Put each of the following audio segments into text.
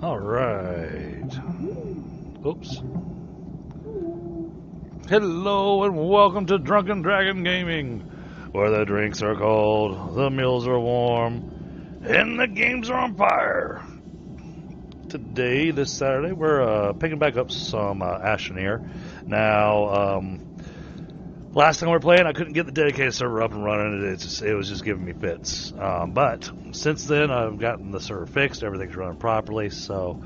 All right. Oops. Hello and welcome to Drunken Dragon Gaming, where the drinks are cold, the meals are warm, and the games are on fire. Today, this Saturday, we're picking back up some Astroneer. Now, last time we were playing, I couldn't get the dedicated server up and running. It was just giving me fits. But since then, I've gotten the server fixed. Everything's running properly. So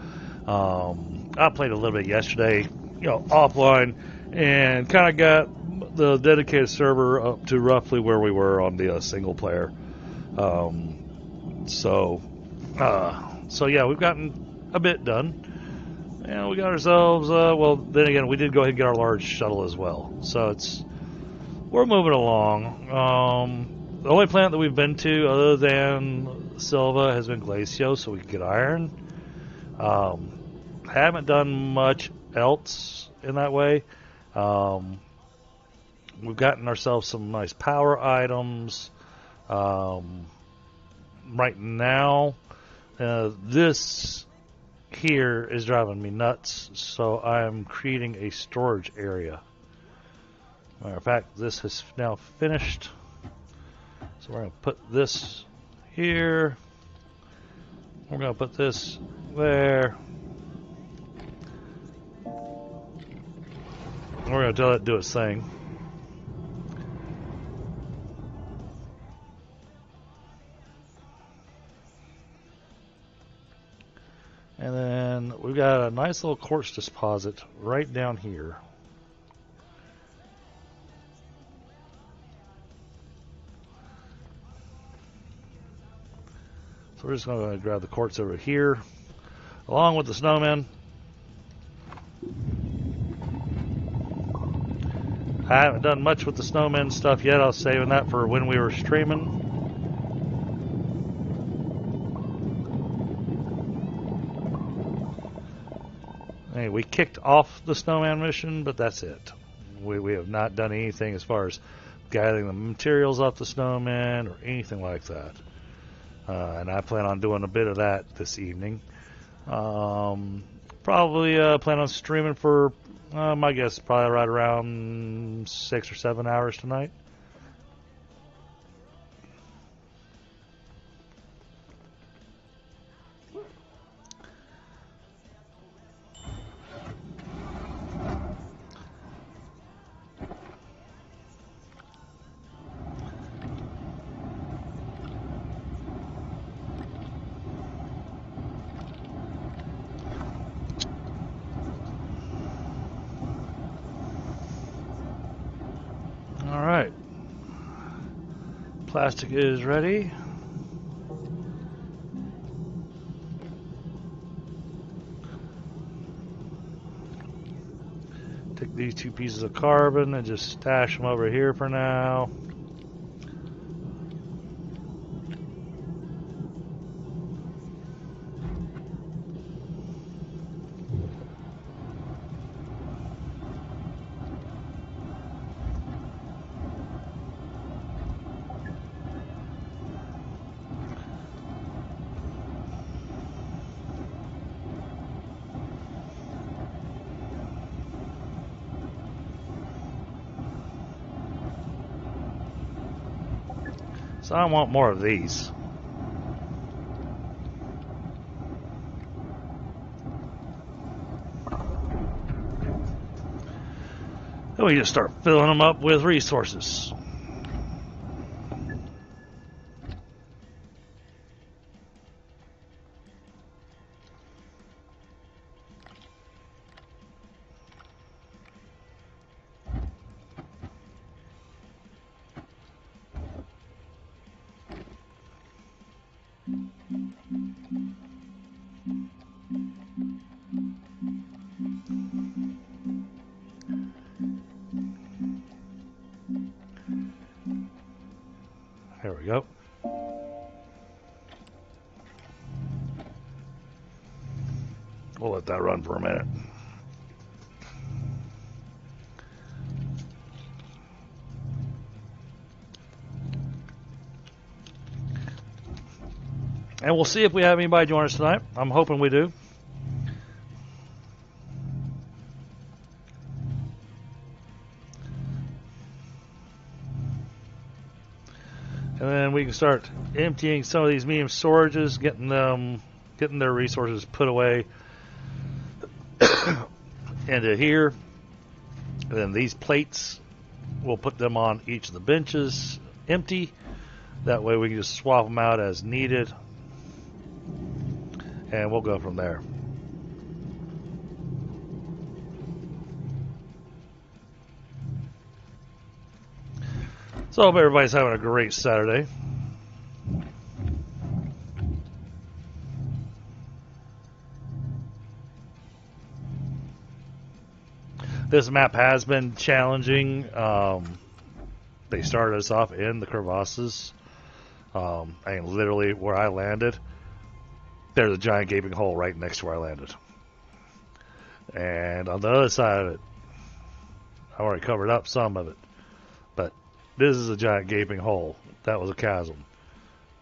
I played a little bit yesterday, offline, and kind of got the dedicated server up to roughly where we were on the single player. So yeah, we've gotten a bit done. And we got ourselves, then again, we did go ahead and get our large shuttle as well. So we're moving along. The only planet that we've been to other than Silva has been Glacio, so we can get iron. Haven't done much else in that way. We've gotten ourselves some nice power items. Right now, this here is driving me nuts, so I'm creating a storage area. Matter of fact, this has now finished. So we're going to put this here. We're going to put this there. We're going to tell it to do its thing. And then we've got a nice little quartz deposit right down here. So we're just going to grab the quartz over here, along with the snowmen. I haven't done much with the snowmen stuff yet. I was saving that for when we were streaming. Hey, we kicked off the snowman mission, but that's it. We have not done anything as far as gathering the materials off the snowman or anything like that. And I plan on doing a bit of that this evening. Probably plan on streaming for, my guess, probably right around 6 or 7 hours tonight. Alright. Plastic is ready. Take these 2 pieces of carbon and just stash them over here for now. So I want more of these. Then we just start filling them up with resources. There we go. We'll let that run for a minute. And we'll see if we have anybody join us tonight. I'm hoping we do. we can start emptying some of these medium storages, getting their resources put away into here. And then these plates, we'll put them on each of the benches empty. That way we can just swap them out as needed. And we'll go from there. So I hope everybody's having a great Saturday. This map has been challenging. They started us off in the crevasses. And literally where I landed, there's a giant gaping hole right next to where I landed. And on the other side of it, I already covered up some of it. But this is a giant gaping hole. That was a chasm.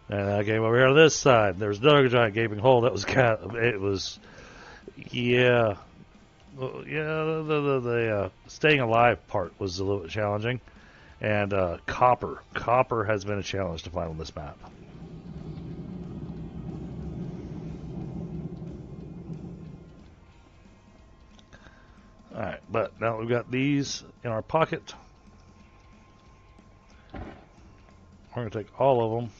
And I came over here to this side. There was another giant gaping hole. That was a chasm. It was, yeah. The staying alive part was a little bit challenging. And copper. Copper has been a challenge to find on this map. Alright, but now we've got these in our pocket. We're going to take all of them.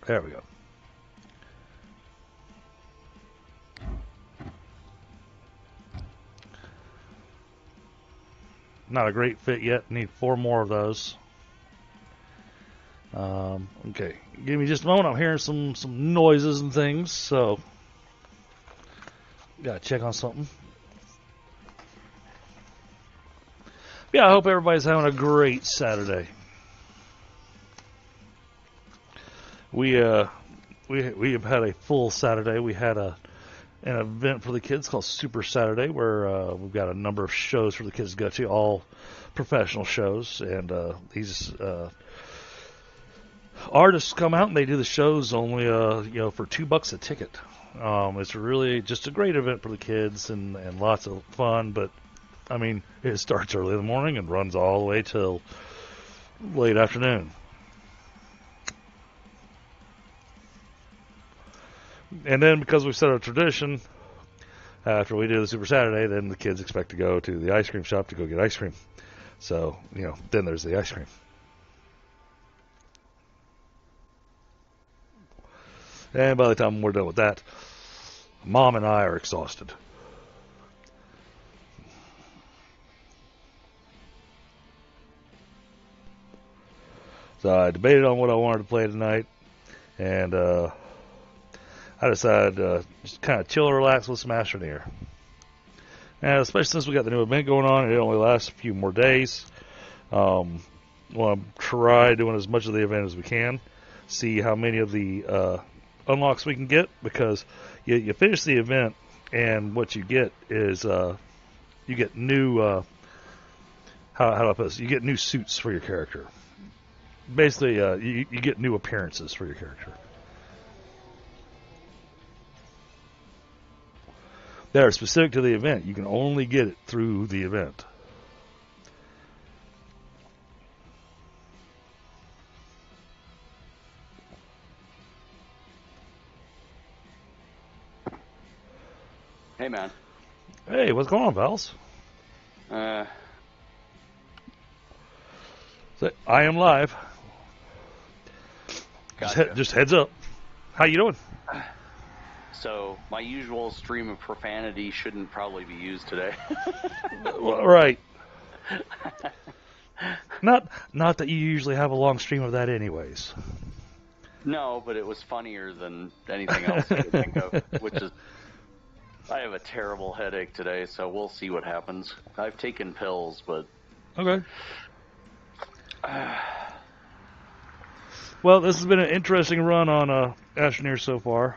There we go. Not a great fit yet. Need 4 more of those. Okay, give me just a moment. I'm hearing some noises and things, so gotta check on something. Yeah, I hope everybody's having a great Saturday. We have had a full Saturday. We had an event for the kids called Super Saturday, where we've got a number of shows for the kids to go to, all professional shows, and these artists come out and they do the shows only for $2 a ticket. It's really just a great event for the kids and lots of fun. But I mean, it starts early in the morning and runs all the way till late afternoon. And then because we've set a tradition, after we do the Super Saturday, then the kids expect to go to the ice cream shop to go get ice cream. So, then there's the ice cream. And by the time we're done with that, Mom and I are exhausted. So I debated on what I wanted to play tonight, and I decided to just kind of chill and relax with some Astroneer. And especially since we got the new event going on, it only lasts a few more days. Want to try doing as much of the event as we can, see how many of the unlocks we can get, because you finish the event, and what you get is you get new how do I put this? You get new suits for your character. Basically, you get new appearances for your character. That are specific to the event. You can only get it through the event. Hey, man. Hey, what's going on, Vals? So, I am live. Gotcha. Just heads up. How you doing? So, my usual stream of profanity shouldn't probably be used today. Well, right. Not that you usually have a long stream of that anyways. No, but it was funnier than anything else I could think of, which is, I have a terrible headache today, so we'll see what happens. I've taken pills, but... Okay. Well, this has been an interesting run on Astroneer so far.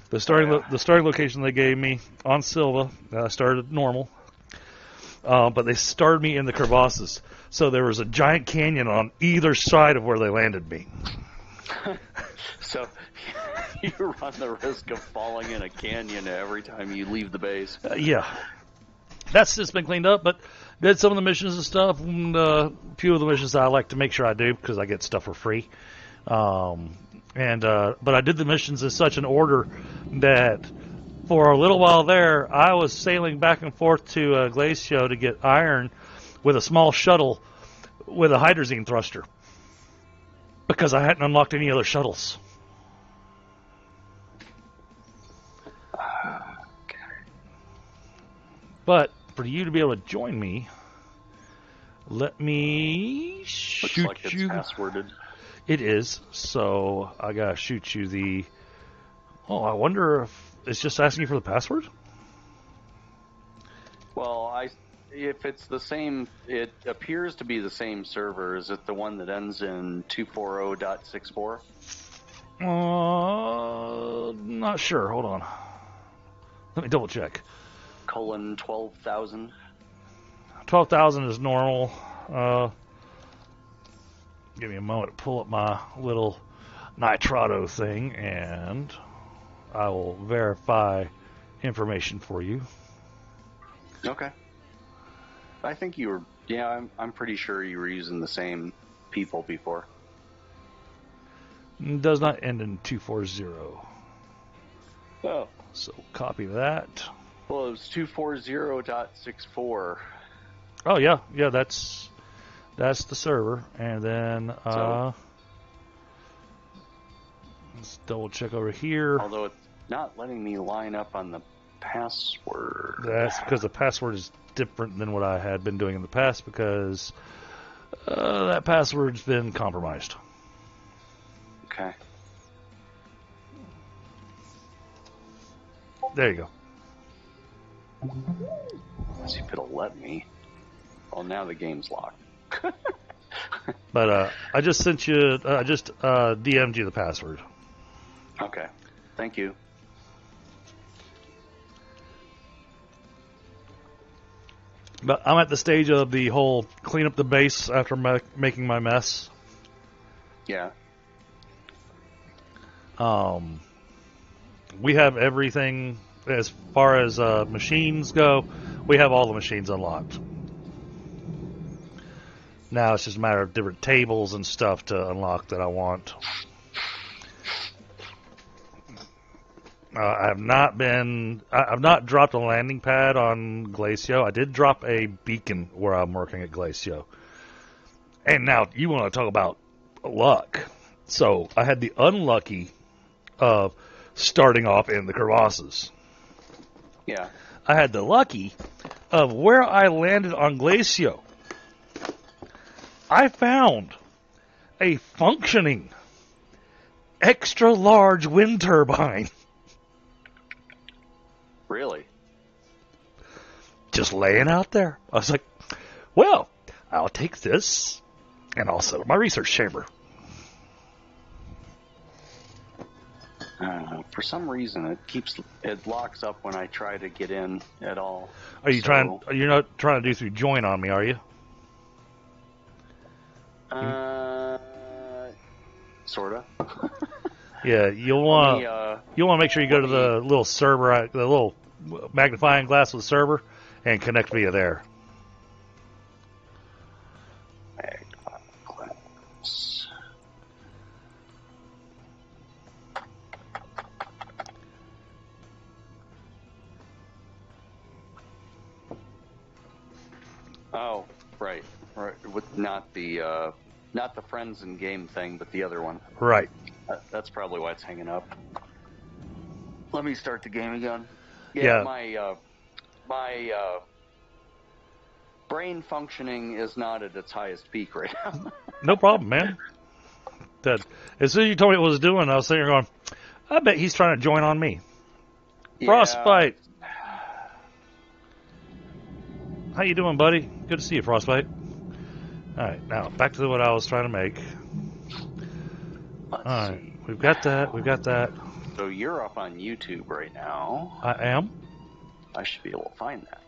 The starting location they gave me on Silva, I started normal, but they started me in the crevasses. So there was a giant canyon on either side of where they landed me. So you run the risk of falling in a canyon every time you leave the base. Yeah. That's just been cleaned up, but did some of the missions and stuff. And, a few of the missions I like to make sure I do because I get stuff for free. But I did the missions in such an order that for a little while there, I was sailing back and forth to Glacio to get iron with a small shuttle with a hydrazine thruster because I hadn't unlocked any other shuttles. But for you to be able to join me, let me shoot Looks like you. it's passworded. It is, so I gotta shoot you the. Oh, I wonder if it's just asking you for the password. Well, if it's the same, it appears to be the same server. Is it the one that ends in 240.64? Not sure. Hold on. Let me double check. Colon 12,000. 12,000 is normal. Give me a moment to pull up my little nitrado thing, and I will verify information for you. Okay. I think you were. Yeah, I'm pretty sure you were using the same people before. It does not end in 240. Oh. So copy that. Well, it was 240.64. Oh yeah, that's the server, and then let's double check over here. Although it's not letting me line up on the password. That's because the password is different than what I had been doing in the past because that password's been compromised. Okay. There you go. Let's see if it'll let me. Well, now the game's locked. But I just sent you. I just DM'd you the password. Okay. Thank you. But I'm at the stage of the whole clean up the base after making my mess. Yeah. We have everything as far as machines go. We have all the machines unlocked. Now it's just a matter of different tables and stuff to unlock that I want. I've not dropped a landing pad on Glacio. I did drop a beacon where I'm working at Glacio. And now you want to talk about luck. So I had the unlucky of starting off in the crevasses. Yeah. I had the lucky of where I landed on Glacio. I found a functioning extra large wind turbine. Really? Just laying out there. I was like, well, I'll take this and I'll set up my research chamber. For some reason, it locks up when I try to get in at all. You're not trying to do through join on me, are you? Sorta. Yeah, you'll want to make sure you go to the little server, the little magnifying glass of the server, and connect via there. Glass. Oh, right. With not the friends and game thing, but the other one. Right. That's probably why it's hanging up. Let me start the game again. Yeah. My brain functioning is not at its highest peak right now. No problem, man. As soon as you told me what it was doing, I was sitting there going, I bet he's trying to join on me. Yeah. Frostbite. How you doing, buddy? Good to see you, Frostbite. Alright, now back to what I was trying to make. Let's Alright, see. we've got that, we've got that. So you're up on YouTube right now. I am. I should be able to find that.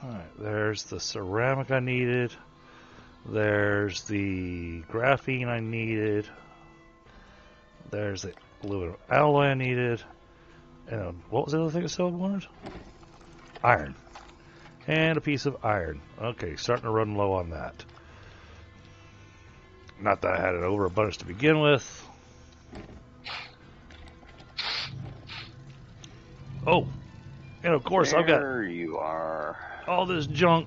Alright, there's the ceramic I needed. There's the graphene I needed. There's the aluminum alloy I needed. And what was the other thing I still wanted? Iron. And a piece of iron. Okay, starting to run low on that. Not that I had an overabundance to begin with. Oh, and of course I've got There you are. all this junk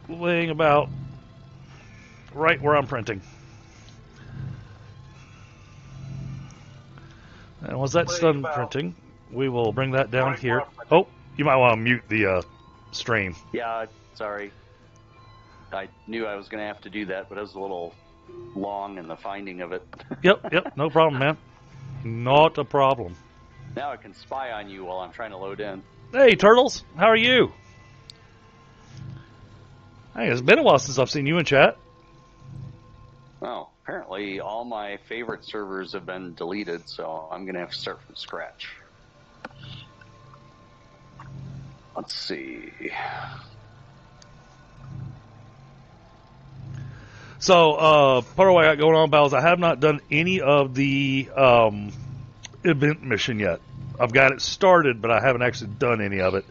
laying about right where I'm printing. And once that's done printing, we will bring that down here. Oh, you might want to mute the stream. Yeah, sorry. I knew I was going to have to do that, but it was a little long in the finding of it. Yep, no problem, man. Not a problem. Now I can spy on you while I'm trying to load in. Hey, Turtles, how are you? Hey, it's been a while since I've seen you in chat. Oh, apparently all my favorite servers have been deleted, so I'm going to have to start from scratch. Let's see. So, part of what I got going on, Pal, is I have not done any of the event mission yet. I've got it started, but I haven't actually done any of it.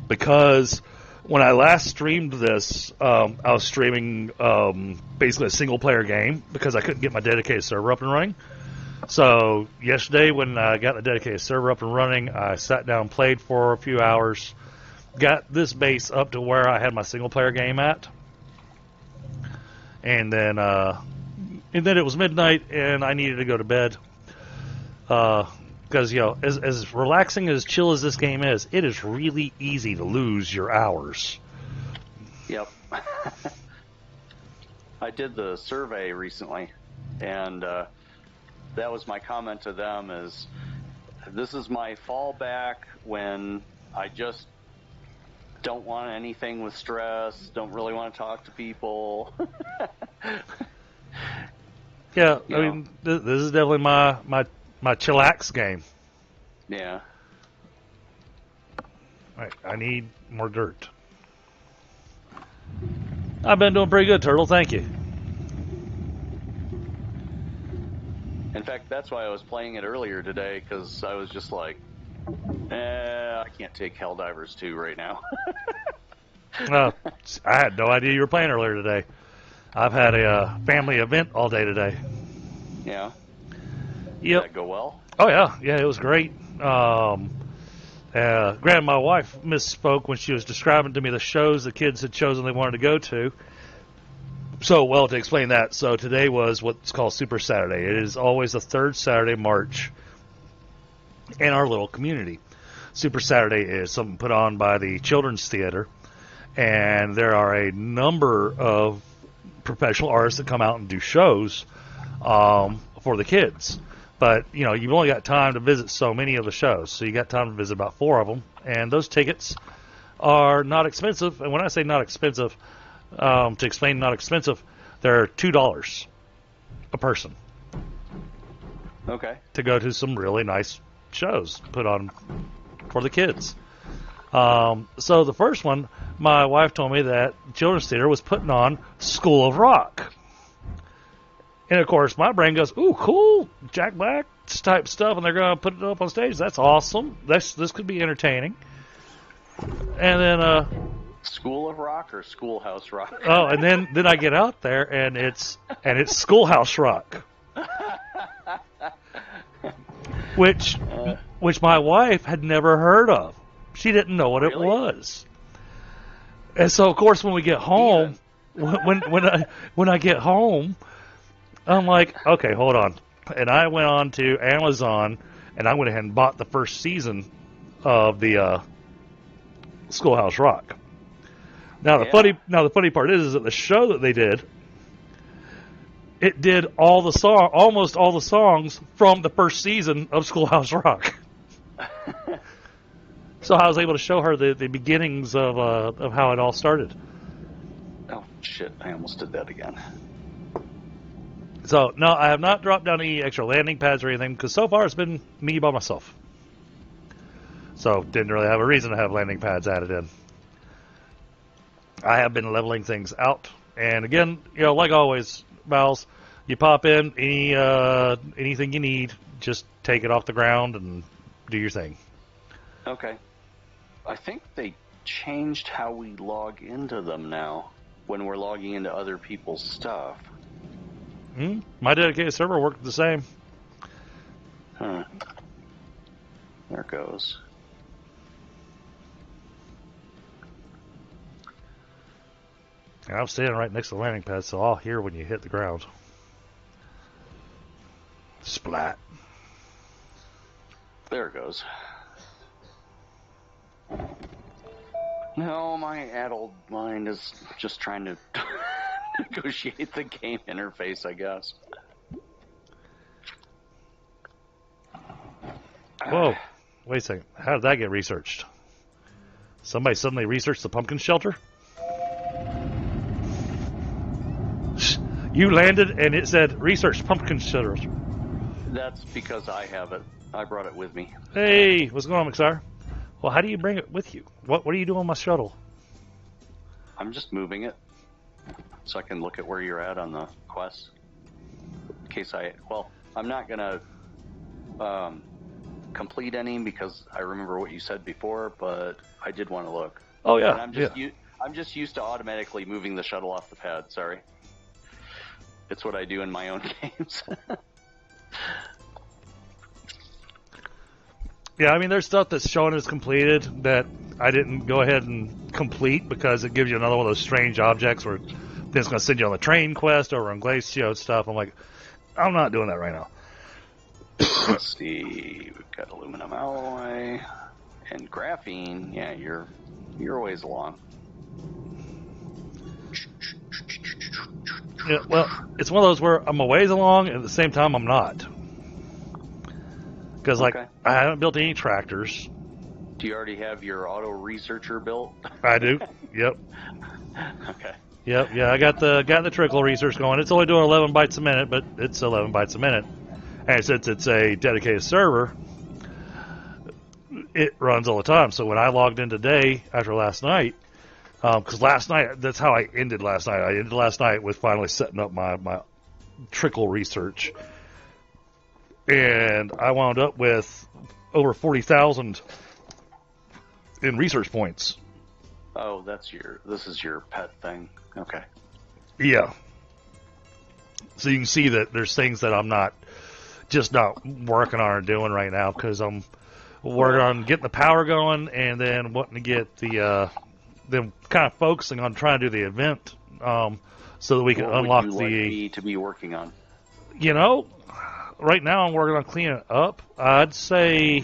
Because when I last streamed this, I was streaming basically a single-player game because I couldn't get my dedicated server up and running. So, yesterday when I got the dedicated server up and running, I sat down, played for a few hours, got this base up to where I had my single-player game at. And then it was midnight, and I needed to go to bed. Because, as relaxing, as chill as this game is, it is really easy to lose your hours. Yep. I did the survey recently, and that was my comment to them is, this is my fallback when I just don't want anything with stress, don't really want to talk to people. Yeah, I mean, this is definitely my chillax game. Yeah. Right, I need more dirt. I've been doing pretty good, Turtle, thank you. In fact, that's why I was playing it earlier today, because I was just like, I can't take Helldivers 2 right now. I had no idea you were playing earlier today. I've had a family event all day today. Yeah. Yep. Did that go well? Oh, yeah, it was great. Granted, my wife misspoke when she was describing to me the shows the kids had chosen they wanted to go to. So, well, to explain that, so today was what's called Super Saturday. It is always the third Saturday of March in our little community. Super Saturday is something put on by the Children's Theater, and there are a number of professional artists that come out and do shows for the kids. But, you've only got time to visit so many of the shows, so you got time to visit about 4 of them, and those tickets are not expensive. And when I say not expensive, to explain not expensive, they're $2 a person. Okay. To go to some really nice shows put on for the kids. So the first one, my wife told me that Children's Theater was putting on School of Rock. And, of course, my brain goes, ooh, cool, Jack Black type stuff, and they're going to put it up on stage. That's awesome. This could be entertaining. And then... School of Rock or Schoolhouse Rock? Oh, and then I get out there, and it's Schoolhouse Rock. Which my wife had never heard of. She didn't know what it was. And so, of course, when we get home, when I get home, I'm like, okay, hold on. And I went on to Amazon, and I went ahead and bought the first season of the Schoolhouse Rock. Now the funny part is that the show that they did, it did almost all the songs from the first season of Schoolhouse Rock. So I was able to show her the beginnings of how it all started. Shit, I almost did that again. So, no, I have not dropped down any extra landing pads or anything, because so far it's been me by myself. So, didn't really have a reason to have landing pads added in. I have been leveling things out. And again, like always, Miles, you pop in, anything you need, just take it off the ground and do your thing. Okay. I think they changed how we log into them now when we're logging into other people's stuff. My dedicated server worked the same. Huh. There it goes. I'm standing right next to the landing pad, so I'll hear when you hit the ground. Splat. There it goes. No, my adult mind is just trying to negotiate the game interface, I guess. Whoa. Wait a second. How did that get researched? Somebody suddenly researched the pumpkin shelter? You landed and it said research pumpkin shelters. That's because I have it. I brought it with me. Hey, what's going on, McSire? Well, how do you bring it with you? What are you doing on my shuttle? I'm just moving it so I can look at where you're at on the quest. In case I'm not going to complete any because I remember what you said before, but I did want to look. Oh, yeah. And I'm just used to automatically moving the shuttle off the pad, sorry. It's what I do in my own games. Yeah, I mean, there's stuff that's showing as completed that I didn't go ahead and complete because it gives you another one of those strange objects where it's going to send you on the train quest over on Glacio stuff. I'm like, I'm not doing that right now. Let's see. We've got aluminum alloy and graphene. Yeah, you're a ways along. Yeah, well, it's one of those where I'm a ways along and at the same time I'm not. Because, Okay. I haven't built any tractors. Do you already have your auto researcher built? I do. Yep. Okay. Yep. Yeah, I got the trickle research going. It's only doing 11 bytes a minute, but it's 11 bytes a minute. And since it's a dedicated server, it runs all the time. So when I logged in today after last night, because last night, that's how I ended last night. I ended last night with finally setting up my trickle research. And I wound up with over 40,000 in research points. Oh, this is your pet thing. Okay. Yeah. So you can see that there's things that I'm not working on or doing right now because I'm working on getting the power going and then wanting to get then kind of focusing on trying to do the event so that we can unlock what would you like me to be working on? Right now I'm working on cleaning it up. I'd say...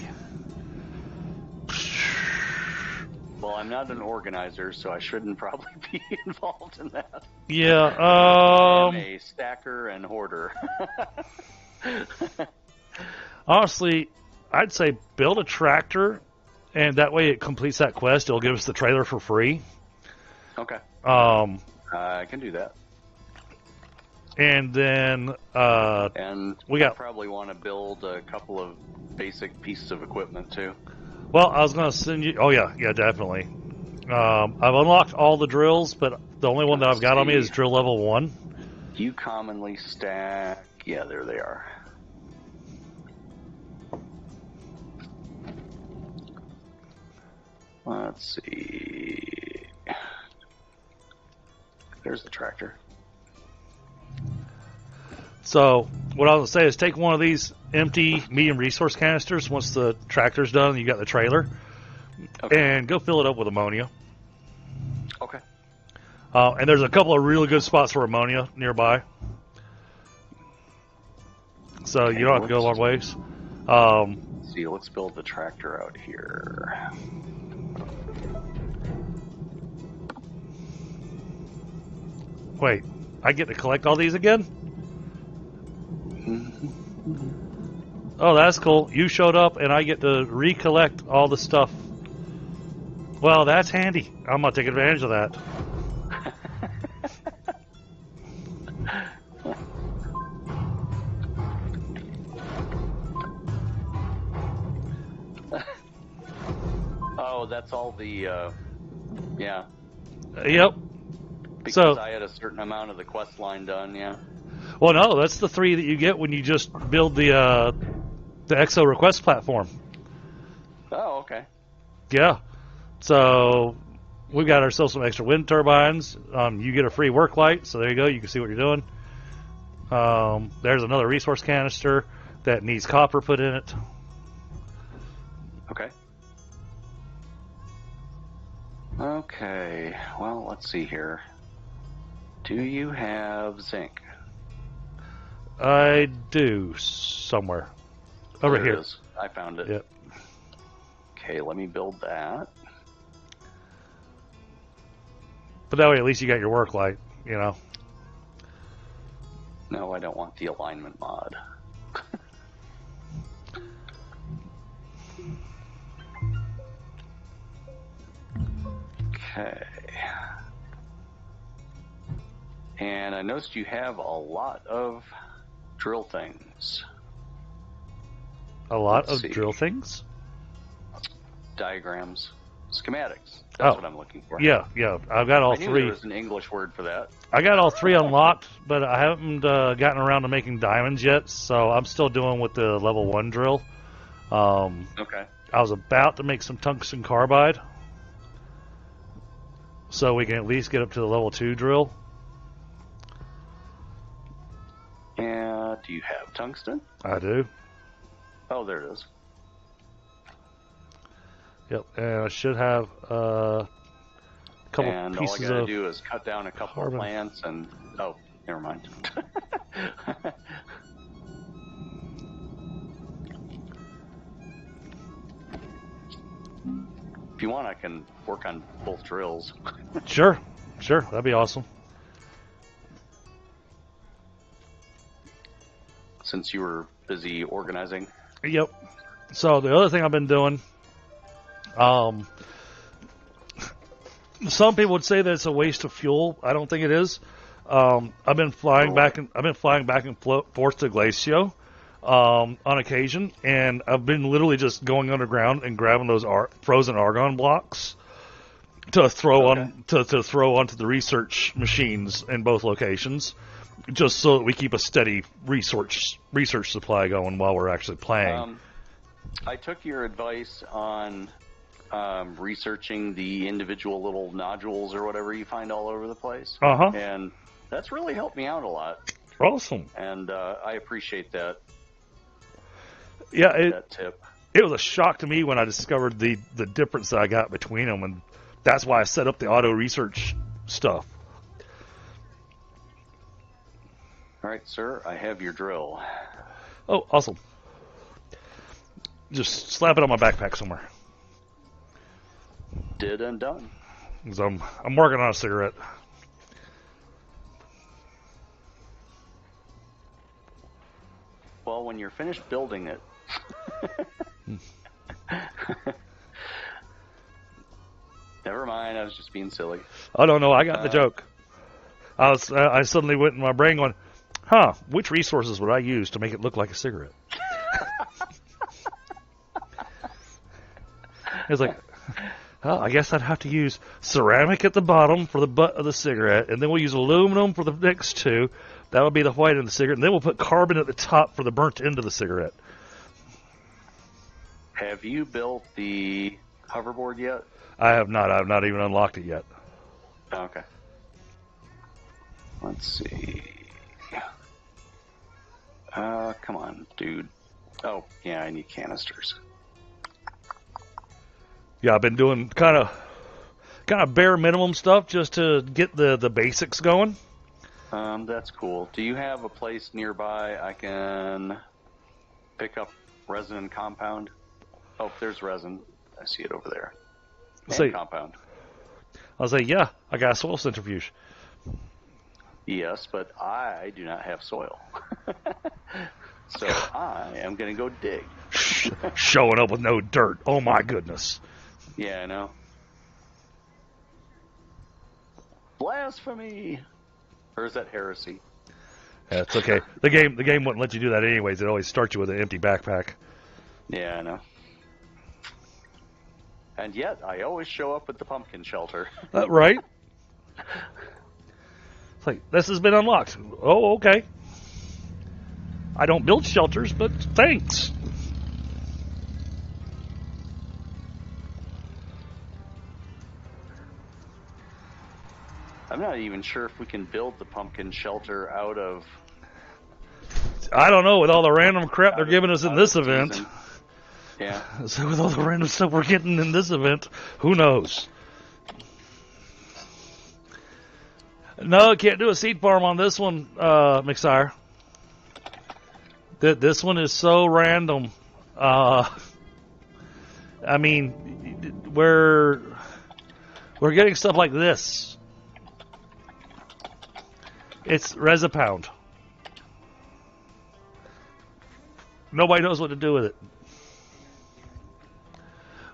Well, I'm not an organizer, so I shouldn't probably be involved in that. Yeah, I'm a stacker and hoarder. Honestly, I'd say build a tractor, and that way it completes that quest. It'll give us the trailer for free. Okay. I can do that. And then and I probably want to build a couple of basic pieces of equipment too. Well, I was going to send you... Oh, yeah, definitely. I've unlocked all the drills, but the only one that I've got on me is drill level 1. You commonly stack... Yeah, there they are. Let's see... There's the tractor. So, what I was going to say is take one of these empty medium resource canisters once the tractor's done and you got the trailer, and go fill it up with ammonia. Okay. And there's a couple of really good spots for ammonia nearby. So you don't have to go a long ways. Let's see, let's build the tractor out here. Wait, I get to collect all these again? Oh, that's cool. You showed up and I get to recollect all the stuff. Well, that's handy. I'm going to take advantage of that. that's all the, yeah. Yep. Because So, I had a certain amount of the quest line done, yeah. well, no, that's the 3 that you get when you just build the EXO request platform. Oh, okay. Yeah. So we got ourselves some extra wind turbines. You get a free work light, so there you go. You can see what you're doing. There's another resource canister that needs copper put in it. Okay. Okay. Well, let's see here. Do you have zinc? I do somewhere over There here. it is. I found it. Yep. Okay, let me build that. But that way, at least you got your work light. You know. No, I don't want the alignment mod. Okay. And I noticed you have a lot of drill things. A lot Let's of see. drill things. Diagrams. Schematics. That's what I'm looking for. Yeah. I've got all I knew 3. there was an English word for that. I got all 3 unlocked, but I haven't gotten around to making diamonds yet. So I'm still doing with the level 1 drill. Okay. I was about to make some tungsten carbide, so we can at least get up to the level 2 drill. And do you have tungsten? I do. Oh, there it is. Yep, and I should have a couple And pieces all I gotta of do is cut down a couple of carbon. plants and... Oh, never mind. If you want, I can work on both drills. Sure, that'd be awesome. Since you were busy organizing. Yep. So the other thing I've been doing, some people would say that it's a waste of fuel. I don't think it is. I've been flying back and forth to Glacio on occasion, and I've been literally just going underground and grabbing those frozen argon blocks to throw on to throw onto the research machines in both locations, just so that we keep a steady research supply going while we're actually playing. I took your advice on researching the individual little nodules or whatever you find all over the place. And that's really helped me out a lot. Awesome. And I appreciate that. Yeah, that tip. It was a shock to me when I discovered the difference that I got between them, and that's why I set up the auto research stuff. All right, sir, I have your drill. Oh, awesome. Just slap it on my backpack somewhere. Did and done. 'Cause I'm working on a cigarette. Well, when you're finished building it. Never mind, I was just being silly. Oh, no, I got the joke. I suddenly went in my brain going, which resources would I use to make it look like a cigarette? It's like, I guess I'd have to use ceramic at the bottom for the butt of the cigarette, and then we'll use aluminum for the next 2. That would be the white of the cigarette, and then we'll put carbon at the top for the burnt end of the cigarette. Have you built the hoverboard yet? I have not. I have not even unlocked it yet. Okay. Let's see. Come on, dude. Oh, yeah, I need canisters. Yeah, I've been doing kind of bare minimum stuff just to get the basics going. That's cool. Do you have a place nearby I can pick up resin and compound? Oh, there's resin. I see it over there. And compound. I'll say, yeah, I got a soil centrifuge. Yes, but I do not have soil. So I am going to go dig. Showing up with no dirt. Oh, my goodness. Yeah, I know. Blasphemy! Or is that heresy? That's okay. The game wouldn't let you do that anyways. It always starts you with an empty backpack. Yeah, I know. And yet, I always show up at the pumpkin shelter. Right? It's like, this has been unlocked. Oh, okay. I don't build shelters, but thanks. I'm not even sure if we can build the pumpkin shelter out of... I don't know, with all the random crap they're giving us in this event. Season. Yeah. So with all the random stuff we're getting in this event, who knows? No, can't do a seed farm on this one, McSire. This one is so random. I mean, we're getting stuff like this. It's res a pound. Nobody knows what to do with it.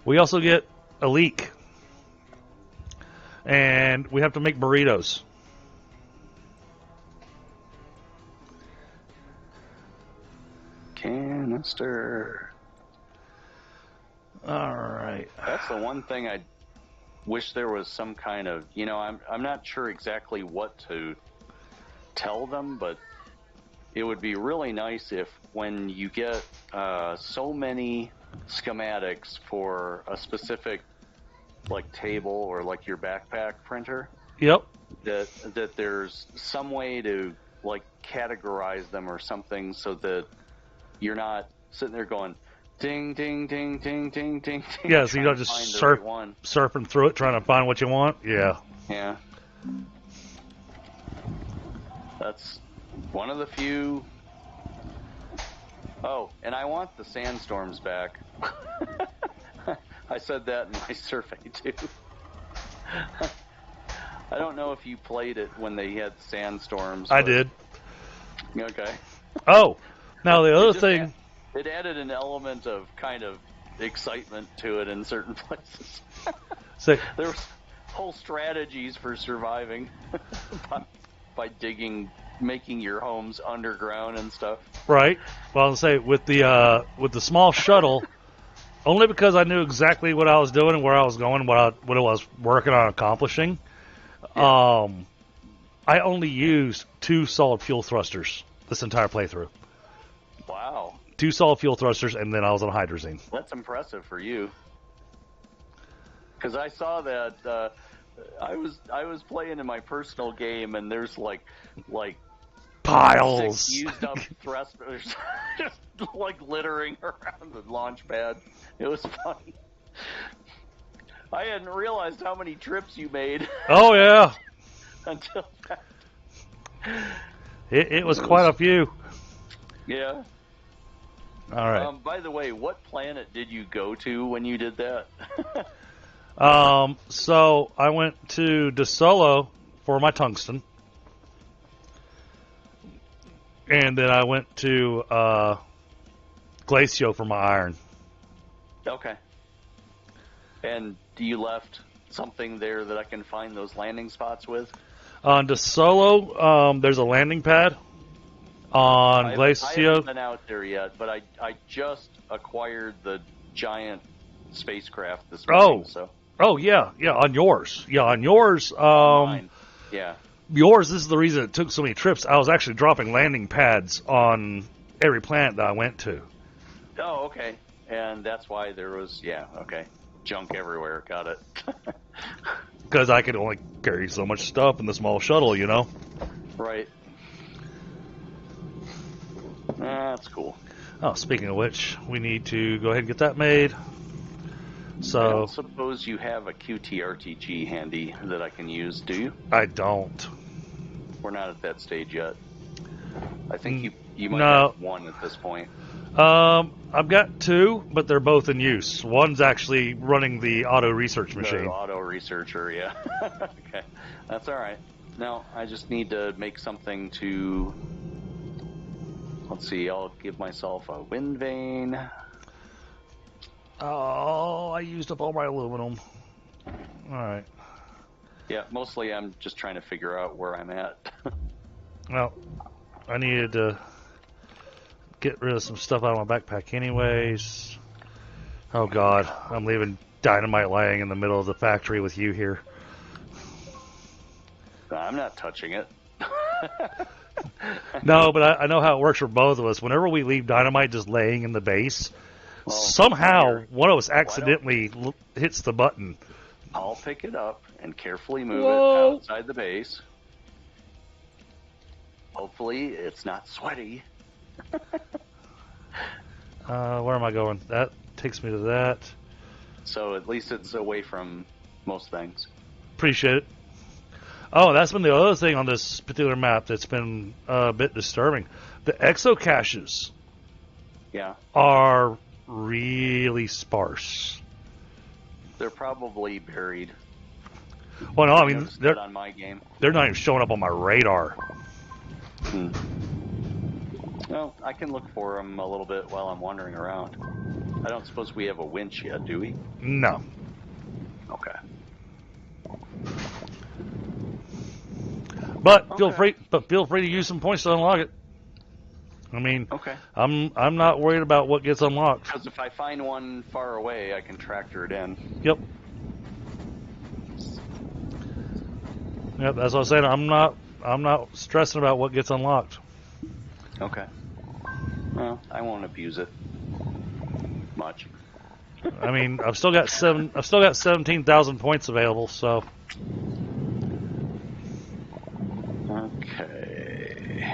We also get a leek. And we have to make burritos. Canister. Alright. That's the one thing I wish there was some kind of... I'm not sure exactly what to tell them, but it would be really nice if when you get so many schematics for a specific like table or like your backpack printer, Yep. that there's some way to like categorize them or something so that you're not sitting there going ding ding ding ding ding ding. Yeah, so you don't just surfing through it trying to find what you want. Yeah. Yeah. That's one of the few. Oh, and I want the sandstorms back. I said that in my survey too. I don't know if you played it when they had sandstorms. I did. Okay. Oh, now the other thing. It added an element of kind of excitement to it in certain places. So, there was whole strategies for surviving by digging, making your homes underground and stuff. Right. Well, I'll say with the small shuttle, only because I knew exactly what I was doing and where I was going, what I was working on accomplishing. Yeah. I only used 2 solid fuel thrusters this entire playthrough. Wow. 2 solid fuel thrusters, and then I was on hydrazine. That's impressive for you. Because I saw that I was playing in my personal game, and there's like piles 6 used up thrusters just like littering around the launch pad. It was funny. I hadn't realized how many trips you made. Oh yeah. Until that. It was quite a few. Yeah. All right. By the way, what planet did you go to when you did that? So I went to De Solo for my tungsten. And then I went to Glacio for my iron. Okay. And you left something there that I can find those landing spots with? On De Solo, there's a landing pad. On Glacio. I haven't been out there yet, but I just acquired the giant spacecraft this morning. Oh yeah, on yours. Yeah, on yours. Mine. Yeah. Yours, this is the reason it took so many trips. I was actually dropping landing pads on every planet that I went to. Oh, okay. And that's why there was, junk everywhere. Got it. Because I could only carry so much stuff in the small shuttle, you know? Right. That's cool. Oh, speaking of which, we need to go ahead and get that made. So, I don't suppose you have a QTRTG handy that I can use, do you? I don't. We're not at that stage yet. I think you might have one at this point. I've got 2, but they're both in use. One's actually running the auto research machine. The auto researcher, yeah. Okay, that's all right. No, I just need to make something to. Let's see. I'll give myself a wind vane. Oh, I used up all my aluminum. All right. Yeah, mostly I'm just trying to figure out where I'm at. Well, I needed to get rid of some stuff out of my backpack anyways. Oh, God. I'm leaving dynamite laying in the middle of the factory with you here. I'm not touching it. No, but I know how it works for both of us. Whenever we leave dynamite just laying in the base, Well, somehow here, one of us accidentally hits the button. I'll pick it up and carefully move Whoa. it outside the base. Hopefully it's not sweaty. Where am I going? That takes me to that. So at least it's away from most things. Appreciate it. Oh, that's been the other thing on this particular map that's been a bit disturbing. The exocaches are really sparse. They're probably buried. Well, no, I mean, they're on my game. They're not even showing up on my radar. Well, I can look for them a little bit while I'm wandering around. I don't suppose we have a winch yet, do we? No. Okay. But feel free to use some points to unlock it. I mean, I'm not worried about what gets unlocked. Because if I find one far away, I can tractor it in. Yep. Yep, that's what I was saying. I'm not stressing about what gets unlocked. Okay. Well, I won't abuse it much. I mean, I've still got 17,000 points available, so. Okay.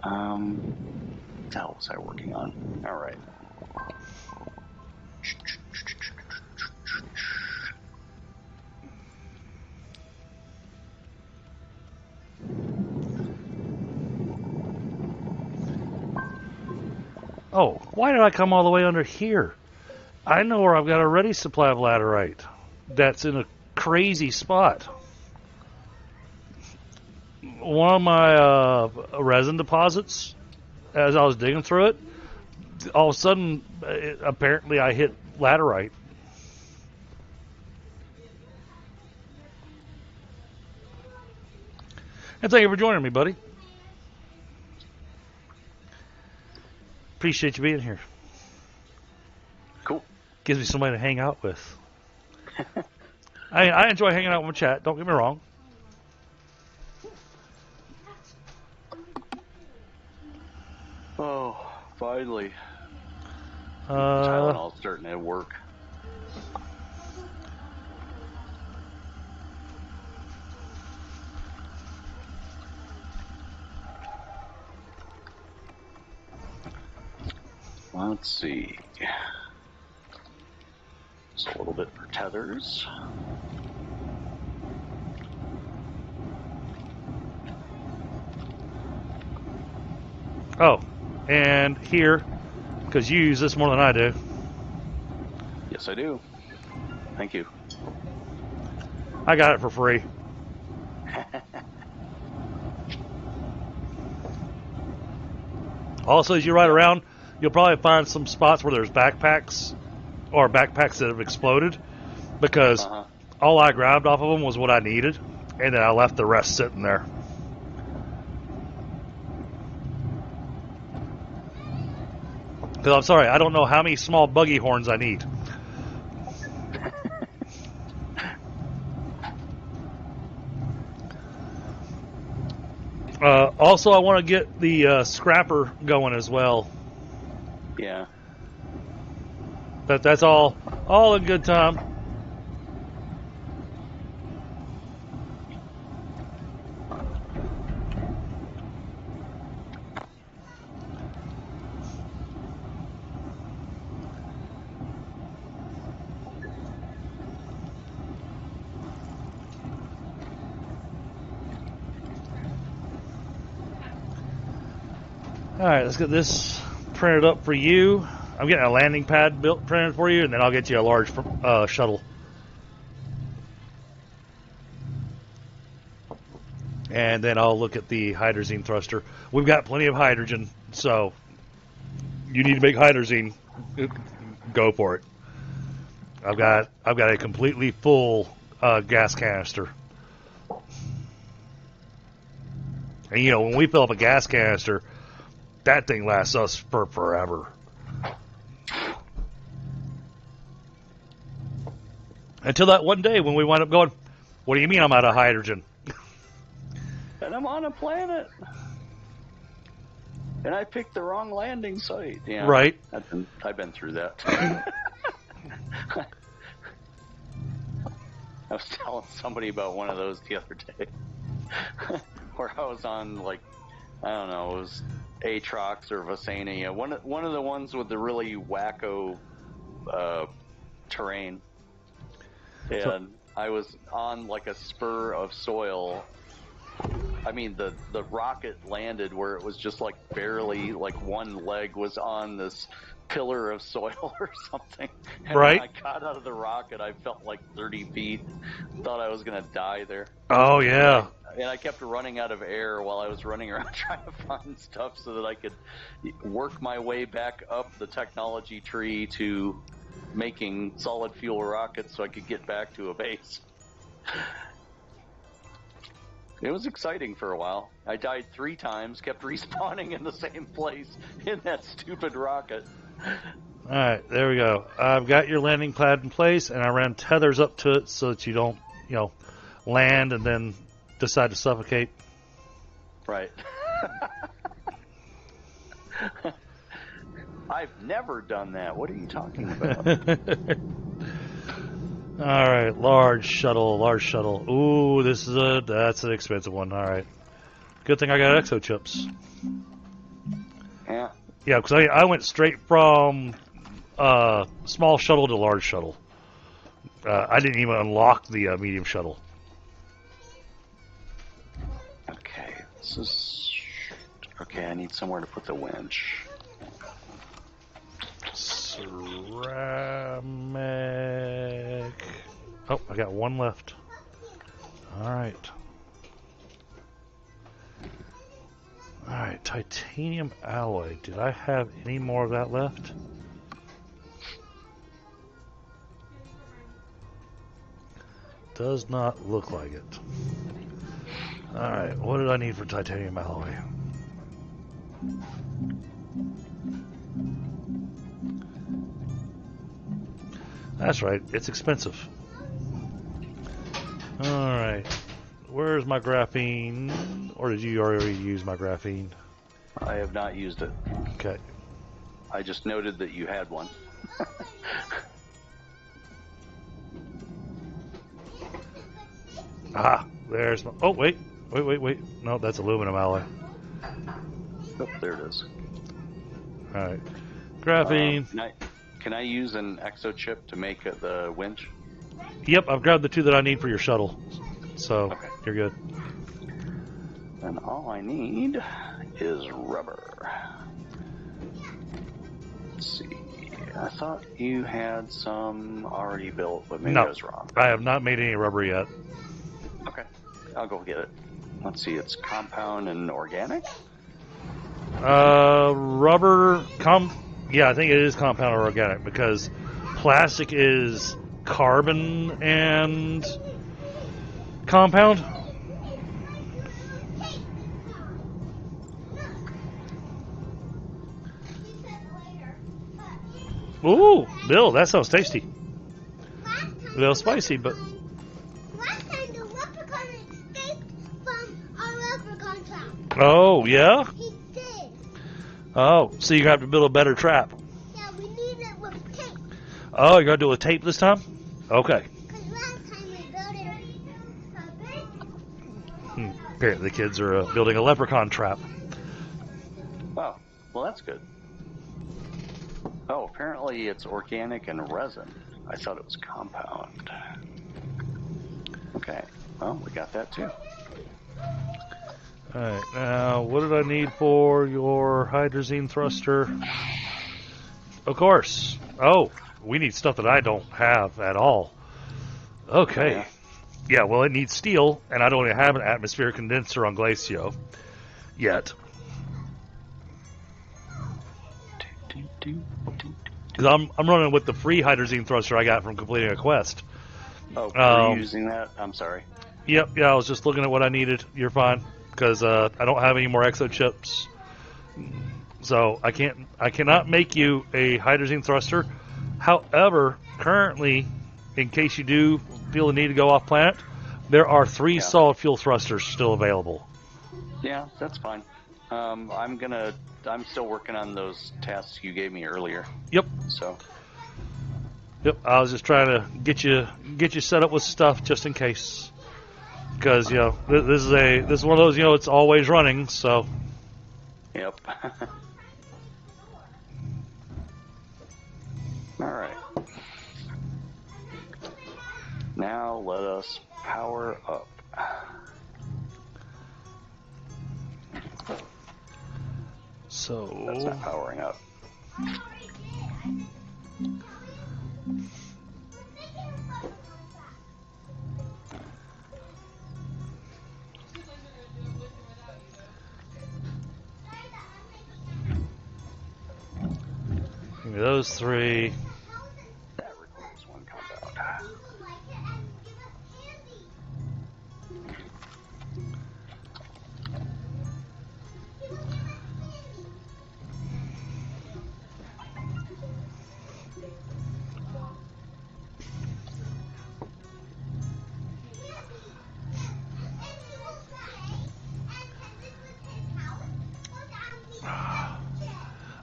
What the hell was I working on? All right. Oh, why did I come all the way under here? I know where I've got a ready supply of laterite. That's in a crazy spot. One of my resin deposits, as I was digging through it, all of a sudden, apparently I hit laterite. And thank you for joining me, buddy. Appreciate you being here. Cool. Gives me somebody to hang out with. I enjoy hanging out with my chat, don't get me wrong. Oh, finally. Tylenol's starting to work. Let's see. Just a little bit for tethers. Oh, and here, because you use this more than I do. Yes, I do. Thank you. I got it for free. Also, as you ride around, you'll probably find some spots where there's backpacks or backpacks that have exploded because all I grabbed off of them was what I needed, and then I left the rest sitting there. Because I'm sorry, I don't know how many small buggy horns I need. Also, I want to get the scrapper going as well. Yeah. But that's all in good time. All right, let's get this printed up for you. I'm getting a landing pad printed for you, and then I'll get you a large shuttle. And then I'll look at the hydrazine thruster. We've got plenty of hydrogen, so you need to make hydrazine. Go for it. I've got a completely full gas canister. And, you know, when we fill up a gas canister, that thing lasts us for forever. Until that one day when we wind up going, what do you mean I'm out of hydrogen? And I'm on a planet. And I picked the wrong landing site. Yeah, Right. I've been through that. I was telling somebody about one of those the other day. Where I was on, like, I don't know, it was Atrox or Vasania. One of the ones with the really wacko terrain. And I was on, like, a spur of soil. I mean, the rocket landed where it was just, like, barely, like, one leg was on this pillar of soil or something. And Right. when I got out of the rocket, I felt like 30 feet. Thought I was going to die there. Oh, yeah. And I kept running out of air while I was running around trying to find stuff so that I could work my way back up the technology tree to making solid fuel rockets so I could get back to a base. It was exciting for a while. I died 3 times, kept respawning in the same place in that stupid rocket. All right, there we go. I've got your landing pad in place, and I ran tethers up to it so that you don't, you know, land and then decide to suffocate. Right. I've never done that. What are you talking about? All right, large shuttle. Ooh, that's an expensive one. All right, good thing I got exo chips. Yeah. Yeah, because I went straight from small shuttle to large shuttle. I didn't even unlock the medium shuttle. Okay, this is... Okay, I need somewhere to put the winch. Ceramic. Oh, I got one left. All right. All right, titanium alloy. Did I have any more of that left? Does not look like it. All right, what did I need for titanium alloy? That's right, it's expensive. All right, where's my graphene? Or did you already use my graphene? I have not used it. Okay. I just noted that you had one. Ah, there's my... Oh, wait. No, that's aluminum alloy. Oh, there it is. All right. Graphene. Can I use an exo chip to make the winch? Yep, I've grabbed the 2 that I need for your shuttle. So, Okay. You're good. And all I need is rubber. Let's see. I thought you had some already built, but maybe I was wrong. I have not made any rubber yet. Okay. I'll go get it. Let's see. It's compound and organic? Rubber... Yeah, I think it is compound or organic because plastic is carbon and compound. Ooh, Bill, that sounds tasty. A little spicy, but... Last time the leprechaun escaped from our leprechaun trap. Oh, yeah? He did. Oh, so you're going to have to build a better trap. Yeah, we need it with tape. Oh, you're going to do it with tape this time? Okay. Because last time we built it. Apparently the kids are building a leprechaun trap. Oh, well, that's good. Oh, apparently it's organic and resin. I thought it was compound. Okay, well, we got that too. Alright, now what did I need for your hydrazine thruster? Of course. Oh, we need stuff that I don't have at all. Okay. Yeah, well, it needs steel, and I don't even have an atmospheric condenser on Glacio yet. Because I'm running with the free hydrazine thruster I got from completing a quest. Oh, were you using that? I'm sorry. Yep, yeah, I was just looking at what I needed. You're fine. because I don't have any more exo chips. So I cannot make you a hydrazine thruster. However, currently, in case you do feel the need to go off planet, there are 3 solid fuel thrusters still available. Yeah, that's fine. I'm still working on those tasks you gave me earlier. Yep. So. Yep. I was just trying to get you set up with stuff just in case, because this is one of those it's always running. So. Yep. All right. Now let us power up. So that's not powering up. Those 3. That requires 1 compound.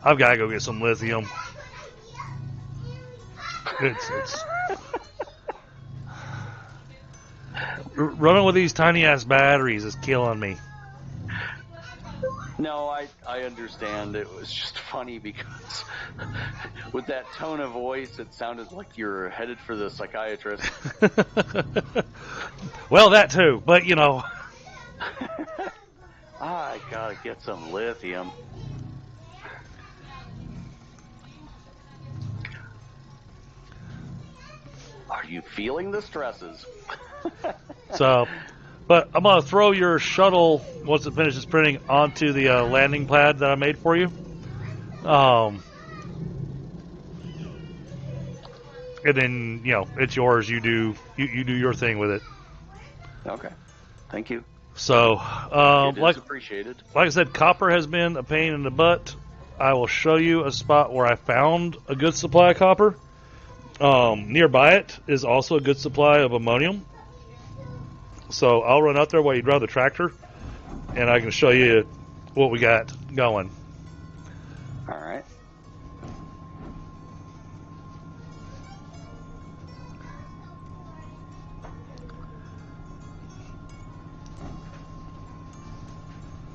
I've got to go get some lithium. It's running with these tiny ass batteries is killing me. No, I understand. It was just funny because with that tone of voice, it sounded like you were headed for the psychiatrist. Well, that too, but I gotta get some lithium. Are you feeling the stresses? So, but I'm going to throw your shuttle, once it finishes printing, onto the landing pad that I made for you. And then, it's yours. You do your thing with it. Okay. Thank you. So, it is appreciated. Like I said, copper has been a pain in the butt. I will show you a spot where I found a good supply of copper. Nearby it is also a good supply of ammonium. So I'll run out there while you drive the tractor, and I can show you what we got going. All right.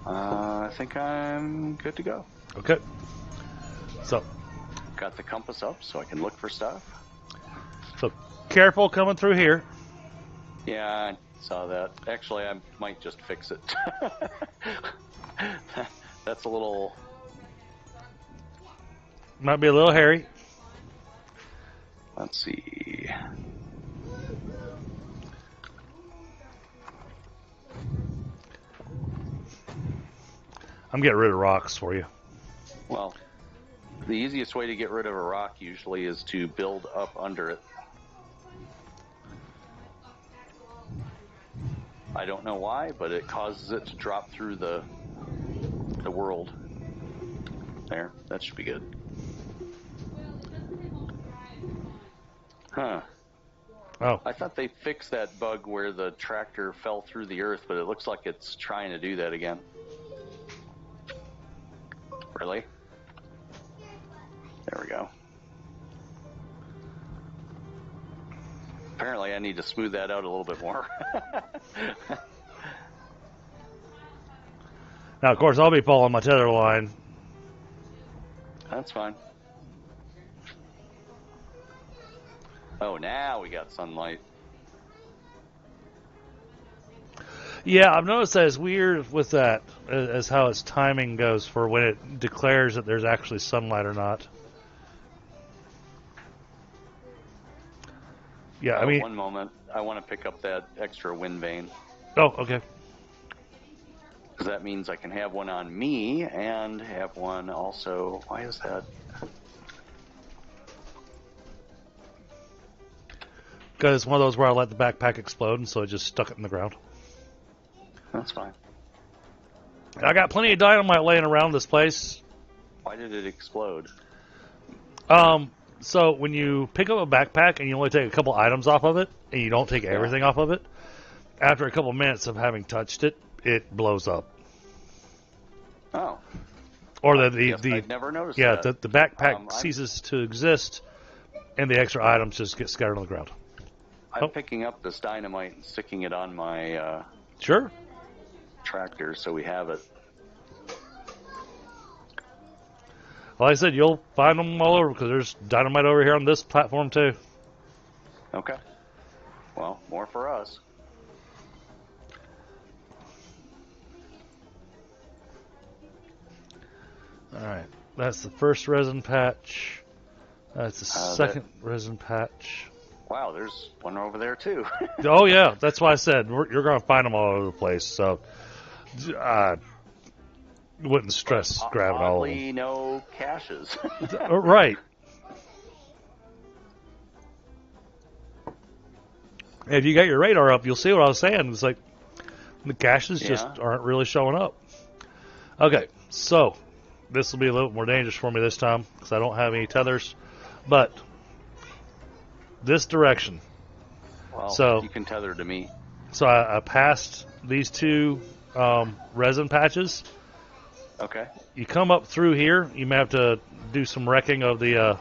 I think I'm good to go. Okay. So. Got the compass up so I can look for stuff. So careful coming through here. Yeah, I saw that. Actually, I might just fix it. That's a little... Might be a little hairy. Let's see. I'm getting rid of rocks for you. Well, the easiest way to get rid of a rock usually is to build up under it. I don't know why, but it causes it to drop through the world. There, that should be good. Huh. Oh. I thought they fixed that bug where the tractor fell through the earth, but it looks like it's trying to do that again. Really? There we go. Apparently I need to smooth that out a little bit more. Now, of course, I'll be following my tether line. That's fine. Oh, now we got sunlight. Yeah, I've noticed that it's weird with that, as how its timing goes for when it declares that there's actually sunlight or not. Yeah, I mean... One moment. I want to pick up that extra wind vane. Oh, okay. Because that means I can have one on me and have one also... Why is that? Because it's one of those where I let the backpack explode, and so I just stuck it in the ground. That's fine. I got plenty of dynamite laying around this place. Why did it explode? So when you pick up a backpack and you only take a couple items off of it, and you don't take everything off of it, after a couple minutes of having touched it, it blows up. Oh. Or I'd never noticed that. the backpack ceases to exist, and the extra items just get scattered on the ground. I'm picking up this dynamite and sticking it on my Sure. tractor so we have it. Like I said, you'll find them all over because there's dynamite over here on this platform too. Okay. Well, more for us. Alright, that's the first resin patch. That's the second resin patch. Wow, there's one over there too. Oh yeah, that's why I said you're going to find them all over the place. So, wouldn't stress grabbing all of them. Oddly, no caches. Right. If you got your radar up, you'll see what I was saying. It's like the caches just aren't really showing up. Okay, so this will be a little more dangerous for me this time because I don't have any tethers. But this direction. Well, so you can tether to me. So I passed these two resin patches. Okay. You come up through here. You may have to do some wrecking of the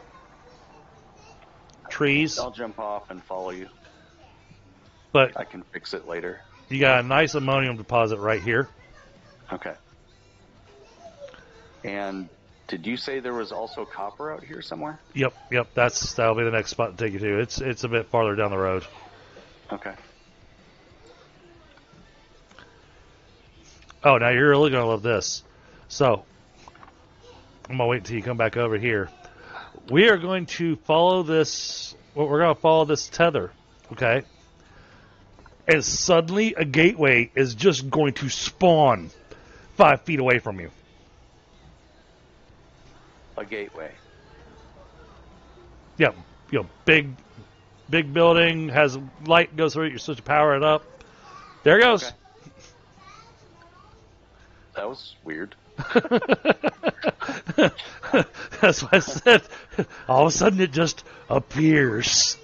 trees. I'll jump off and follow you. But I can fix it later. You got a nice ammonium deposit right here. Okay. And did you say there was also copper out here somewhere? Yep. That'll be the next spot to take you to. It's a bit farther down the road. Okay. Oh, now you're really gonna love this. So I'm gonna wait until you come back over here. We are going to follow this. We're gonna follow this tether. Okay. And suddenly a gateway is just going to spawn 5 feet away from you. A gateway. Yeah, big building, has light goes through it. You're supposed to power it up. There it goes. Okay. That was weird. That's what I said. All of a sudden it just appears.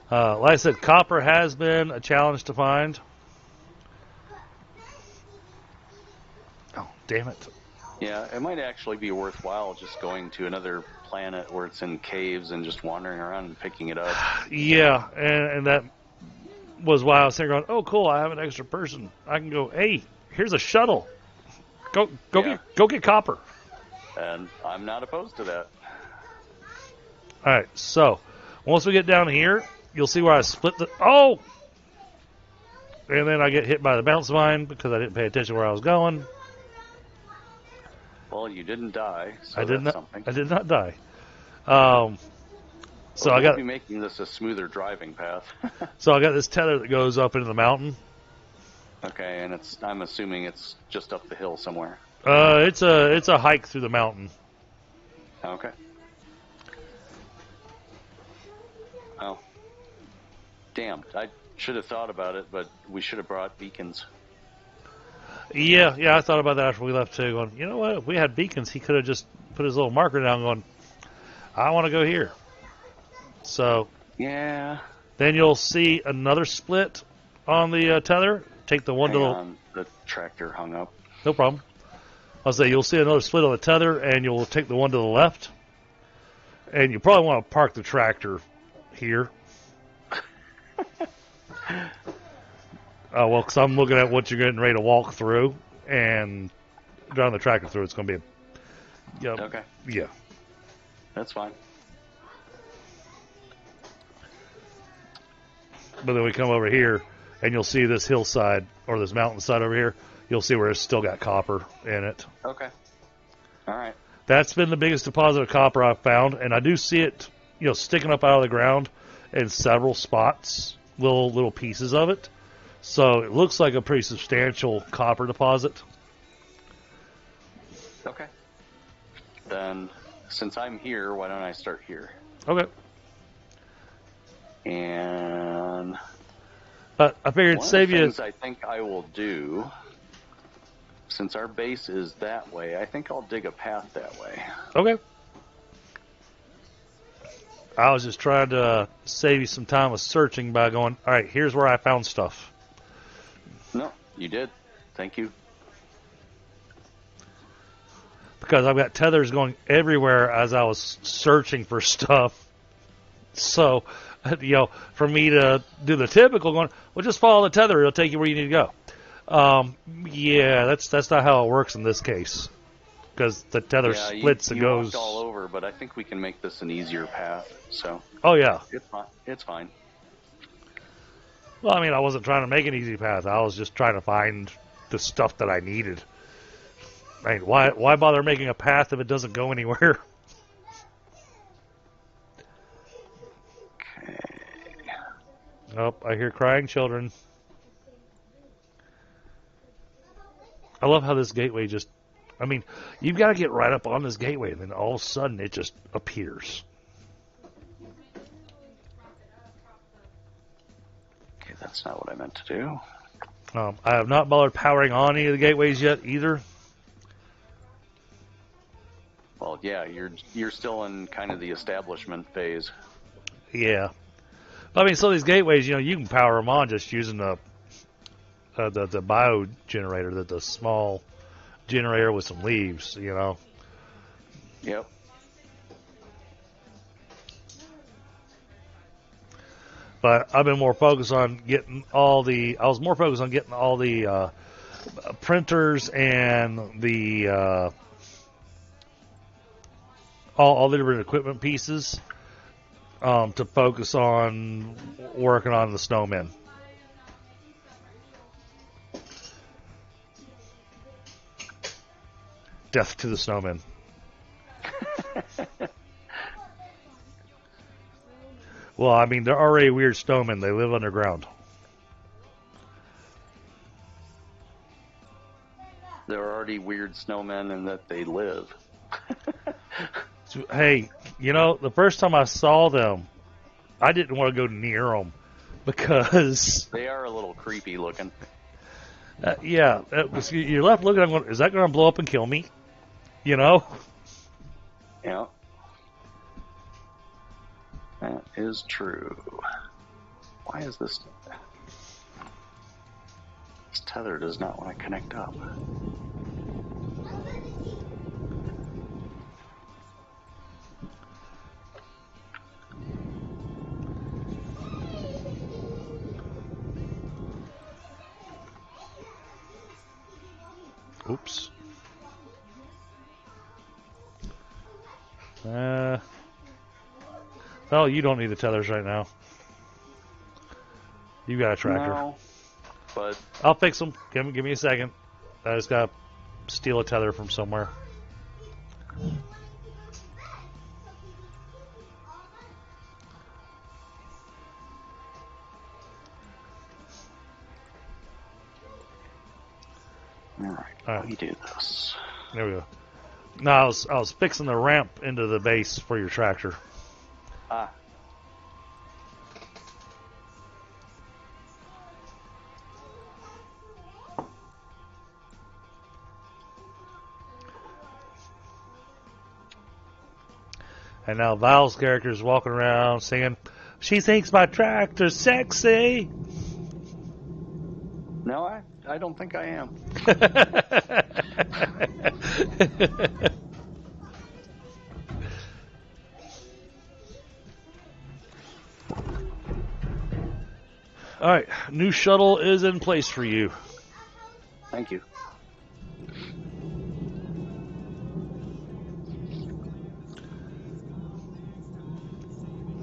Like I said, copper has been a challenge to find. Oh, damn it. Yeah, it might actually be worthwhile just going to another planet where it's in caves and just wandering around and picking it up. Yeah, and that was why I was there going, oh, cool, I have an extra person. I can go, hey, here's a shuttle. Go get copper. And I'm not opposed to that. All right, so once we get down here, you'll see where I split the... Oh! And then I get hit by the bounce vine because I didn't pay attention where I was going. Well, you didn't die, so I did that's not. something. I did not die. So I got. Be making this a smoother driving path. So I got this tether that goes up into the mountain. Okay, and I'm assuming it's just up the hill somewhere. It's a hike through the mountain. Okay. Oh. Damn, I should have thought about it, but we should have brought beacons. Yeah, I thought about that after we left too. Going, you know what? If we had beacons, he could have just put his little marker down. Going, I want to go here. So yeah. Then you'll see another split on the tether. Take the one the tractor hung up. No problem. I'll say you'll see another split on the tether, and you'll take the one to the left. And you probably want to park the tractor here. Well, because I'm looking at what you're getting ready to walk through, and driving the tractor through, it's going to be okay. Yeah. That's fine. But then we come over here, and you'll see this hillside, or this mountainside over here. You'll see where it's still got copper in it. Okay. All right. That's been the biggest deposit of copper I've found, and I do see it, sticking up out of the ground in several spots, little pieces of it. So it looks like a pretty substantial copper deposit. Okay. Then since I'm here, why don't I start here? Okay. And I figured one of save the you. things I think I will do, since our base is that way, I think I'll dig a path that way. Okay. I was just trying to save you some time with searching by going, all right, here's where I found stuff. No, you did. Thank you. Because I've got tethers going everywhere as I was searching for stuff. So, for me to do the typical going, well, just follow the tether. It'll take you where you need to go. Yeah, that's not how it works in this case. Because the tether splits and you goes. walked all over, but I think we can make this an easier path. So. Oh, yeah. It's fine. It's fine. Well, I mean, I wasn't trying to make an easy path. I was just trying to find the stuff that I needed. I mean, why bother making a path if it doesn't go anywhere? Okay. Oh, I hear crying children. I love how this gateway just... I mean, you've got to get right up on this gateway, and then all of a sudden it just appears. Okay, that's not what I meant to do. I have not bothered powering on any of the gateways yet either. Well, yeah, you're still in kind of the establishment phase. Yeah. But, I mean, so these gateways, you can power them on just using the bio generator, the small generator with some leaves, Yep. But I've been more focused on getting all the printers and the all the different equipment pieces to focus on working on the snowmen. Death to the snowmen. Well, I mean, they're already weird snowmen. They live underground. They're already weird snowmen in that they live. So, hey, the first time I saw them, I didn't want to go near them because they are a little creepy looking. Yeah, you're left looking. I'm going, is that going to blow up and kill me? Yeah. That is true. Why is this? This tether does not want to connect up. Oops. Well, you don't need the tethers right now. You got a tractor. No, but I'll fix them. Give me a second. I just got to steal a tether from somewhere. all right. Let me do this. There we go. No, I was fixing the ramp into the base for your tractor. Ah. And now Val's character is walking around singing, "She thinks my tractor's sexy." No, I don't think I am. All right, new shuttle is in place for you. Thank you.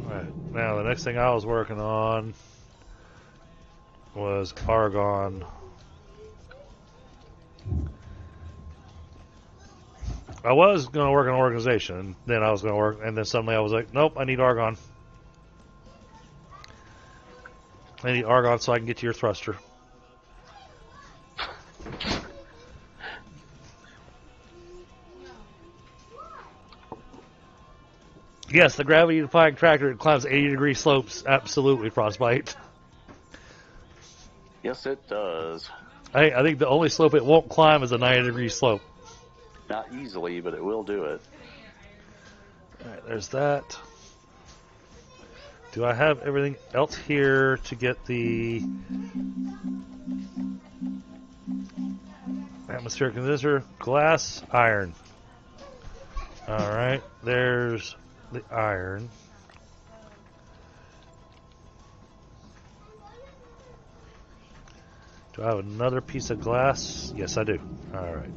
All right, now the next thing I was working on was Argon. I was going to work on organization, then I was going to work, and then suddenly I was like, nope, I need Argon. I need Argon so I can get to your thruster. Yes, the gravity-defying tractor that climbs 80-degree slopes, absolutely, Frostbite. Yes, it does. I think the only slope it won't climb is a 90-degree slope. Not easily, but it will do it. Alright, there's that. Do I have everything else here to get the atmospheric condenser? Glass, iron. Alright, there's the iron. Do I have another piece of glass? Yes, I do. Alright.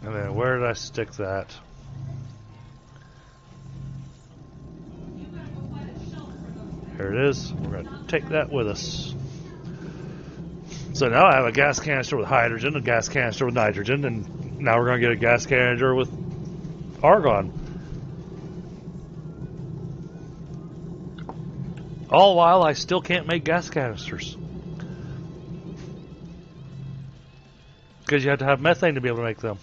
And then where did I stick that? Here it is. We're going to take that with us. So now I have a gas canister with hydrogen, a gas canister with nitrogen, and now we're going to get a gas canister with argon. All while I still can't make gas canisters. Because you have to have methane to be able to make them.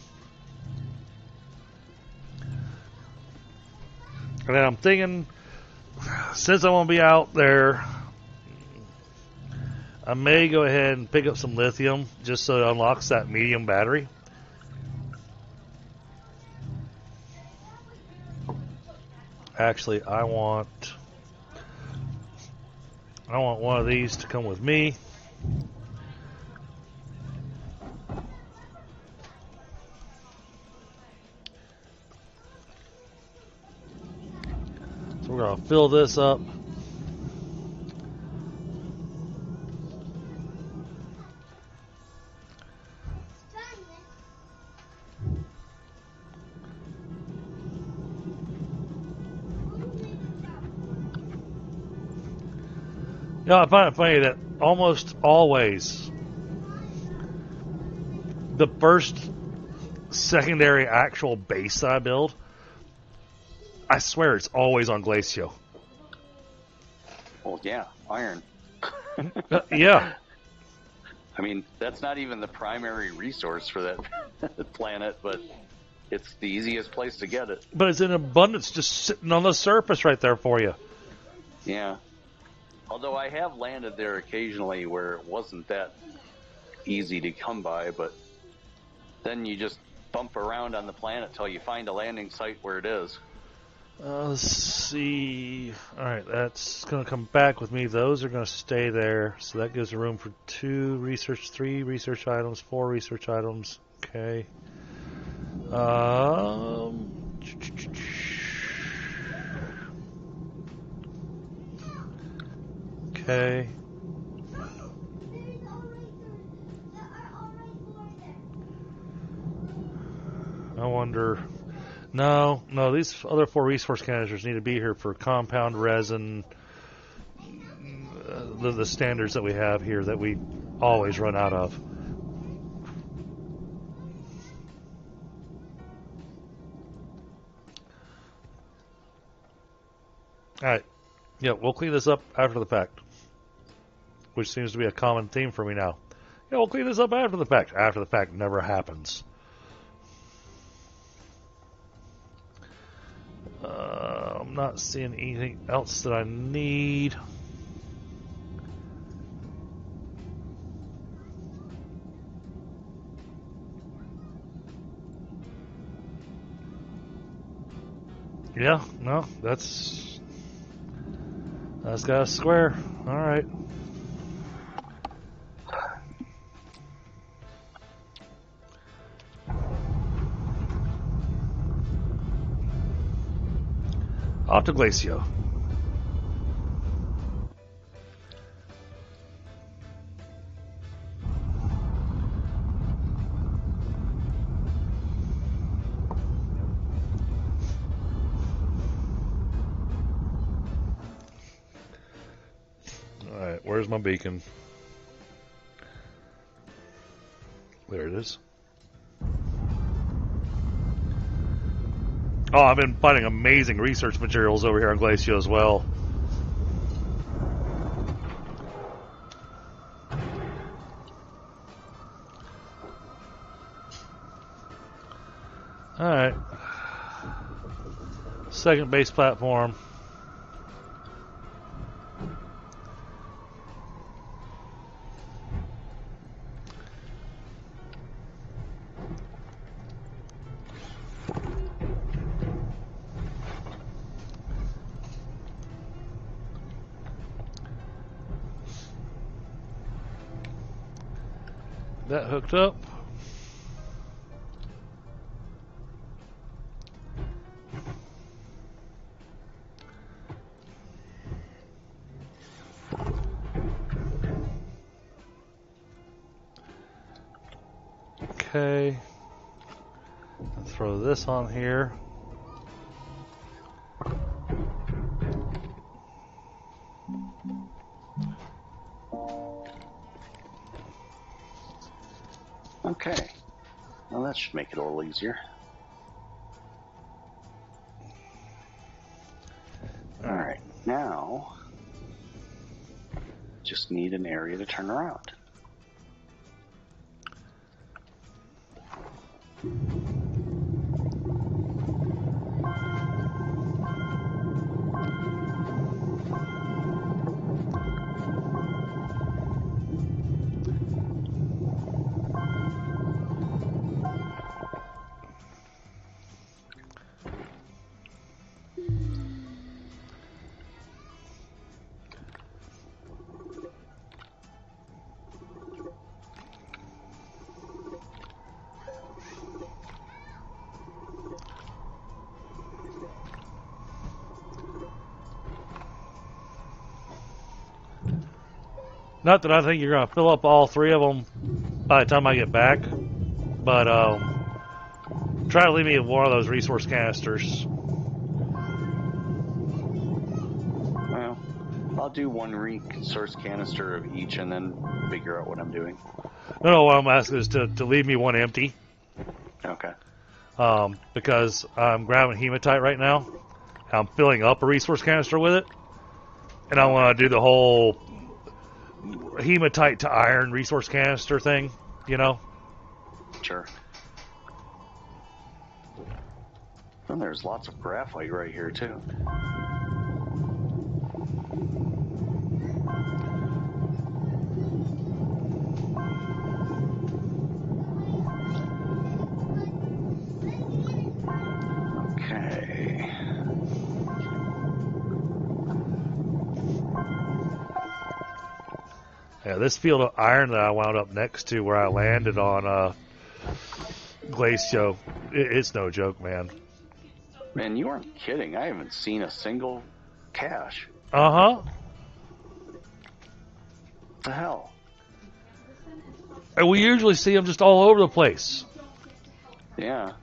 And then I'm thinking, since I won't be out there, I may go ahead and pick up some lithium just so it unlocks that medium battery. Actually, I want one of these to come with me. So we're going to fill this up. You know, I find it funny that almost always the first secondary actual base that I build, I swear it's always on Glacio. Well, yeah, iron. Yeah. I mean, that's not even the primary resource for that planet, but it's the easiest place to get it. But it's in abundance just sitting on the surface right there for you. Yeah. Although I have landed there occasionally where it wasn't that easy to come by, but then you just bump around on the planet till you find a landing site where it is. Let's see. Alright, that's going to come back with me. Those are going to stay there. So that gives room for 2 research, 3 research items, 4 research items. Okay. Okay. I wonder... No, these other 4 resource canisters need to be here for compound resin, the standards that we have here that we always run out of. Alright, yeah, we'll clean this up after the fact, which seems to be a common theme for me now. Yeah, we'll clean this up after the fact. After the fact never happens. I'm not seeing anything else that I need. Yeah, no, that's got a square. All right. Off to Glacio. Alright, where's my beacon? There it is. Oh, I've been finding amazing research materials over here on Glacio as well. Alright. Second base platform. That hooked up. Okay. Throw this on here. Okay. Well, that should make it a little easier. All right. Now, just need an area to turn around. Not that I think you're going to fill up all three of them by the time I get back, but try to leave me one of those resource canisters. Well, I'll do one resource canister of each and then figure out what I'm doing. No, what I'm asking is to leave me one empty. Okay. Because I'm grabbing hematite right now. I'm filling up a resource canister with it. And I want to do the whole hematite to iron resource canister thing, you know? Sure. And there's lots of graphite right here, too. Okay. Yeah, this field of iron that I wound up next to where I landed on Glacio, it's no joke, man. Man, you aren't kidding. I haven't seen a single cache. Uh-huh. What the hell? And we usually see them just all over the place. Yeah.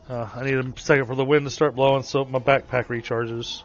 I need a second for the wind to start blowing so my backpack recharges.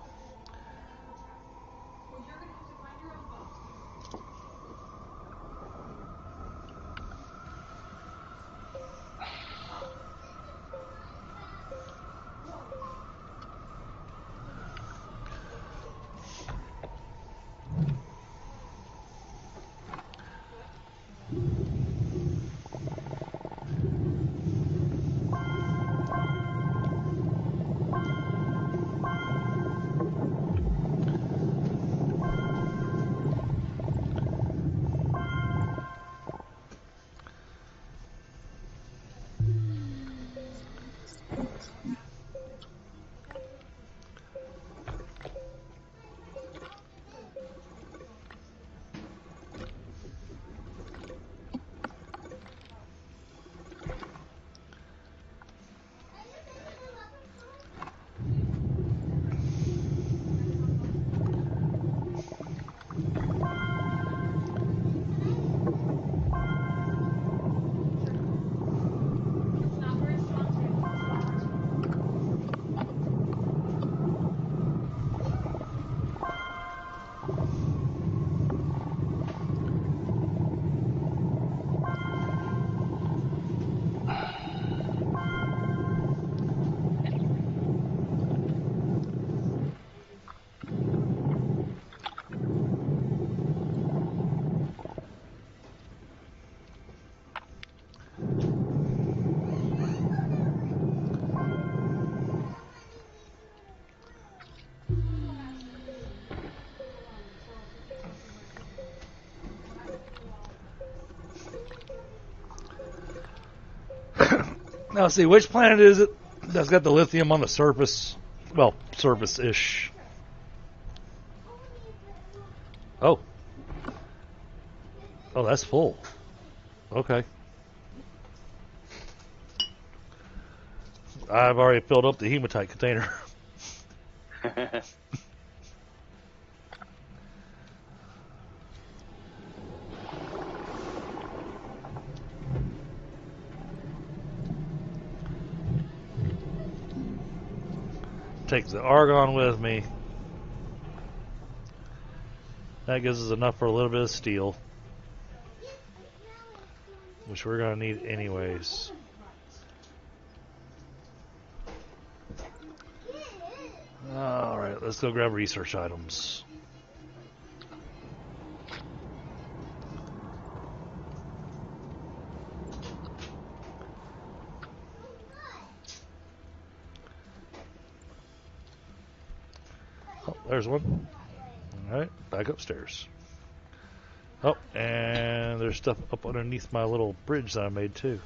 Now, see, which planet is it that's got the lithium on the surface? Well, surface-ish. Oh. Oh, that's full. Okay. I've already filled up the hematite container. Take the argon with me. That gives us enough for a little bit of steel, which we're going to need anyways. Alright, let's go grab research items. Oh, there's one. Alright, back upstairs. Oh, and there's stuff up underneath my little bridge that I made too.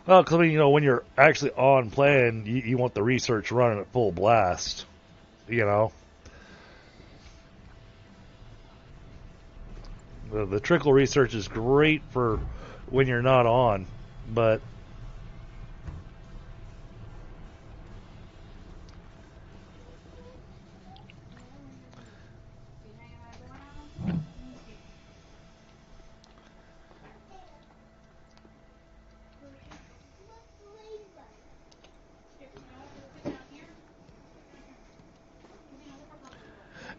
Well, because you know, when you're actually on playing, you want the research running at full blast. You know, the trickle research is great for when you're not on, but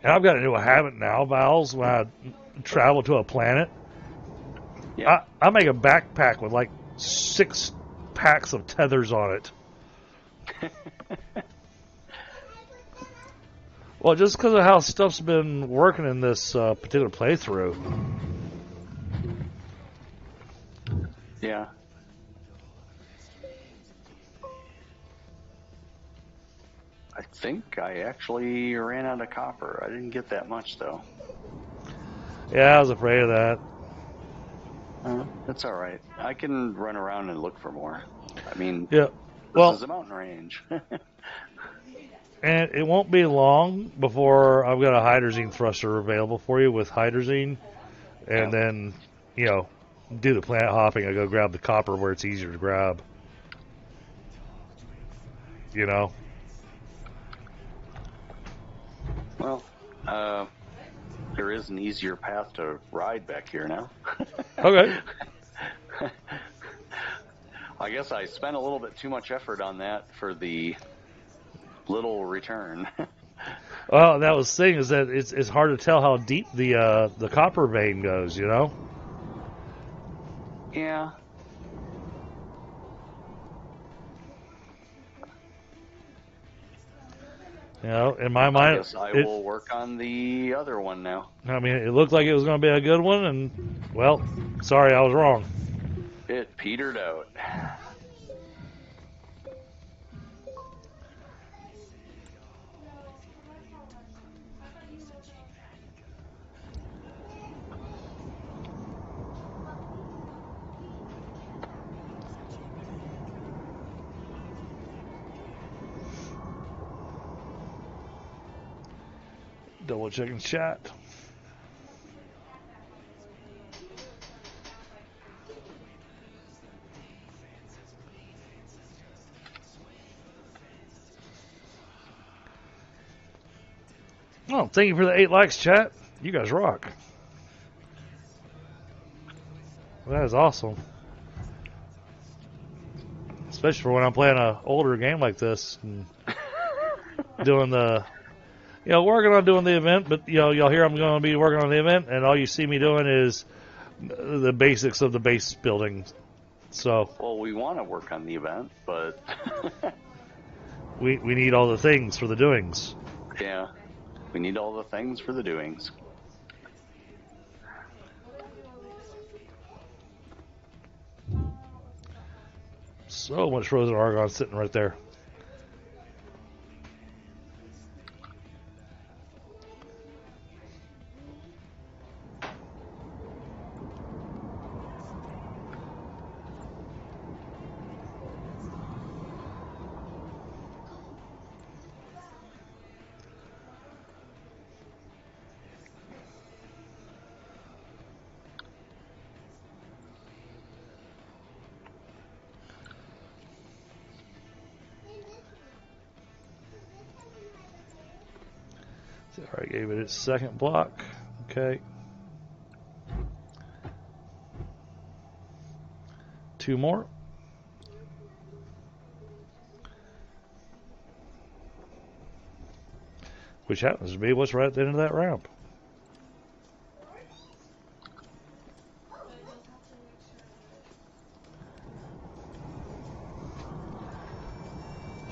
and I've got to do a habit now, Val's, when I travel to a planet. Yeah. I make a backpack with like 6 packs of tethers on it. Well, just because of how stuff's been working in this particular playthrough. Yeah. I think I actually ran out of copper. I didn't get that much, though. Yeah, I was afraid of that. That's all right. I can run around and look for more. I mean, Yeah. this is a mountain range. And it won't be long before I've got a hydrazine thruster available for you with hydrazine. And then, you know, do the planet hopping. I go grab the copper where it's easier to grab. You know? Well, there is an easier path to ride back here now. Okay. I guess I spent a little bit too much effort on that for the little return. Well, that was the thing is that it's hard to tell how deep the copper vein goes, you know? Yeah. You know, in my mind, I guess I will work on the other one now. I mean, it looked like it was going to be a good one, and, well, sorry, I was wrong. It petered out. Double checking chat. Oh, thank you for the 8 likes, chat. You guys rock. That is awesome. Especially for when I'm playing an older game like this and doing the, you know, working on doing the event. But, you know, y'all hear I'm going to be working on the event, and all you see me doing is the basics of the base building. So, well, we want to work on the event, but we need all the things for the doings. yeah, we need all the things for the doings. So much frozen argon sitting right there. I gave it its second block. Okay. 2 more. Which happens to be what's right at the end of that ramp.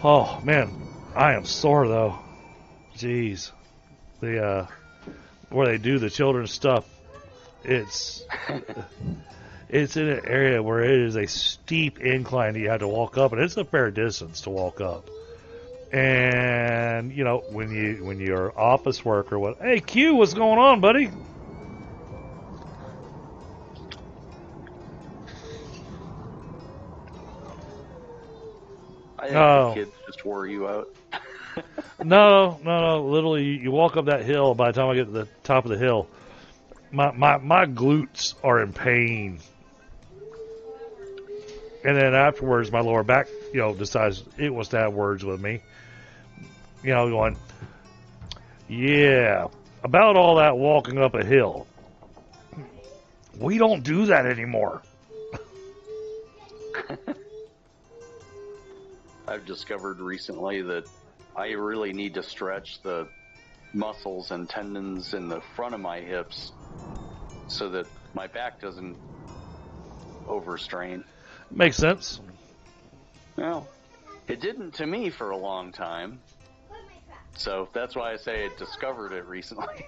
Oh man, I am sore though. Jeez, the where they do the children's stuff, it's it's in an area where it is a steep incline that you have to walk up, and it's a fair distance to walk up. And you know when you're office work or what? Hey Q, what's going on, buddy? I think the kids just wore you out. No. Literally, you walk up that hill. By the time I get to the top of the hill, my glutes are in pain. And then afterwards, my lower back, decides it wants to have words with me. Going, yeah, about all that walking up a hill. We don't do that anymore. I've discovered recently that I really need to stretch the muscles and tendons in the front of my hips so that my back doesn't overstrain. Makes sense. Well, it didn't to me for a long time. So that's why I say I discovered it recently.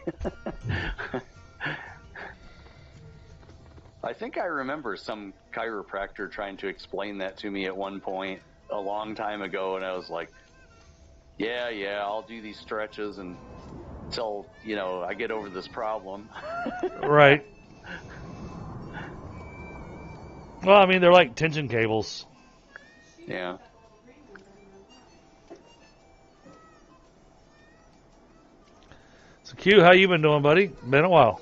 I think I remember some chiropractor trying to explain that to me at one point a long time ago, and I was like, yeah, I'll do these stretches until, I get over this problem. Right. Well, I mean, they're like tension cables. Yeah. So Q, how you been doing, buddy? Been a while.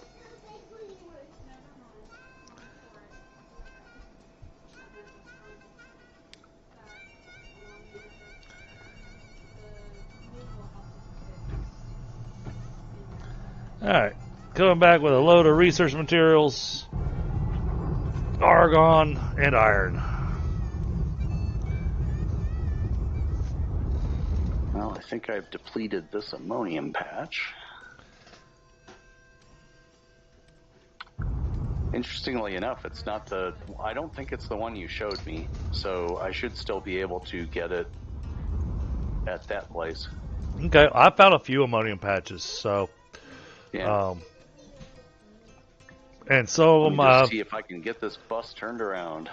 Alright, coming back with a load of research materials, argon, and iron. Well, I think I've depleted this ammonium patch. Interestingly enough, I don't think it's the one you showed me, so I should still be able to get it at that place. Okay, I found a few ammonium patches, so... Yeah. And some of Let them... me just see if I can get this bus turned around.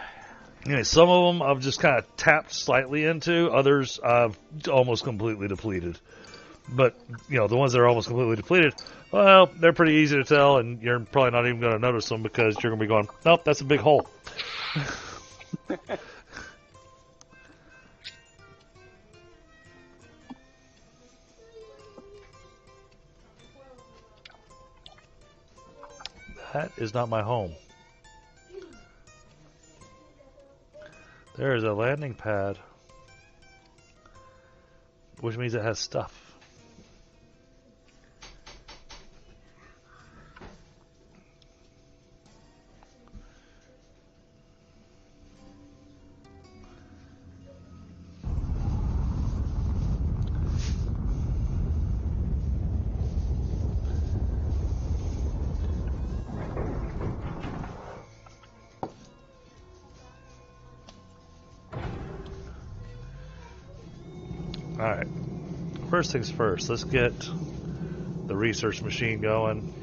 Some of them I've just kind of tapped slightly into. Others I've almost completely depleted. But, the ones that are almost completely depleted, well, they're pretty easy to tell, and you're probably not even going to notice them because you're going to be going, nope, that's a big hole. That is not my home. There is a landing pad, which means it has stuff. Alright, first things first, let's get the research machine going.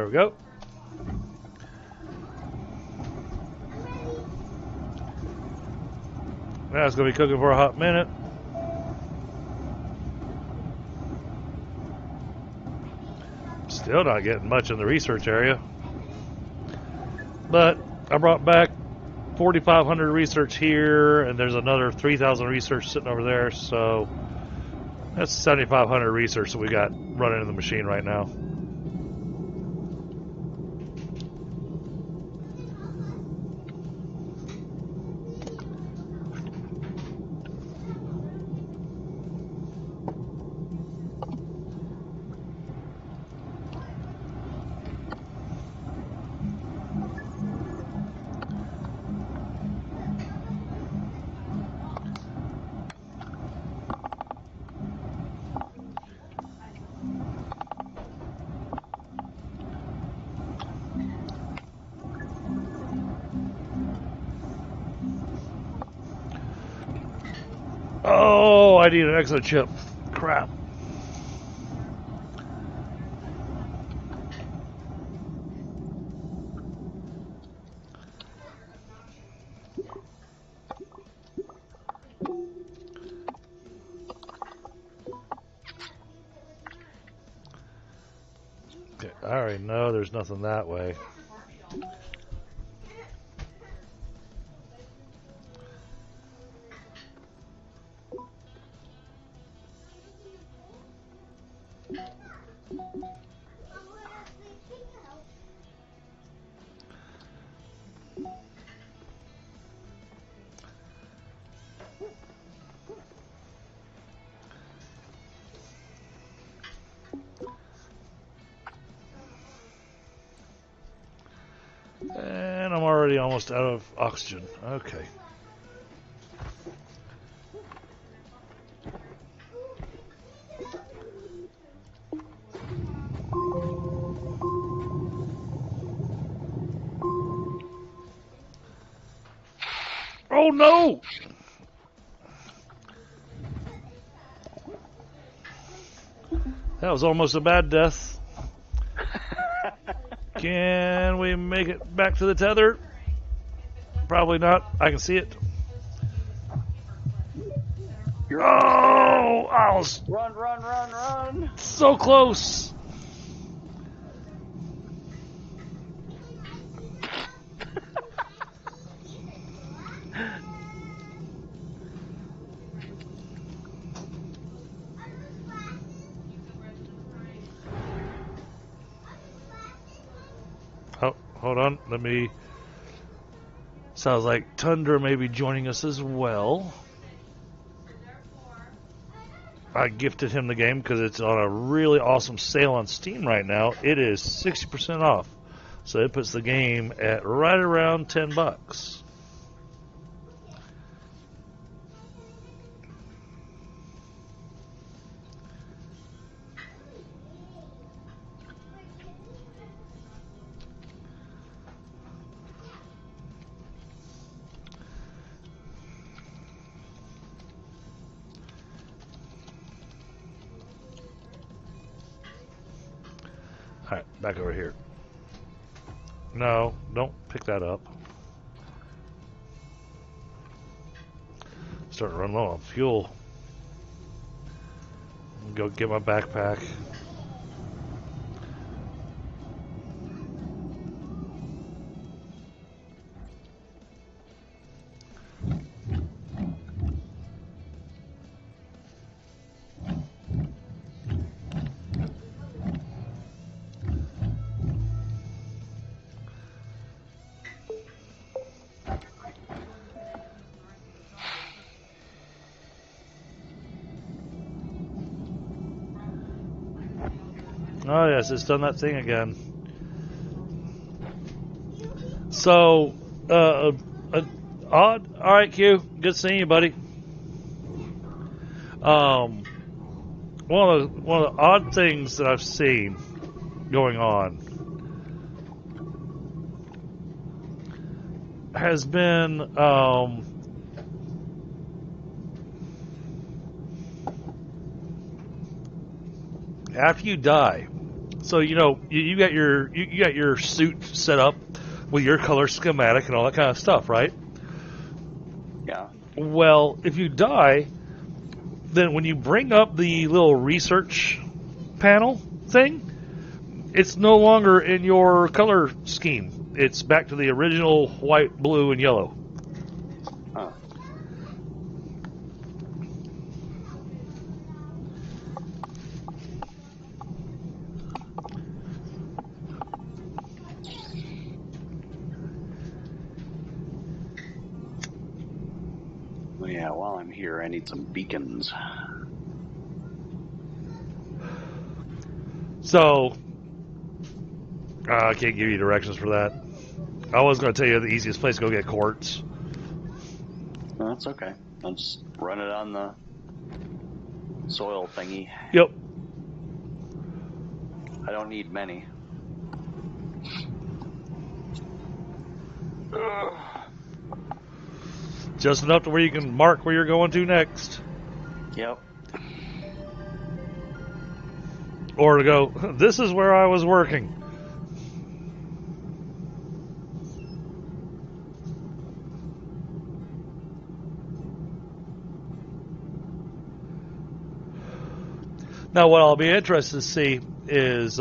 There we go. Now it's going to be cooking for a hot minute. Still not getting much in the research area. But I brought back 4,500 research here, and there's another 3,000 research sitting over there. So that's 7,500 research that we got running in the machine right now. Oh, I need an extra chip. Crap. Okay, I already know there's nothing that way. And I'm already almost out of oxygen. Okay. Oh no! That was almost a bad death. Can we make it back to the tether? Probably not. I can see it. You're Oh, I was run. so close. Oh, hold on. Let me. Sounds like Tundra may be joining us as well. I gifted him the game because it's on a really awesome sale on Steam right now. It is 60% off. So it puts the game at right around $10. Alright, back over here. No, don't pick that up. Starting to run low on fuel. Go get my backpack. Oh yes, it's done that thing again. So, odd. All right, Q. Good seeing you, buddy. One of the odd things that I've seen going on has been after you die, So you got your suit set up with your color schematic and all that kind of stuff, right? Yeah. Well, if you die, then when you bring up the little research panel thing, it's no longer in your color scheme. It's back to the original white, blue, and yellow. Huh. Well, yeah, while I'm here, I need some beacons. So, I can't give you directions for that. I was going to tell you the easiest place to go get quartz. No, that's okay. I'll just run it on the soil thingy. Yep. I don't need many. Just enough to where you can mark where you're going to next. Yep. Or to go, this is where I was working. Now, what I'll be interested to see is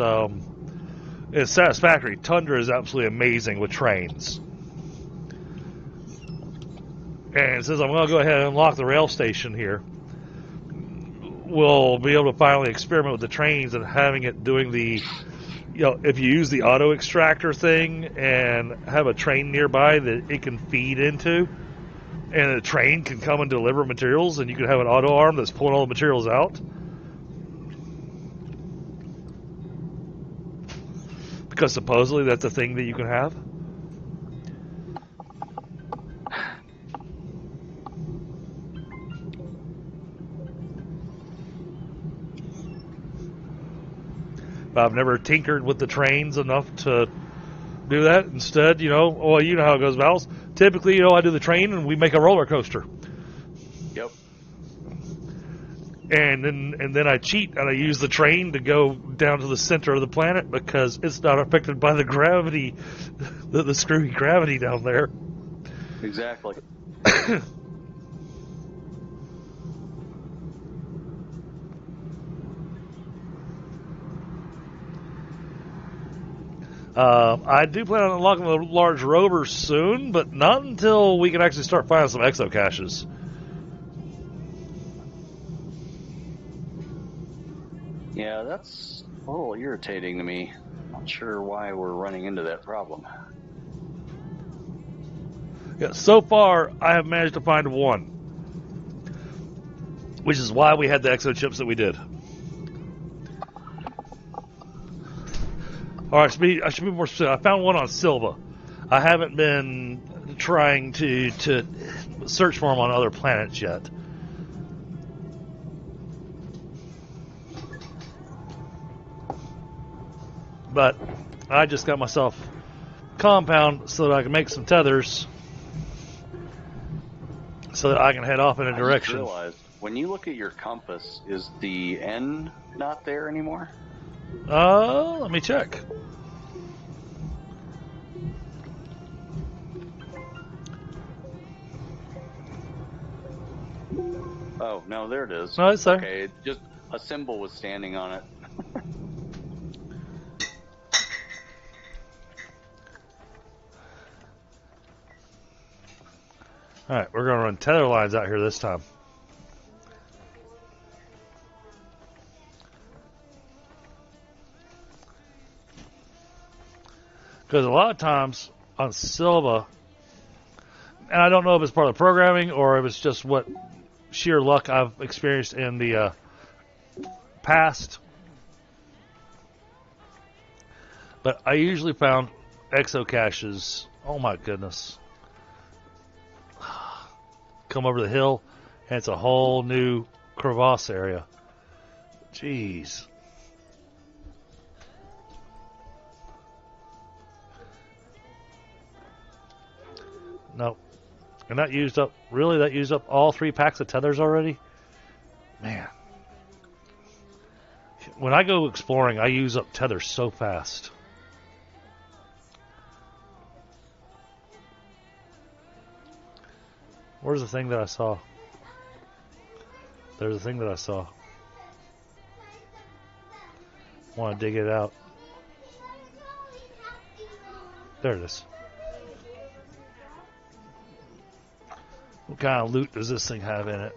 it's satisfactory. Tundra is absolutely amazing with trains. And since I'm going to go ahead and unlock the rail station here, we'll be able to finally experiment with the trains and having it doing the, if you use the auto extractor thing and have a train nearby that it can feed into, and the train can come and deliver materials, and you can have an auto arm that's pulling all the materials out. Because supposedly that's a thing that you can have. But I've never tinkered with the trains enough to do that. Instead, well, you know how it goes, Vals. Typically, I do the train and we make a roller coaster. Yep. And then I cheat and I use the train to go down to the center of the planet because it's not affected by the gravity, the screwy gravity down there. Exactly. I do plan on unlocking the large rover soon, but not until we can actually start finding some exo caches. Yeah, that's a little irritating to me. Not sure why we're running into that problem. Yeah, so far I have managed to find one, which is why we had the exo chips that we did. All right, I should be more specific. I found one on Silva. I haven't been trying to search for them on other planets yet. But I just got myself compound so that I can make some tethers so that I can head off in a direction. I just realized, when you look at your compass, is the N not there anymore? Let me check. Oh, no, there it is. No, it's there. Okay, just a symbol was standing on it. All right, we're going to run tether lines out here this time. Because a lot of times on Silva, and I don't know if it's part of the programming or if it's just what sheer luck I've experienced in the past, but I usually found exo caches. Oh my goodness. Come over the hill, and it's a whole new crevasse area. Jeez. Nope. And that used up all 3 packs of tethers already? Man. when I go exploring, I use up tether so fast. Where's the thing that I saw? There's a thing that I saw. Want to dig it out. There it is. What kind of loot does this thing have in it?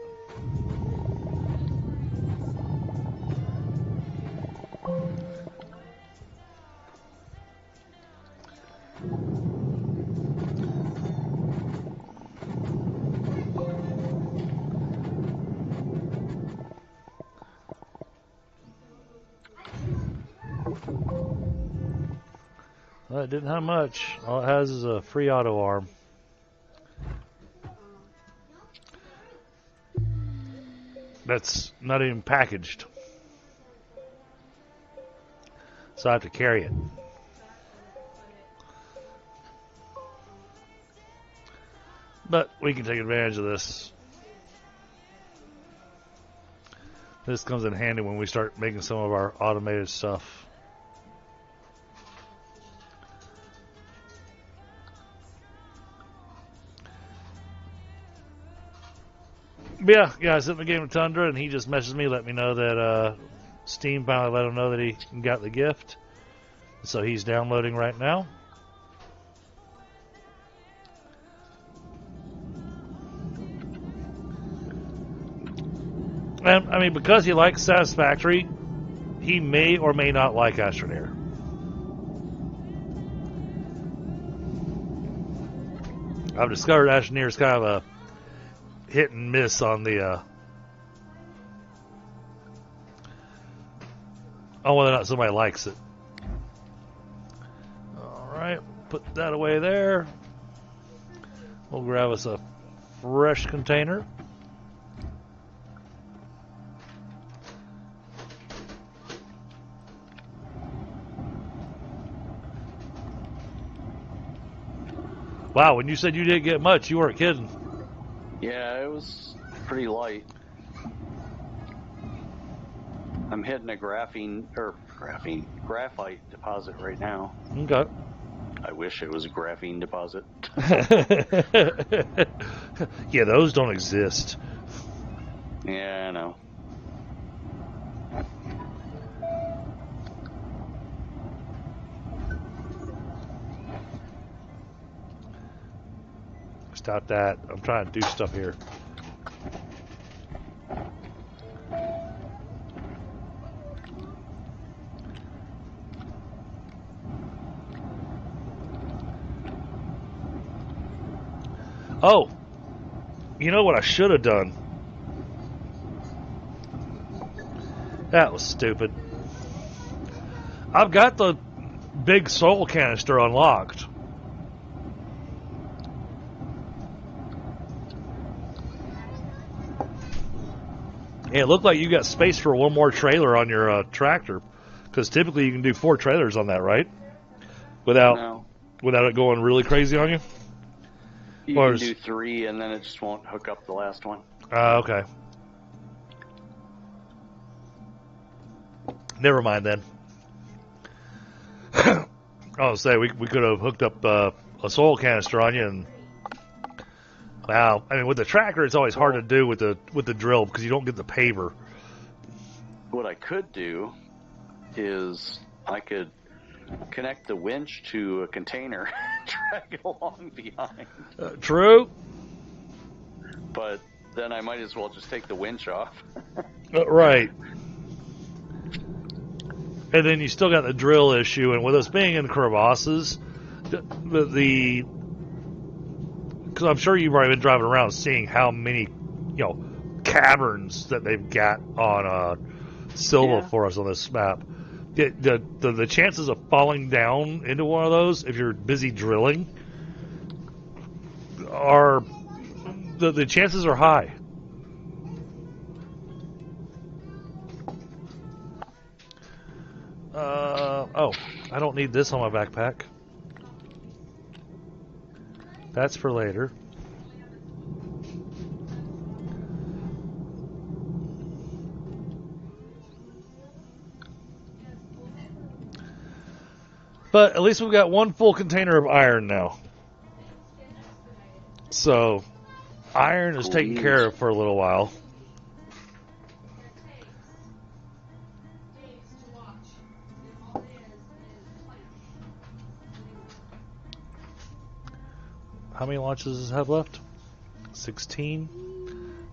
Well, it didn't have much. All it has is a free auto arm. That's not even packaged. So I have to carry it. But we can take advantage of this. This comes in handy when we start making some of our automated stuff. But yeah, I was in the game of Tundra, and he just messaged me, let me know that Steam finally let him know that he got the gift. So he's downloading right now. And, I mean, because he likes Satisfactory, he may or may not like Astroneer. I've discovered Astroneer is kind of a hit and miss on the on whether or not somebody likes it. Alright, put that away there. We'll grab us a fresh container. Wow, when you said you didn't get much, you weren't kidding. Yeah, it was pretty light. I'm hitting a graphite deposit right now. Okay. I wish it was a graphene deposit. Yeah, those don't exist. Yeah, I know. Stop that. I'm trying to do stuff here. Oh, you know what I should have done? That was stupid. I've got the big soul canister unlocked. Hey, it looked like you got space for one more trailer on your tractor, because typically you can do 4 trailers on that, right? Without it going really crazy on you. You can do 3, and then it just won't hook up the last one. Okay. Never mind then. I'll say we could have hooked up a soil canister on you, and wow, I mean with the tractor it's always hard to do with the drill because you don't get the paver. What I could do is I could connect the winch to a container, drag it along behind. True. But then I might as well just take the winch off. Right. And then you still got the drill issue, and with us being in crevasses, because I'm sure you've already been driving around seeing how many, caverns that they've got on Silva for us on this map. The chances of falling down into one of those if you're busy drilling are the chances are high. Oh, I don't need this on my backpack. That's for later. But at least we've got one full container of iron now. So, iron is taken care of for a little while. How many launches does it have left? 16.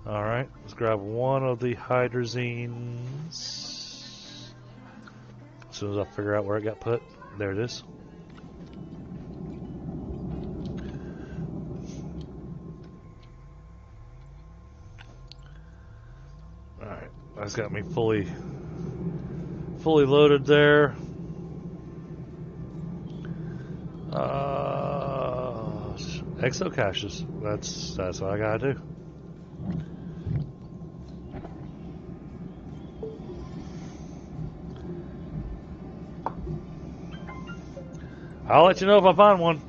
Alright, let's grab one of the hydrazines. As soon as I figure out where it got put. There it is. Alright, that's got me fully loaded there. Exo caches. That's what I gotta do. I'll let you know if I find one.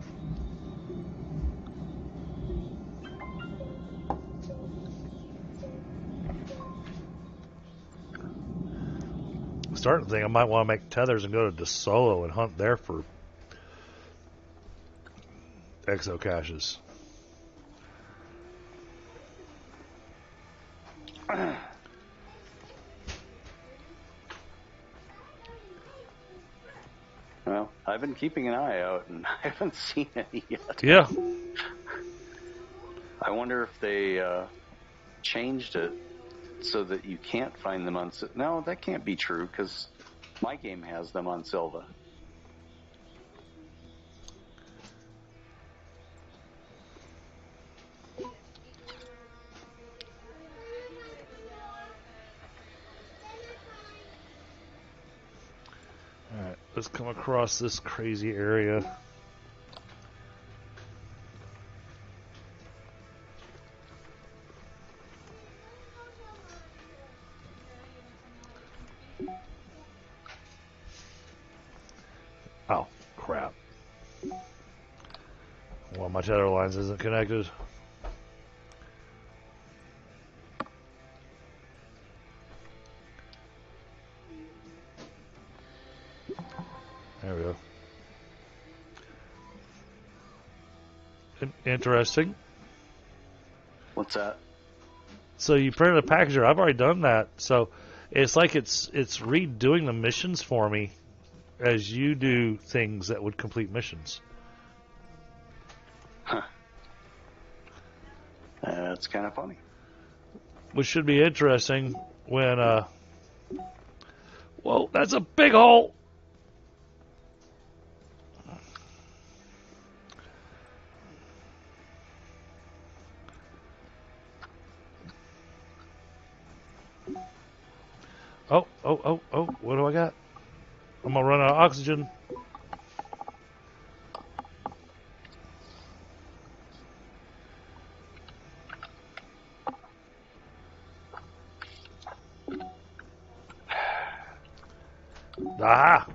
I'm starting to think I might want to make tethers and go to DeSolo and hunt there for exo caches. Well, I've been keeping an eye out, and I haven't seen any yet. Yeah. I wonder if they changed it so that you can't find them on... No, that can't be true, because my game has them on Silva. Alright, let's come across this crazy area. Oh, crap. One of my tether lines isn't connected. There we go. Interesting. What's that? So you printed a packager. I've already done that. So it's like it's redoing the missions for me as you do things that would complete missions. Huh. That's kind of funny. Which should be interesting when whoa, that's a big hole. Oh, what do I got? I'm gonna run out of oxygen. Aha!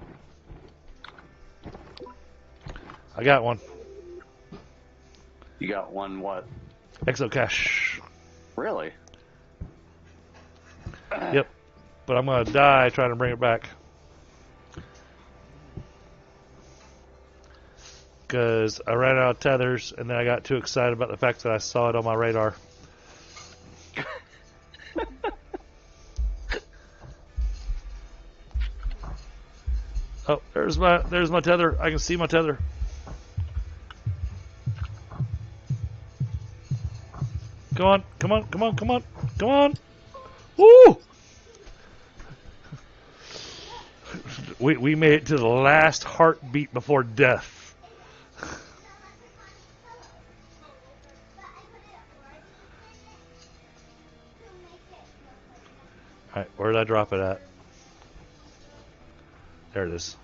I got one. You got one what? Exocache. Really? Yep. But I'm gonna die trying to bring it back. Because I ran out of tethers and then I got too excited about the fact that I saw it on my radar. Oh, there's my tether. I can see my tether. Come on, come on, come on, come on, come on. Woo! We made it to the last heartbeat before death. Alright, where did I drop it at? There it is.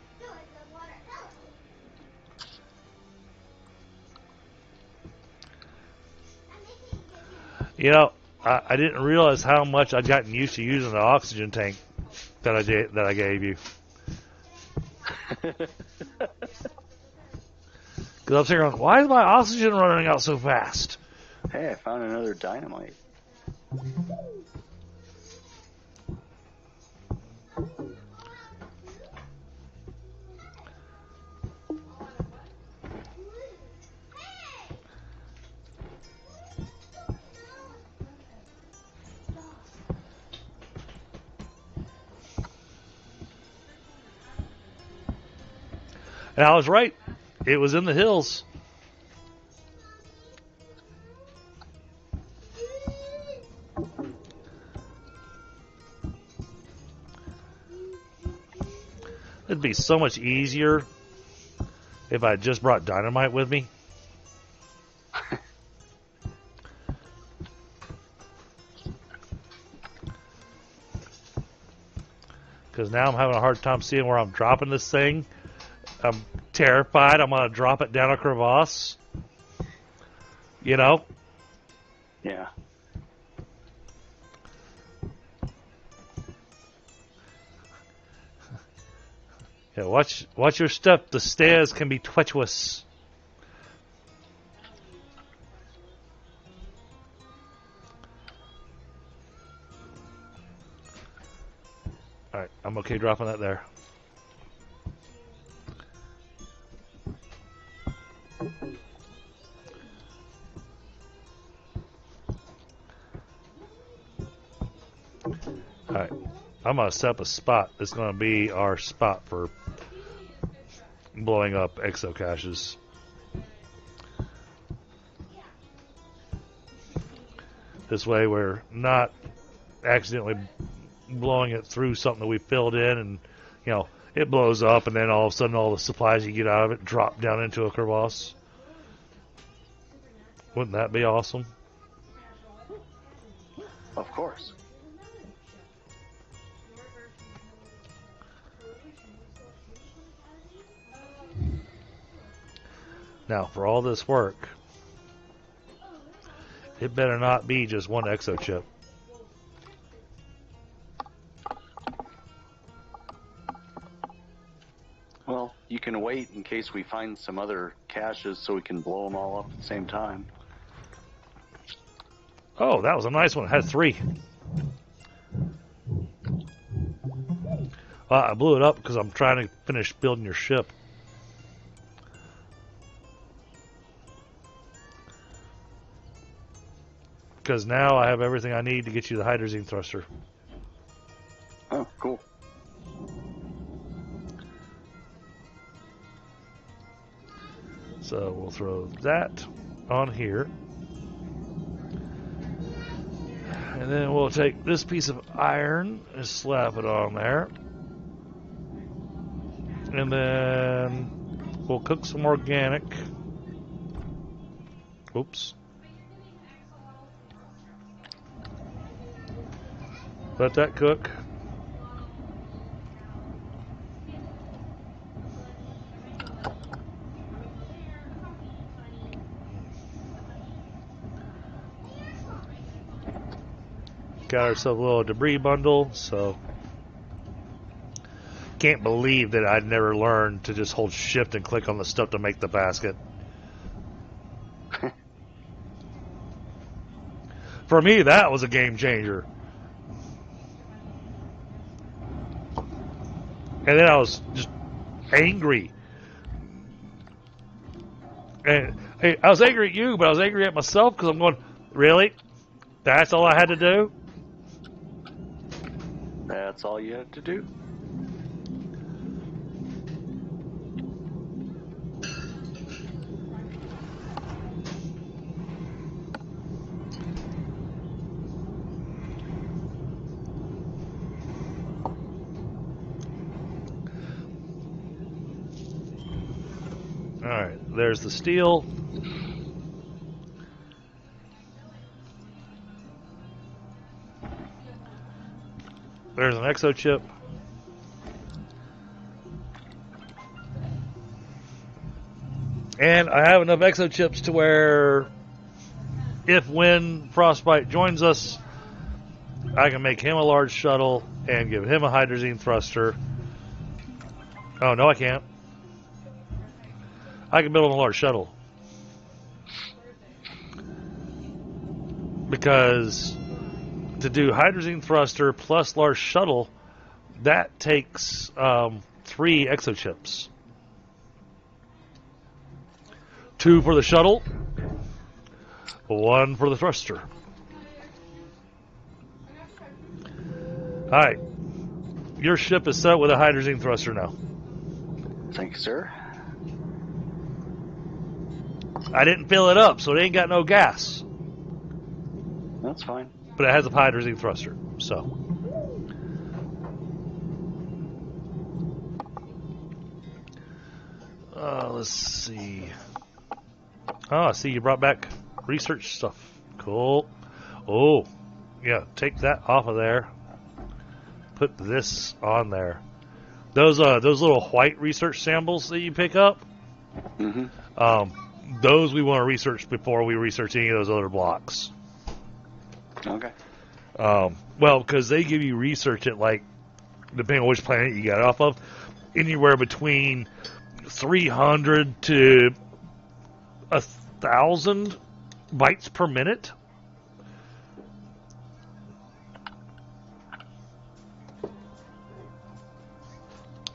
You know, I didn't realize how much I'd gotten used to using the oxygen tank that I gave you. Because I'm sitting going, why is my oxygen running out so fast? Hey, I found another dynamite. And I was right. It was in the hills. It'd be so much easier if I just brought dynamite with me. Because now I'm having a hard time seeing where I'm dropping this thing. I'm terrified I'm going to drop it down a crevasse. You know? Yeah. Yeah, watch your step. The stairs can be treacherous. Alright, I'm okay dropping that there. Alright, I'm going to set up a spot that's going to be our spot for blowing up exocaches. This way we're not accidentally blowing it through something that we filled in, and it blows up, and then all of a sudden all the supplies you get out of it drop down into a crevasse. Wouldn't that be awesome? Of course. Now, for all this work, it better not be just one exo chip. Well, you can wait in case we find some other caches so we can blow them all up at the same time. Oh, that was a nice one. It had 3. I blew it up because I'm trying to finish building your ship. Because now I have everything I need to get you the hydrazine thruster. Oh, cool. So we'll throw that on here. And then we'll take this piece of iron and slap it on there. And then we'll cook some organic. Oops. Let that cook. Got ourselves a little debris bundle, so can't believe that I'd never learned to just hold shift and click on the stuff to make the basket. For me, that was a game changer. And then I was just angry. And hey, I was angry at you, but I was angry at myself because I'm going, really? That's all I had to do? That's all you had to do? Alright, there's the steel. There's an exo chip. And I have enough exo chips to where when Frostbite joins us, I can make him a large shuttle and give him a hydrazine thruster. Oh, no, I can't. I can build him a large shuttle. Because to do hydrazine thruster plus large shuttle, that takes 3 exo chips. 2 for the shuttle, 1 for the thruster. Alright. Your ship is set with a hydrazine thruster now. Thank you, sir. I didn't fill it up, so it ain't got no gas. That's fine. But it has a hydrazine thruster, so. Let's see. Oh, I see you brought back research stuff. Cool. Oh, yeah, take that off of there. Put this on there. Those little white research samples that you pick up, those we want to research before we research any of those other blocks. Okay. Well, because they give you research at, like, depending on which planet you got off of, anywhere between 300 to 1,000 bytes per minute.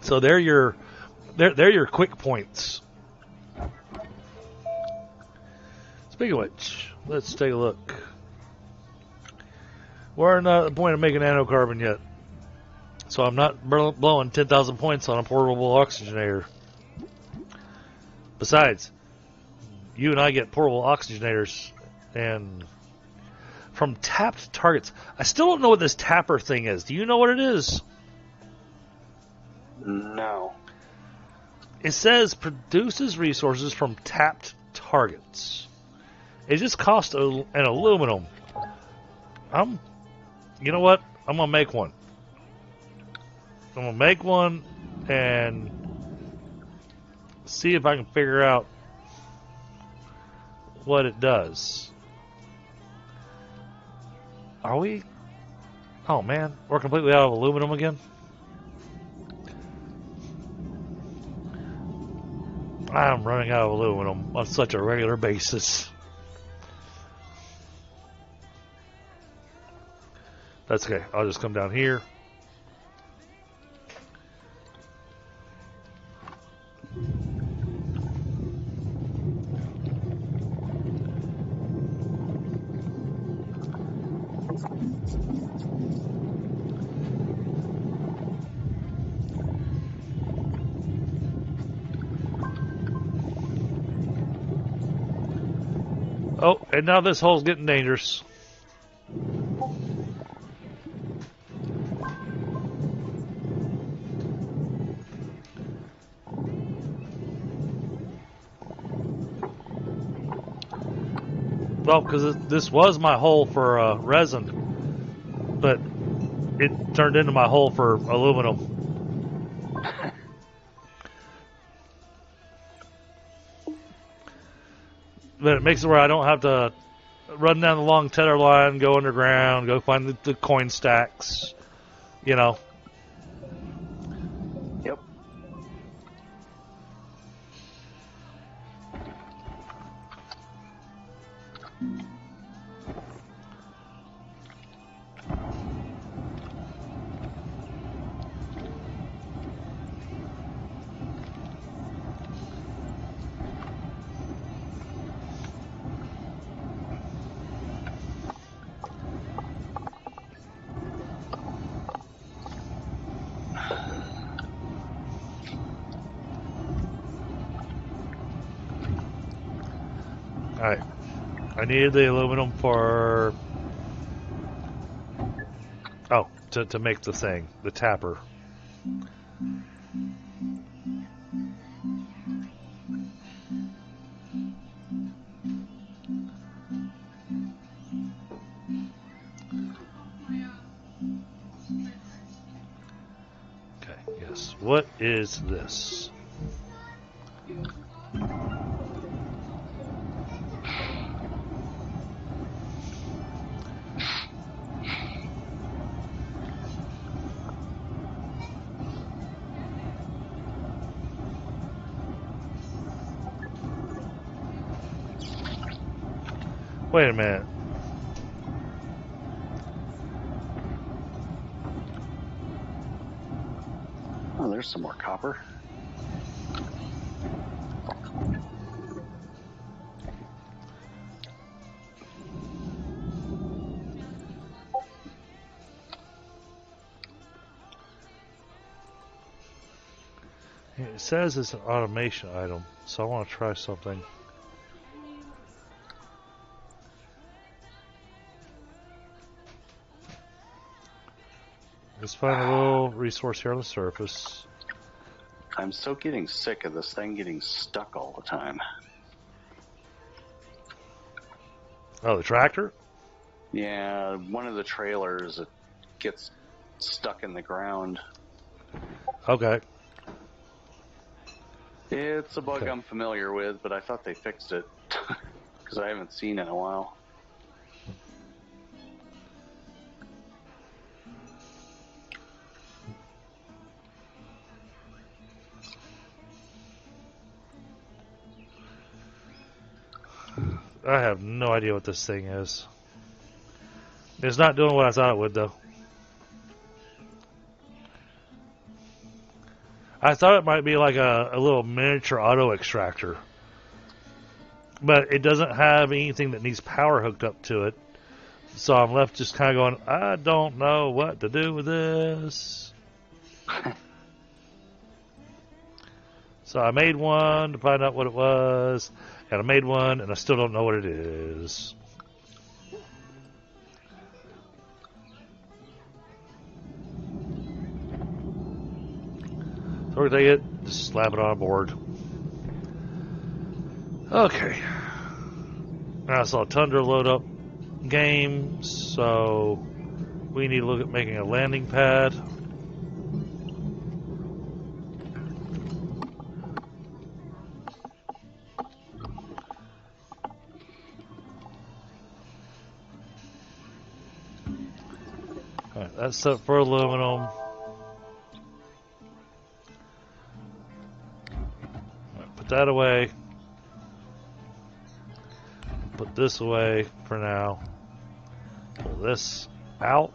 So they're your quick points. Speaking of which, let's take a look. We're not at the point of making nanocarbon yet, so I'm not blowing 10,000 points on a portable oxygenator. Besides, you and I get portable oxygenators and from tapped targets. I still don't know what this tapper thing is. Do you know what it is? No. It says produces resources from tapped targets. It just costs an aluminum. You know what? I'm gonna make one. I'm gonna make one and see if I can figure out what it does. Are we? Oh man, we're completely out of aluminum again. I'm running out of aluminum on such a regular basis. That's okay. I'll just come down here. Oh, and now this hole's getting dangerous. Well, because this was my hole for resin, but it turned into my hole for aluminum. But it makes it where I don't have to run down the long tether line, go underground, go find the coin stacks, you know. Yep. Alright. I needed the aluminum for... Oh, to make the thing. The tapper. Okay, yes. What is this? Wait a minute. Oh, there's some more copper. It says it's an automation item, so I want to try something. Let's find a little resource here on the surface. I'm so getting sick of this thing getting stuck all the time. Oh, the tractor? Yeah, one of the trailers it gets stuck in the ground. Okay. It's a bug Okay. I'm familiar with, but I thought they fixed it because I haven't seen it in a while. I have no idea what this thing is. It's not doing what I thought it would, though. I thought it might be like a little miniature auto extractor. But it doesn't have anything that needs power hooked up to it. So I'm left just kind of going, I don't know what to do with this. So I made one to find out what it was. And I made one, and I still don't know what it is. So we're going to take it, just slap it on a board. Okay. Now I saw Tundra load up game, so we need to look at making a landing pad. Alright, that's set for aluminum. Right, put that away. Put this away for now. Pull this out.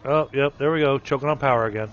Oh, yep, there we go. Choking on power again.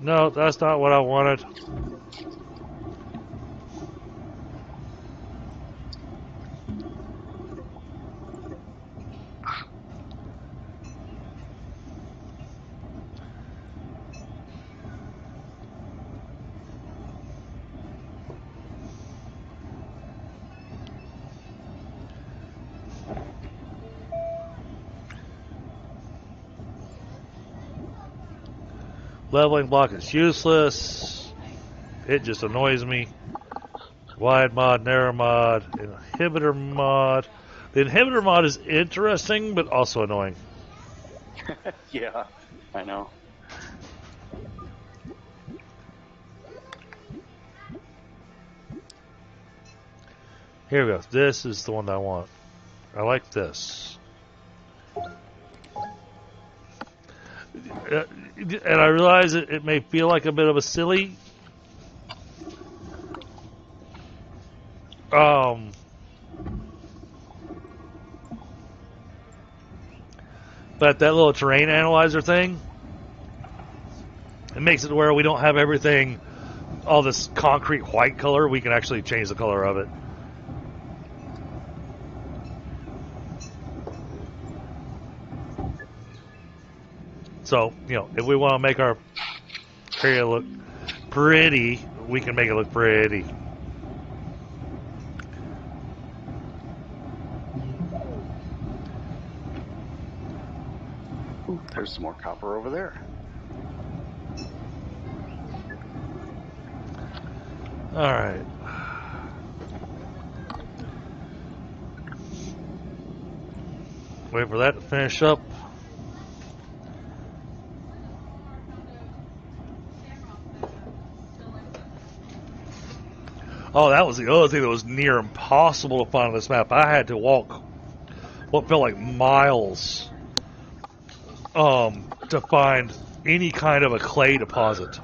No, that's not what I wanted. Leveling block is useless. It just annoys me. Wide mod, narrow mod, inhibitor mod. The inhibitor mod is interesting, but also annoying. Yeah, I know. Here we go. This is the one that I want. I like this. And I realize it may feel like a bit of a silly But that little terrain analyzer thing, it makes it to where we don't have everything, all this concrete white color. We can actually change the color of it. So, you know, if we want to make our area look pretty, we can make it look pretty. Ooh, there's some more copper over there. All right. Wait for that to finish up. Oh, that was the other thing that was near impossible to find on this map. I had to walk what felt like miles to find any kind of a clay deposit.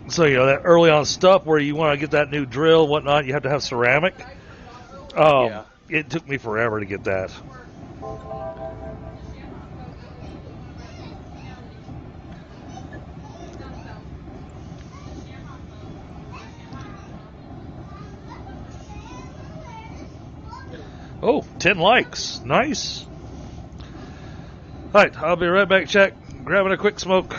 So, you know, that early on stuff where you want to get that new drill and whatnot, you have to have ceramic. Yeah. It took me forever to get that. Oh, 10 likes. Nice. Alright, I'll be right back, Check. Grabbing a quick smoke.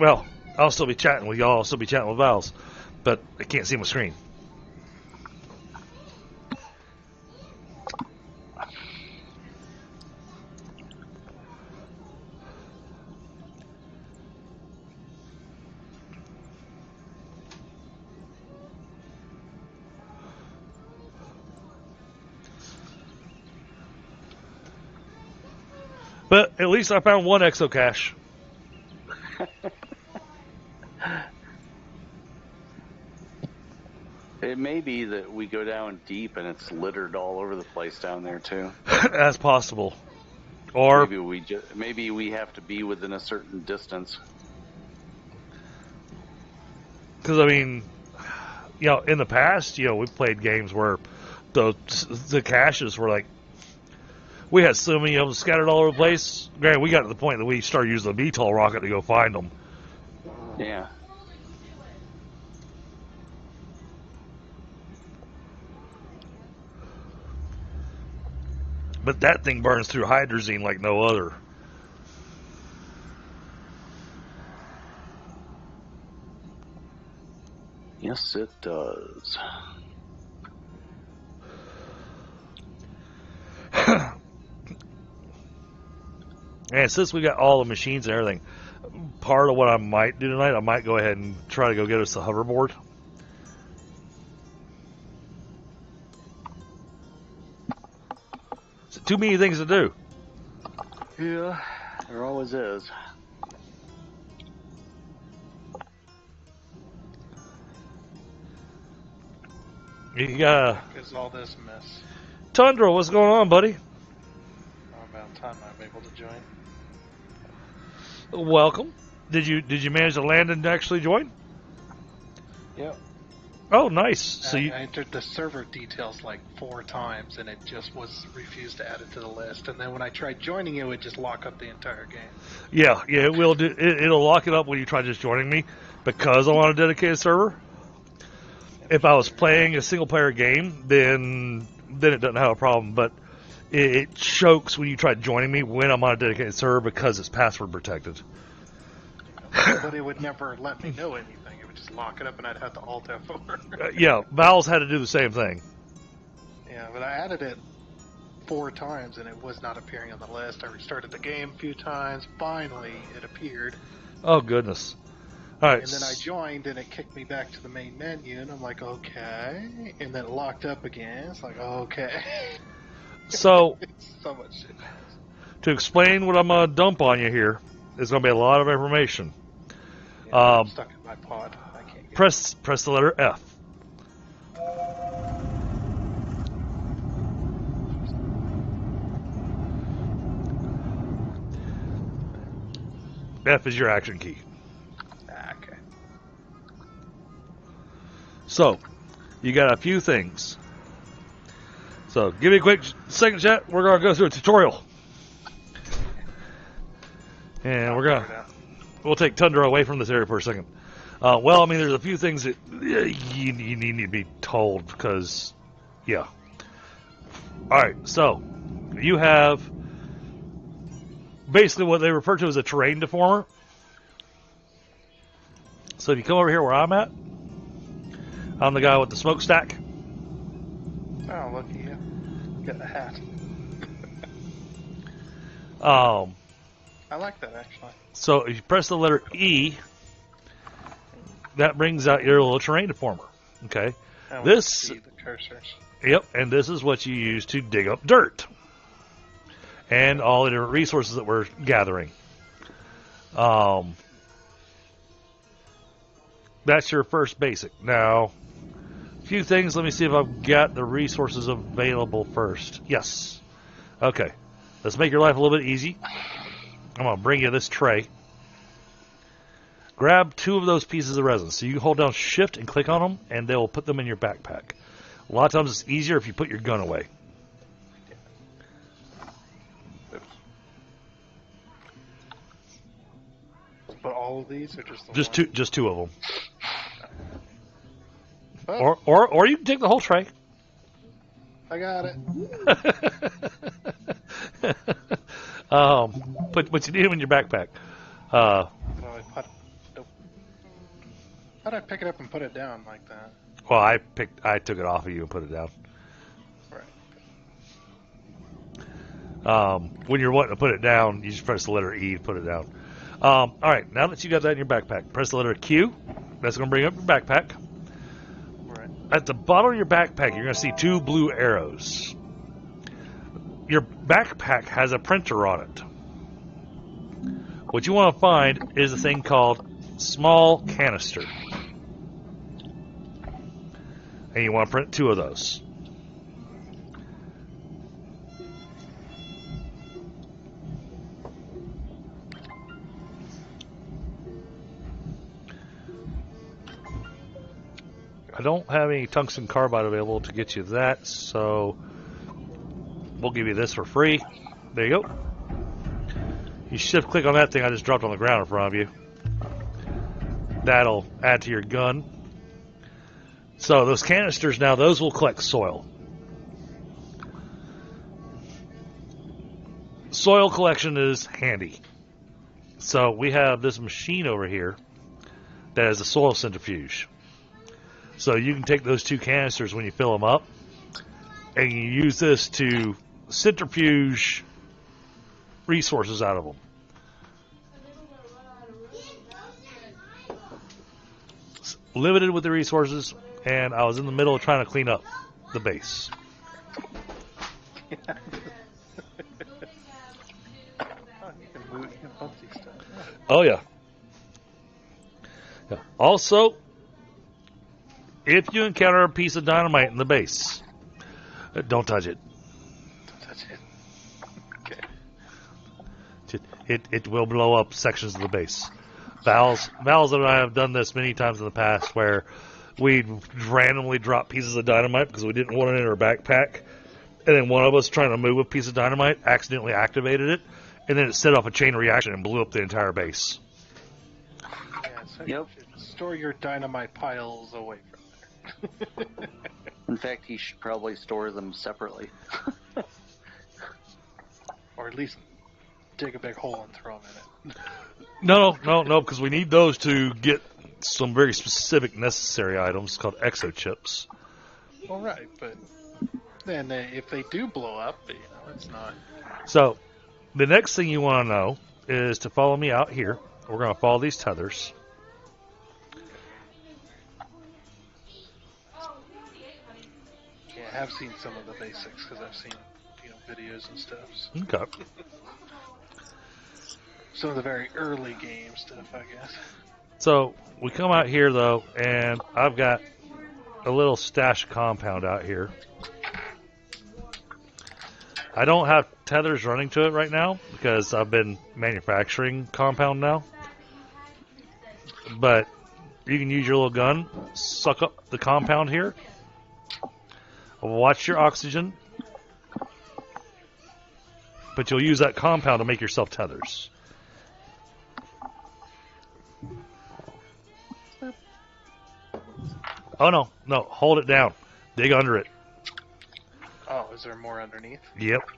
Well, I'll still be chatting with y'all. I'll still be chatting with Val's. But I can't see my screen. But at least I found one exocache. It may be that we go down deep and it's littered all over the place down there too. That's possible. Or maybe we have to be within a certain distance. because I mean, you know, in the past, you know, we've played games where the caches were like, we had so many of them scattered all over the place. Granted, we got to the point that we started using the VTOL rocket to go find them. Yeah. But that thing burns through hydrazine like no other. Yes, it does. And since we got all the machines and everything, part of what I might do tonight, I might go ahead and try to go get us a hoverboard. So too many things to do. Yeah, there always is. You got Is all this mess? Tundra. What's going on, buddy? About time I'm able to join. Welcome. Did you manage to land and actually join? Yep. Oh, nice. So I you entered the server details like 4 times, and it just was refused to add it to the list. And then when I tried joining, it would just lock up the entire game. yeah, it will do. It'll lock it up when you try just joining me because I'm on a dedicated server. If I was playing a single player game, then it doesn't have a problem. But it chokes when you try joining me when I'm on a dedicated server because it's password protected. But it would never let me know anything. It would just lock it up, and I'd have to Alt F4. Yeah, Valve's had to do the same thing. Yeah, but I added it 4 times, and it was not appearing on the list. I restarted the game a few times. Finally, it appeared. Oh, goodness. All right. And then I joined, and it kicked me back to the main menu, and I'm like, okay. And then it locked up again. It's like, okay. So, So much shit. to explain what I'm going to dump on you here, is going to be a lot of information. Yeah, I'm stuck in my pod. I can't get Press the letter F. F is your action key. Okay. So, you got a few things. So, give me a quick second, chat. We're going to go through a tutorial. And we'll take Tundra away from this area for a second. Well, I mean, there's a few things that you need to be told because, yeah. Alright, so, you have basically what they refer to as a terrain deformer. So if you come over here where I'm at, I'm the guy with the smokestack. Oh, look at you. Get the hat. I like that, actually. So if you press the letter E, that brings out your little terrain deformer. Okay. And we This, can see the cursors. yep, and this is what you use to dig up dirt and all the different resources that we're gathering. That's your first basic. Now, a few things. Let me see if I've got the resources available first. Yes. Okay. Let's make your life a little bit easy. I'm going to bring you this tray. Grab 2 of those pieces of resin. So you can hold down Shift and click on them, and they will put them in your backpack. A lot of times it's easier if you put your gun away. But all of these, or just the Just one? two, just 2 of them. Oh, Or you can take the whole tray. I got it. But you need them in your backpack. How do I put? Nope. How do I pick it up and put it down like that? Well, I took it off of you and put it down. Right. When you're wanting to put it down, you just press the letter E to put it down. All right, now that you got that in your backpack, press the letter Q. That's going to bring up your backpack. Right. At the bottom of your backpack, you're going to see 2 blue arrows. Your backpack has a printer on it. What you want to find is a thing called small canister. And you want to print 2 of those. I don't have any tungsten carbide available to get you that, so we'll give you this for free. There you go. You shift click on that thing I just dropped on the ground in front of you. That'll add to your gun. So those canisters now, those will collect soil. Soil collection is handy. So we have this machine over here that has a soil centrifuge. So you can take those 2 canisters when you fill them up, and you use this to centrifuge resources out of them. It's limited with the resources, and I was in the middle of trying to clean up the base. Oh, you can move, you can bump these stuff. Oh, yeah. Also, if you encounter a piece of dynamite in the base, don't touch it. Don't touch it. Okay. It will blow up sections of the base. Val's and I have done this many times in the past where we'd randomly drop pieces of dynamite because we didn't want it in our backpack, and then one of us trying to move a piece of dynamite accidentally activated it, and then it set off a chain reaction and blew up the entire base. Yeah, so Yep. you should store your dynamite piles away from there. In fact, he should probably store them separately. Or at least dig a big hole and throw them in it. No, because we need those to get some very specific necessary items called exochips. Well, right, but then if they do blow up, it's not. So, the next thing you want to know is to follow me out here. We're going to follow these tethers. Yeah, I have seen some of the basics because I've seen videos and stuff. So. Okay. Some of the very early game stuff, I guess. So, we come out here, though, and I've got a little stash compound out here. I don't have tethers running to it right now because I've been manufacturing compound now. But you can use your little gun, suck up the compound here, watch your oxygen, but you'll use that compound to make yourself tethers. Oh, no. No, hold it down. Dig under it. Oh, is there more underneath? Yep.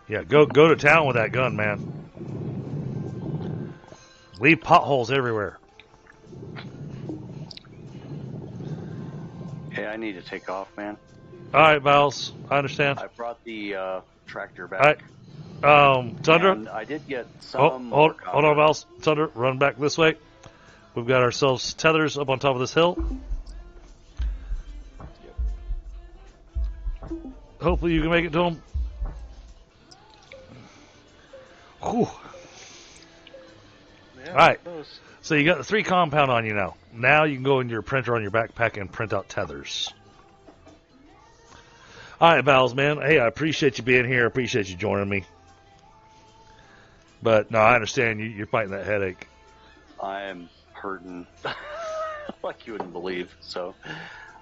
Yeah, go to town with that gun, man. Leave potholes everywhere. Hey, I need to take off, man. All right, Valls. I understand. I brought the tractor All right. back. Tundra. And I did get Oh, some more hold on, copper. Valls. Tundra, run back this way. We've got ourselves tethers up on top of this hill. Hopefully you can make it to them. Whew. Yeah, All right. close. So you got the 3 compound on you now. Now you can go into your printer on your backpack and print out tethers. All right, Valls, man. Hey, I appreciate you being here. I appreciate you joining me. But, no, I understand you're fighting that headache. I am hurting like you wouldn't believe. So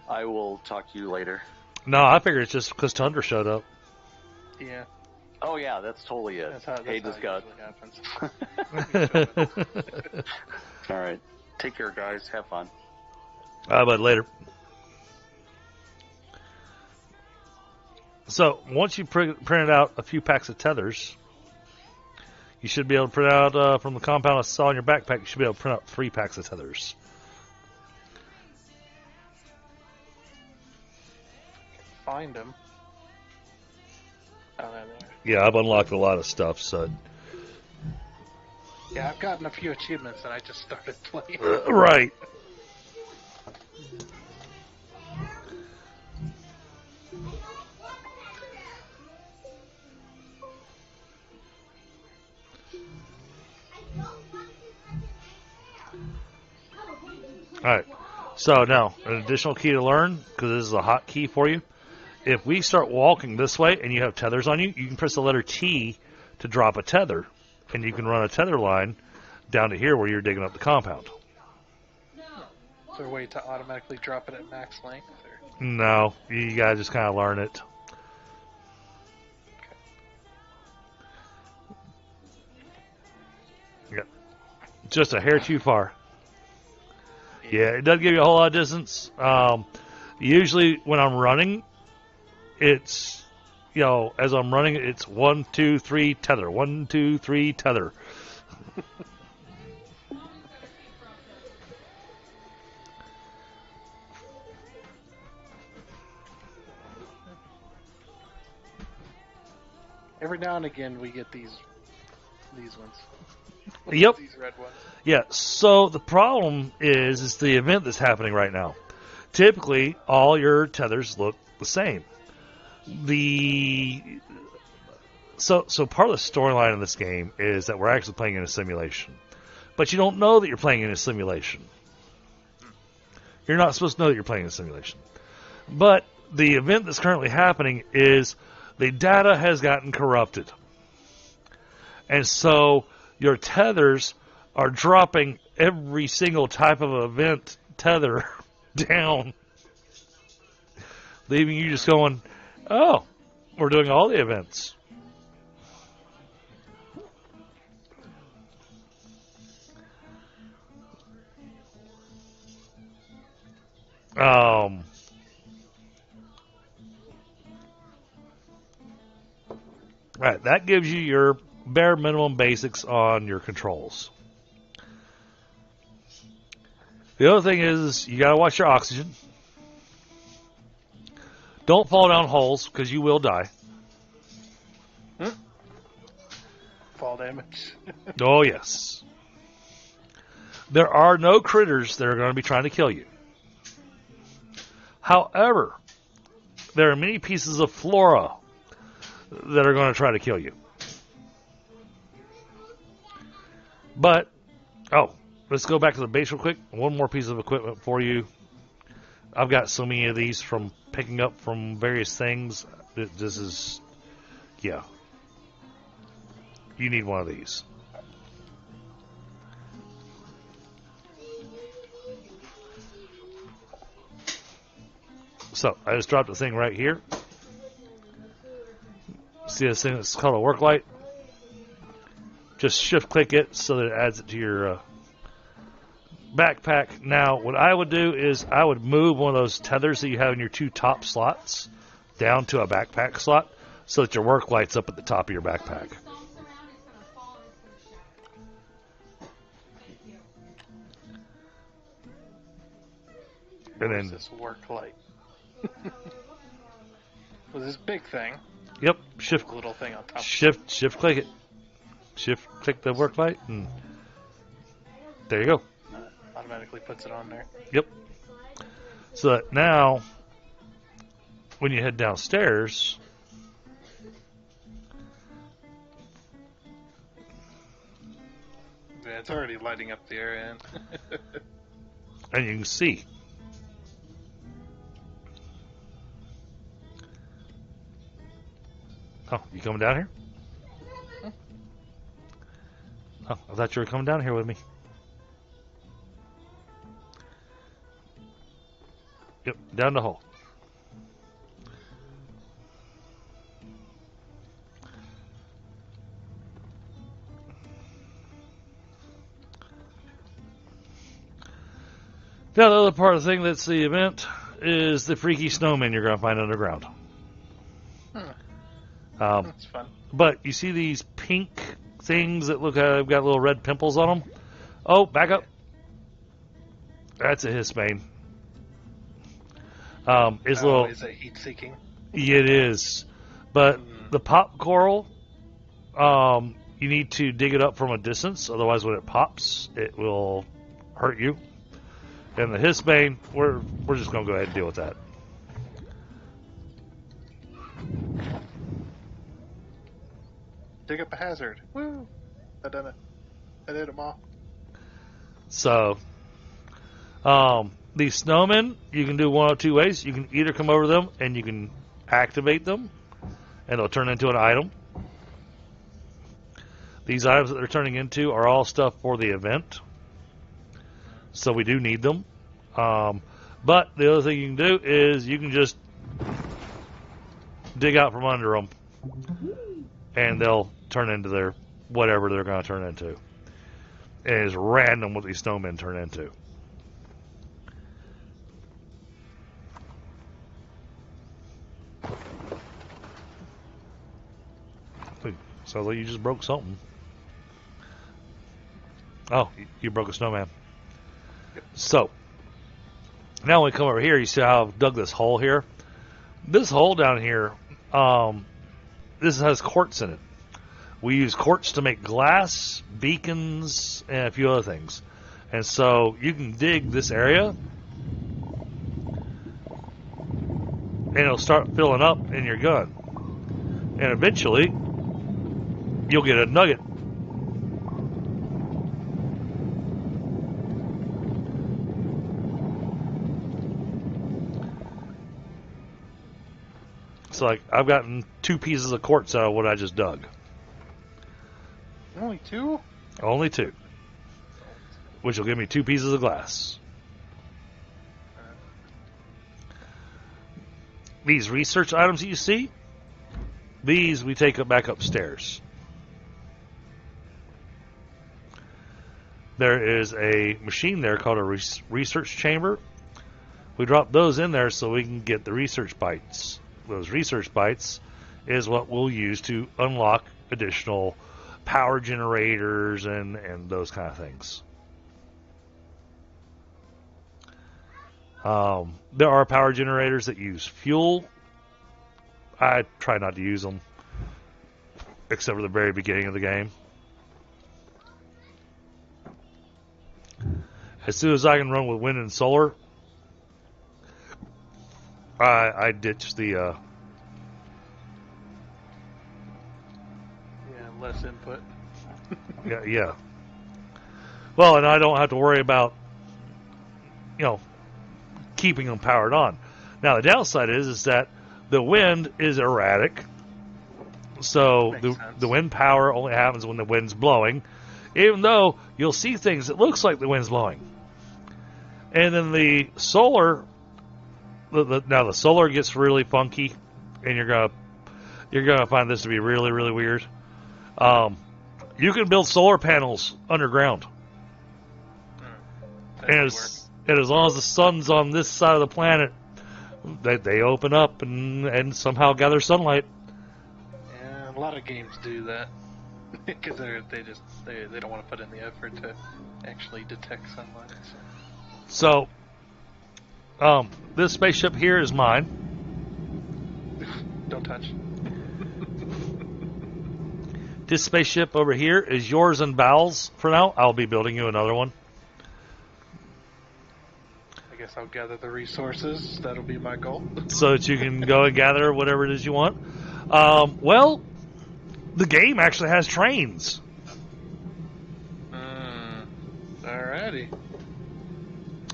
I will talk to you later. No, I figure it's just because Tundra showed up. Yeah, Oh, yeah, that's totally it. that's how Hey, it just got. usually happens. All right. Take care, guys. Have fun. But later. So, once you printed out a few packs of tethers, you should be able to print out, from the compound I saw in your backpack, you should be able to print out 3 packs of tethers. Find them. Oh, there they are. Yeah, I've unlocked a lot of stuff, so... Yeah, I've gotten a few achievements and I just started playing. Right. Alright, so now, an additional key to learn, because this is a hot key for you. If we start walking this way and you have tethers on you, you can press the letter T to drop a tether, and you can run a tether line down to here where you're digging up the compound. Is there a way to automatically drop it at max length? Or? No, you gotta just kind of learn it. Yep. Just a hair too far. Yeah, it doesn't give you a whole lot of distance. Usually when I'm running, it's, as I'm running, it's 1, 2, 3, tether. 1, 2, 3, tether. Every now and again we get these ones. Yep. These red ones. Yeah, so the problem is the event that's happening right now. Typically, all your tethers look the same. So part of the storyline of this game is that we're actually playing in a simulation. But you don't know that you're playing in a simulation. You're not supposed to know that you're playing in a simulation. But the event that's currently happening is the data has gotten corrupted. And so your tethers are dropping every single type of event tether down, leaving you just going, oh, we're doing all the events. Right, that gives you your bare minimum basics on your controls. The other thing is you got to watch your oxygen. Don't fall down holes because you will die. Fall damage. Oh, yes. There are no critters that are going to be trying to kill you. However, there are many pieces of flora that are going to try to kill you. But, let's go back to the base real quick. One more piece of equipment for you. I've got so many of these from picking up from various things. This is, yeah. You need one of these. So I just dropped the thing right here. See this thing that's called a work light? Just shift click it so that it adds it to your backpack. Now, what I would do is I would move one of those tethers that you have in your 2 top slots down to a backpack slot so that your work light's up at the top of your backpack. And then this work light. Was this big thing? Yep, shift Little thing on top. shift click it. Shift click the work light and there you go. Automatically puts it on there. Yep. So that now when you head downstairs, Yeah, it's already lighting up the area. and you can see. Oh, you coming down here? Oh, I thought you were coming down here with me. Yep, down the hole. Now, the other part of the thing that's the event is the freaky snowman you're going to find underground. That's fun. But you see these pink things that look like they've got little red pimples on them? Oh, back up. That's a Hisbane. It's little. Is it heat seeking? It is. But the pop coral, you need to dig it up from a distance. Otherwise, when it pops, it will hurt you. And the Hisbane, we're just going to go ahead and deal with that. Dig up a hazard. Woo! I done it. I did them all. So, these snowmen, you can do one of 2 ways. You can either come over to them and you can activate them, and they'll turn into an item. These items that they're turning into are all stuff for the event, so we do need them. But the other thing you can do is you can just dig out from under them, and they'll turn into their whatever they're going to turn into. And it's random what these snowmen turn into. Sounds like you just broke something. Oh, you broke a snowman. So, now when we come over here, you see how I've dug this hole here? This hole down here, this has quartz in it. We use quartz to make glass, beacons, and a few other things. And so you can dig this area, and it'll start filling up in your gun. And eventually, you'll get a nugget. So, like, I've gotten 2 pieces of quartz out of what I just dug. Only 2? Only 2. Which will give me 2 pieces of glass. These research items that you see, these we take back upstairs. There is a machine there called a research chamber. We drop those in there so we can get the research bytes. Those research bytes is what we'll use to unlock additional power generators and those kind of things. There are power generators that use fuel. I try not to use them, except for the very beginning of the game. As soon as I can run with wind and solar, I ditch the Yeah, less input. yeah. Well, and I don't have to worry about, keeping them powered on. Now, the downside is that the wind is erratic. So the wind power only happens when the wind's blowing, even though you'll see things that looks like the wind's blowing. And then the solar Now the solar gets really funky, and you're gonna find this to be really really weird. You can build solar panels underground, and as long as the sun's on this side of the planet, they open up and somehow gather sunlight. Yeah, a lot of games do that because they don't want to put in the effort to actually detect sunlight. So, this spaceship here is mine. Don't touch. This spaceship over here is yours and Val's for now. I'll be building you another one. I guess I'll gather the resources. That'll be my goal. So that you can go and gather whatever it is you want. Well, the game actually has trains. Alrighty.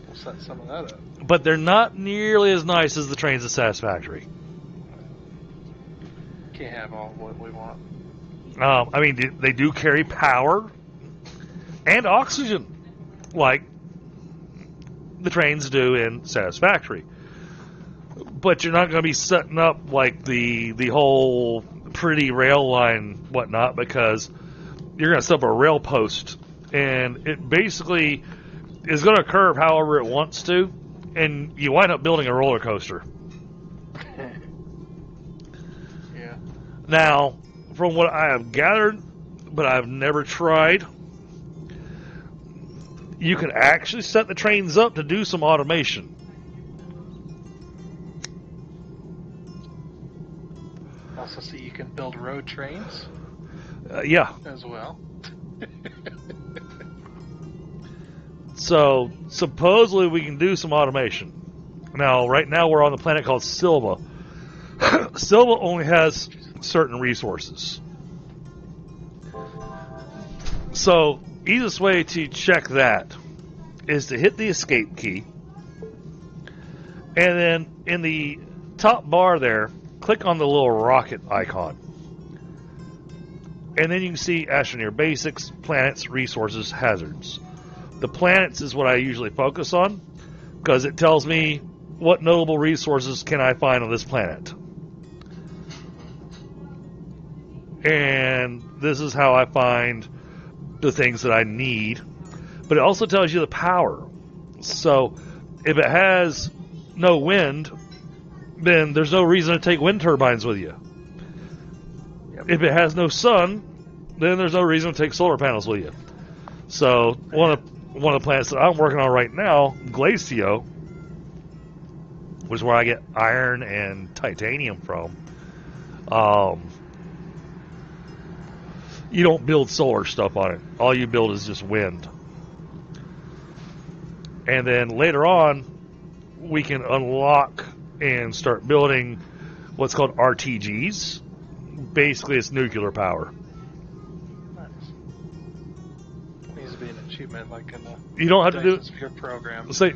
We'll set some of that up. But they're not nearly as nice as the trains at Satisfactory. Can't have all what we want. I mean, they do carry power and oxygen, like the trains do in Satisfactory. But you're not going to be setting up like the whole pretty rail line whatnot, because you're going to set up a rail post, and it basically is going to curve however it wants to, and you wind up building a roller coaster. Yeah. Now, from what I have gathered, but I've never tried, you can actually set the trains up to do some automation. Also, see you can build road trains Yeah. as well. So, supposedly we can do some automation. Now, right now we're on the planet called Silva. Silva only has certain resources. So, easiest way to check that is to hit the escape key, and then in the top bar there, click on the little rocket icon. And then you can see Astroneer Basics, Planets, Resources, Hazards. The planets is what I usually focus on, because it tells me what notable resources can I find on this planet. And this is how I find the things that I need. But it also tells you the power. So if it has no wind, then there's no reason to take wind turbines with you. Yep. If it has no sun, then there's no reason to take solar panels with you. So one of the planets that I'm working on right now, Glacio, which is where I get iron and titanium from, you don't build solar stuff on it. All you build is just wind. And then later on, we can unlock and start building what's called RTGs. Basically, it's nuclear power. Nice. Needs to be an achievement, like in the You don't have to do your program. Say,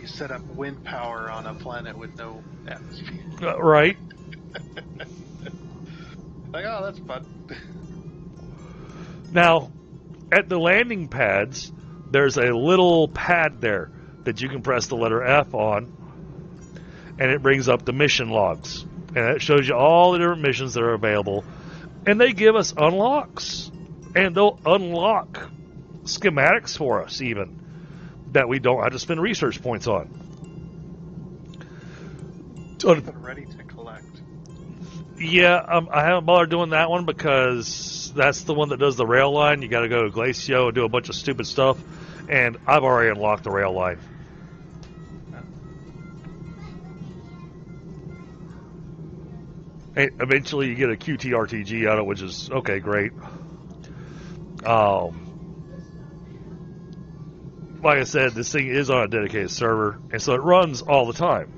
You set up wind power on a planet with no atmosphere. Right. Like, oh, that's fun. Now, at the landing pads, there's a little pad there that you can press the letter F on, and it brings up the mission logs. And it shows you all the different missions that are available. And they give us unlocks. And they'll unlock schematics for us, even, that we don't have to spend research points on. Ready to collect. Yeah, I haven't bothered doing that one because that's the one that does the rail line. You got to go to Glacio and do a bunch of stupid stuff. And I've already unlocked the rail line. And eventually you get a QTRTG out of it, which is, okay, great. Like I said, this thing is on a dedicated server, and so it runs all the time.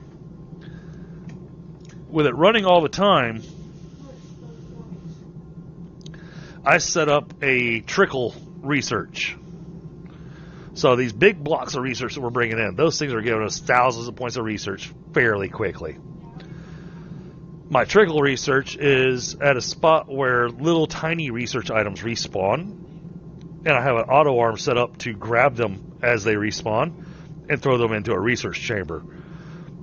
With it running all the time, I set up a trickle research. So these big blocks of research that we're bringing in, those things are giving us thousands of points of research fairly quickly. My trickle research is at a spot where little tiny research items respawn, and I have an auto arm set up to grab them as they respawn and throw them into a research chamber.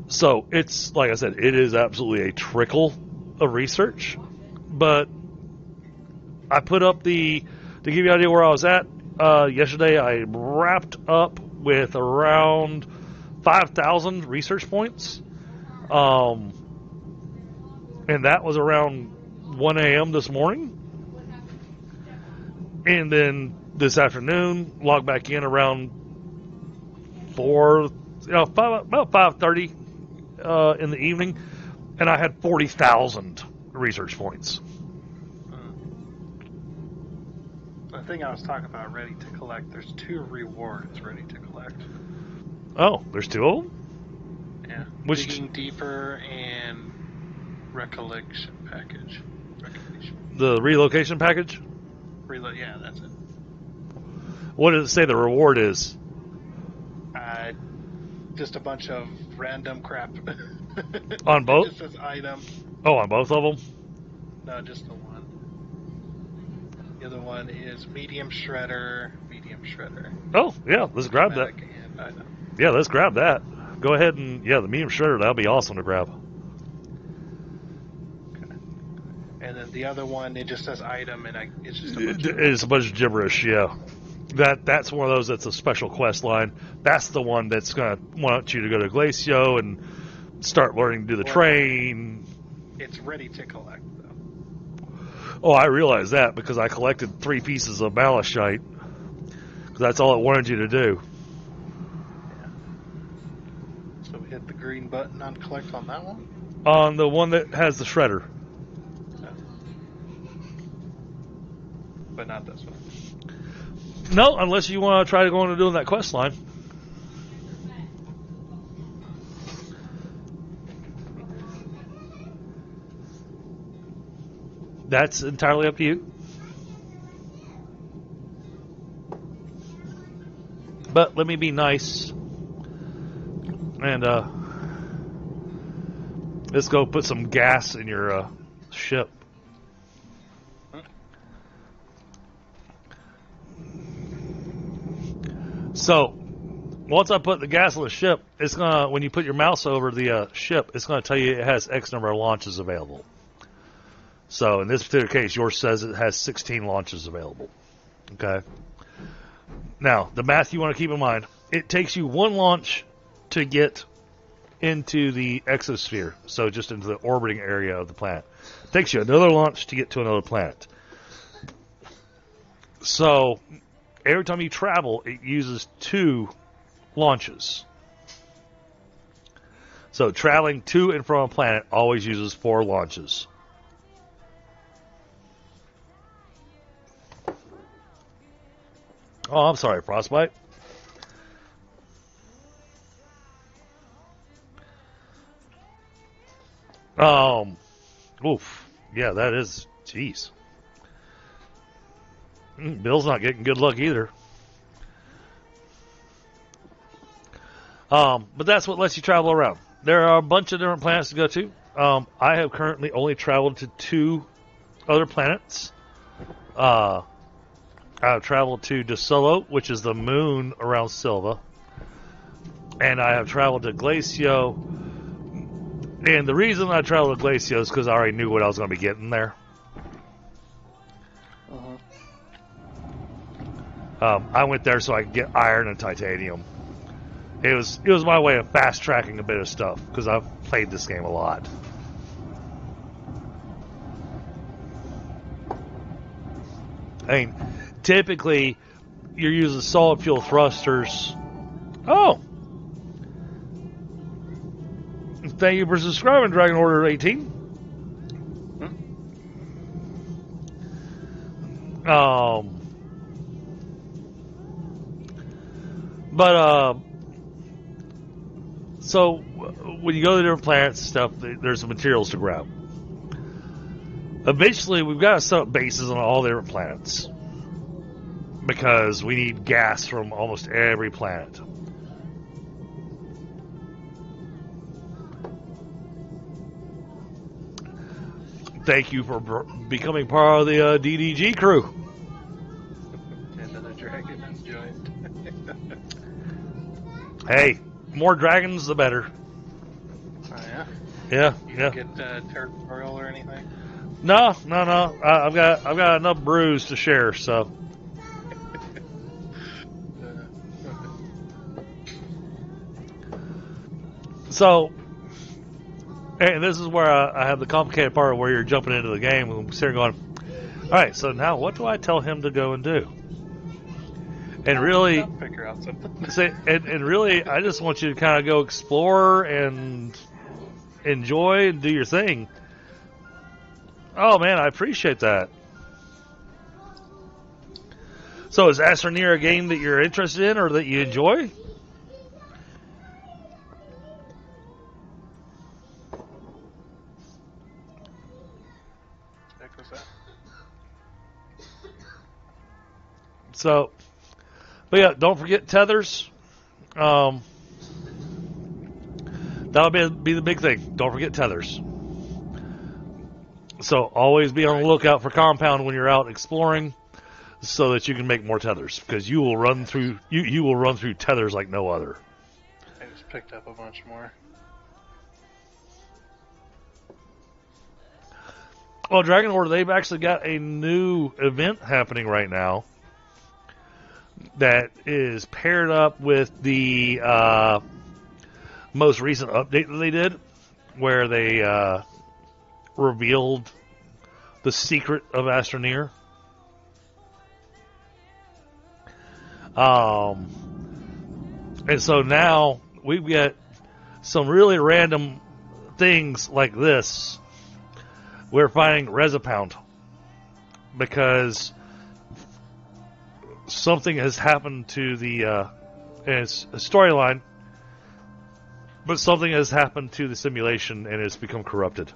So it's, like I said, it is absolutely a trickle of research. But I put up to give you an idea where I was at, yesterday I wrapped up with around 5,000 research points. And that was around 1 a.m. this morning. And then this afternoon, logged back in around 5:30 in the evening, and I had 40,000 research points. The thing I was talking about, ready to collect, there's 2 rewards ready to collect. Oh, there's 2 of them? Yeah. Which Digging Deeper and Recollection Package. the relocation package? Yeah, that's it. What does it say the reward is? Just a bunch of random crap. On both? It just says item. Oh, on both of them? No, just the one. The other one is medium shredder. Oh, yeah, let's grab that. And item. Yeah, let's grab that. Go ahead and, the medium shredder, that'll be awesome to grab. Okay. And then the other one, it just says item, and it's just a bunch of... It's a bunch of gibberish, yeah. That's one of those that's a special quest line. That's the one that's going to want you to go to Glacio and start learning to do the train. It's ready to collect, though. Oh, I realize that because I collected 3 pieces of malachite. Because that's all it wanted you to do. Yeah. So we hit the green button on collect on that one? On the one that has the shredder. Yeah. But not this one. No, unless you want to try to go on and doing that quest line. That's entirely up to you. But let me be nice. And let's go put some gas in your ship. So, once I put the gas on the ship, it's gonna, when you put your mouse over the ship, it's gonna tell you it has X number of launches available. So, in this particular case, yours says it has 16 launches available. Okay. Now, the math you want to keep in mind: it takes you 1 launch to get into the exosphere, so just into the orbiting area of the planet. It takes you another launch to get to another planet. So, every time you travel, it uses 2 launches. So traveling to and from a planet always uses 4 launches. Oh, I'm sorry, Frostbite. Oof. Yeah, that is, jeez. Bill's not getting good luck either. But that's what lets you travel around. There are a bunch of different planets to go to. I have currently only traveled to 2 other planets. I've traveled to De Solo, which is the moon around Silva. And I have traveled to Glacio. And the reason I traveled to Glacio is because I already knew what I was going to be getting there. I went there so I could get iron and titanium. It was my way of fast tracking a bit of stuff because I've played this game a lot. I mean, typically you're using solid fuel thrusters. Oh, thank you for subscribing, Dragon Order 18. So when you go to different planets and stuff, there's some materials to grab. Eventually, we've got to set up bases on all the different planets because we need gas from almost every planet. Thank you for becoming part of the DDG crew. Another dragon has joined. Hey, more dragons, the better. Yeah, You yeah. didn't get territorial or anything? No. I've got enough brews to share. So Uh, so, and this is where I have the complicated part where you're jumping into the game and sitting going, all right. So now, what do I tell him to go and do? And really, I'll figure out something. and really, I just want you to kind of go explore and enjoy and do your thing. Oh man, I appreciate that. So is Astroneer a game that you're interested in or that you enjoy? Heck was that? So, but yeah, don't forget tethers. Um, that'll be the big thing. Don't forget tethers. So always be on the lookout for compound when you're out exploring, so that you can make more tethers because you will run through you will run through tethers like no other. I just picked up a bunch more. Well, Dragon Order, they've actually got a new event happening right now that is paired up with the most recent update that they did, where they revealed the secret of Astroneer. And so now we get some really random things like this. We're finding Resopound because something has happened to the it's a storyline, but something has happened to the simulation and it's become corrupted.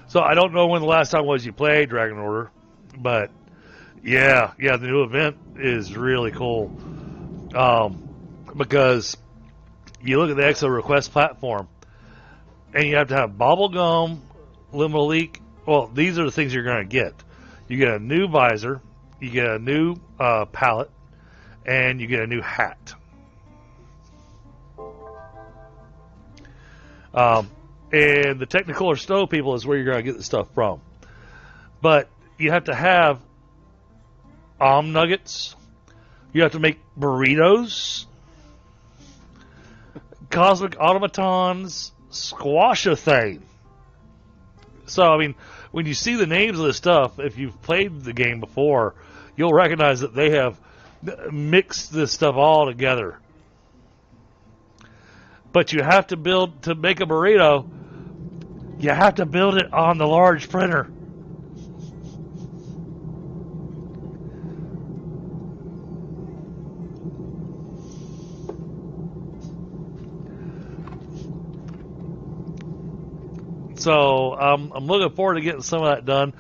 So I don't know when the last time was you played Dragon Order, but yeah, the new event is really cool. Because you look at the EXO request platform, and you have to have bubblegum, liminal leak. Well, these are the things you're going to get. You get a new visor, you get a new palette, and you get a new hat. And the Technicolor Stove people is where you're going to get the stuff from. But you have to have nuggets. You have to make burritos, cosmic automatons, squash-a-thing. So, I mean, when you see the names of this stuff, if you've played the game before, you'll recognize that they have mixed this stuff all together. But you have to build, to make a burrito, you have to build it on the large printer. So I'm looking forward to getting some of that done.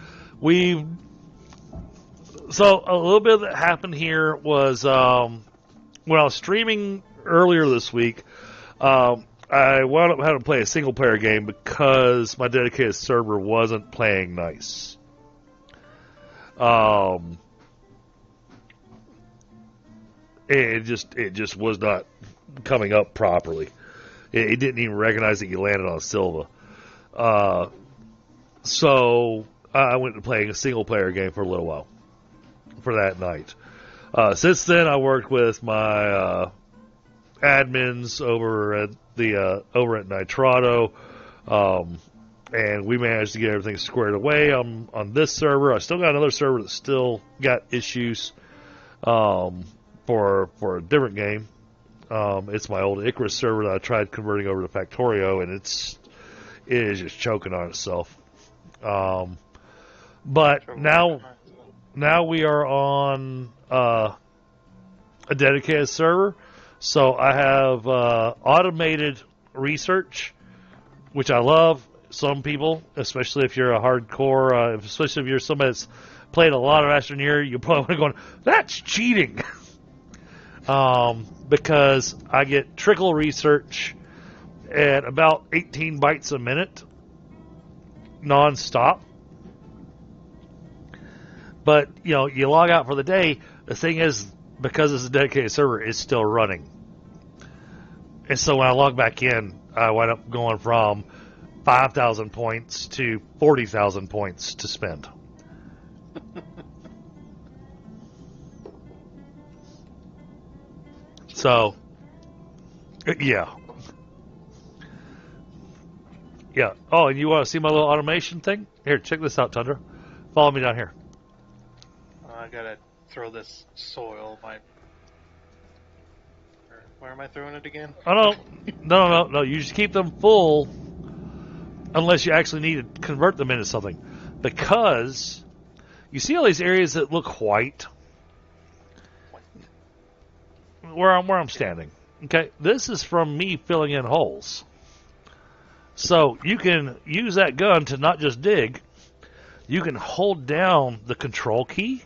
So a little bit that happened here was when I was streaming earlier this week, I wound up having to play a single player game because my dedicated server wasn't playing nice. It just was not coming up properly. It didn't even recognize that you landed on Silva. So I went to playing a single player game for a little while for that night. Since then, I worked with my admins over at Nitrado, and we managed to get everything squared away on this server. I still got another server that still got issues for a different game. It's my old Icarus server that I tried converting over to Factorio, and it is just choking on itself. But now we are on a dedicated server. So I have automated research, which I love. Some people, especially if you're a hardcore, especially if you're somebody that's played a lot of Astroneer, you're probably going, that's cheating. because I get trickle research at about 18 bytes a minute, non-stop. But, you log out for the day. The thing is, because it's a dedicated server, it's still running. And so when I log back in, I wind up going from 5,000 points to 40,000 points to spend. So, yeah. Yeah. Oh, and you want to see my little automation thing? Here, check this out, Tundra. Follow me down here. I gotta throw this soil. Where am I throwing it again? Oh, no. You just keep them full unless you actually need to convert them into something. Because you see all these areas that look white where I'm standing. Okay, this is from me filling in holes. So you can use that gun to not just dig. You can hold down the control key,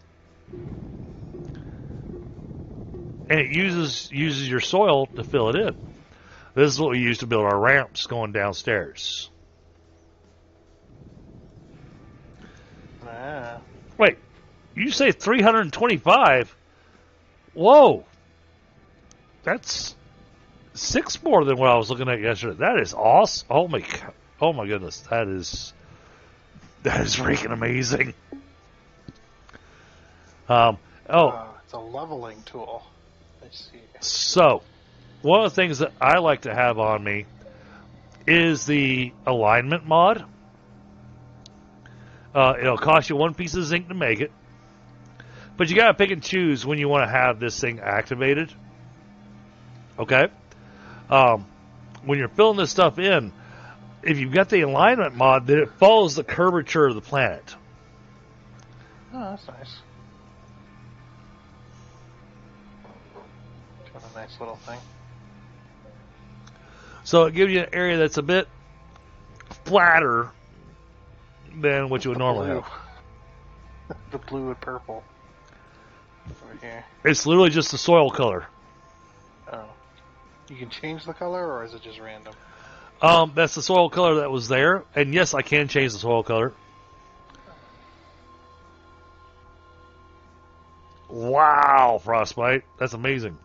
and it uses your soil to fill it in. This is what we use to build our ramps going downstairs. Ah. Wait, you say 325? Whoa, that's 6 more than what I was looking at yesterday. That is awesome. Oh my goodness, that is freaking amazing. It's a leveling tool. I see. So, one of the things that I like to have on me is the alignment mod. It'll cost you 1 piece of zinc to make it, but you gotta pick and choose when you want to have this thing activated. Okay. When you're filling this stuff in, if you've got the alignment mod, then it follows the curvature of the planet. Oh, that's nice. What a nice little thing. So it gives you an area that's a bit flatter than what you would normally have. The blue and purple. Over here. It's literally just the soil color. Oh. You can change the color, or is it just random? That's the soil color that was there. And yes, I can change the soil color. Wow, Frostbite. That's amazing.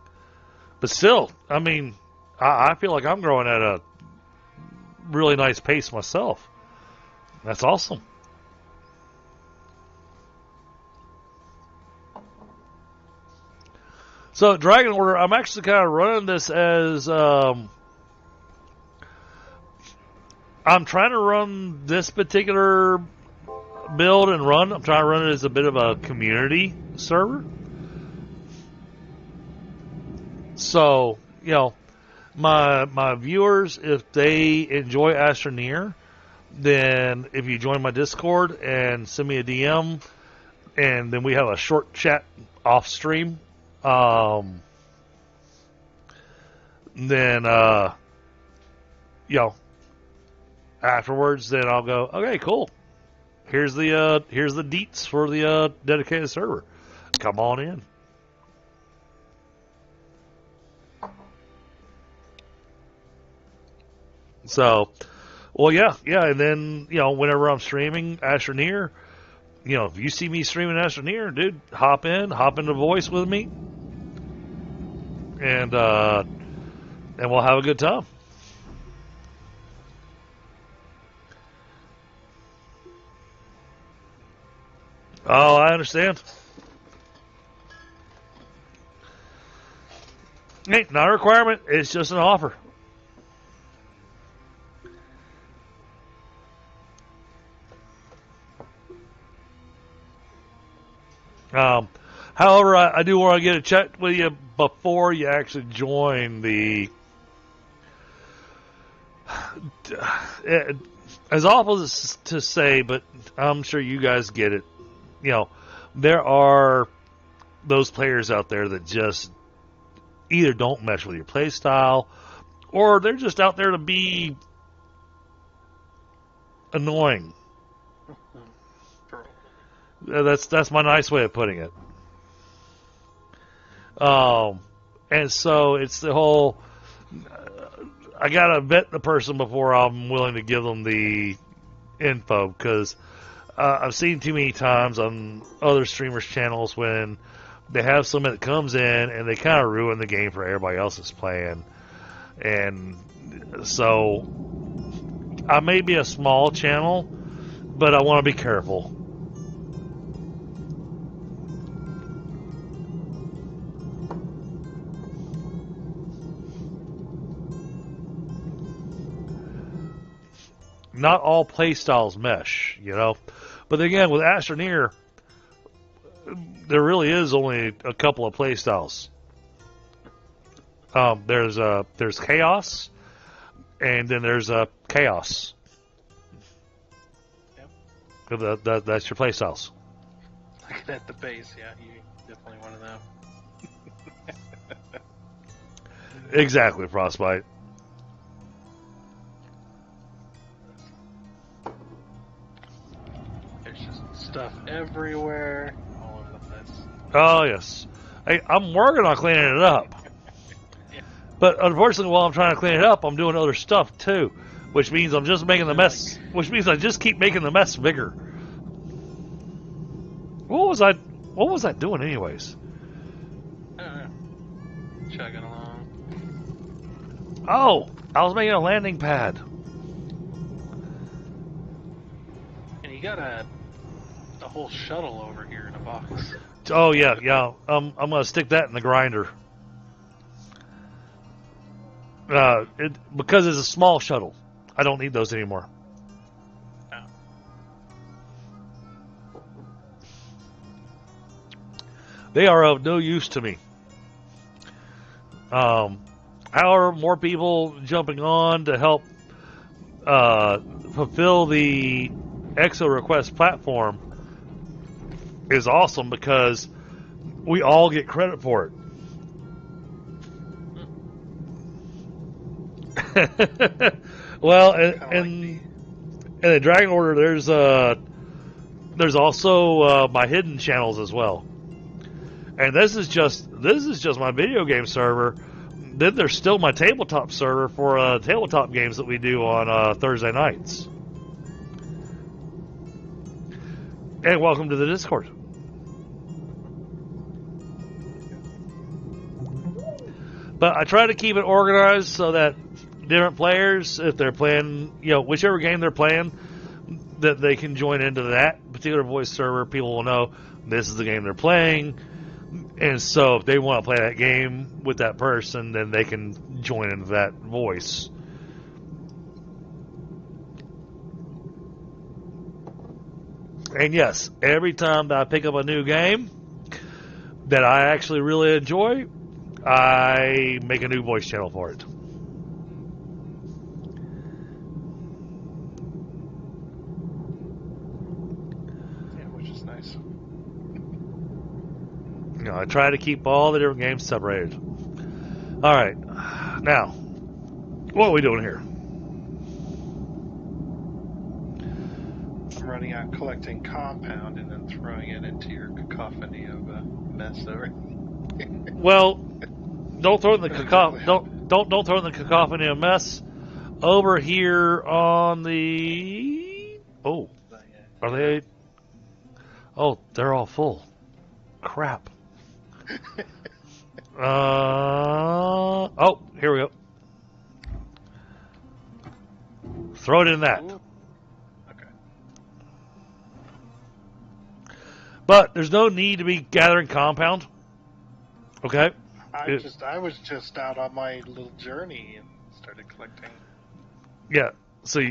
But still, I mean, I feel like I'm growing at a really nice pace myself. That's awesome. So, Dragon Order, I'm actually kind of running this as... I'm trying to run this particular build and run. I'm trying to run it as a bit of a community server. So, my viewers, if they enjoy Astroneer, then if you join my Discord and send me a DM, and then we have a short chat off stream, then afterwards, then I'll go, okay, cool. Here's the deets for the dedicated server. Come on in. So, well, yeah, and then whenever I'm streaming Astroneer, if you see me streaming Astroneer, dude, hop into voice with me, and we'll have a good time. Oh, I understand. Hey, not a requirement. It's just an offer. However, I do want to get a chat with you before you actually join the... As awful as to say, but I'm sure you guys get it. There are those players out there that just either don't mesh with your play style, or they're just out there to be annoying. That's my nice way of putting it. And so it's the whole, I got to vet the person before I'm willing to give them the info, because I've seen too many times on other streamers' channels when they have somebody that comes in and they kind of ruin the game for everybody else that's playing. And so I may be a small channel, but I want to be careful. Not all play styles mesh, you know. But again, with Astroneer, there really is only a couple of play styles. There's chaos, and then there's chaos. Yep. That's your play styles. Looking at the base, yeah, you definitely one of them. Exactly, Frostbite. There's just stuff everywhere, all over the place. Oh yes, I'm working on cleaning it up. But unfortunately, while I'm trying to clean it up, I'm doing other stuff too, which means I'm just making the mess. Which means I just keep making the mess bigger. What was I doing, anyways? I don't know. Chugging along. Oh, I was making a landing pad. And you got a whole shuttle over here in a box. Oh yeah. I'm gonna stick that in the grinder. Because it's a small shuttle. I don't need those anymore. Oh. They are of no use to me. However, more people jumping on to help fulfill the Exo Request platform is awesome, because we all get credit for it. Well, in the Dragon Order, there's also my hidden channels as well, and this is just my video game server. Then there's still my tabletop server for tabletop games that we do on Thursday nights. And welcome to the Discord. But I try to keep it organized so that different players, if they're playing, whichever game they're playing, that they can join into that particular voice server. People will know this is the game they're playing. And so if they want to play that game with that person, then they can join into that voice. And yes, every time that I pick up a new game that I actually really enjoy, I make a new voice channel for it. Yeah, which is nice. I try to keep all the different games separated. All right, now, what are we doing here? I'm running out collecting compound and then throwing it into your cacophony of mess over. Well, don't throw it in the don't throw it in the cacophony of mess. Over here on the are they? Oh, they're all full. Crap. Oh, here we go. Throw it in that. Ooh. Okay. But there's no need to be gathering compound. Okay. I was just out on my little journey and started collecting. Yeah. So,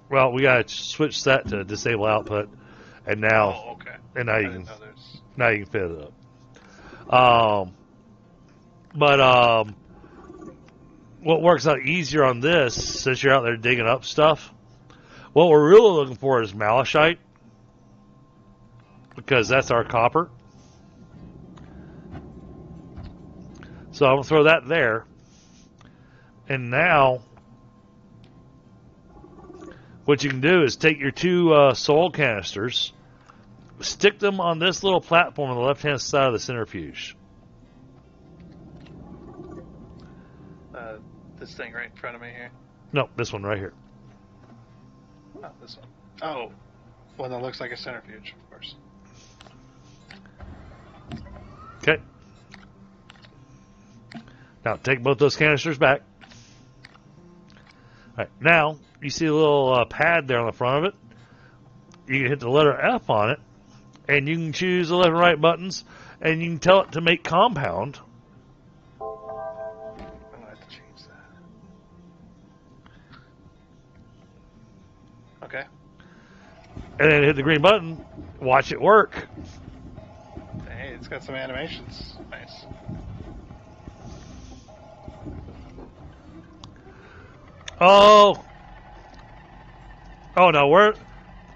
well, we gotta switch that to disable output, and now, Oh, okay. and now I you didn't can know there's... now you can fit it up. But what works out easier on this, since you're out there digging up stuff, what we're really looking for is malachite, because that's our copper. So I'm going to throw that there. And now, what you can do is take your two soil canisters, stick them on this little platform on the left-hand side of the centrifuge. This thing right in front of me here. No, this one right here. Oh, this one. Oh, one that looks like a centrifuge, of course. Okay. Now take both those canisters back. All right. Now you see a little pad there on the front of it. You can hit the letter F on it, and you can choose the left and right buttons, and you can tell it to make compound. I'm gonna have to change that. Okay. And then hit the green button. Watch it work. Hey, it's got some animations. Nice. Oh. Oh no, we're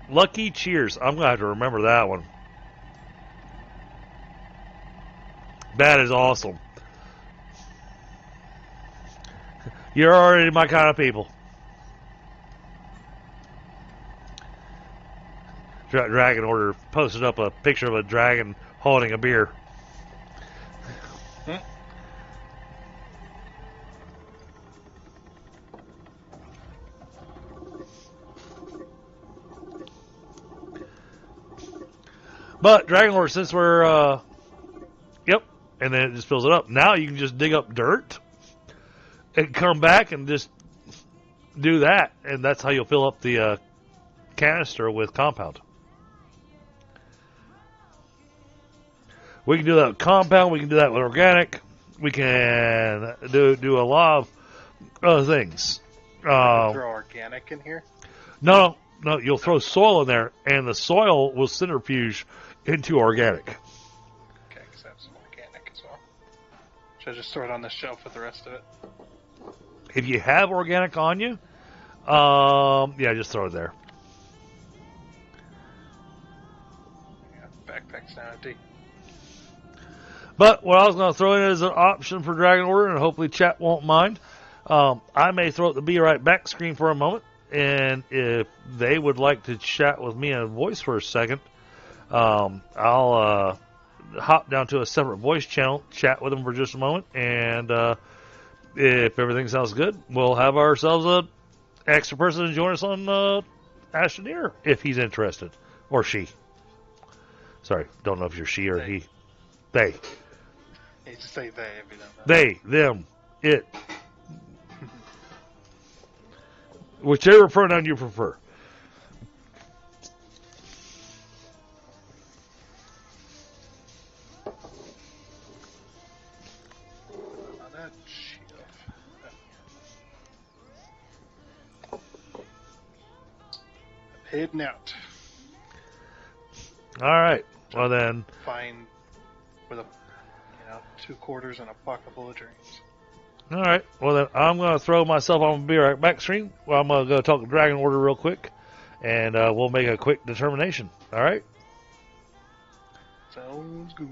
Lucky Cheers. I'm gonna have to remember that one. That is awesome. You're already my kind of people. Dragon Order posted up a picture of a dragon holding a beer. But Dragon Lord, since we're, yep, and then it just fills it up. Now you can just dig up dirt and come back and just do that, and that's how you'll fill up the canister with compound. We can do that with compound. We can do that with organic. We can do a lot of other things. Throw organic in here? No, you'll throw soil in there, and the soil will centrifuge into organic. Okay, because I have some organic as well. Should I just throw it on the shelf with the rest of it? If you have organic on you, yeah, just throw it there. Yeah, backpack's now empty. But what I was going to throw in as an option for Dragon Order, and hopefully chat won't mind, I may throw up the Be Right Back screen for a moment, and if they would like to chat with me in voice for a second, I'll hop down to a separate voice channel, chat with them for just a moment, and if everything sounds good, we'll have ourselves an extra person to join us on Astroneer, if he's interested, or she. Sorry, don't know if you're she or he. They. You just say they if you don't know. They, them, it. Whichever pronoun you prefer. On that shelf. Heading out. All right. Well then. Fine with a 2 quarters and a pocket full of dreams. All right. Well then, I'm gonna throw myself on the Be Right Back screen. Well, I'm gonna go talk to Dragon Order real quick, and we'll make a quick determination. All right. Sounds good.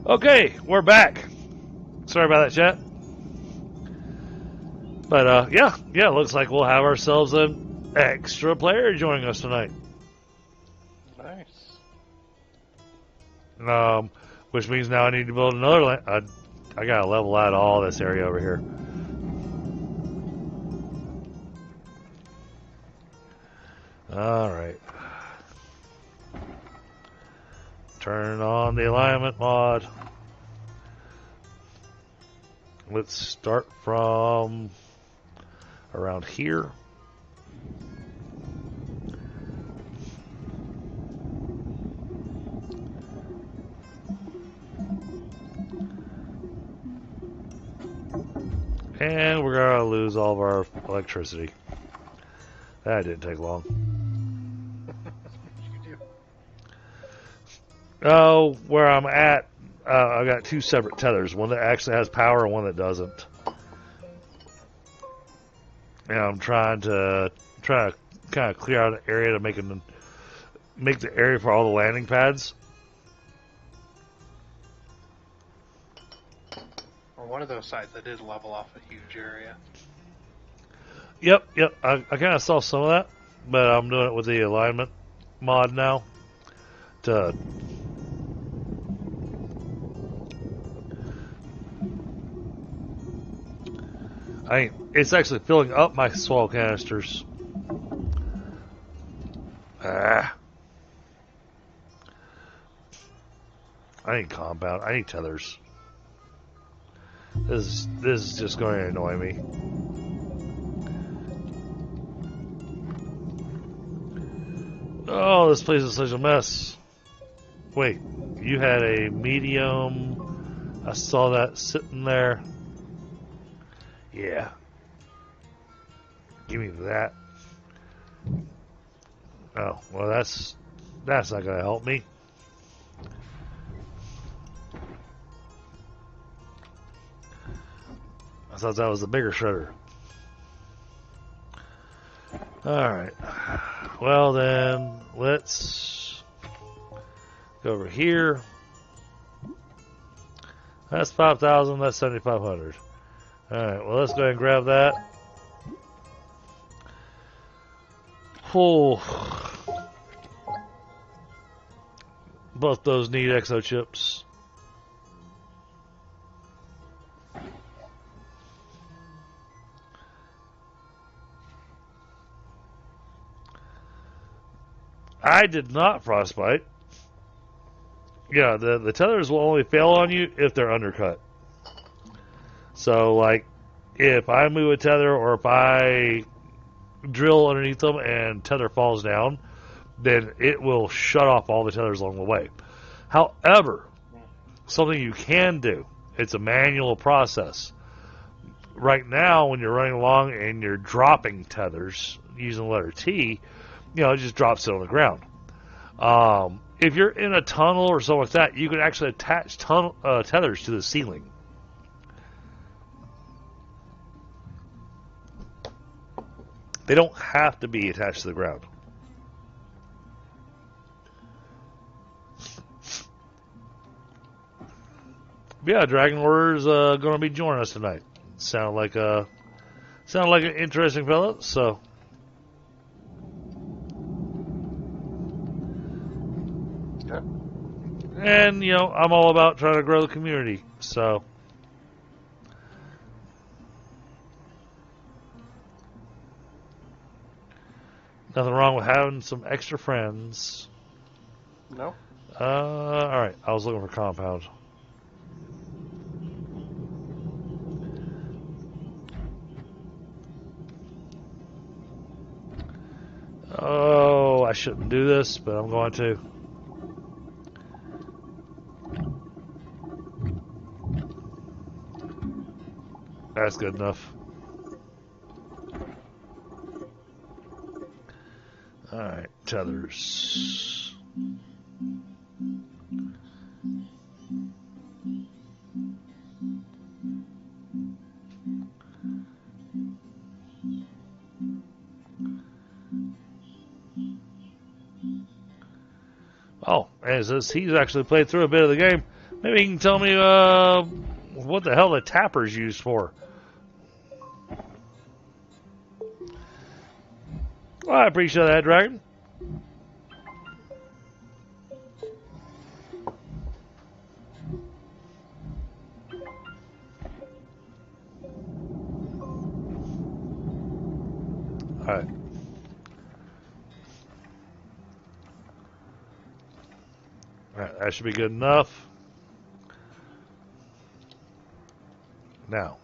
Okay, we're back. Sorry about that, chat. But yeah, looks like we'll have ourselves an extra player joining us tonight. Nice. Which means now I need to build another land. I gotta level out all this area over here. Alright. Turn on the alignment mod. Let's start from around here. And we're gonna lose all of our electricity. That didn't take long. You do. Oh, where I'm at, I got two separate tethers. One that actually has power and one that doesn't. And I'm trying to kind of clear out an area to make the area for all the landing pads. On one of those sites, I did level off a huge area. Yep. I kind of saw some of that, but I'm doing it with the alignment mod now. It's actually filling up my soil canisters. I need compound. I need tethers. This is just going to annoy me. Oh, this place is such a mess. Wait, you had a medium. I saw that sitting there. Yeah. Give me that. Oh, well, that's not going to help me. I thought that was the bigger shredder. Alright. Well, then, let's go over here. That's 5,000. That's 7,500. Alright, well, let's go ahead and grab that. Oh. Both those need exo chips. I did not frostbite. Yeah, the tethers will only fail on you if they're undercut. So, like, if I move a tether or if I drill underneath them and tether falls down, then it will shut off all the tethers along the way. However, something you can do, it's a manual process. Right now, when you're running along and you're dropping tethers using the letter T, it just drops it on the ground. If you're in a tunnel or something like that, you can actually attach tethers to the ceiling. They don't have to be attached to the ground. Yeah, Dragon Warrior's going to be joining us tonight. Sound like an interesting fella. So, and I'm all about trying to grow the community. So, nothing wrong with having some extra friends. No. All right. I was looking for compound. Oh, I shouldn't do this, but I'm going to. That's good enough. Alright, tethers. Oh, and it says he's actually played through a bit of the game. Maybe you can tell me what the hell the tapper's used for. Well, I appreciate that, Dragon. Alright. Alright, that should be good enough. Now.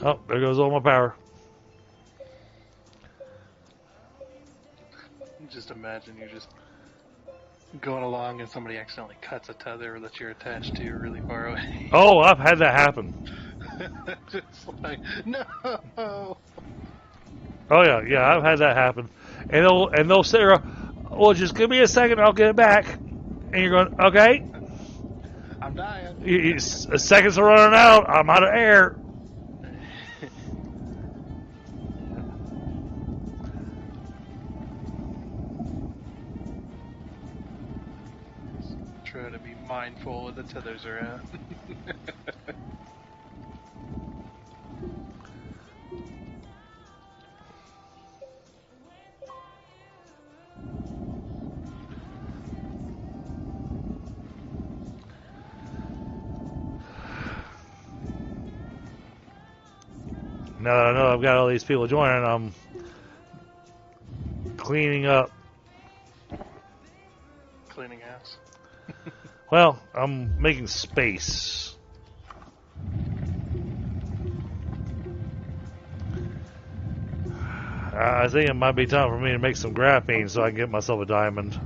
Oh, there goes all my power. Just imagine you just going along and somebody accidentally cuts a tether that you're attached to really far away. Oh, I've had that happen. It's like, no. Oh yeah, yeah, I've had that happen. And they'll say, well, just give me a second, I'll get it back. And you're going, okay. I'm dying. Seconds are running out. I'm out of air. Try to be mindful of the tethers around. Now that I know I've got all these people joining, I'm cleaning up. Cleaning house. Well, I'm making space. I think it might be time for me to make some graphene so I can get myself a diamond.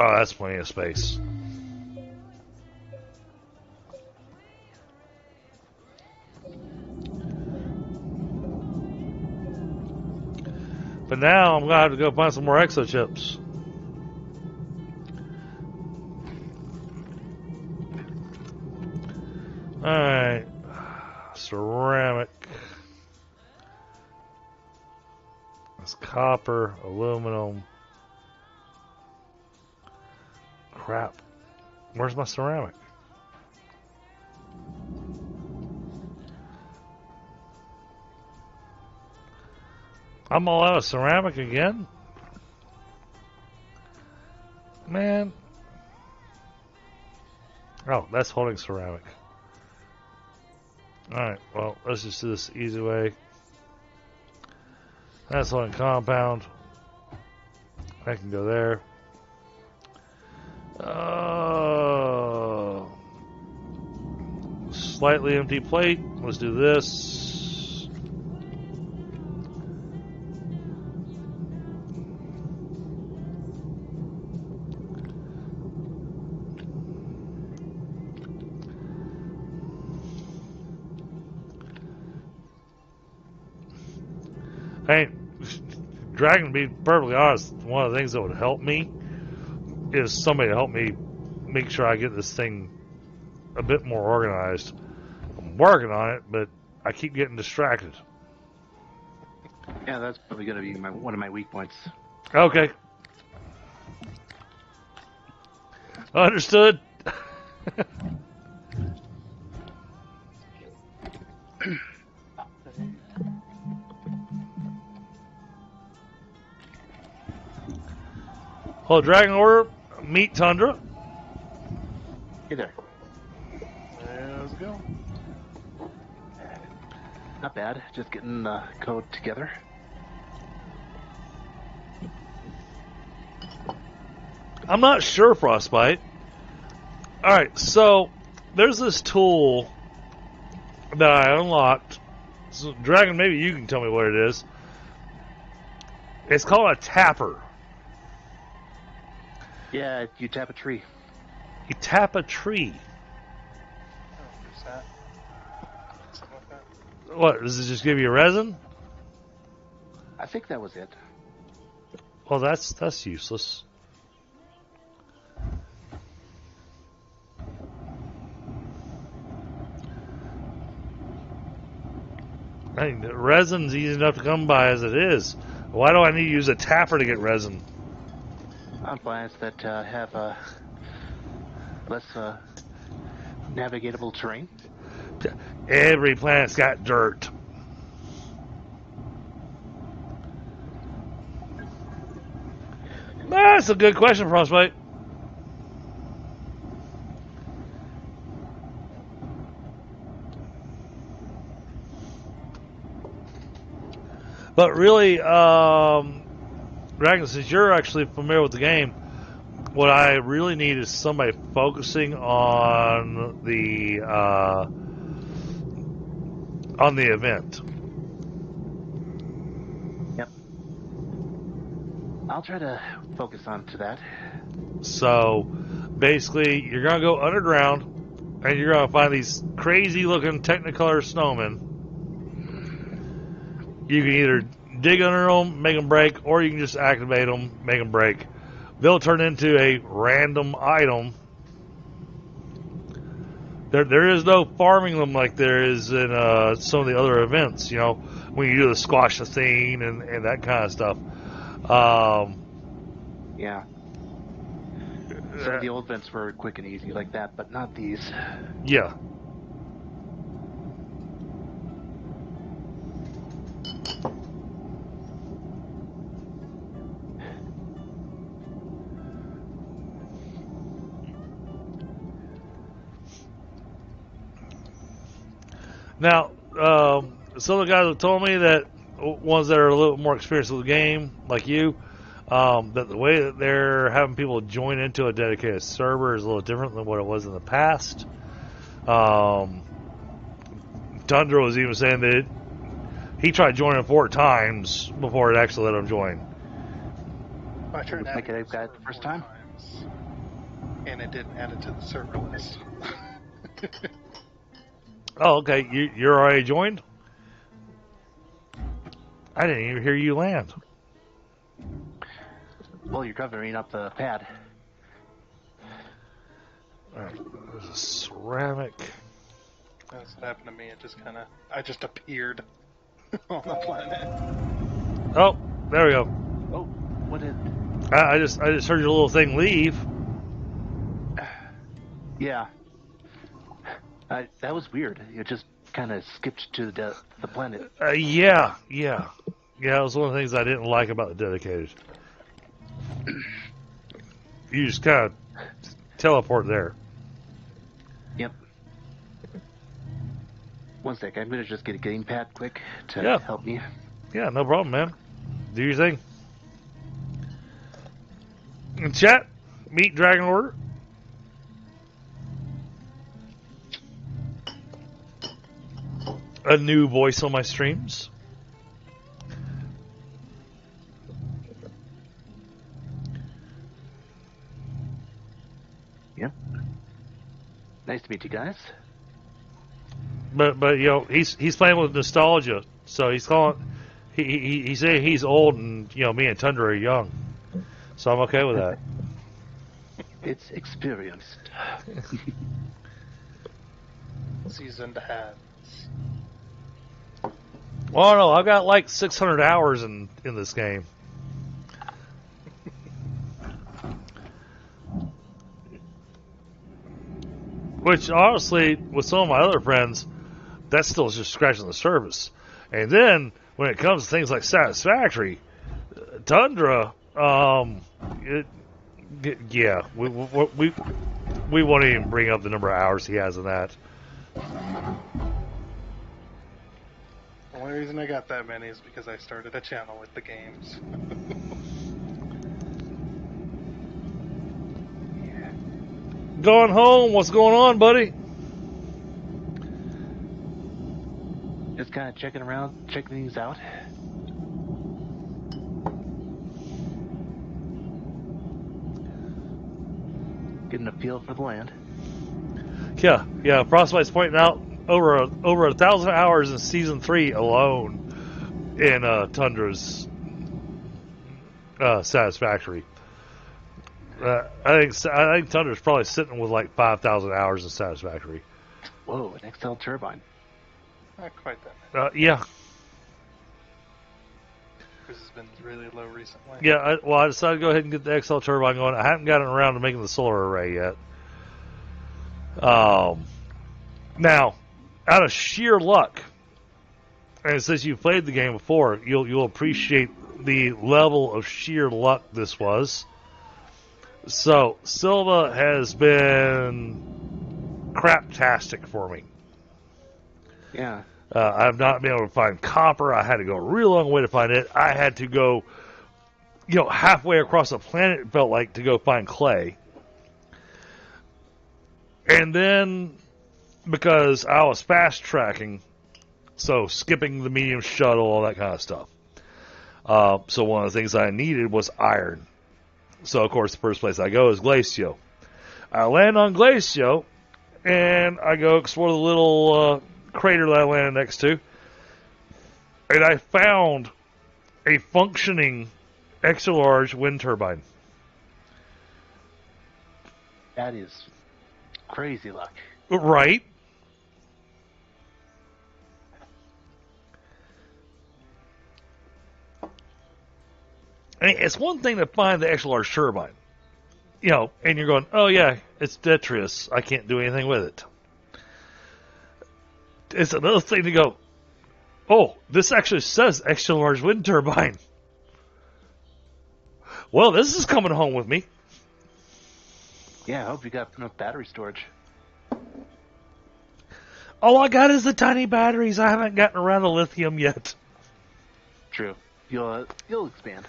Oh, that's plenty of space. But now I'm going to have to go find some more exo chips. Alright. Ceramic. That's copper, aluminum. Crap. Where's my ceramic? I'm all out of ceramic again? Man. Oh, that's holding ceramic. Alright, well, let's just do this the easy way. That's holding compound. That can go there. Slightly empty plate. Let's do this. Hey, Dragon, to be perfectly honest, one of the things that would help me is somebody to help me make sure I get this thing a bit more organized. I'm working on it, but I keep getting distracted. Yeah, that's probably going to be one of my weak points. Okay. Understood. Hello, Dragon Order. Meet Tundra. Hey there. Let's go. Not bad. Just getting code together. I'm not sure, Frostbite. All right, so there's this tool that I unlocked. So, Dragon, maybe you can tell me what it is. It's called a tapper. Yeah, you tap a tree. You tap a tree. Oh, where's that? Something like that. What, does it just give you resin? I think that was it. Well, that's useless. I mean, resin's easy enough to come by as it is. Why do I need to use a tapper to get resin? On planets that have less navigatable terrain. Every planet's got dirt. That's a good question, Frostbite. But really, Dragon, since you're actually familiar with the game, what I really need is somebody focusing on the event. Yep. I'll try to focus on to that. So basically, you're gonna go underground, and you're gonna find these crazy-looking Technicolor snowmen. You can either dig under them, make them break, or you can just activate them, make them break. They'll turn into a random item. There is no farming them like there is in some of the other events. You know, when you do the squash the thing and that kind of stuff. Yeah. Some of the old events were quick and easy like that, but not these. Yeah. Now, some of the guys have told me that ones that are a little more experienced with the game, like you, that the way that they're having people join into a dedicated server is a little different than what it was in the past. Tundra was even saying that he tried joining 4 times before it actually let him join. I tried Looks like adding I the got it server the first 4 time. times, and it didn't add it to the server list. Oh, okay. You're already joined? I didn't even hear you land. Well, you're covering up the pad. All right. There's a ceramic. That's what happened to me. I just appeared on the planet. Oh, there we go. Oh, what is? I just heard your little thing leave. Yeah. That was weird. It just kind of skipped to the planet. Yeah. It was one of the things I didn't like about the dedicated. You just kind of teleport there. Yep. One sec. I'm gonna just get a gamepad quick to Yeah. help me. Yeah, no problem, man. Do your thing. In chat, meet Dragon Order. A new voice on my streams. Yep. Nice to meet you guys. But you know he's playing with nostalgia, so he's calling. He's saying he's old, and you know me and Tundra are young, so I'm okay with that. It's experienced. Seasoned hands. Well, no, I've got like 600 hours in this game. Which honestly, with some of my other friends, that's still just scratching the surface. And then when it comes to things like Satisfactory, Tundra, yeah, we won't even bring up the number of hours he has in that. The only reason I got that many is because I started a channel with the games. Going home. What's going on, buddy? Just kind of checking around, checking things out. Getting a feel for the land. Yeah. Frostbite's pointing out over 1,000 hours in season 3 alone in Tundra's Satisfactory. I think Tundra's probably sitting with like 5,000 hours in Satisfactory. Whoa, an XL turbine. Not quite that many. Yeah. Because it's been really low recently. Yeah, I decided to go ahead and get the XL turbine going. I haven't gotten around to making the solar array yet. Now, out of sheer luck, and since you've played the game before, you'll appreciate the level of sheer luck this was. So, Silva has been craptastic for me. Yeah. I've not been able to find copper. I had to go a real long way to find it. I had to go, halfway across the planet, it felt like, to go find clay. And then, because I was fast tracking, so skipping the medium shuttle, all that kind of stuff. So one of the things I needed was iron. So, of course, the first place I go is Glacio. I land on Glacio, and I go explore the little crater that I landed next to. And I found a functioning extra large wind turbine. That is crazy luck. Right? I mean, it's one thing to find the extra large turbine, and you're going, oh yeah, it's detritus. I can't do anything with it. It's another thing to go, oh, this actually says extra large wind turbine. Well, this is coming home with me. Yeah, I hope you got enough battery storage. All I got is the tiny batteries. I haven't gotten around to lithium yet. True. You'll expand.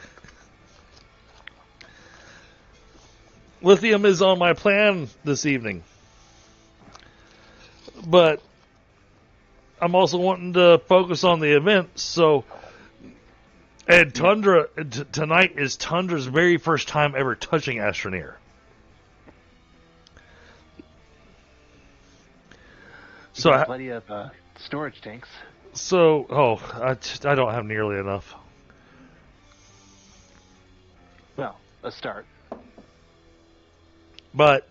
Lithium is on my plan this evening. But I'm also wanting to focus on the event, so... And Tundra, tonight is Tundra's very first time ever touching Astroneer. So plenty of storage tanks. So, I don't have nearly enough. Well, a start. But,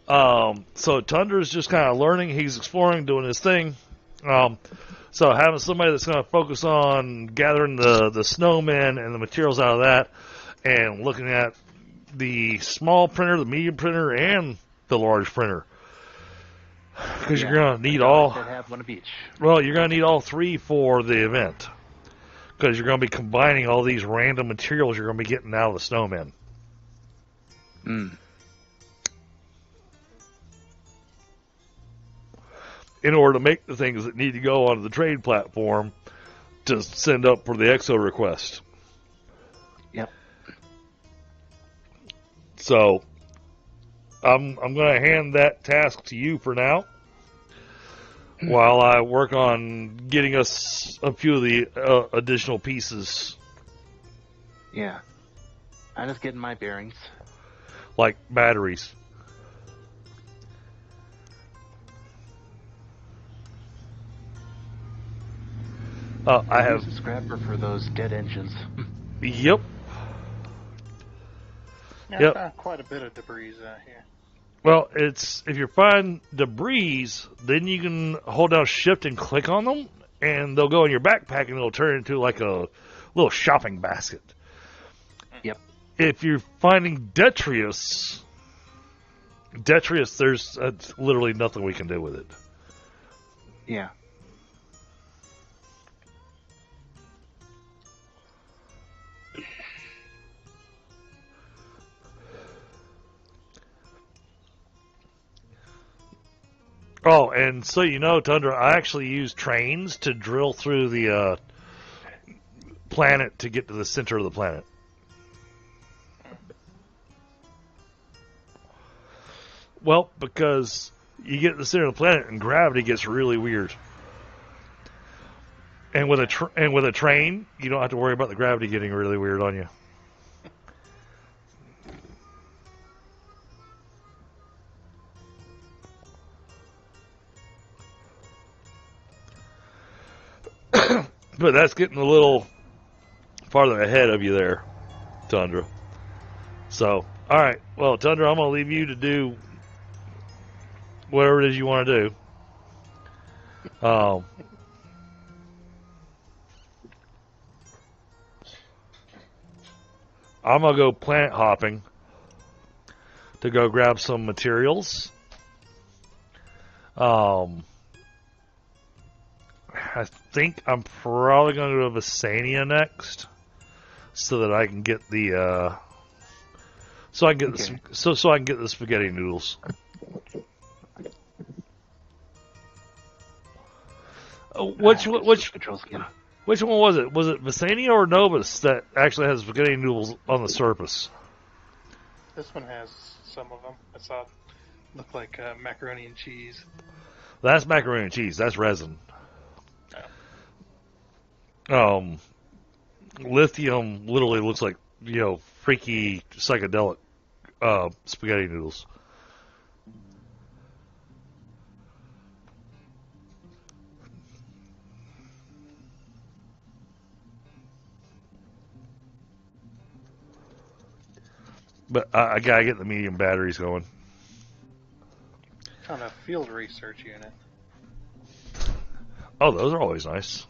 so Tundra's just kind of learning. He's exploring, doing his thing. So having somebody that's going to focus on gathering the snowmen and the materials out of that and looking at the small printer, the medium printer, and the large printer. Because you're going to need all... have one of each. Well, you're going to need all three for the event. Because you're going to be combining all these random materials you're going to be getting out of the snowmen. In order to make the things that need to go onto the trade platform to send up for the EXO request. Yep. So, I'm going to hand that task to you for now, while I work on getting us a few of the additional pieces. Yeah. I'm just getting my bearings. Like batteries. I have a scrapper for those dead engines. Yep. Yeah, Yep. I found quite a bit of debris out here. Well, it's if you find debris, then you can hold down Shift and click on them, and they'll go in your backpack, and it'll turn into like a little shopping basket. Yep. If you're finding detritus, there's literally nothing we can do with it. Yeah. Oh, and so you know, Tundra, I actually use trains to drill through the planet to get to the center of the planet. Well, because you get to the center of the planet and gravity gets really weird. And with a train, you don't have to worry about the gravity getting really weird on you. But that's getting a little farther ahead of you there, Tundra. So, all right. Well, Tundra, I'm going to leave you to do whatever it is you want to do. I'm going to go planet hopping to go grab some materials. I think I'm probably going to go to Visania next, so that I can get the so I can get so I can get the spaghetti noodles. Which one was it? Was it Visania or Novus that actually has spaghetti noodles on the surface? This one has some of them. I saw it look like macaroni and cheese. That's macaroni and cheese. That's resin. Lithium literally looks like, freaky psychedelic spaghetti noodles. But I gotta get the medium batteries going. Found a field research unit. Oh, those are always nice.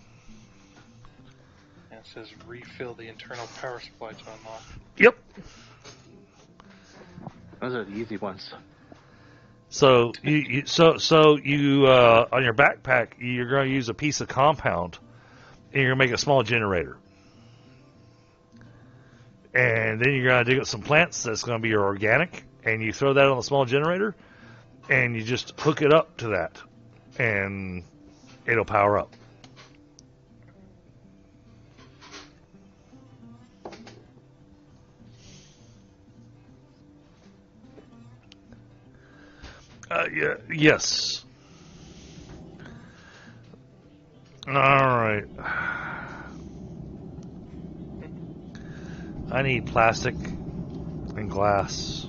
And it says refill the internal power supply to unlock. Yep. Those are the easy ones. So you on your backpack you're going to use a piece of compound and you're going to make a small generator. And then you're going to dig up some plants that's going to be your organic, and you throw that on the small generator, and you just hook it up to that, and it'll power up. Yes. All right. I need plastic and glass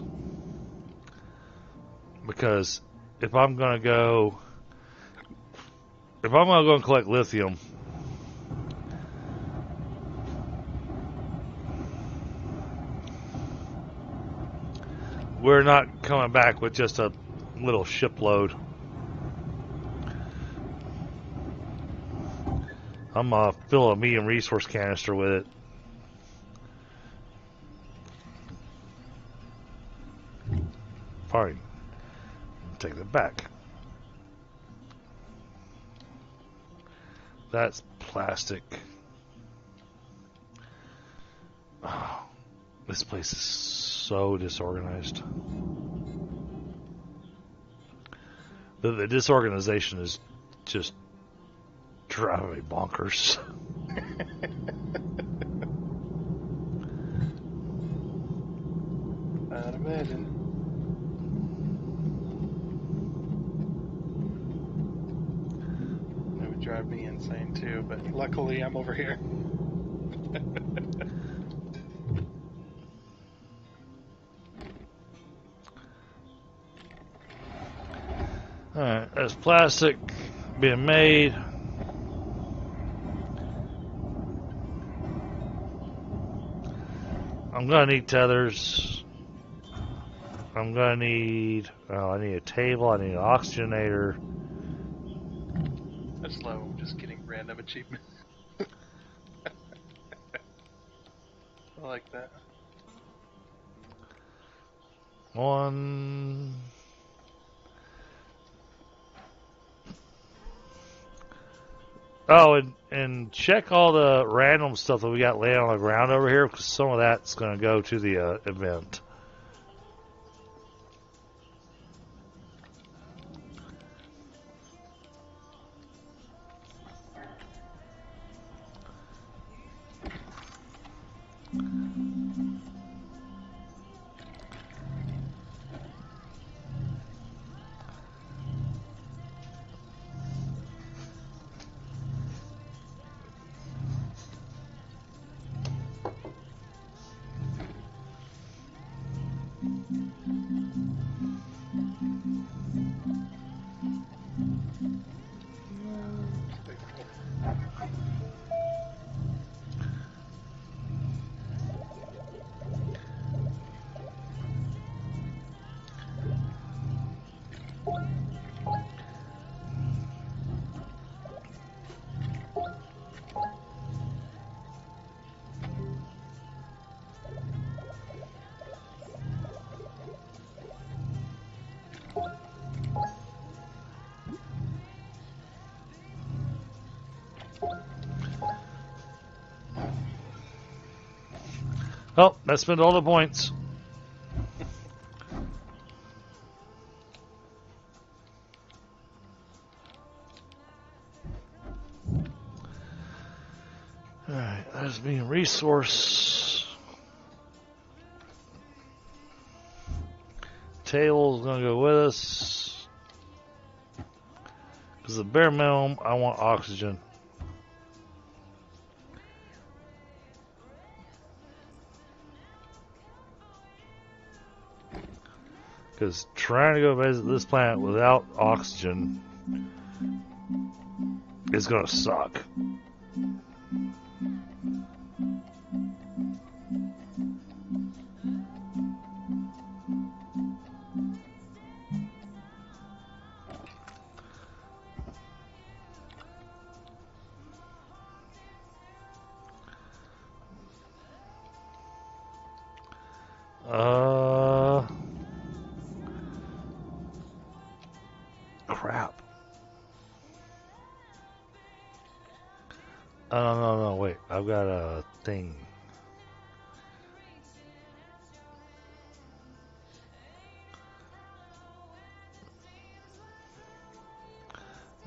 because if I'm gonna go and collect lithium, we're not coming back with just a little shipload. I'm gonna fill a medium resource canister with it. Fine. Take that back. That's plastic. Oh, this place is so disorganized. The disorganization is just driving me bonkers. I'd imagine. It would drive me insane too, but luckily I'm over here. Alright, there's plastic being made. I'm gonna need tethers. I'm gonna need, I need a table, I need an oxygenator. That's low, just getting random achievements. I like that. One. Oh, and check all the random stuff that we got laying on the ground over here, because some of that's going to go to the event. Oh, that spent all the points. Alright, that's being resource. Tail's gonna go with us. Because the bare minimum, I want oxygen. Because trying to go visit this planet without oxygen is gonna suck. Crap. Oh, no, wait. I've got a thing.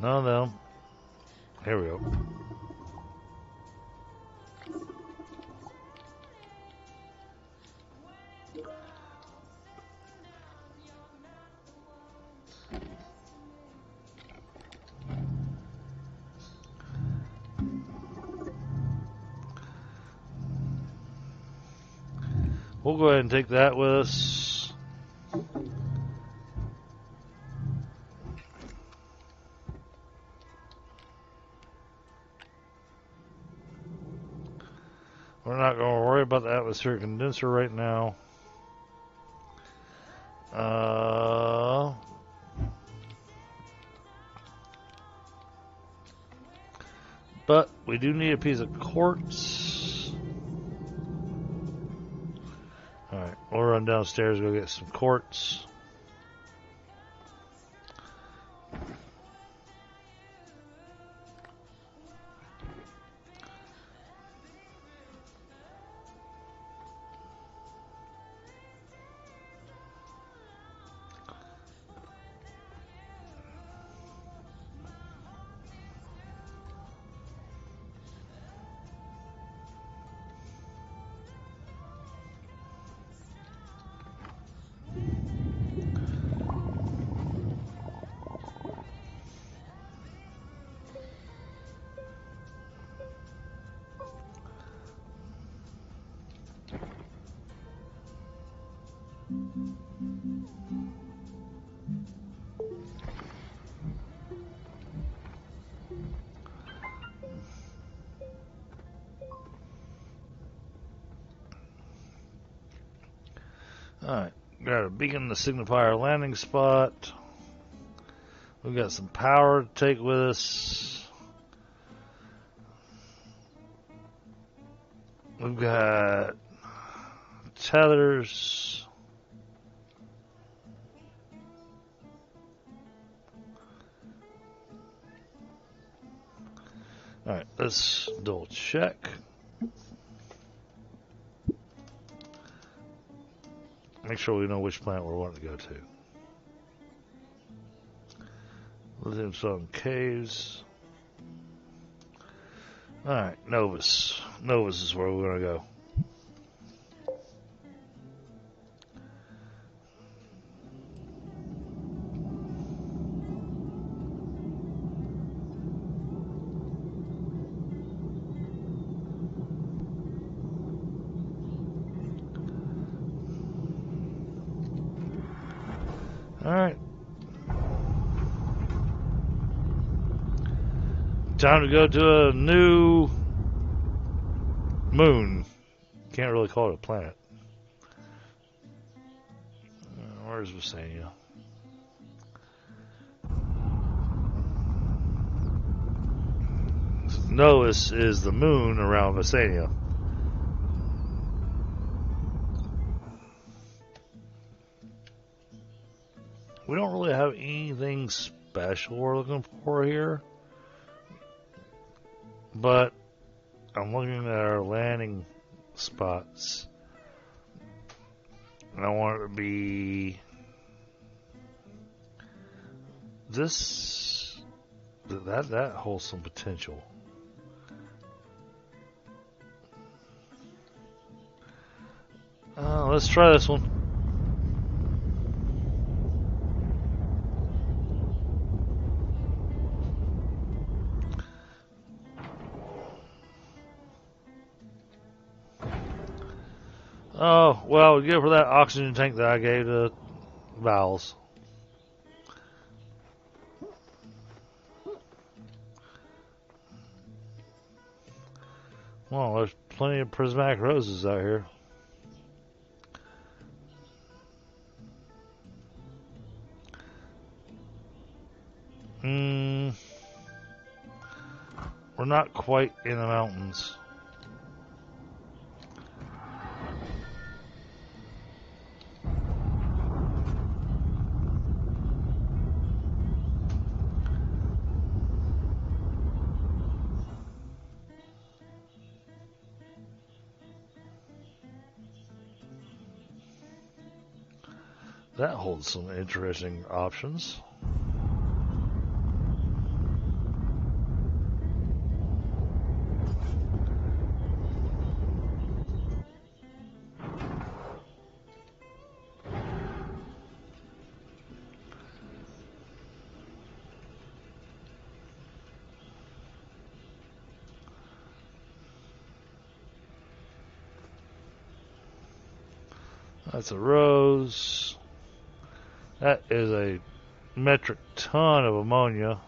No. Here we go. We'll go ahead and take that with us. We're not going to worry about the atmospheric condenser right now. But we do need a piece of quartz. Alright, we'll run downstairs and go get some quartz. Alright, got a beacon to signify our landing spot. We've got some power to take with us. We've got tethers. Alright, let's double check. Make sure we know which planet we're wanting to go to. Lithium Sun Caves. Alright, Novus. Novus is where we're going to go. Alright. Time to go to a new moon. Can't really call it a planet. Where's Visania? Novus is the moon around Visania. We don't really have anything special we're looking for here. But I'm looking at our landing spots. And I want it to be this. That holds some potential. Let's try this one. Oh, well, give her that oxygen tank that I gave to Val's. Well, there's plenty of prismatic roses out here. We're not quite in the mountains. That holds some interesting options. That's a rose. That is a metric ton of ammonia.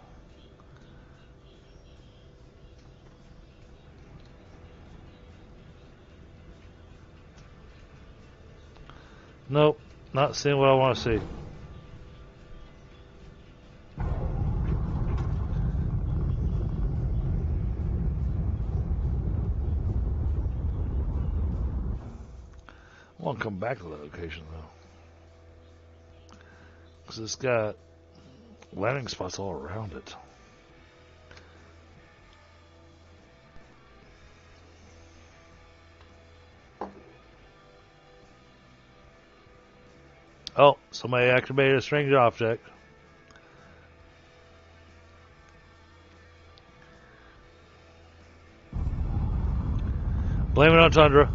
Nope, not seeing what I want to see. I want to come back to the location though, because it's got landing spots all around it. Oh, somebody activated a strange object. Blame it on Tundra.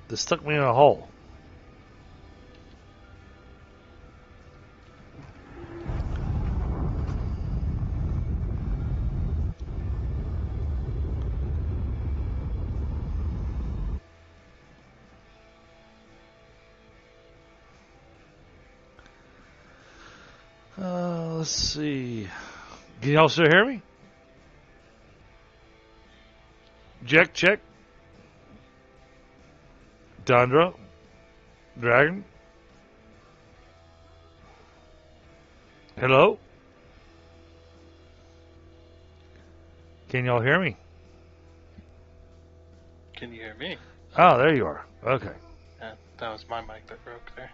This stuck me in a hole. Let's see. Can y'all still hear me? Check. Tundra. Dragon. Hello? Can y'all hear me? Can you hear me? Oh, there you are. Okay. Yeah, that was my mic that broke there.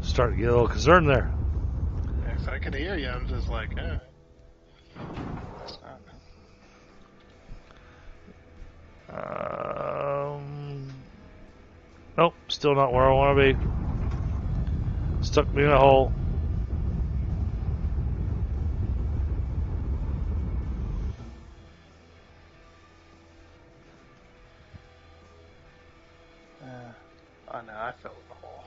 Starting to get a little concerned there. Yeah, 'cause I could hear you. I'm just like, that's not. Nope, still not where I want to be. Stuck me in a hole. Oh no, I fell in the hole.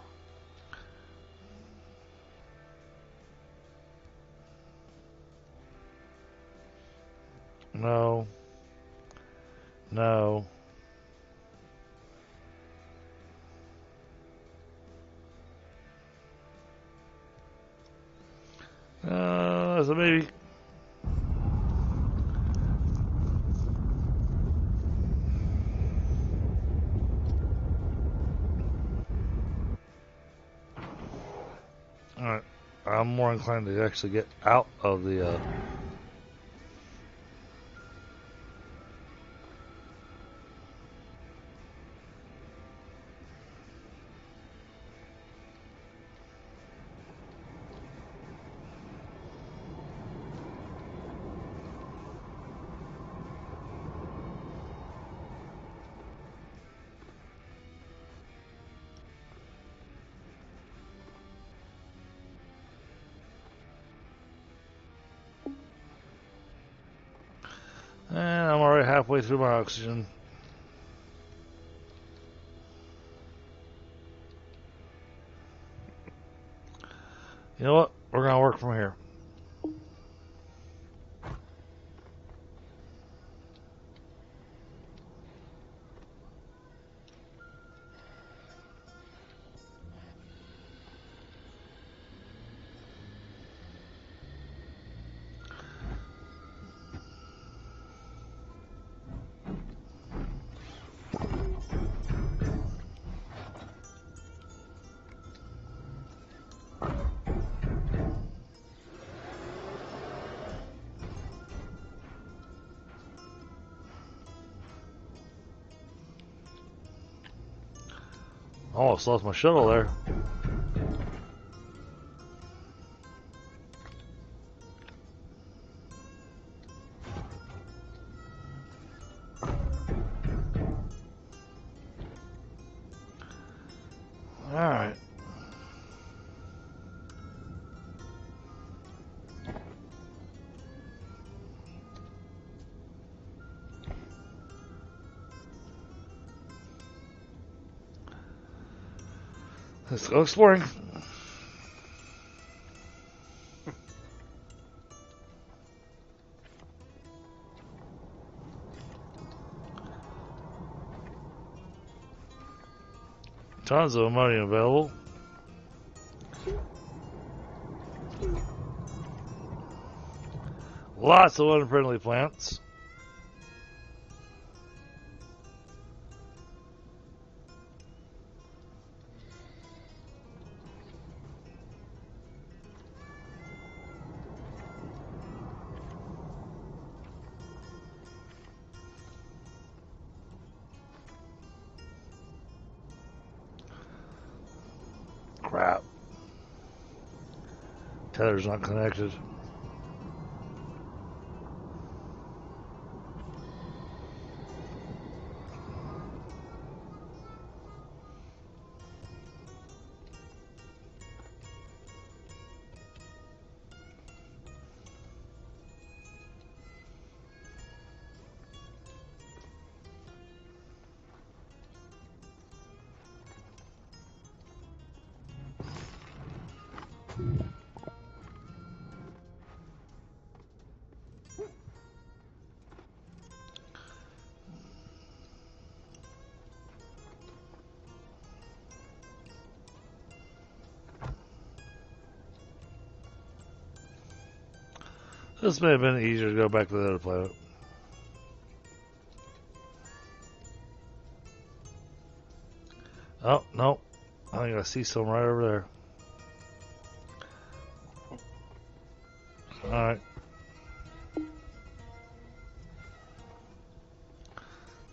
No. So maybe. Alright. I'm more inclined to actually get out of the already halfway through my oxygen. You know what? We're gonna work from here. Almost lost my shuttle there. Alright. Let's go exploring. Tons of money available. Lots of unfriendly plants. Crap. Tether's not connected. This may have been easier to go back to the other planet. Oh, no. I think I see some right over there. Alright.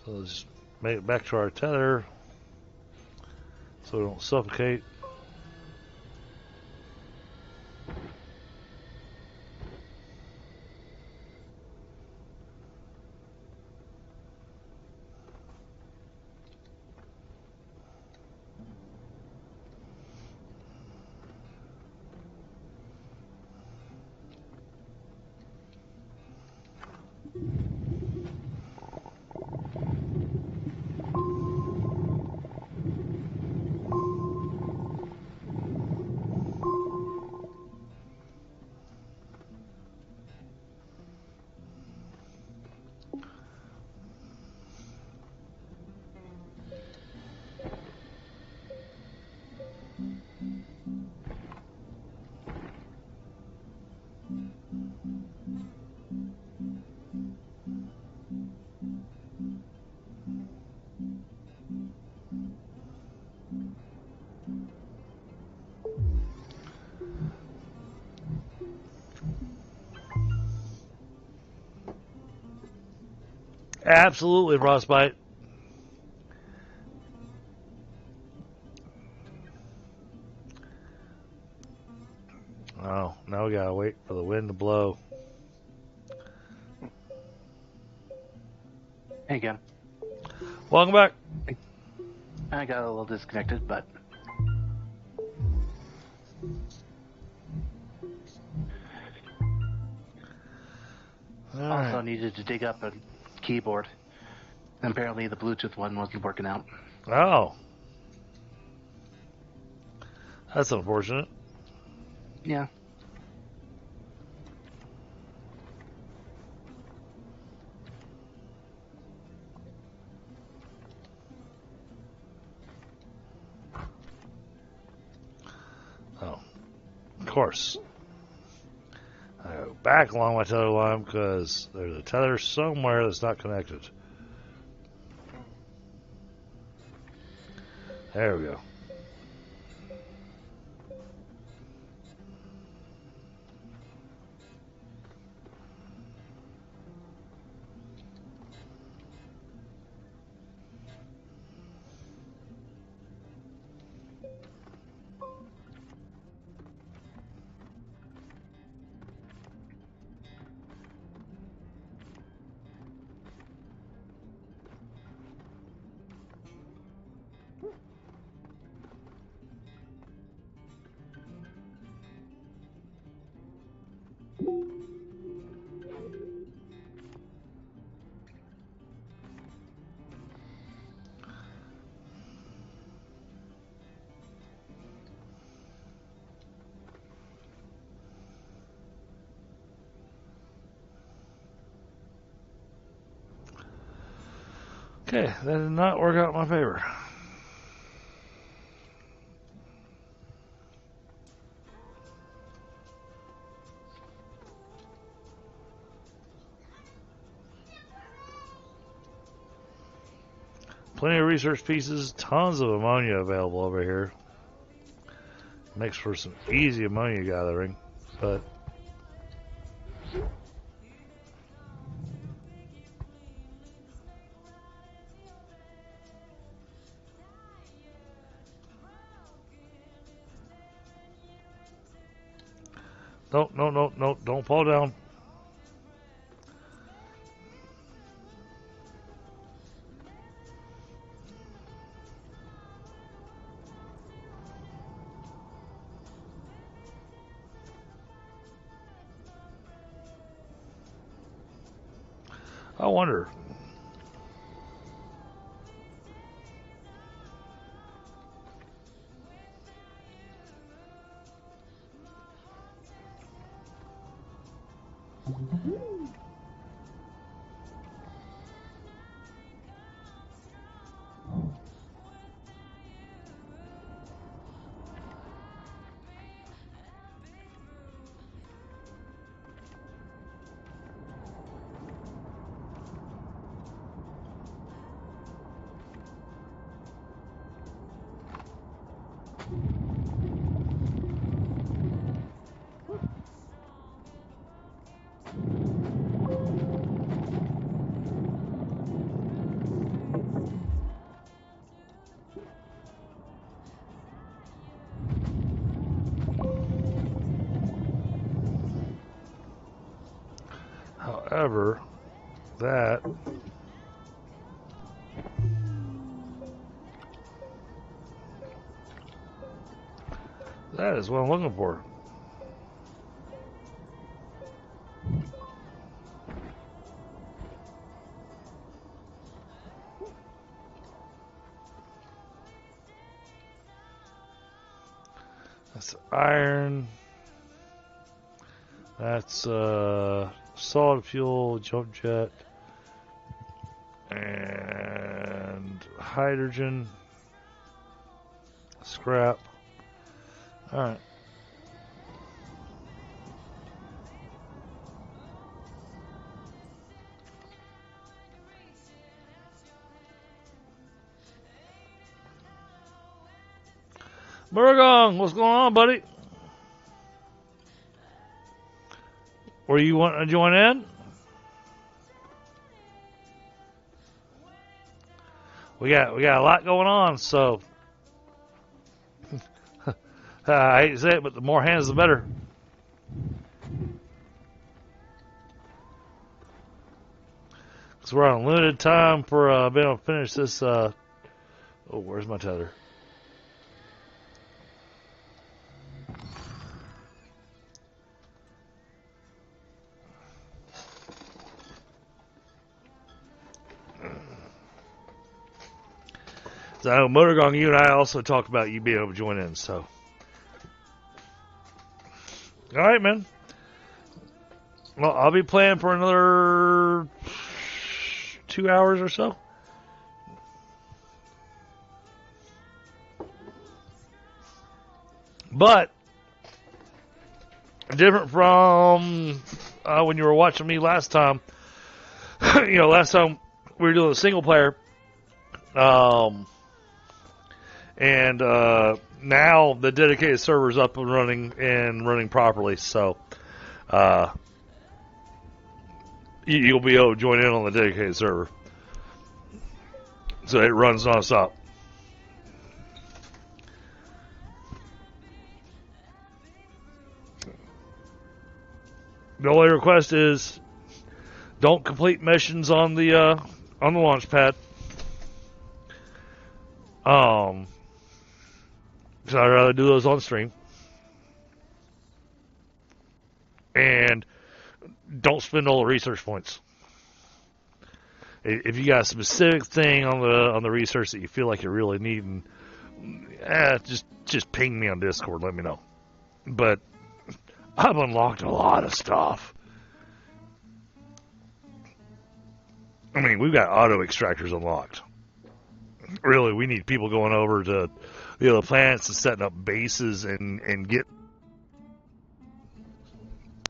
So let's make it back to our tether so we don't suffocate. Absolutely, Frostbite. Oh, now we gotta wait for the wind to blow. Hey again. Welcome back. I got a little disconnected, but All also right. needed to dig up and keyboard. And apparently the Bluetooth one wasn't working out. Oh. That's unfortunate. Yeah. Oh. Of course. I go back along my tether line because there's a tether somewhere that's not connected. There we go. Okay, that did not work out in my favor. Plenty of research pieces, tons of ammonia available over here. Makes for some easy ammonia gathering, but no, don't fall down. I wonder. However, that is what I'm looking for. That's iron. That's solid fuel, jump jet, and hydrogen, scrap. Alright. Burgong, what's going on, buddy? Were you want to join in? We got a lot going on, so I hate to say it, but the more hands, the better. Because we're on limited time for being able to finish this. Oh, where's my tether? So, Motorgong, you and I also talked about you being able to join in, so. All right, man. Well, I'll be playing for another 2 hours or so. But, different from when you were watching me last time, last time we were doing a single player. And now the dedicated server's up and running properly. So you'll be able to join in on the dedicated server. So it runs nonstop. The only request is don't complete missions on the launch pad. So I'd rather do those on stream. And don't spend all the research points. If you got a specific thing on the research that you feel like you really need, just ping me on Discord. Let me know. But I've unlocked a lot of stuff. I mean, we've got auto extractors unlocked. Really, we need people going over to the other planets and setting up bases and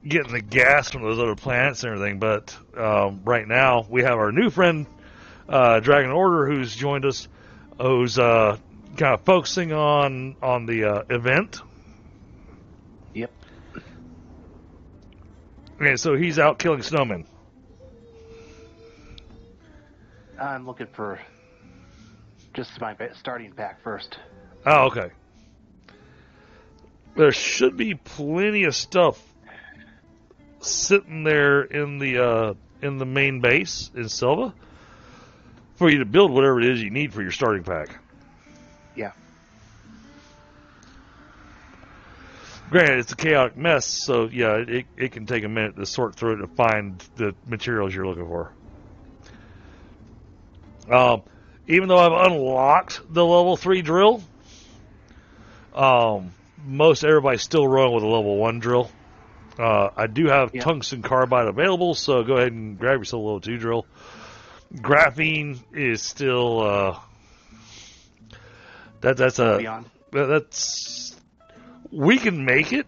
getting the gas from those other planets and everything. But right now, we have our new friend, Dragon Order, who's joined us, who's kind of focusing on the event. Yep. And so he's out killing snowmen. I'm looking for just my starting pack first. Oh, okay. There should be plenty of stuff sitting there in the main base in Silva for you to build whatever it is you need for your starting pack. Yeah. Granted, it's a chaotic mess, so yeah, it can take a minute to sort through it to find the materials you're looking for. Even though I've unlocked the level 3 drill, most everybody's still running with a level 1 drill. I do have tungsten carbide available, so go ahead and grab yourself a level 2 drill. Graphene is still that's we can make it.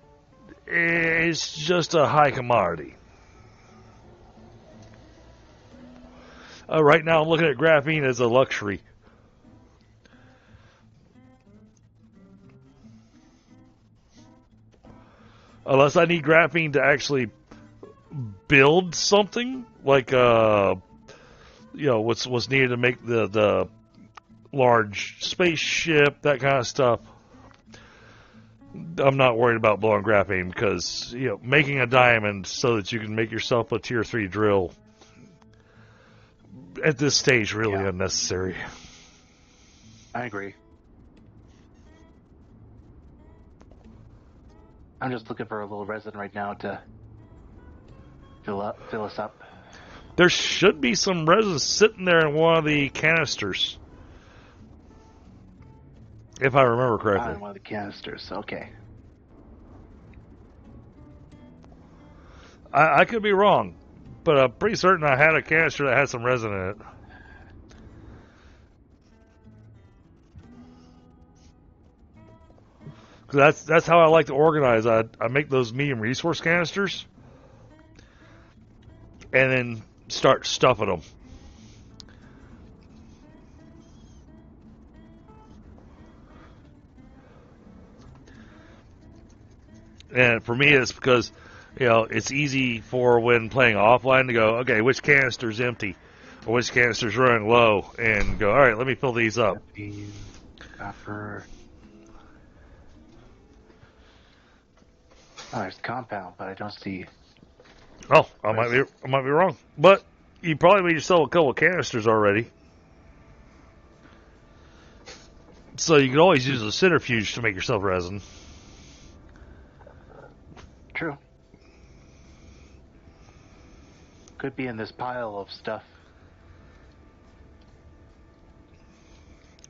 It's just a high commodity. Right now, I'm looking at graphene as a luxury. Unless I need graphene to actually build something, like what's needed to make the large spaceship, that kind of stuff. I'm not worried about blowing graphene because making a diamond so that you can make yourself a tier 3 drill at this stage really unnecessary. I agree. I'm just looking for a little resin right now to fill us up. There should be some resin sitting there in one of the canisters, if I remember correctly. In one of the canisters, okay. I could be wrong, but I'm pretty certain I had a canister that had some resin in it. Cause that's how I like to organize. I make those medium resource canisters, and then start stuffing them. And for me, it's because it's easy for when playing offline to go, okay, which canister's empty, or which canister's running low, and go, all right, let me fill these up. Copper. Oh, there's compound, but I don't see. Oh, I might be wrong, but you probably made yourself a couple of canisters already, so you can always use a centrifuge to make yourself resin. True. Could be in this pile of stuff.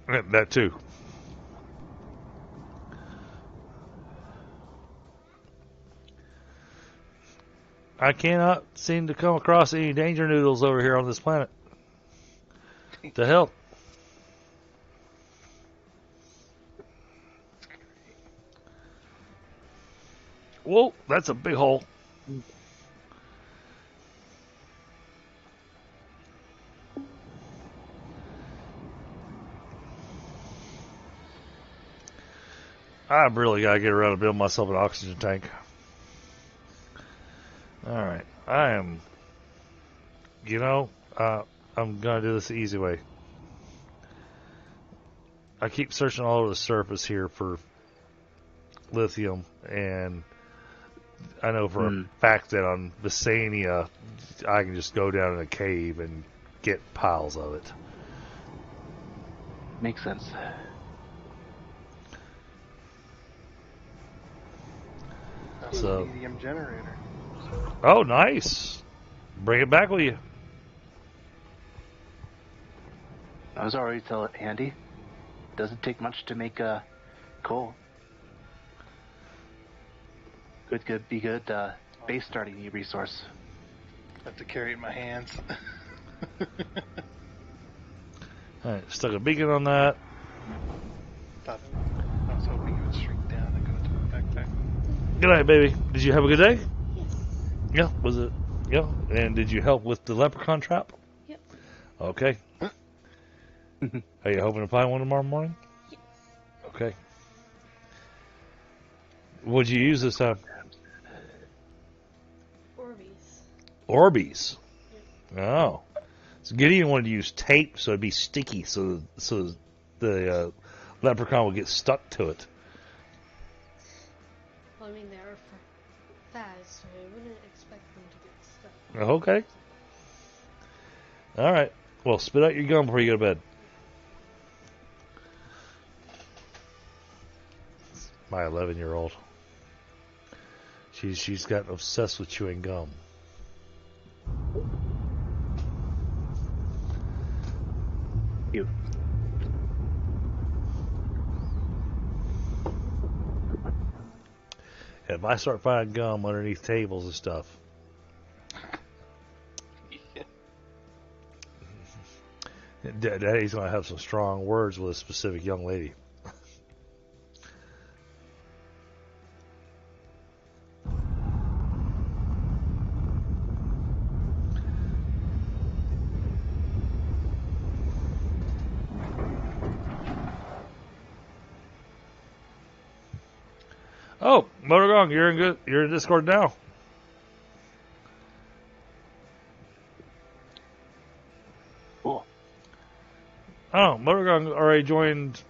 That too. I cannot seem to come across any danger noodles over here on this planet. The hell? Whoa, that's a big hole. I really gotta get around to build myself an oxygen tank. Alright, I am, I'm gonna do this the easy way. I keep searching all over the surface here for lithium, and I know for a fact that on Visania, I can just go down in a cave and get piles of it. Makes sense. That's So- a medium generator. Oh, nice. Bring it back with you. I was already telling Andy. Doesn't take much to make coal. Be good. Base starting resource. I have to carry it in my hands. Alright, stuck a beacon on that. I was hoping it would shrink down and go into my backpack. Good night, baby. Did you have a good day? Yes. Yeah. Was it? Yeah. And did you help with the leprechaun trap? Yep. Okay. Are you hoping to find one tomorrow morning? Yes. Okay. What'd you use this time? Orbeez. Orbeez. Oh. So Gideon wanted to use tape so it'd be sticky so the leprechaun would get stuck to it. Well, I mean, they are fast, so I wouldn't expect them to get stuck. Okay. All right. Well, spit out your gum before you go to bed. My 11-year-old. She's gotten obsessed with chewing gum. You. If I start finding gum underneath tables and stuff, Daddy's gonna have some strong words with a specific young lady. Oh, Motogong, you're in Discord now. Cool. Oh, Motogong already joined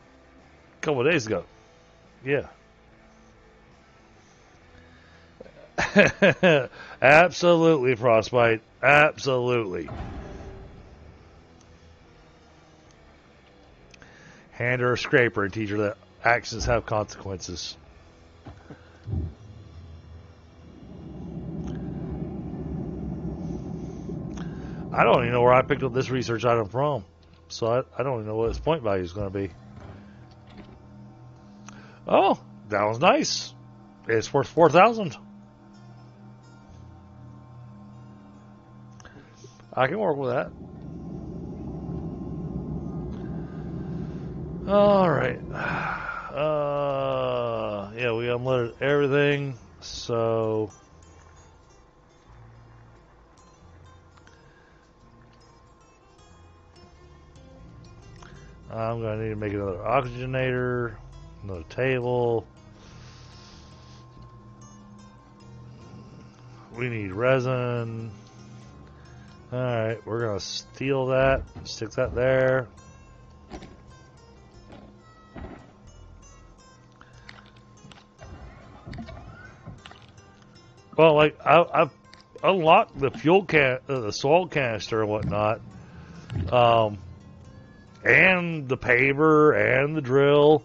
a couple of days ago. Yeah. Absolutely, Frostbite. Absolutely. Hand her a scraper and teach her that actions have consequences. I don't even know where I picked up this research item from, so I don't even know what its point value is going to be. Oh, that was nice. It's worth 4,000. I can work with that. All right. Yeah, we unloaded everything, so I'm going to need to make another oxygenator, another table. We need resin. Alright, we're going to steal that, stick that there. Well, like, I've unlocked the the soil canister and whatnot. And the paver and the drill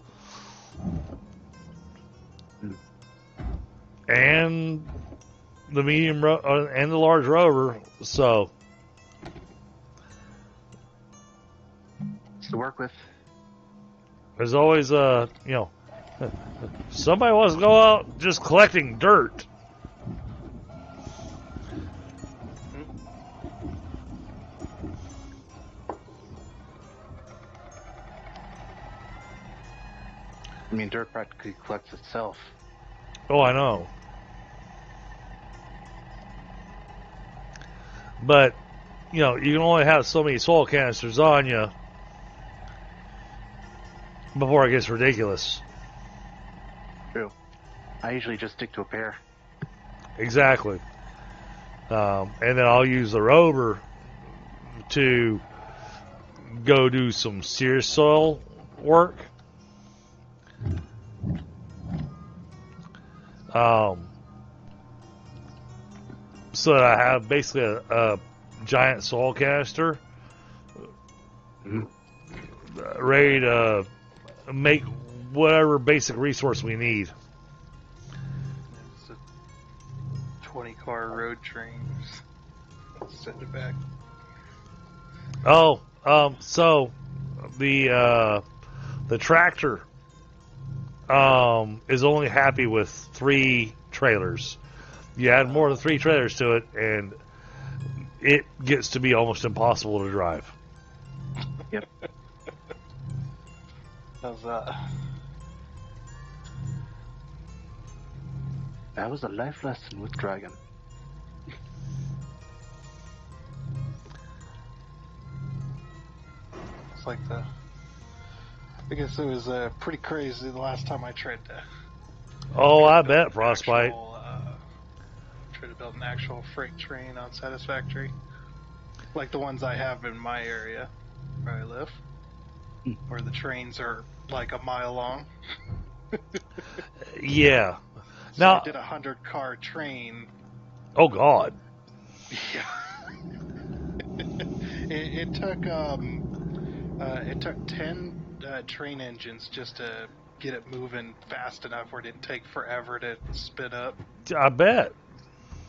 and the medium and the large rover. So To work with. There's always, somebody wants to go out just collecting dirt. I mean, dirt practically collects itself. Oh, I know. But, you can only have so many soil canisters on you before it gets ridiculous. True. I usually just stick to a pair. Exactly. And then I'll use the rover to go do some serious soil work. So that I have basically a giant soil canister ready to make whatever basic resource we need. It's a 20-car road train. Send it back. Oh, so the tractor is only happy with 3 trailers. You add more than 3 trailers to it, and it gets to be almost impossible to drive. Yep. How's that? That was a life lesson with Dragon. It's like I guess it was pretty crazy the last time I tried to. Oh, I bet, Frostbite. Tried to build an actual freight train on Satisfactory, like the ones I have in my area where I live, where the trains are like a mile long. Yeah. So Now, I did a 100-car train. oh God. Yeah. it took 10 train engines just to get it moving fast enough where it didn't take forever to spin up. I bet.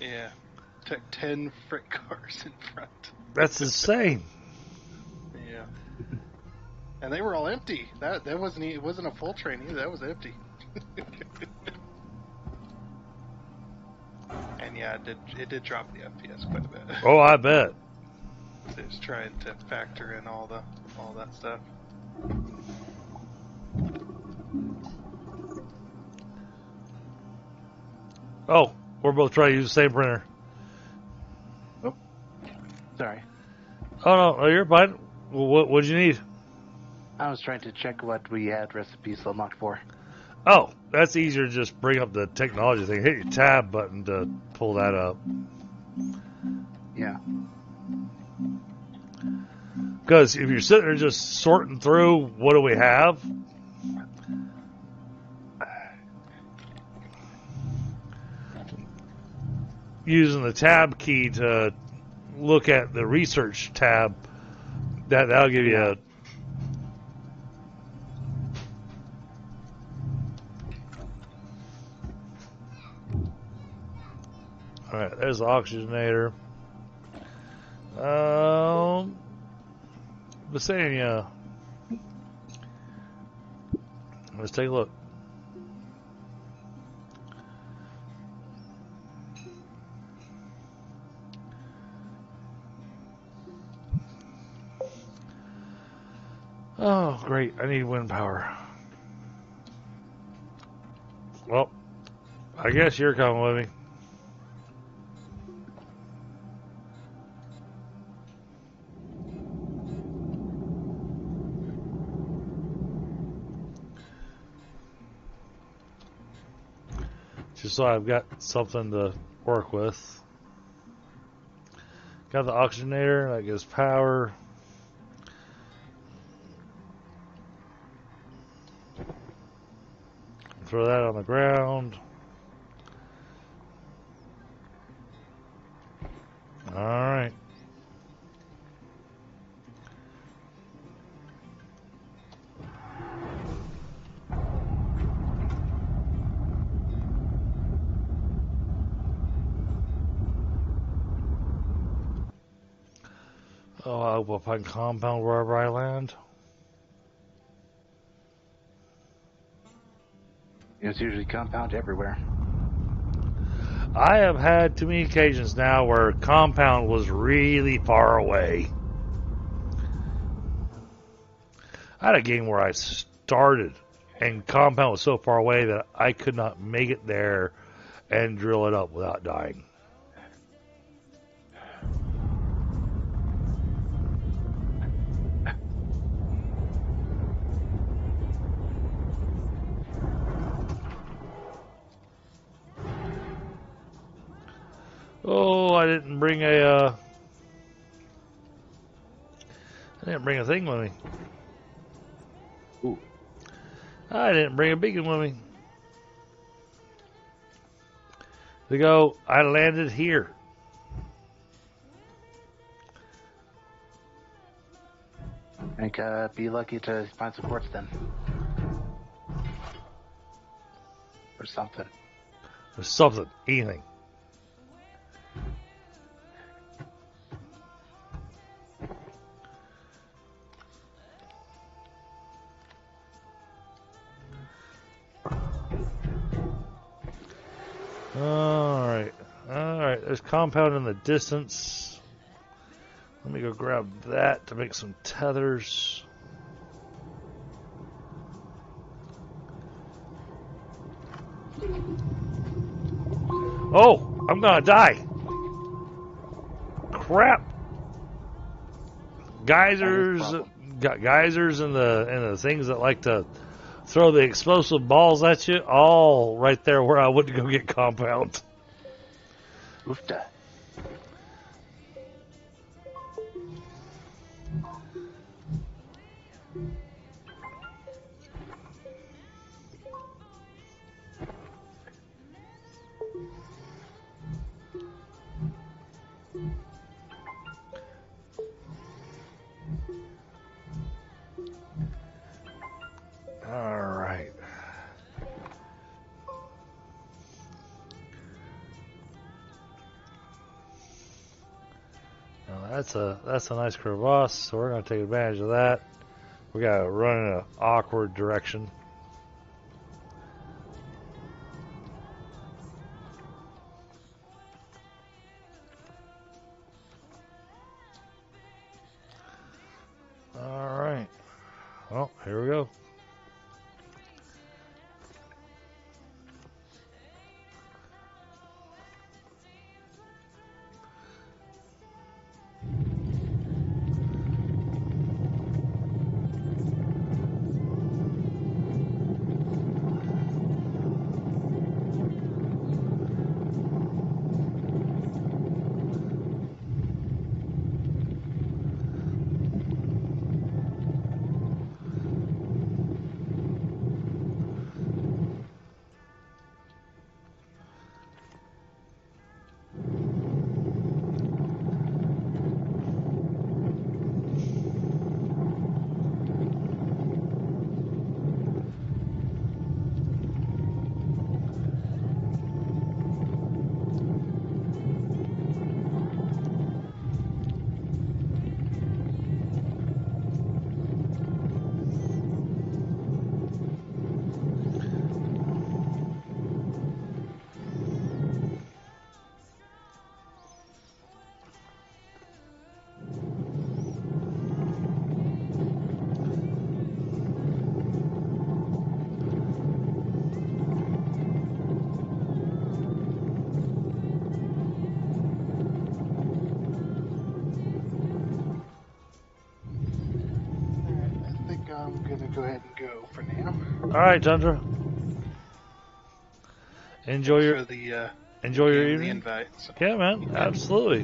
Yeah. Took 10 freight cars in front. That's insane. Yeah. And they were all empty. That it wasn't a full train either. That was empty. And yeah, it did drop the FPS quite a bit. Oh, I bet. Just trying to factor in all that stuff. Oh, we're both trying to use the same printer. Oh, sorry. Oh no, you're fine. What'd you need? I was trying to check what we had recipes unlocked for. Oh, that's easier to just bring up the technology thing. Hit your tab button to pull that up. Yeah. Because if you're sitting there just sorting through what do we have, using the tab key to look at the research tab, that'll give you a. All right, there's the oxygenator. Bethania. Let's take a look. Oh, great. I need wind power. Well, I guess you're coming with me. Just so I've got something to work with. Got the oxygenator, that gives power. Throw that on the ground. Alright. Oh, I hope I can compound wherever I land. It's usually compound everywhere. I have had too many occasions now where compound was really far away. I had a game where I started and compound was so far away that I could not make it there and drill it up without dying. Oh, I didn't bring a thing with me. Ooh. I didn't bring a beacon with me. To go, I landed here. I think be lucky to find some quartz then. Or something. Or something, anything. Alright, there's compound in the distance. Let me go grab that to make some tethers. Oh, I'm gonna die. Crap. Geysers and the things that like to throw the explosive balls at you, all right there where I wouldn't go get compound. Oofta. Alright. Now that's a nice crevasse, so we're gonna take advantage of that. We gotta run in an awkward direction. Alright. Well, here we go. I'm gonna go ahead and go for now. Alright, Tundra. Enjoy your evening. Invite. So. Yeah, man, absolutely.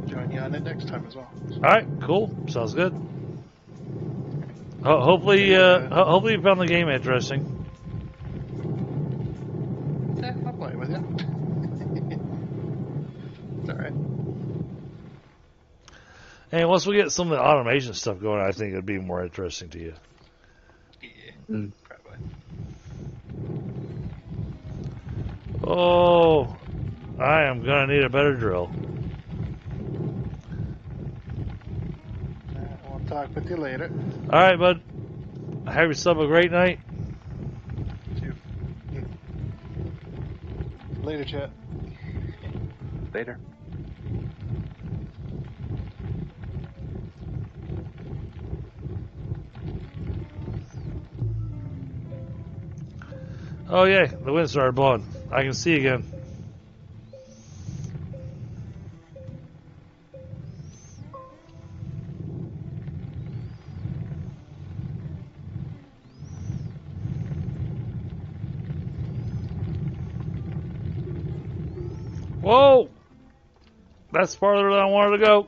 Join you on it next time as well. Alright, cool. Sounds good. Hopefully you found the game interesting. Yeah, I'll play with you. It's alright. And once we get some of the automation stuff going, I think it'd be more interesting to you. Yeah, probably. Oh, I am gonna need a better drill. We'll talk with you later. Alright, bud. Have yourself a great night. Later, chat. Later. Oh, yeah, the wind started blowing. I can see again. Whoa! That's farther than I wanted to go.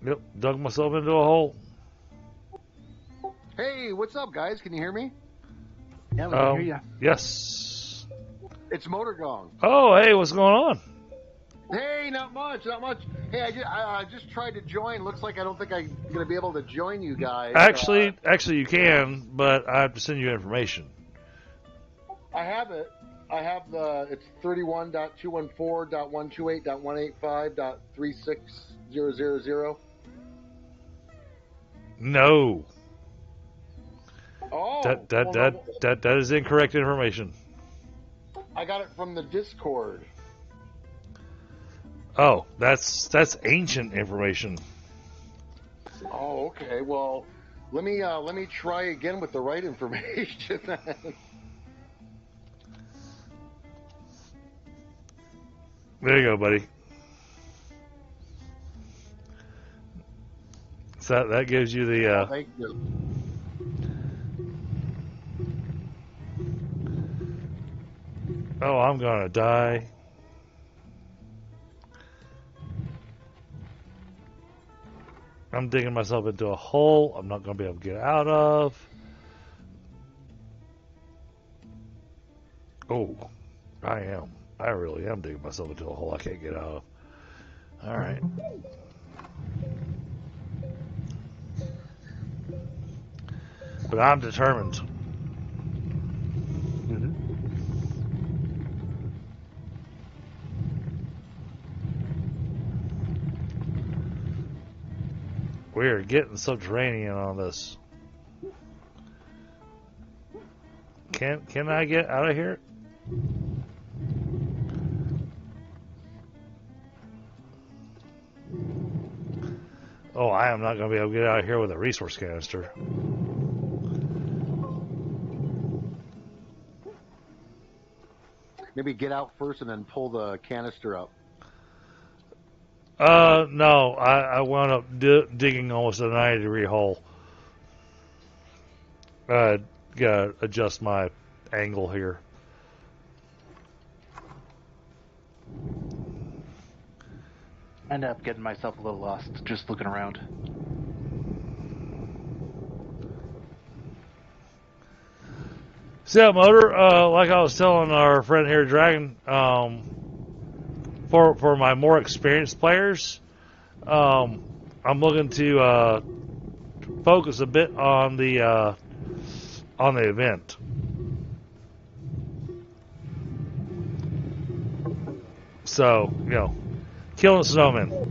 Yep, dug myself into a hole. Hey, what's up, guys? Can you hear me? Yeah, we can hear you. Yes. It's Motor Gong. Oh, hey, what's going on? Hey, not much, not much. Hey, I just tried to join. Looks like I don't think I'm going to be able to join you guys. Actually, you can, but I have to send you information. I have it. I have it's 31.214.128.185.36000. No. Oh, That is incorrect information. I got it from the Discord. Oh, that's ancient information. Oh, okay. Well, let me try again with the right information. There you go, buddy. So that gives you the. Thank you. Oh, I'm gonna die. I'm digging myself into a hole I'm not gonna be able to get out of. Oh, I am. I really am digging myself into a hole I can't get out of. All right. But I'm determined. Mm-hmm. We are getting subterranean on this. Can I get out of here? Oh, I am not going to be able to get out of here with a resource canister. Maybe get out first and then pull the canister up. No, I wound up digging almost a 90-degree hole. Gotta adjust my angle here. I ended up getting myself a little lost just looking around. So yeah, Motor, like I was telling our friend here, Dragon, for my more experienced players, I'm looking to focus a bit on the event. So, killing snowmen.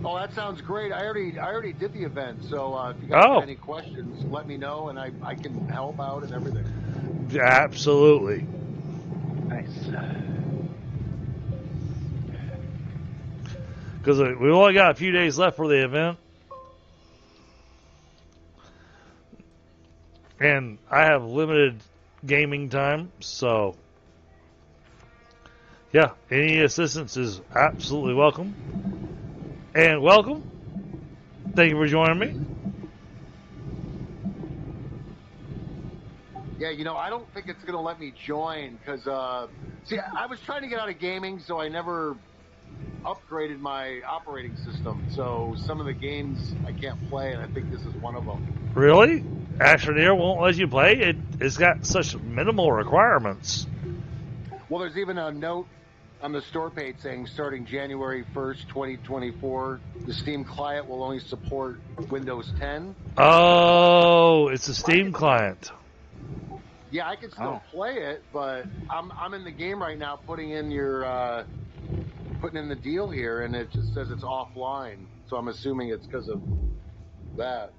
Oh, that sounds great. I already did the event. So if you guys have any questions, let me know, and I can help out and everything. Absolutely. Nice. Because we only got a few days left for the event. And I have limited gaming time, so yeah, any assistance is absolutely welcome. And welcome. Thank you for joining me. Yeah, I don't think it's going to let me join because, see, I was trying to get out of gaming, so I never upgraded my operating system. So some of the games I can't play, and I think this is one of them. Really? Astroneer won't let you play? It's got such minimal requirements. Well, there's even a note on the store page saying starting January 1st, 2024, the Steam client will only support Windows 10. Oh, it's a Steam client. Yeah, I can still play it, but I'm in the game right now, putting in the deal here, and it just says it's offline. So I'm assuming it's because of that.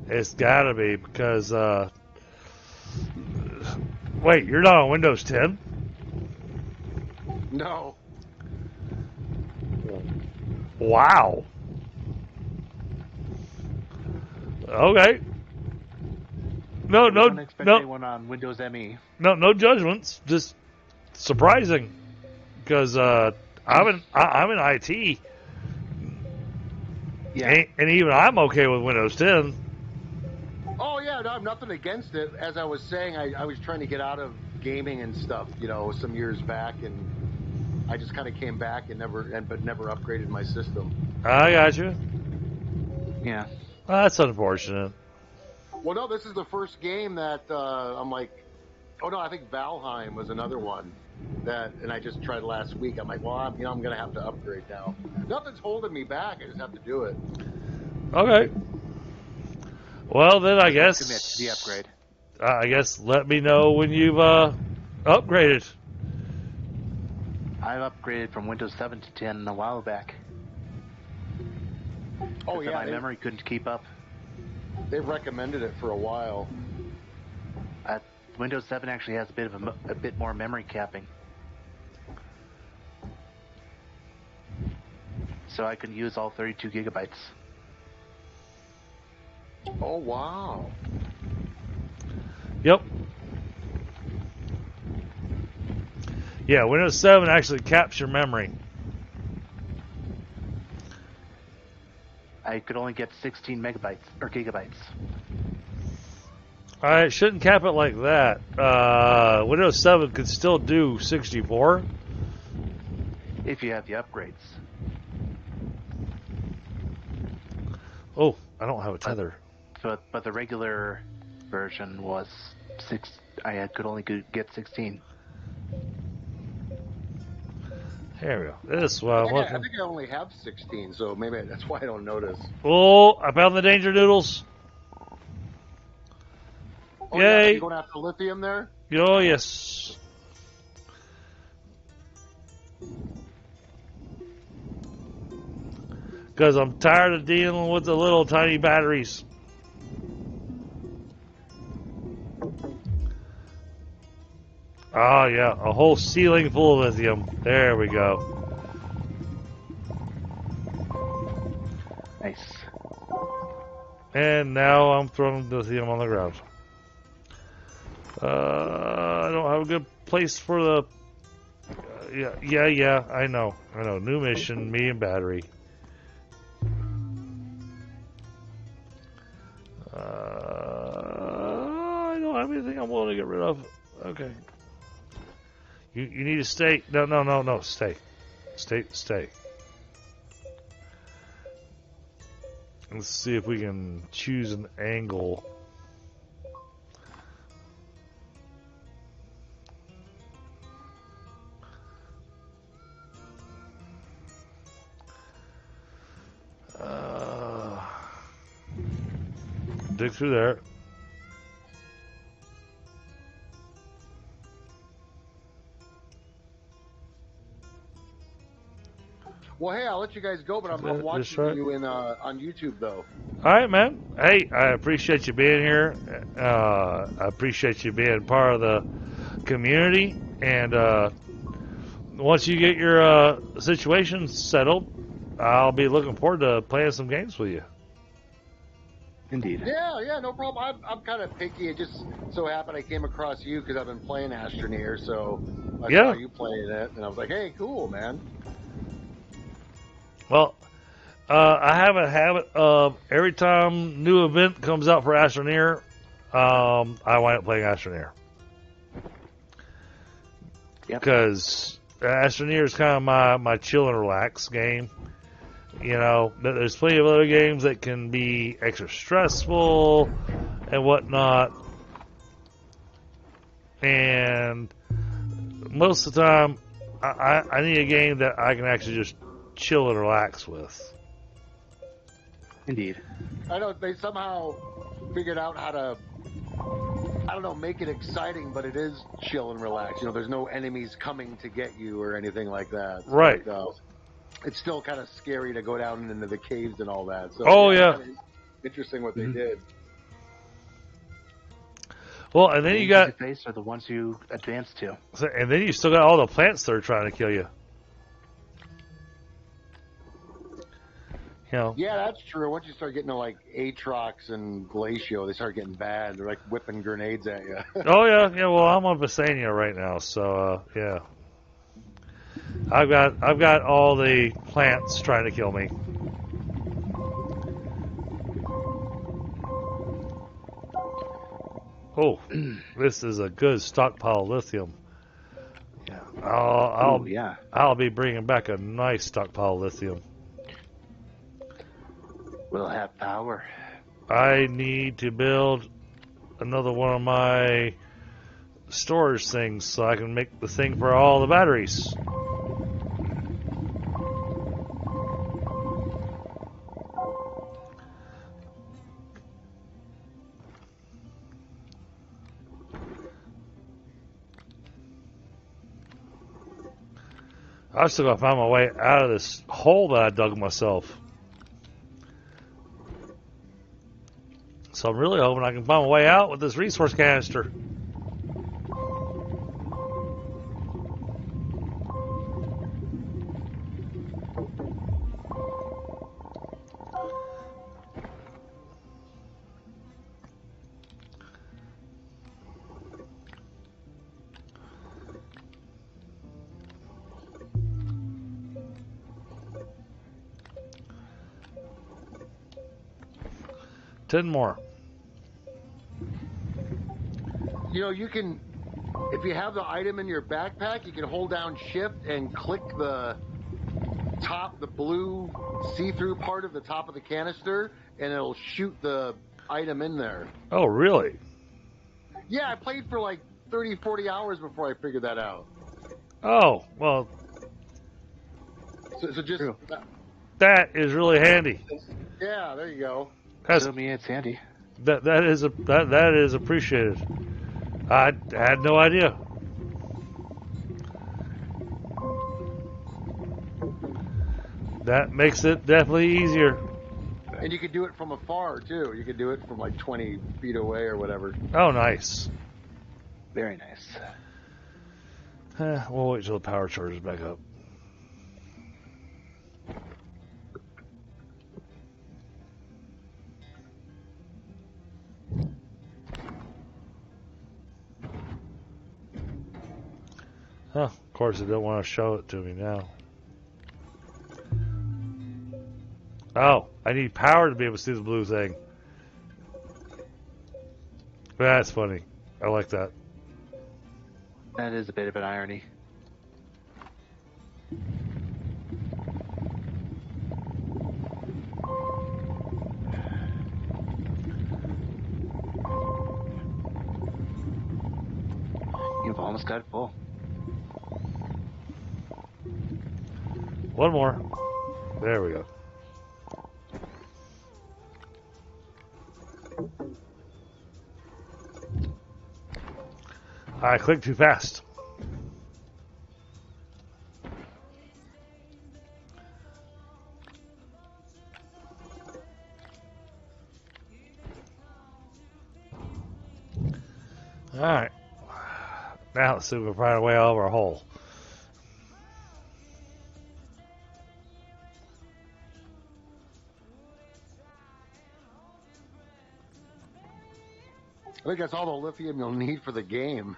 It's gotta be because, wait, you're not on Windows 10? No. Wow. Okay. No, Don't expect anyone on Windows ME. no judgments. Just surprising because I'm in IT, Yeah. and even I'm okay with Windows 10. Oh yeah, no, I have nothing against it. As I was saying, I was trying to get out of gaming and stuff, some years back, and I just kind of came back and never upgraded my system. I got you. Yeah. That's unfortunate. Well, no, this is the first game that I'm like, oh no, I think Valheim was another one and I just tried last week. I'm like, well, I'm going to have to upgrade now. Nothing's holding me back. I just have to do it. Okay. Well, then I guess commit to the upgrade. I guess let me know when you've upgraded. I've upgraded from Windows 7 to 10 a while back. Oh yeah, my memory couldn't keep up. They've recommended it for a while. Windows 7 actually has a bit more memory capping, so I can use all 32 gigabytes. Oh wow. Yep. Yeah, Windows 7 actually caps your memory. I could only get 16 megabytes or gigabytes. I shouldn't cap it like that. Windows 7 could still do 64. If you have the upgrades. Oh, I don't have a tether. But the regular version was 6. I could only get 16. There we go. This one. I think I only have 16, so maybe that's why I don't notice. Oh, I found the danger noodles. Oh, Yay! yeah, you going after lithium there? Oh yes. Because I'm tired of dealing with the little tiny batteries. Oh yeah, a whole ceiling full of lithium. There we go. Nice. And now I'm throwing lithium on the ground. I don't have a good place for the... Yeah, I know. New mission, me and battery. I don't have anything I'm willing to get rid of. Okay. You need to stay. No. Stay. Stay. Let's see if we can choose an angle. Dig through there. Well, hey, I'll let you guys go, but I'm watching you on YouTube, though. All right, man. Hey, I appreciate you being here. I appreciate you being part of the community. And once you get your situation settled, I'll be looking forward to playing some games with you. Indeed. Yeah, no problem. I'm kind of picky. It just so happened I came across you because I've been playing Astroneer, so I saw you playing it, and I was like, hey, cool, man. Well, I have a habit of every time new event comes out for Astroneer, I wind up playing Astroneer. Because Astroneer is kind of my chill and relax game. There's plenty of other games that can be extra stressful and whatnot. And most of the time, I need a game that I can actually just chill and relax with. Indeed. I know they somehow figured out how I don't know, make it exciting, but it is chill and relax. You know, there's no enemies coming to get you or anything like that. Right. But, it's still kind of scary to go down into the caves and all that. So Oh, yeah, yeah. kind of interesting what they did. Well, and then you got, you face are the ones you advance to. and then you still got all the plants that are trying to kill you. You know. Yeah, that's true. Once you start getting to like Aatrox and Glacio, they start getting bad. They're like whipping grenades at you. Oh yeah. Well, I'm on Visania right now, so yeah. I've got all the plants trying to kill me. Oh, this is a good stockpile of lithium. Yeah, I'll be bringing back a nice stockpile of lithium. We'll have power. I need to build another one of my storage things so I can make the thing for all the batteries. I still gotta find my way out of this hole that I dug myself. So I'm really hoping I can find my way out with this resource canister. Ten more. You know, you can, if you have the item in your backpack, you can hold down shift and click the top, the blue see-through part of the top of the canister, and it'll shoot the item in there. Oh, really? Yeah, I played for like 30, 40 hours before I figured that out. Oh, well, So just, that is really handy. yeah, there you go. That's, Show me it's handy. that is appreciated. I had no idea. That makes it definitely easier. And you can do it from afar, too. You can do it from like 20 feet away or whatever. Oh, nice. Very nice. We'll wait till the power charges back up. Huh, of course, they don't want to show it to me now. Oh, I need power to be able to see the blue thing. That's funny. I like that. That is a bit of an irony. You've almost got it full. One more. There we go. I clicked too fast. Alright. Now let's see if we can find a way out of our hole. I think that's all the lithium you'll need for the game.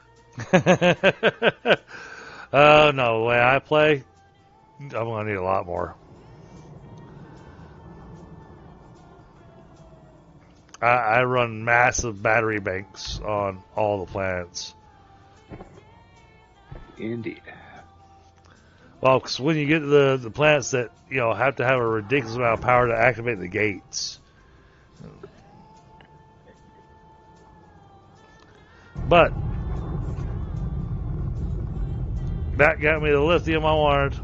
Oh, no. The way I play, I'm going to need a lot more. I run massive battery banks on all the planets. Indeed. Well, because when you get to the planets that, you know, have to have a ridiculous amount of power to activate the gates. But that got me the lithium I wanted.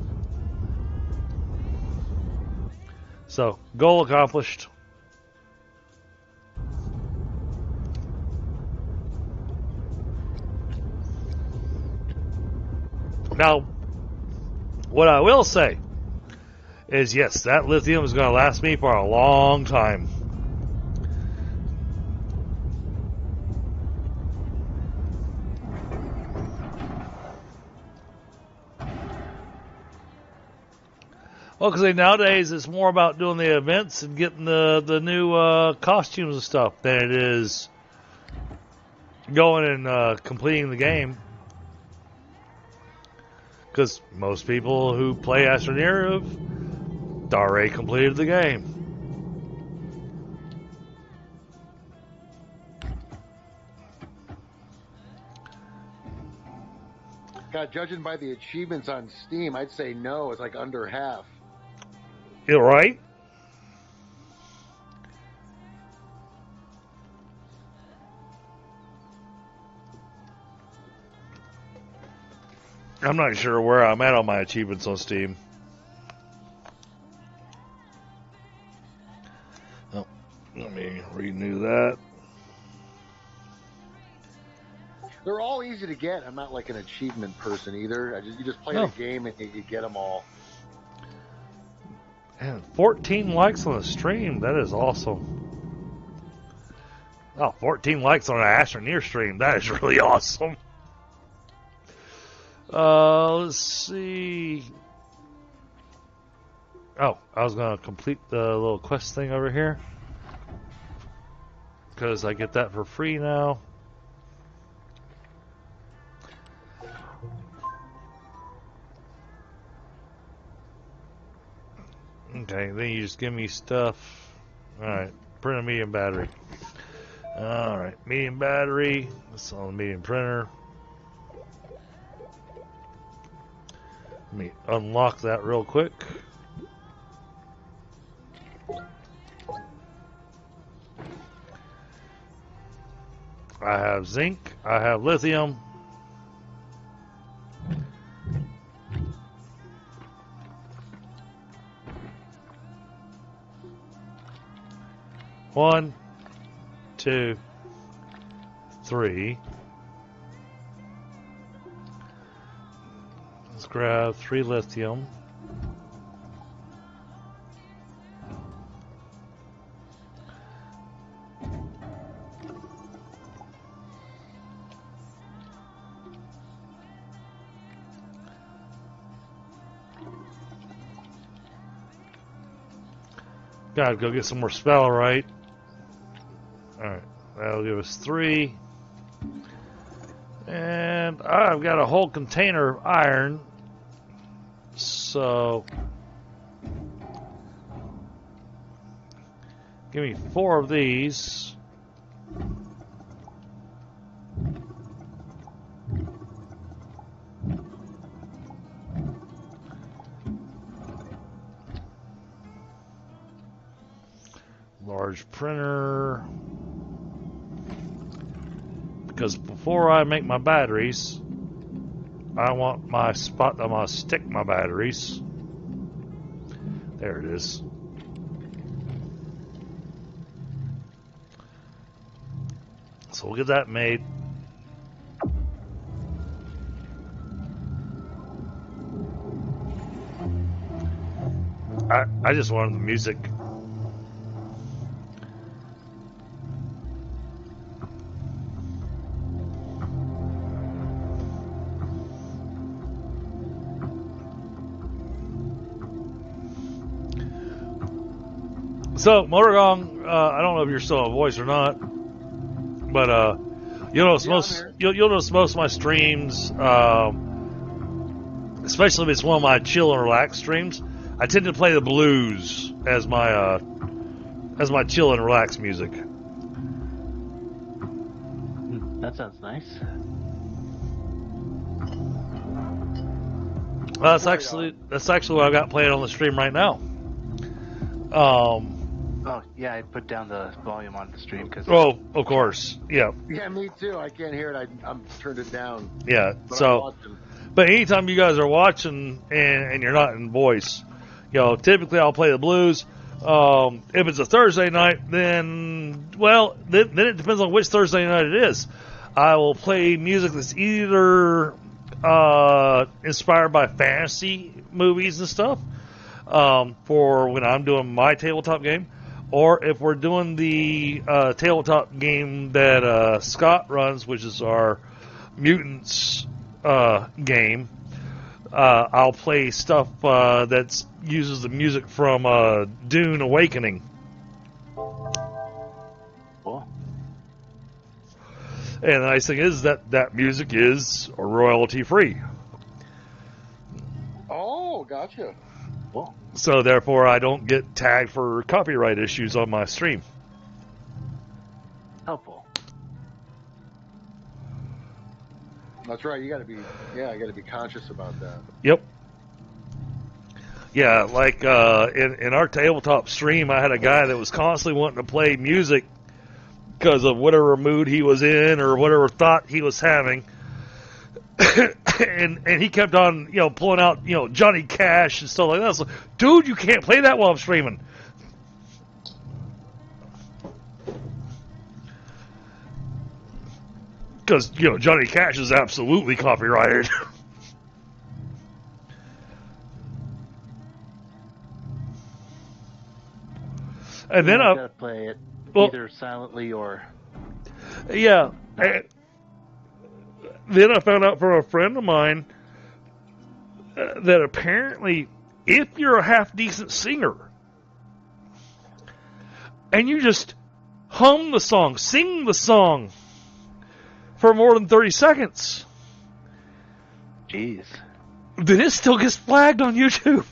So, goal accomplished. Now, what I will say is, yes, that lithium is going to last me for a long time. Well, because nowadays it's more about doing the events and getting the new costumes and stuff than it is going and completing the game. Because most people who play Astroneer have already completed the game. God, judging by the achievements on Steam, I'd say no. It's like under half. You right? I'm not sure where I'm at on my achievements on Steam. Oh, let me renew that. They're all easy to get. I'm not like an achievement person either. You just play Oh. the game and you get them all. And 14 likes on the stream. That is awesome. Oh, 14 likes on an Astroneer stream. That is really awesome. Let's see. Oh, I was going to complete the little quest thing over here. Because I get that for free now. Okay, then you just give me stuff. Alright, print a medium battery. Alright, medium battery. It's on the medium printer. Let me unlock that real quick. I have zinc. I have lithium. One, two, three. Let's grab 3 lithium. Gotta go get some more spellerite. Alright, that'll give us 3. And I've got a whole container of iron. So give me 4 of these. Large printer. Because before I make my batteries, I want my spot I'm going to stick my batteries. There it is. So we'll get that made. I just wanted the music. So, Motorgong, I don't know if you're still on voice or not, but you'll notice you'll notice most of my streams, especially if it's one of my chill and relax streams, I tend to play the blues as my chill and relax music. That sounds nice. That's actually what I've got playing on the stream right now. Oh, yeah, I put down the volume on the stream because. Oh, of course, yeah. Yeah, me too. I can't hear it. I'm turned it down. Yeah. But So, but anytime you guys are watching and you're not in voice, typically I'll play the blues. If it's a Thursday night, then it depends on which Thursday night it is. I will play music that's either inspired by fantasy movies and stuff for when I'm doing my tabletop game, or if we're doing the tabletop game that Scott runs, which is our Mutants game. I'll play stuff that uses the music from Dune Awakening. Cool. And the nice thing is that music is royalty free. Oh, gotcha. Cool. So therefore, I don't get tagged for copyright issues on my stream. Helpful. That's right. You got to be conscious about that. Yep. Yeah, like in our tabletop stream, I had a guy that was constantly wanting to play music because of whatever mood he was in or whatever thought he was having. and he kept on, pulling out, Johnny Cash and stuff like that. I was like, dude, you can't play that while I'm streaming. Because, Johnny Cash is absolutely copyrighted. And then I gotta play it either silently or. Yeah. Then I found out from a friend of mine that apparently, if you're a half decent singer and you just hum the song, sing the song for more than 30 seconds, Jeez. then it still gets flagged on YouTube.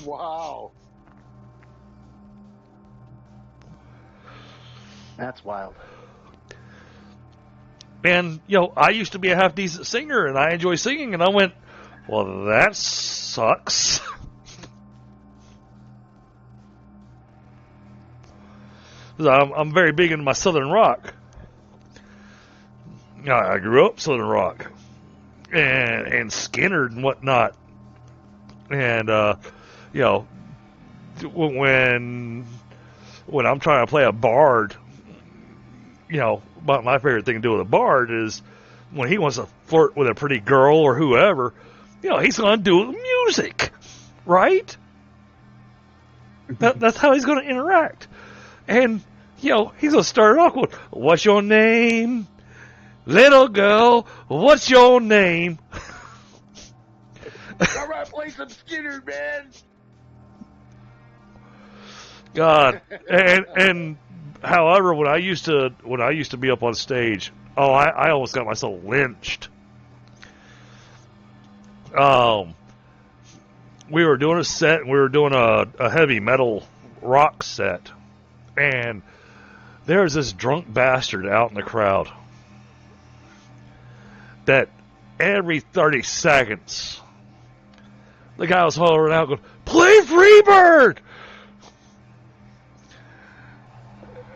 Wow. That's wild. And, I used to be a half decent singer and I enjoy singing, and I went, well, that sucks. I'm very big into my Southern rock. I grew up Southern rock and Skinner and whatnot. And, when I'm trying to play a bard, my favorite thing to do with a bard is when he wants to flirt with a pretty girl or whoever, he's going to do it with music, right? That's how he's going to interact. And, he's going to start off with, what's your name? Little girl, what's your name? All right, play some Skinner, man. God. And however, when I used to be up on stage, I almost got myself lynched. We were doing a set, and we were doing a heavy metal rock set, and there was this drunk bastard out in the crowd that every 30 seconds the guy was hollering out, going, "Play Freebird!"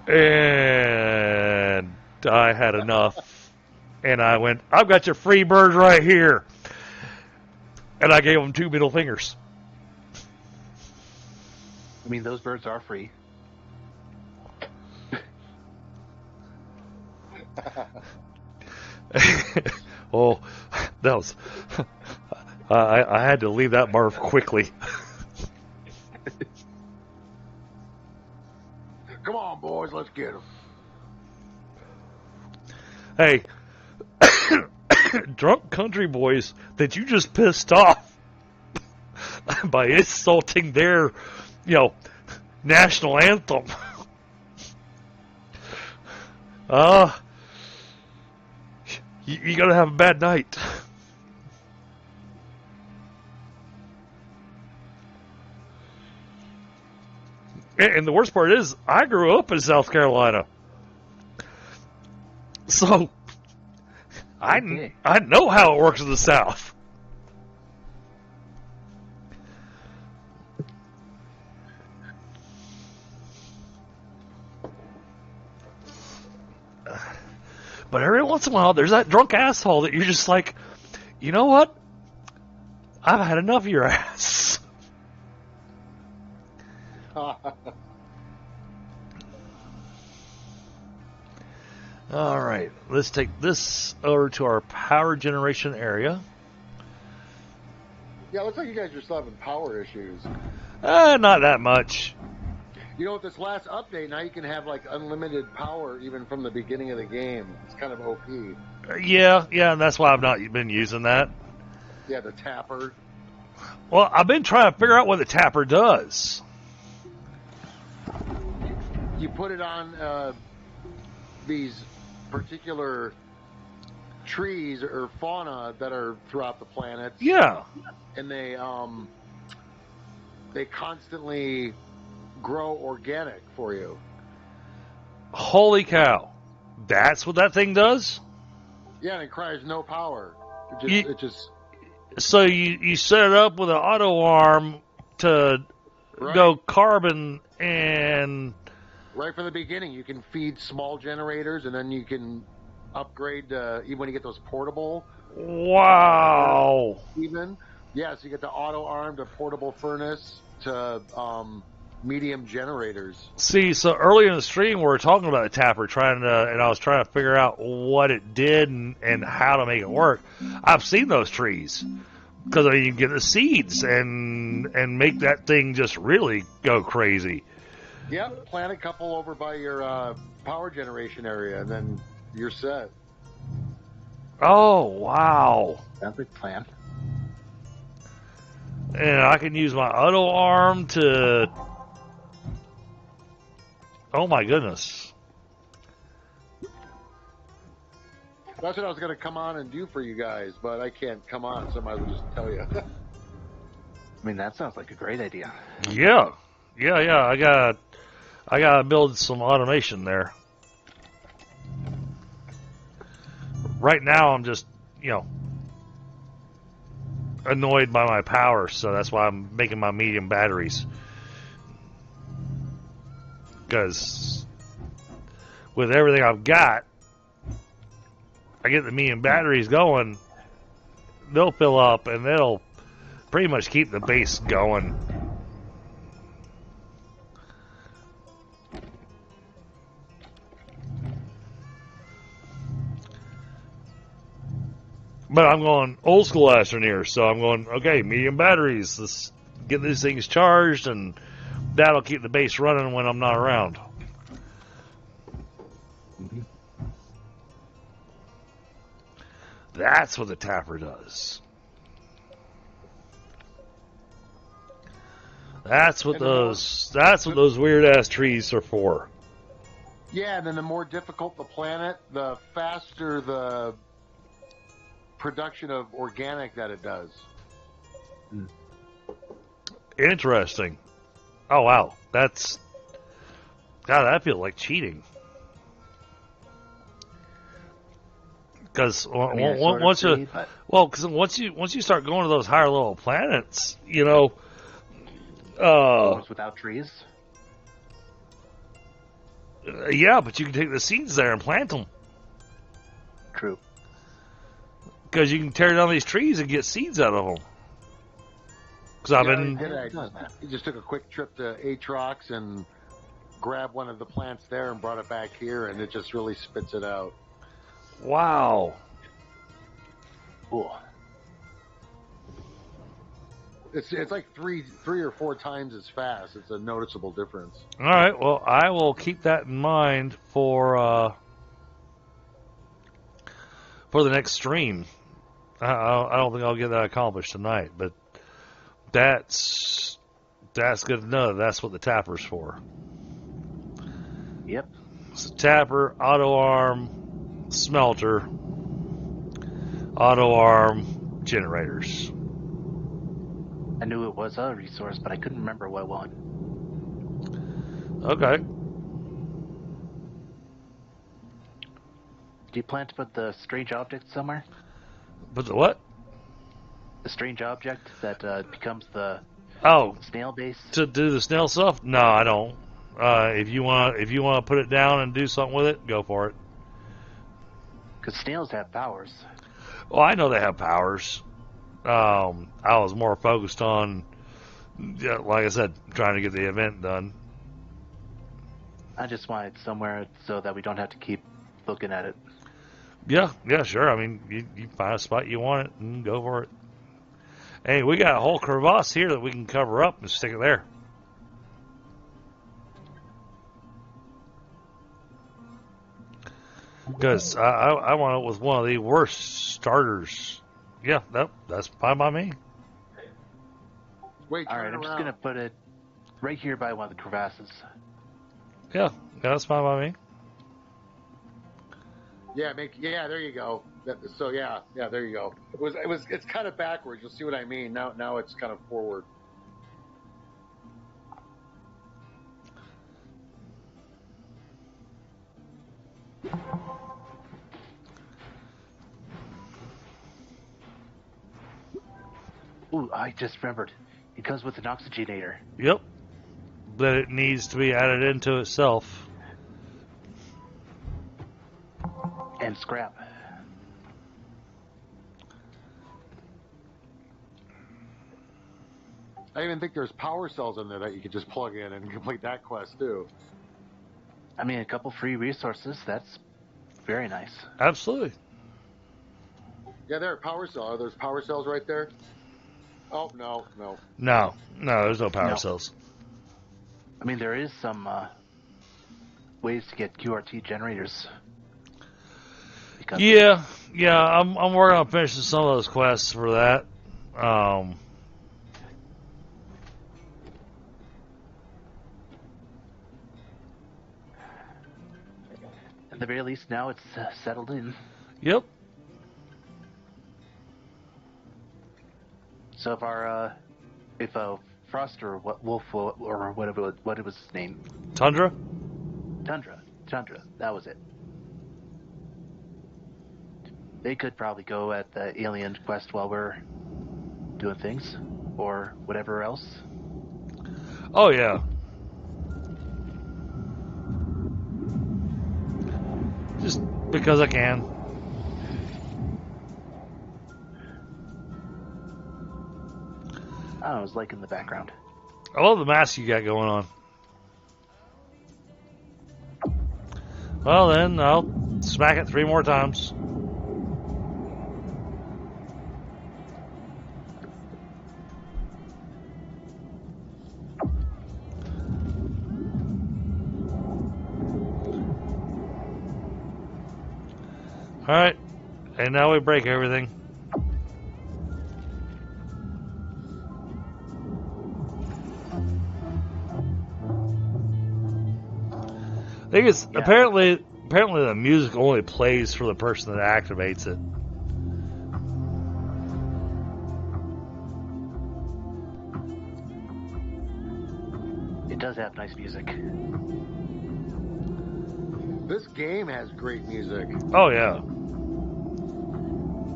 And I had enough, and I went, "I've got your free bird right here," and I gave him 2 middle fingers. I mean, those birds are free. Oh, that was. I had to leave that bar quickly. Come on, boys, let's get them. Hey, drunk country boys that you just pissed off by insulting their, national anthem. You gotta have a bad night. And the worst part is, I grew up in South Carolina. So, I know how it works in the South. But every once in a while, there's that drunk asshole that you're just like, you know what? I've had enough of your ass. All right, let's take this over to our power generation area. Yeah, it looks like you guys are still having power issues. Not that much. You know, with this last update, now you can have like unlimited power even from the beginning of the game. It's kind of OP. Yeah, and that's why I've not been using that. Yeah, the tapper. Well, I've been trying to figure out what the tapper does. You put it on these particular trees or fauna that are throughout the planet. Yeah. And they constantly grow organic for you. Holy cow. That's what that thing does? Yeah, and it requires no power. So you set it up with an auto arm to go carbon and... Right from the beginning, you can feed small generators, and then you can upgrade even when you get those portable. Wow. Even. Yeah, so you get the auto arm to portable furnace to medium generators. See, so earlier in the stream we were talking about the tapper, and I was trying to figure out what it did and how to make it work. I've seen those trees because you can get the seeds and make that thing just really go crazy. Yep, plant a couple over by your power generation area, and then you're set. Oh, wow. Sounds like a plan. And I can use my auto arm to... Oh, my goodness. That's what I was going to come on and do for you guys, but I can't come on, so I might as well just tell you. I mean, that sounds like a great idea. Yeah. I gotta build some automation there. Right now, I'm just, annoyed by my power, so that's why I'm making my medium batteries. Because with everything I've got, I get the medium batteries going, they'll fill up, and they'll pretty much keep the base going. But I'm going old school Astroneer, so I'm going, okay, medium batteries. Let's get these things charged, and that'll keep the base running when I'm not around. Mm-hmm. That's what the tapper does. That's what those weird ass trees are for. Yeah, and then the more difficult the planet, the faster the production of organic that it does. Interesting. Oh wow, God, that feels like cheating. Because once you start going to those higher level planets, without trees. Yeah, but you can take the seeds there and plant them. True. Because you can tear down these trees and get seeds out of them. Because He just took a quick trip to Atrox and grabbed one of the plants there and brought it back here, and it just really spits it out. Wow. Cool. It's like three or four times as fast. It's a noticeable difference. All right. Well, I will keep that in mind for the next stream. I don't think I'll get that accomplished tonight, but that's good to know. That's what the tapper's for. Yep. It's a tapper, auto arm, smelter, auto arm, generators. I knew it was a resource, but I couldn't remember what one. Okay. Do you plan to put the strange object somewhere? But the what? The strange object that becomes the snail base. To do the snail stuff? No, I don't. If you want to put it down and do something with it, go for it. Because snails have powers. Well, I know they have powers. I was more focused on, like I said, trying to get the event done. I just want it somewhere so that we don't have to keep looking at it. Yeah, sure. I mean, you find a spot you want it and go for it. Hey, we got a whole crevasse here that we can cover up and stick it there. Because I want it with one of the worst starters. Yeah, that's fine by me. Wait, All turn right, it I'm just around. gonna put it right here by one of the crevasses. Yeah, that's fine by me. Yeah, there you go. So yeah, there you go. It's kind of backwards. You'll see what I mean. Now it's kind of forward. Ooh, I just remembered. It comes with an oxygenator. Yep. That it needs to be added into itself. And scrap. I even think there's power cells in there that you could just plug in and complete that quest too. I mean, a couple free resources. That's very nice. Absolutely. Yeah, there are power cells. Are those power cells right there? Oh no. No, there's no power No. cells. I mean, there is some ways to get QRT generators. Yeah. I'm working on finishing some of those quests for that. At the very least, now it's settled in. Yep. So if Frost or Wolf or what it was his name, Tundra. Tundra, that was it. They could probably go at the alien quest while we're doing things, or whatever else. Oh yeah. Just because I can. I was like in the background. I love the mask you got going on. Well then, I'll smack it 3 more times. Alright. And now we break everything. I think it's apparently the music only plays for the person that activates it. It does have nice music. This game has great music. Oh yeah.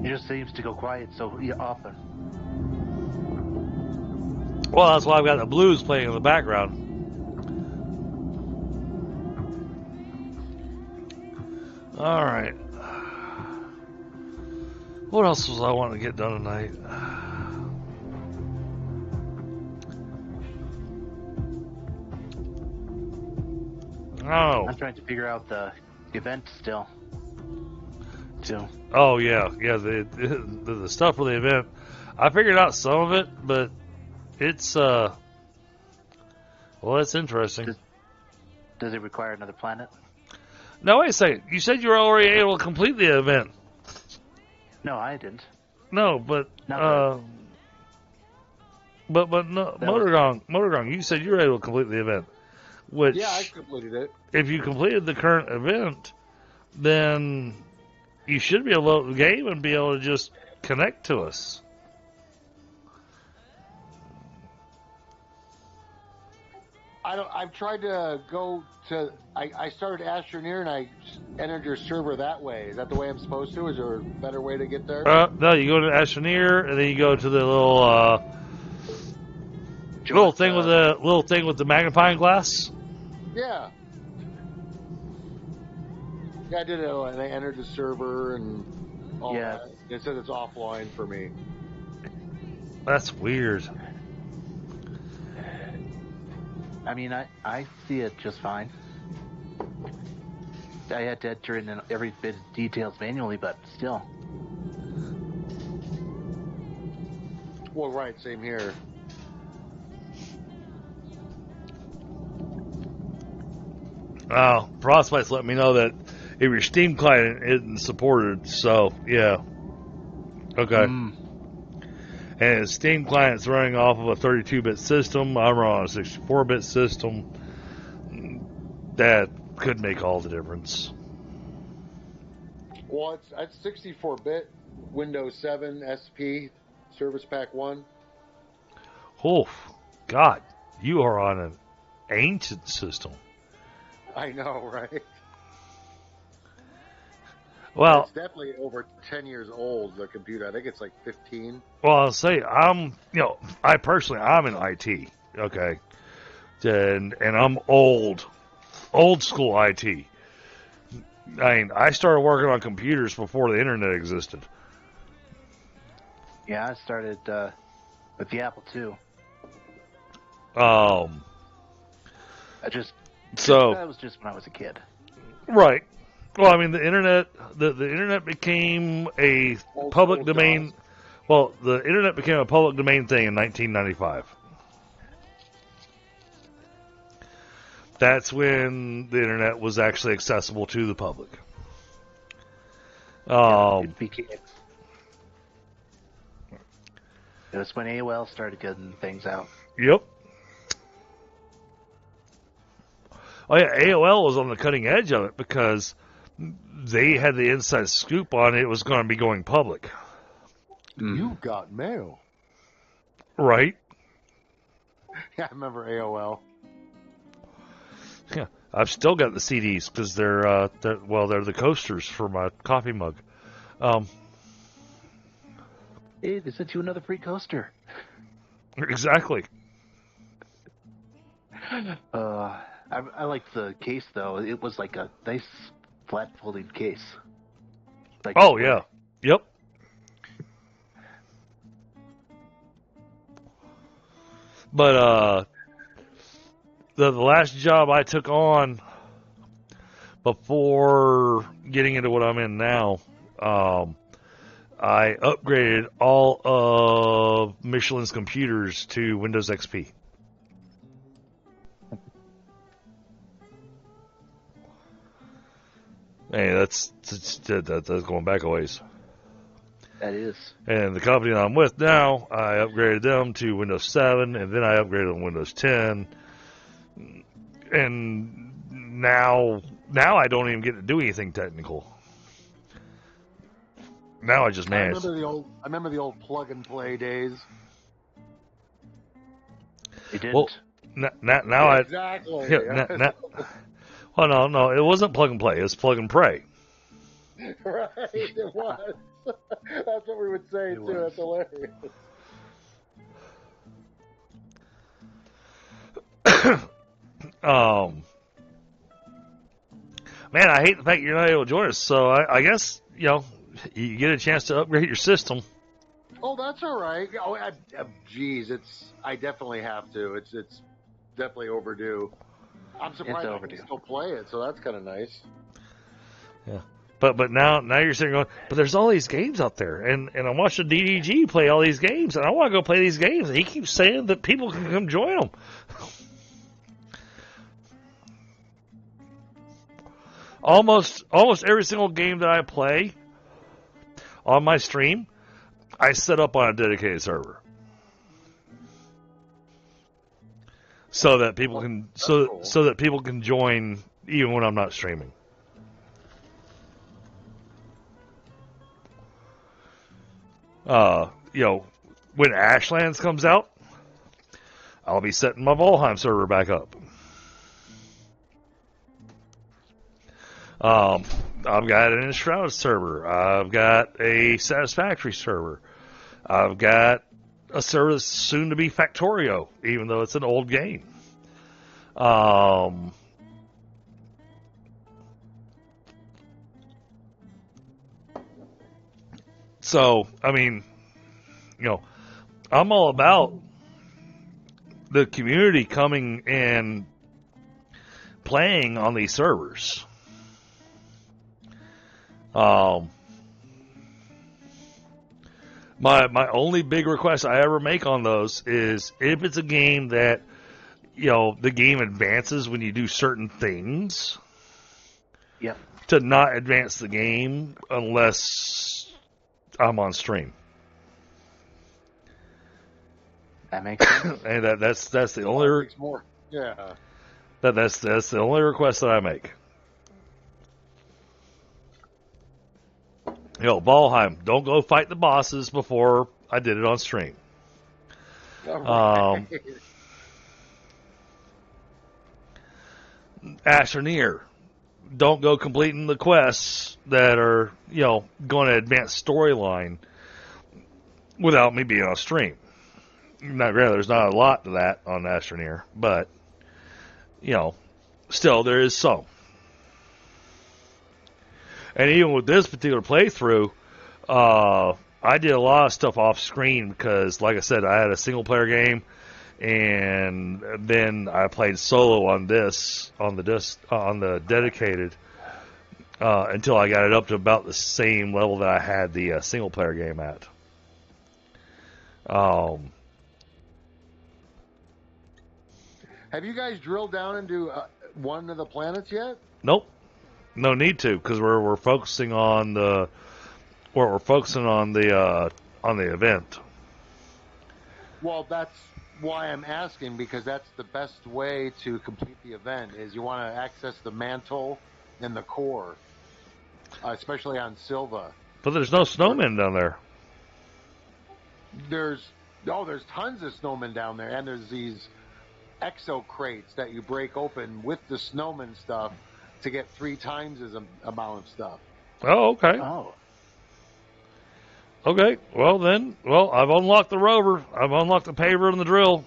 It just seems to go quiet so often. Well, that's why I've got the blues playing in the background. Alright. What else was I wanting to get done tonight? Oh. I'm trying to figure out the event still. Too. Oh yeah. The stuff for the event. I figured out some of it, but it's well, that's interesting. Does it require another planet? Now wait a second. You said you were already able to complete the event. No, I didn't. No, but no, Motorgong, you said you were able to complete the event. Which, yeah, I completed it. If you completed the current event, then you should be able to load the game and be able to just connect to us. I've tried to go to. I started Astroneer and I entered your server that way. Is that the way I'm supposed to? Is there a better way to get there? No, you go to Astroneer and then you go to the little thing with the magnifying glass. Yeah. Yeah, I did it. And I entered the server and all that. It says it's offline for me. That's weird. I mean, I see it just fine. I had to enter in every bit of details manually, but still. Well, right, same here. Frostbite's let me know that if your Steam client isn't supported, so yeah. Okay. And his Steam client's running off of a 32-bit system. I'm running on a 64-bit system. That could make all the difference. Well, it's 64-bit Windows 7 SP Service Pack 1. Oh, God, you are on an ancient system. I know, right? Well, it's definitely over 10 years old, the computer. I think it's like 15. Well, I'll say I personally, I'm in IT, okay, and I'm old school IT. I mean, I started working on computers before the internet existed. Yeah, I started with the Apple II. Um, that was just when I was a kid. Right. Well, I mean, the internet became a public domain. Well, the internet became a public domain thing in 1995. That's when the internet was actually accessible to the public. It was when AOL started getting things out. Yep. Oh yeah, AOL was on the cutting edge of it because they had the inside scoop on it was going to be going public. You got mail. Right. Yeah, I remember AOL. Yeah, I've still got the CDs because they're the coasters for my coffee mug. Hey, they sent you another free coaster. Exactly. I liked the case though. It was like a nice flat folding case. Like yeah. Yep. But the last job I took on before getting into what I'm in now, I upgraded all of Michelin's computers to Windows XP. Hey, that's going back a ways. That is. And the company that I'm with now, I upgraded them to Windows 7, and then I upgraded them to Windows 10. And now I don't even get to do anything technical. Now I just manage. I remember the old plug and play days. You didn't. Well, now exactly. Well, no, it wasn't plug and play. It was plug and pray. Right, it was. That's what we would say too. That's hilarious. Man, I hate the fact you're not able to join us. So I guess you get a chance to upgrade your system. Oh, that's all right. Oh, geez, I definitely have to. It's definitely overdue. I'm surprised I can still play it, so that's kind of nice. Yeah, but now you're sitting going, but there's all these games out there, and I'm watching DDG play all these games, and I want to go play these games, and he keeps saying that people can come join them. Almost every single game that I play on my stream, I set up on a dedicated server. So that people can so that people can join even when I'm not streaming. When Ashlands comes out, I'll be setting my Valheim server back up. I've got an Enshrouded server. I've got a Satisfactory server. I've got a server that's soon to be Factorio, even though it's an old game. So, I mean, I'm all about the community coming and playing on these servers. My only big request I ever make on those is if it's a game that, the game advances when you do certain things, Yep. to not advance the game unless I'm on stream. That makes sense. And that's the Oh, only it makes more. Yeah. that's the only request that I make. Valheim, don't go fight the bosses before I did it on stream. All right. Astroneer, don't go completing the quests that are, going to advance storyline without me being on stream. Not really, there's not a lot to that on Astroneer, but, still there is some. And even with this particular playthrough, I did a lot of stuff off screen because, like I said, I had a single player game, and then I played solo on the dedicated, until I got it up to about the same level that I had the single player game at. Have you guys drilled down into one of the planets yet? Nope, no need to, because we're focusing on the event. Well, that's why I'm asking, because that's the best way to complete the event. Is you want to access the mantle and the core, especially on Silva. But there's no snowmen down there. There's tons of snowmen down there, and there's these exo crates that you break open with the snowman stuff to get 3 times as amount of stuff. Oh, okay. Oh. Okay. Well, I've unlocked the rover. I've unlocked the paver and the drill.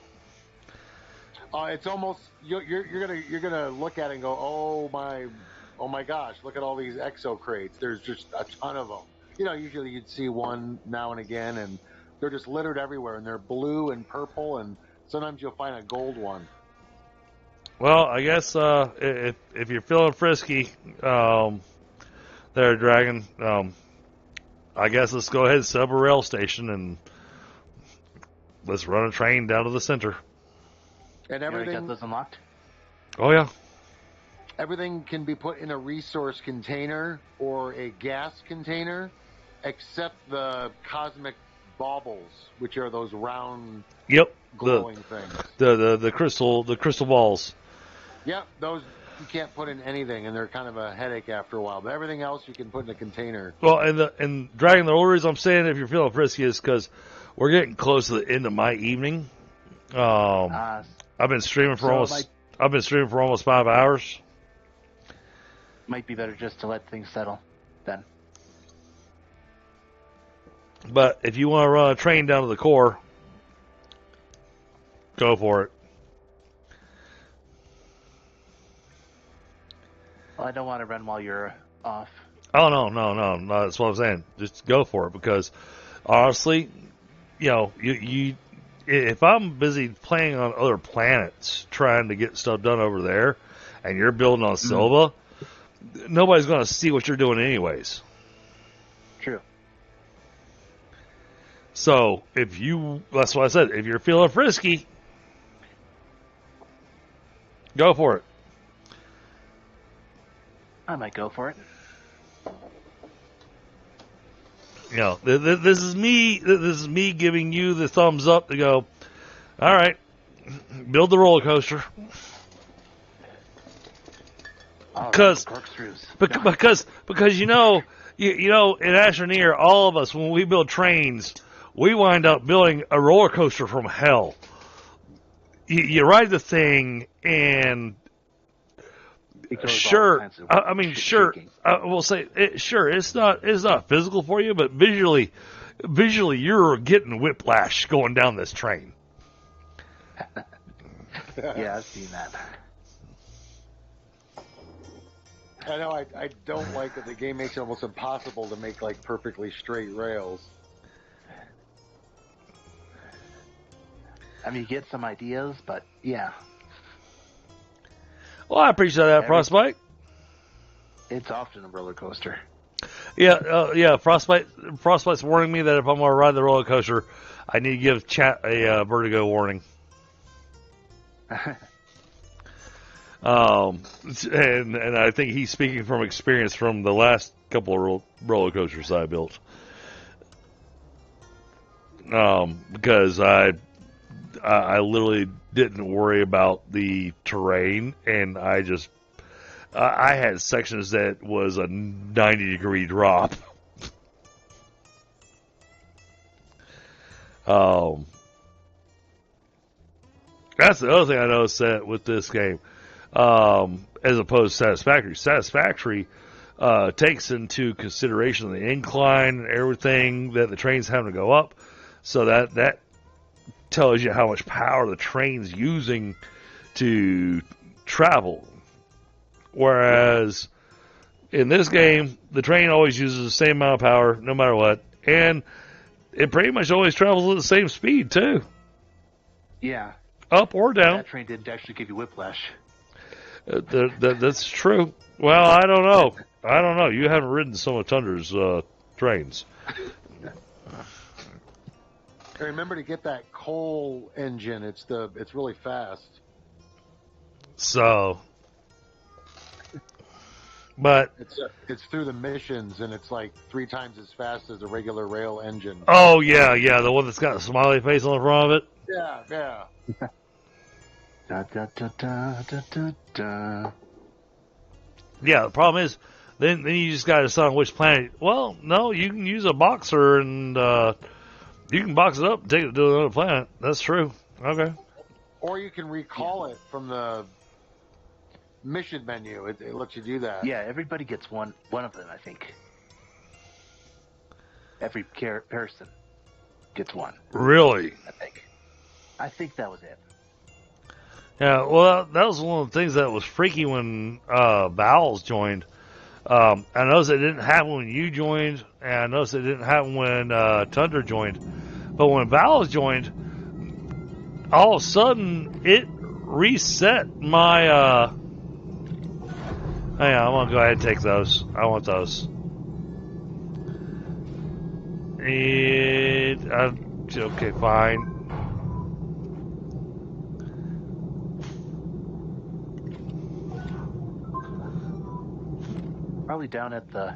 It's almost you're gonna look at it and go, oh my gosh, look at all these exo crates. There's just a ton of them. Usually you'd see one now and again, and they're just littered everywhere, and they're blue and purple, and sometimes you'll find a gold one. Well, I guess if you're feeling frisky, there, Dragon. I guess let's go ahead and set up a rail station and let's run a train down to the center. And You already everything, got those unlocked? Oh yeah. everything can be put in a resource container or a gas container, except the cosmic baubles, which are those round Yep. glowing things. The crystal balls. Yep, those you can't put in anything, and they're kind of a headache after a while. But everything else you can put in a container. Well, and Dragon, the only reason I'm saying if you're feeling frisky is because we're getting close to the end of my evening. I've been streaming for almost 5 hours. Might be better just to let things settle then. But if you want to run a train down to the core, go for it. Well, I don't want to run while you're off. Oh no, that's what I'm saying. Just go for it, because honestly, you if I'm busy playing on other planets trying to get stuff done over there, and you're building on Silva, nobody's going to see what you're doing anyways. True. So that's what I said. If you're feeling frisky, go for it. I might go for it. This is me. This is me giving you the thumbs up to go. All right, build the roller coaster. Because in Astroneer, all of us, when we build trains, we wind up building a roller coaster from hell. You ride the thing, and sure, I mean, sure, we'll say sure. It's not physical for you, but visually, you're getting whiplash going down this train. Yeah, I've seen that. I know I don't like that the game makes it almost impossible to make like perfectly straight rails. I mean, you get some ideas, but yeah. Well, I appreciate that, Frostbite. It's often a roller coaster. Yeah. Frostbite's warning me that if I'm gonna ride the roller coaster, I need to give chat a vertigo warning. And I think he's speaking from experience from the last couple of roller coasters I built. Because I literally didn't worry about the terrain, and I had sections that was a 90-degree drop. That's the other thing I noticed that with this game, as opposed to Satisfactory. Satisfactory takes into consideration the incline and everything that the train's having to go up, so that tells you how much power the train's using to travel. Whereas in this game, the train always uses the same amount of power, no matter what, and it pretty much always travels at the same speed too, Yeah. up or down. That train didn't actually give you whiplash. That's true. Well, I don't know. You haven't ridden some of Tunder's trains. Hey, remember to get that coal engine. It's really fast. So, but It's through the missions, and it's like 3 times as fast as a regular rail engine. oh yeah, the one that's got a smiley face on the front of it. Yeah. Da, da, da, da, da, da, da. Yeah, the problem is, then you just got to decide on which planet. Well, no, you can use a boxer and you can box it up and take it to another planet. That's true. Okay. Or you can recall it from the mission menu. It lets you do that. Yeah, everybody gets one of them, I think. Every person gets one, Really? I think that was it. Yeah. Well, that was one of the things that was freaky when Bowles joined. I noticed it didn't happen when you joined, and I noticed it didn't happen when Thunder joined. But when Bowles joined, all of a sudden it reset my. Hang on, I'm gonna go ahead and take those. I want those. Okay, fine. Probably down at the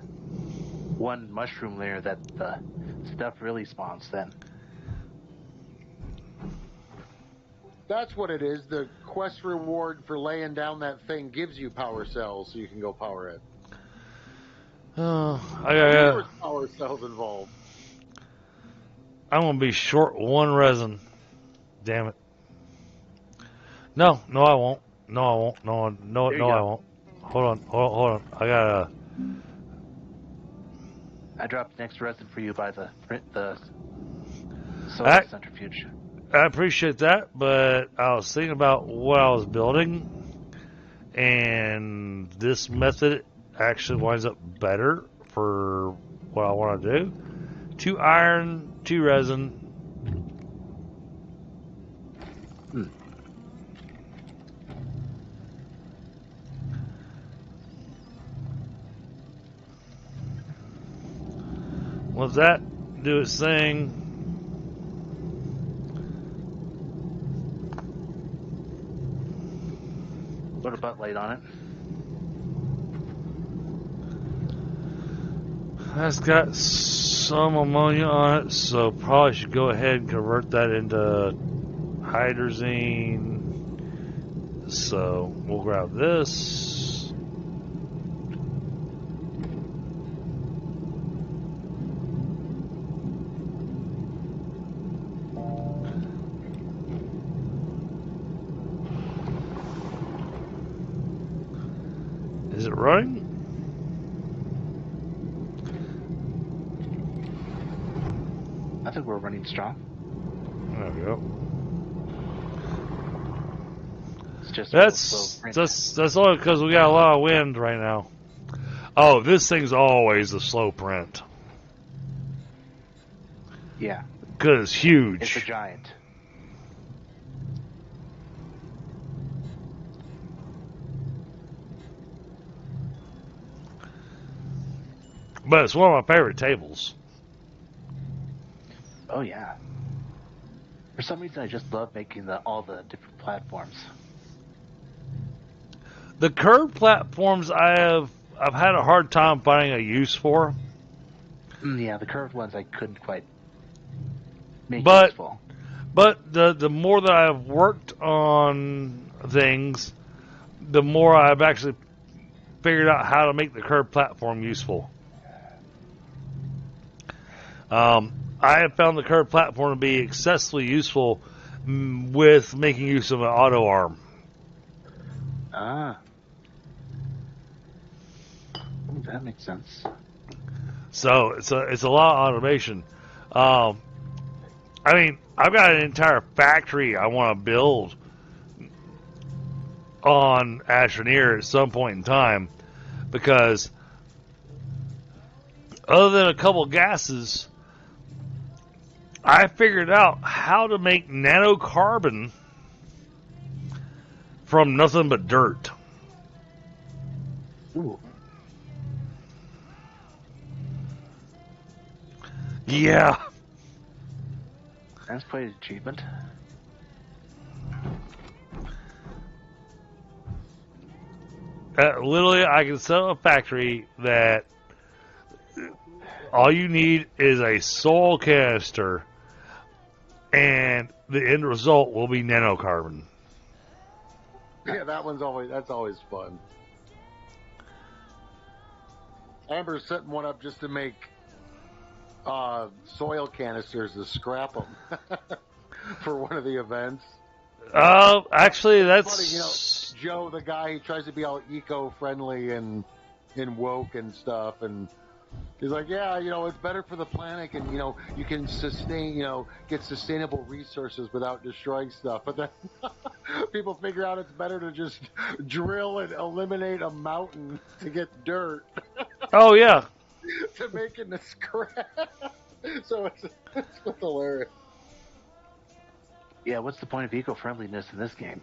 one mushroom layer that the stuff really spawns then. That's what it is. The quest reward for laying down that thing gives you power cells, so you can go power it. There's power cells involved. I'm gonna be short one resin. Damn it. No, I won't. No, I won't. Hold on. I dropped next resin for you by the solar centrifuge. I appreciate that, but I was thinking about what I was building, and this method actually winds up better for what I want to do. 2 iron, 2 resin. Let that do its thing. Put a butt light on it. That's got some ammonia on it, so probably should go ahead and convert that into hydrazine. So we'll grab this. Is it running? I think we're running strong. There we go. It's just that's only because we got a lot of wind right now. Oh, this thing's always a slow print. Yeah. Because it's huge. It's a giant. but it's one of my favorite tables. Oh yeah. For some reason, I just love making all the different platforms. The curved platforms I've had a hard time finding a use for. Yeah, the curved ones I couldn't quite make But useful. But the more that I've worked on things, the more I've actually figured out how to make the curved platform useful. I have found the curved platform to be excessively useful with making use of an auto arm. Ah. That makes sense. So it's a lot of automation. I mean, I've got an entire factory I want to build on Astroneer at some point in time, because other than a couple gases, I figured out how to make nanocarbon from nothing but dirt. Ooh. Yeah. That's quite an achievement. Literally, I can set up a factory that all you need is a soil canister, and the end result will be nanocarbon. Yeah, that's always fun. I remember setting one up just to make soil canisters to scrap them for one of the events. Actually, that's Funny, Joe, the guy, he tries to be all eco-friendly and woke and stuff, and he's like, yeah, it's better for the planet, and you can get sustainable resources without destroying stuff. But then people figure out it's better to just drill and eliminate a mountain to get dirt Oh yeah. to make it into scrap. So it's hilarious. Yeah, what's the point of eco-friendliness in this game?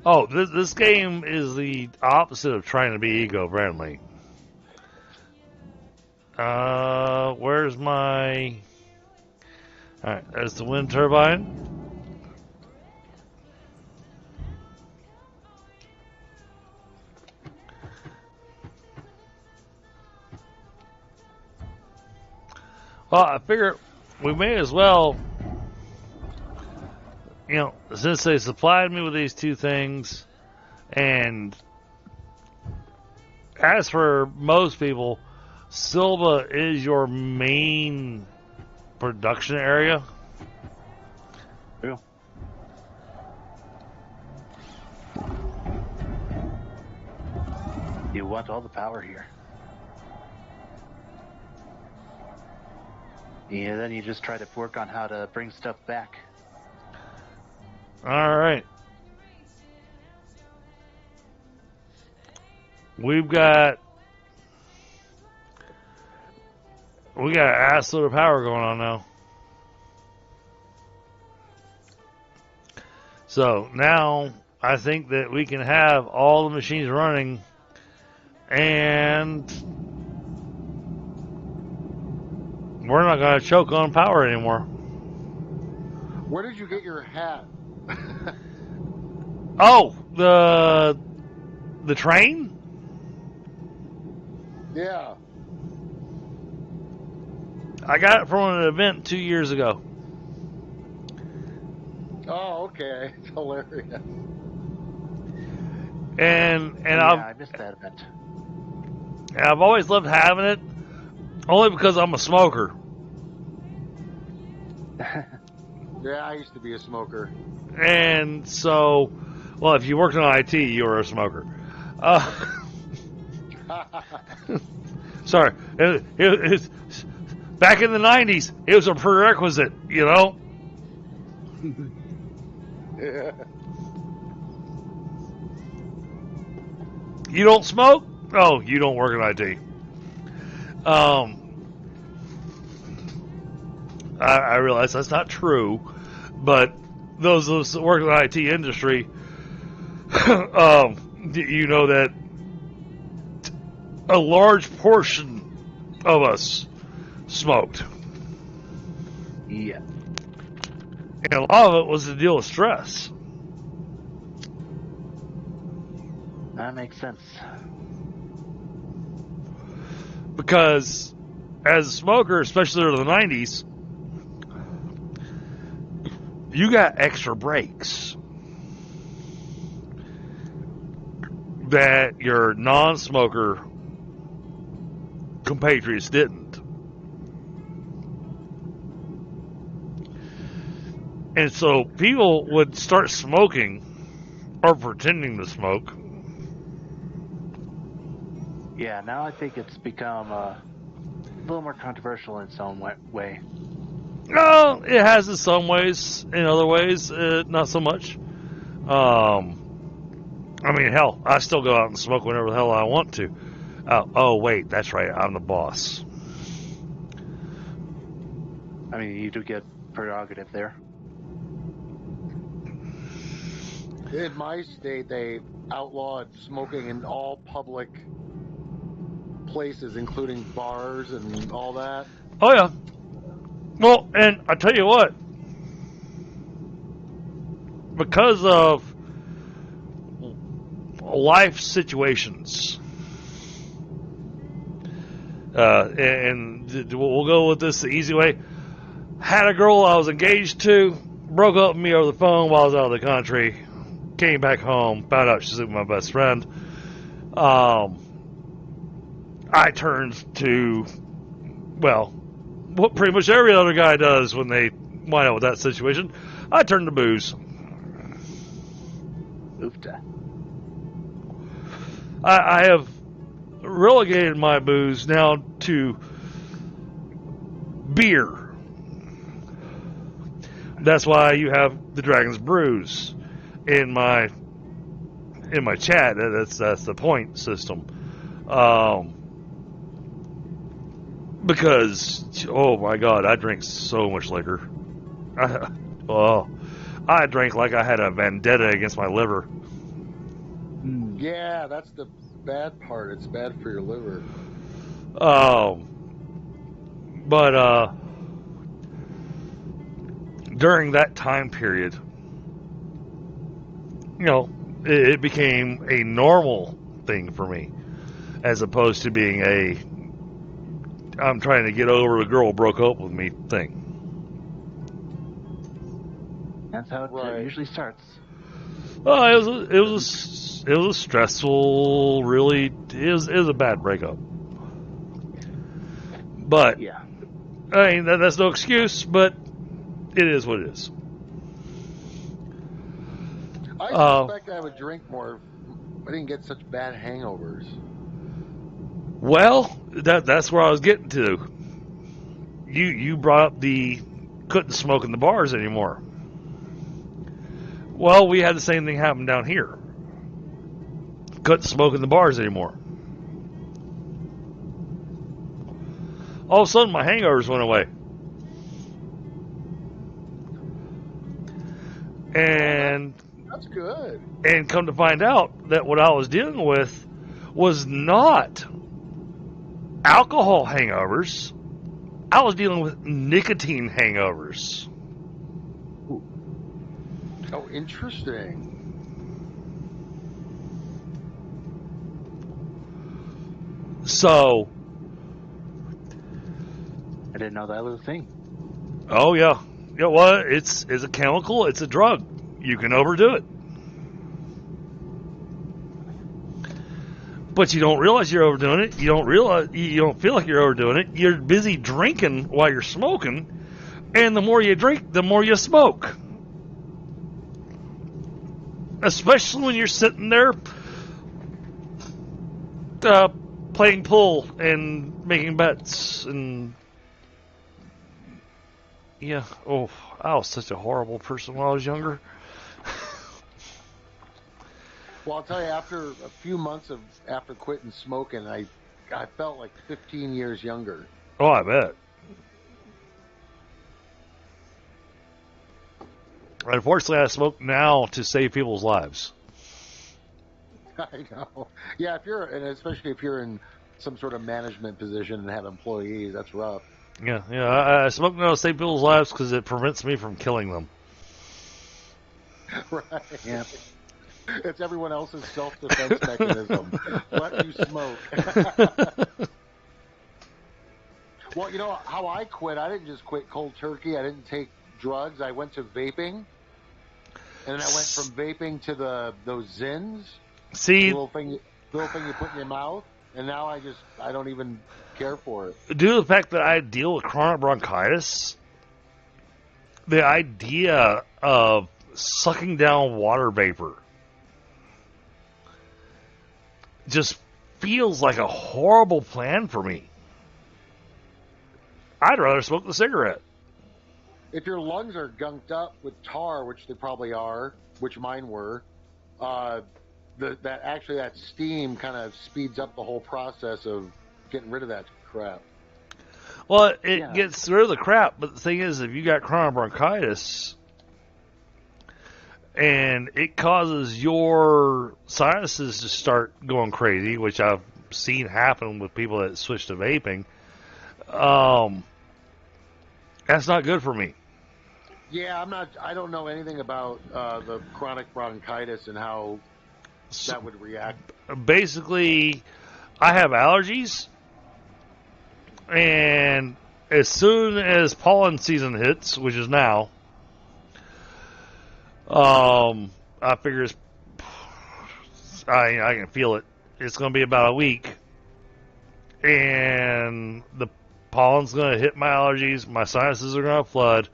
Oh, this game is the opposite of trying to be eco-friendly. Where's my... Alright, there's the wind turbine. Well, I figure we may as well, since they supplied me with these two things, and as for most people, Silva is your main production area. Yeah. You want all the power here. Yeah, then you just try to work on how to bring stuff back. All right. We got an ass load of power going on now. So now I think that we can have all the machines running, and we're not going to choke on power anymore. Where did you get your hat? Oh, the train? Yeah. I got it from an event 2 years ago. Oh, okay. It's hilarious. And Yeah, I missed that event. I've always loved having it, only because I'm a smoker. Yeah, I used to be a smoker. And so, well, if you worked in IT, you were a smoker. Sorry, it's back in the 90s, it was a prerequisite, Yeah. You don't smoke? Oh, you don't work in IT. I realize that's not true, but those of us that work in the IT industry, you know that a large portion of us smoked. Yeah. And a lot of it was to deal with stress. That makes sense. Because as a smoker, especially in the 90s, you got extra breaks that your non-smoker compatriots didn't. And so people would start smoking or pretending to smoke. Yeah, now I think it's become a little more controversial in its own way. No, it has in some ways. In other ways, not so much. I mean, hell, I still go out and smoke whenever the hell I want to. Oh, wait, that's right. I'm the boss. I mean, you do get prerogative there. In my state, they outlawed smoking in all public places, including bars and all that. Oh, yeah. Well, and I tell you what, because of life situations, and we'll go with this the easy way. Had a girl I was engaged to, broke up with me over the phone while I was out of the country, came back home, found out she's with my best friend. I turned to, well, what pretty much every other guy does when they wind up with that situation. I turned to booze. Oofta. I have relegated my booze now to beer. That's why you have the Dragon's Brews in my chat. That's the point system. Because oh my god, I drink so much liquor. I drank like I had a vendetta against my liver. Yeah, that's the bad part. It's bad for your liver. But during that time period, you know, it became a normal thing for me, as opposed to being a I'm trying to get over the girl broke up with me thing. That's how it usually starts. Oh, it was a stressful, really. It was a bad breakup. But Yeah. I mean that's no excuse, but it is what it is. I suspect I would drink more if I didn't get such bad hangovers. Well, that's where I was getting to. You brought up the couldn't smoke in the bars anymore. Well, we had the same thing happen down here. Couldn't smoke in the bars anymore. All of a sudden, my hangovers went away. And that's good. And come to find out that what I was dealing with was not alcohol hangovers. I was dealing with nicotine hangovers. Oh, interesting. So, I didn't know that was a thing. oh yeah, you know what? It's a chemical. It's a drug. You can overdo it, but you don't realize you're overdoing it. You don't feel like you're overdoing it. You're busy drinking while you're smoking, and the more you drink, the more you smoke. Especially when you're sitting there playing pool and making bets and yeah. Oh, I was such a horrible person when I was younger. Well, I'll tell you, after a few months after quitting smoking, I felt like 15 years younger. Oh, I bet. Unfortunately, I smoke now to save people's lives. I know. Yeah, and especially if you're in some sort of management position and have employees. That's rough. Yeah, I smoke no save people's lives because it prevents me from killing them. Right. Yeah. It's everyone else's self-defense mechanism. Let you smoke. Well, you know how I quit? I didn't just quit cold turkey. I didn't take drugs. I went to vaping. And then I went from vaping to those Zins. See, little thing you put in your mouth. And now I don't even care for it. due to the fact that I deal with chronic bronchitis, the idea of sucking down water vapor just feels like a horrible plan for me. I'd rather smoke the cigarette. If your lungs are gunked up with tar, which they probably are, which mine were, that steam kind of speeds up the whole process of getting rid of that crap. Well, it gets rid of the crap, but the thing is, if you got chronic bronchitis and it causes your sinuses to start going crazy, which I've seen happen with people that switch to vaping, that's not good for me. Yeah, I don't know anything about the chronic bronchitis and how that would react. Basically, I have allergies, and as soon as pollen season hits, which is now, I figure I can feel it. It's going to be about a week, and the pollen's going to hit my allergies. My sinuses are going to flood.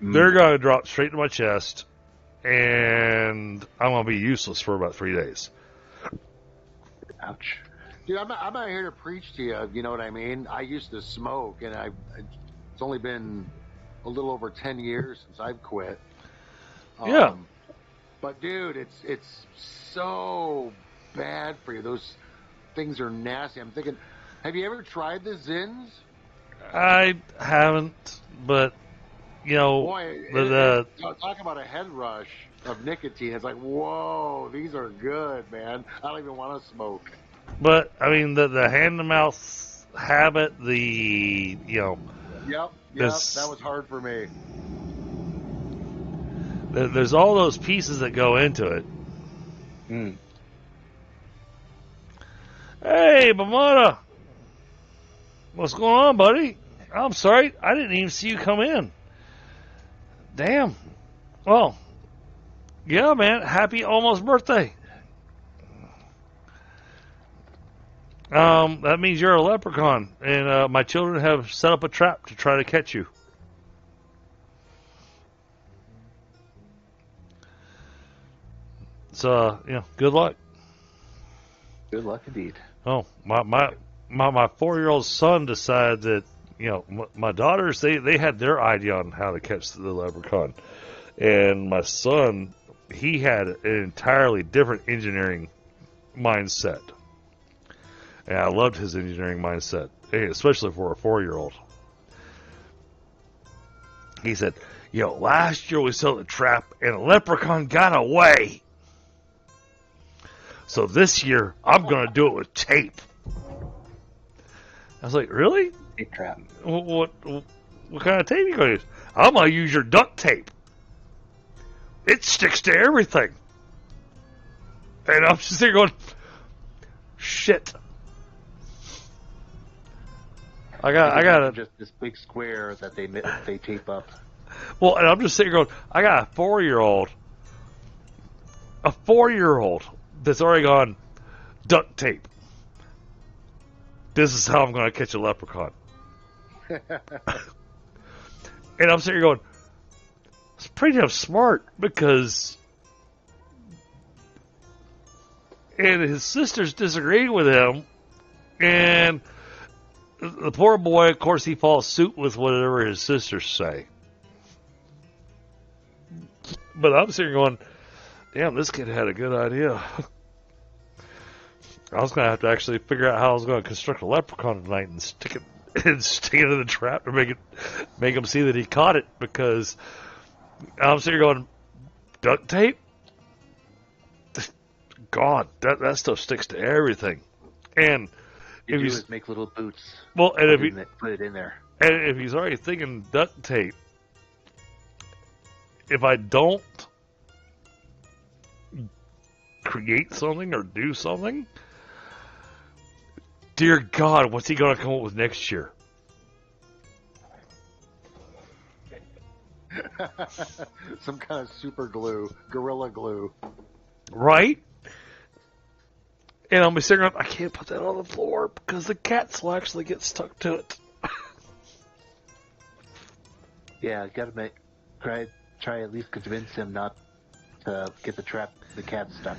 They're going to drop straight to my chest, and I'm going to be useless for about 3 days. Ouch. Dude, I'm not here to preach to you. You know what I mean? I used to smoke, and it's only been a little over 10 years since I've quit. Yeah. But dude, it's so bad for you. Those things are nasty. I'm thinking, have you ever tried the Zins? I haven't, but you know, Boy, talk about a head rush of nicotine. It's like, whoa, these are good, man. I don't even want to smoke. But I mean, the hand to mouth habit, Yep, that was hard for me. There's all those pieces that go into it. Hey, Bamada, what's going on, buddy? I'm sorry, I didn't even see you come in. Damn. Well, yeah, man. Happy almost birthday. That means you're a leprechaun, and my children have set up a trap to try to catch you. So, good luck. Good luck indeed. Oh, my 4-year-old son decided that, my daughters, they had their idea on how to catch the leprechaun. And my son, he had an entirely different engineering mindset. And I loved his engineering mindset, especially for a 4-year-old. He said, last year we set the trap and a leprechaun got away. So this year, I'm going to do it with tape. I was like, really? Tape trap. What kind of tape are you going to use? I'm going to use your duct tape. It sticks to everything. And I'm just there going, shit. I got just this big square that they tape up. Well, and I'm just sitting going, I got a 4-year-old that's already gone duct tape. This is how I'm going to catch a leprechaun. And I'm sitting here going, it's pretty damn smart because. And his sisters disagreed with him, and the poor boy, of course, he follows suit with whatever his sisters say. But I'm sitting here going, damn, this kid had a good idea. I was going to have to actually figure out how I was going to construct a leprechaun tonight and stick it in the trap to make him see that he caught it, because I'm sitting here going, duct tape? God, that stuff sticks to everything. And You if do he's is make little boots. well, and Put it in there. if he's already thinking duct tape, if I don't create something or do something, dear God, what's he going to come up with next year? Some kind of super glue, gorilla glue. Right? And I'll be sitting up, I can't put that on the floor because the cats will actually get stuck to it. Yeah, gotta try at least convince him not to get the cat stuck.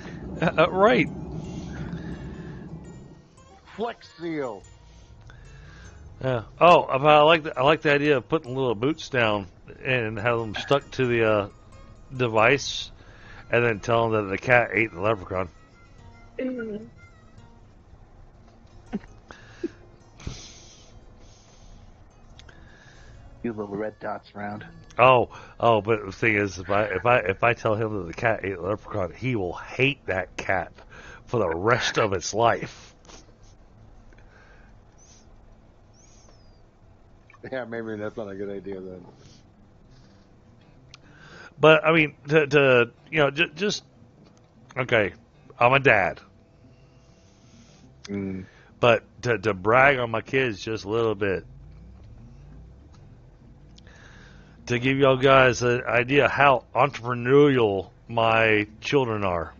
Right. Flex seal. Yeah. Oh, but I like the idea of putting little boots down and have them stuck to the device, and then tell them that the cat ate the leprechaun. Few little red dots around. Oh, but the thing is, if I tell him that the cat ate the leprechaun, he will hate that cat for the rest of its life. Yeah, maybe that's not a good idea then. But I mean, to just okay, I'm a dad, but to brag on my kids just a little bit, to give y'all guys an idea how entrepreneurial my children are.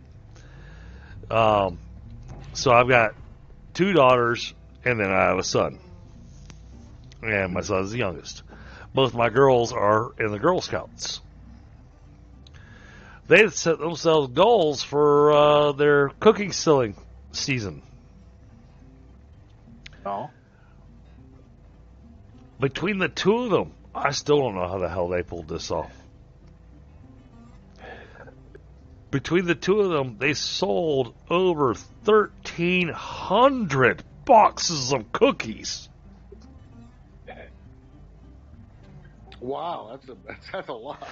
So I've got 2 daughters, and then I have a son, and my son's the youngest. Both my girls are in the Girl Scouts. They set themselves goals for their cooking selling season. Oh. Between the 2 of them, I still don't know how the hell they pulled this off. Between the 2 of them, they sold over 1,300 boxes of cookies. Wow, that's a lot.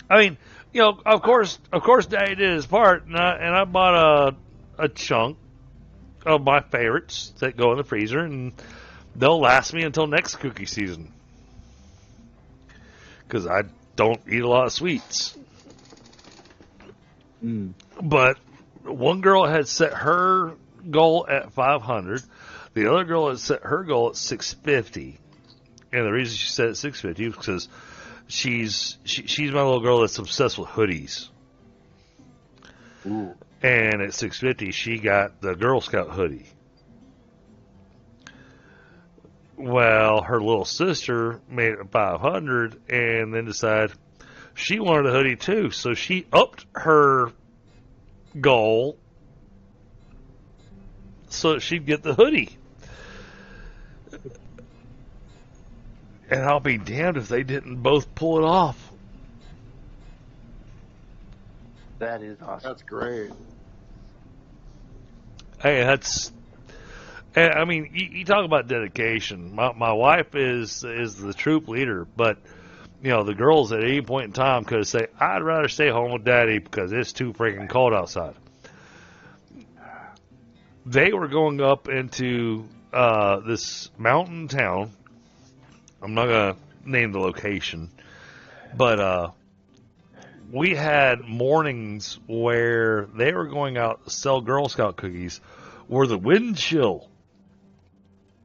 I mean, of course, Daddy did his part, and I bought a chunk of my favorites that go in the freezer, and they'll last me until next cookie season. Because I don't eat a lot of sweets. But one girl had set her goal at 500. The other girl had set her goal at 650. And the reason she set it 650 is because she's my little girl that's obsessed with hoodies. Ooh. And at 650, she got the Girl Scout hoodie. Well, her little sister made it 500 and then decided she wanted a hoodie too. So she upped her goal so that she'd get the hoodie. And I'll be damned if they didn't both pull it off. That is awesome. That's great. Hey, I mean, you talk about dedication. My wife is the troop leader, but the girls at any point in time could say, "I'd rather stay home with Daddy because it's too freaking cold outside." They were going up into this mountain town. I'm not gonna name the location, but we had mornings where they were going out to sell Girl Scout cookies, where the wind chill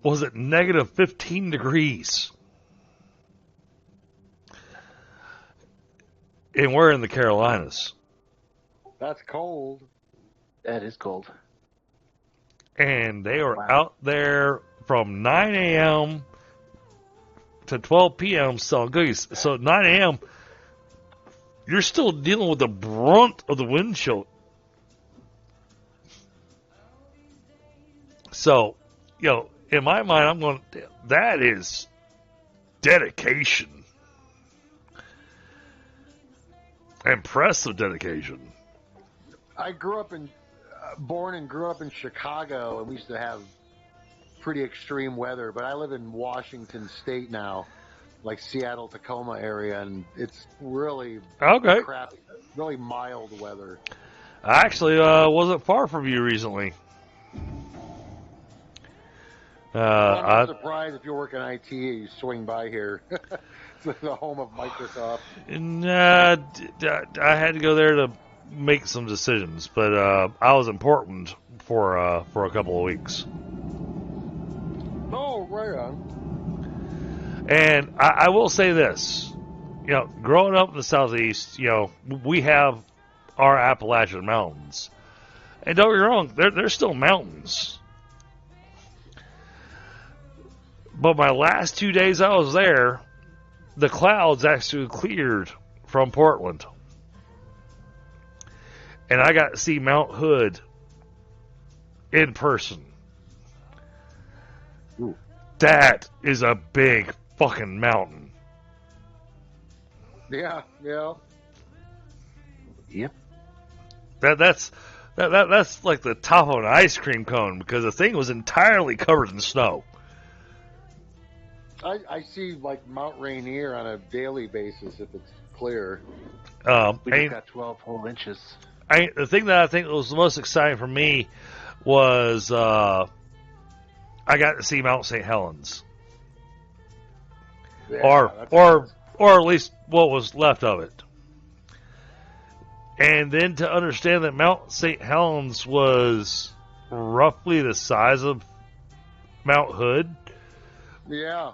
was at negative 15 degrees. And we're in the Carolinas. That's cold. That is cold. And they were out there from 9 a.m. to 12 p.m. selling cookies. So at 9 a.m., you're still dealing with the brunt of the wind chill. So, in my mind, I'm going, that is dedication. Impressive dedication. I born and grew up in Chicago, and we used to have pretty extreme weather, but I live in Washington State now. like Seattle, Tacoma area, and it's really Okay. crappy, really mild weather. I actually wasn't far from you recently. Well, I'm not I surprised if you're working IT, you swing by here. It's the home of Microsoft. I had to go there to make some decisions, but I was in Portland for a couple of weeks, Oh, right on. and I will say this: growing up in the Southeast, we have our Appalachian Mountains, and don't get me wrong, they're still mountains. But my last 2 days I was there, the clouds actually cleared from Portland. And I got to see Mount Hood in person. Ooh. That is a big fucking mountain. Yeah. Yep. That's like the top of an ice cream cone because the thing was entirely covered in snow. I see like Mount Rainier on a daily basis if it's clear. We just got 12 whole inches. The thing that I think was the most exciting for me was I got to see Mount St. Helens, Yeah, or at least what was left of it. And then to understand that Mount St. Helens was roughly the size of Mount Hood, yeah.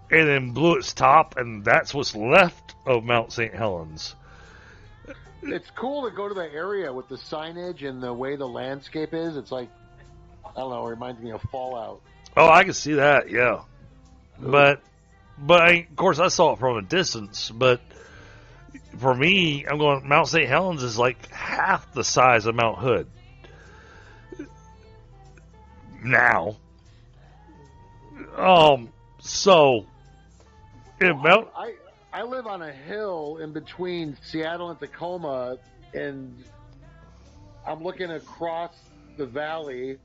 and then blew its top, and that's what's left of Mount St. Helens. It's cool to go to the area with the signage and the way the landscape is. It's like, I don't know, it reminds me of Fallout. Oh, I can see that, yeah. But of course, I saw it from a distance. But for me, I'm going, Mount St. Helens is like half the size of Mount Hood. Now. So, in Mount... I live on a hill in between Seattle and Tacoma, and I'm looking across the valley,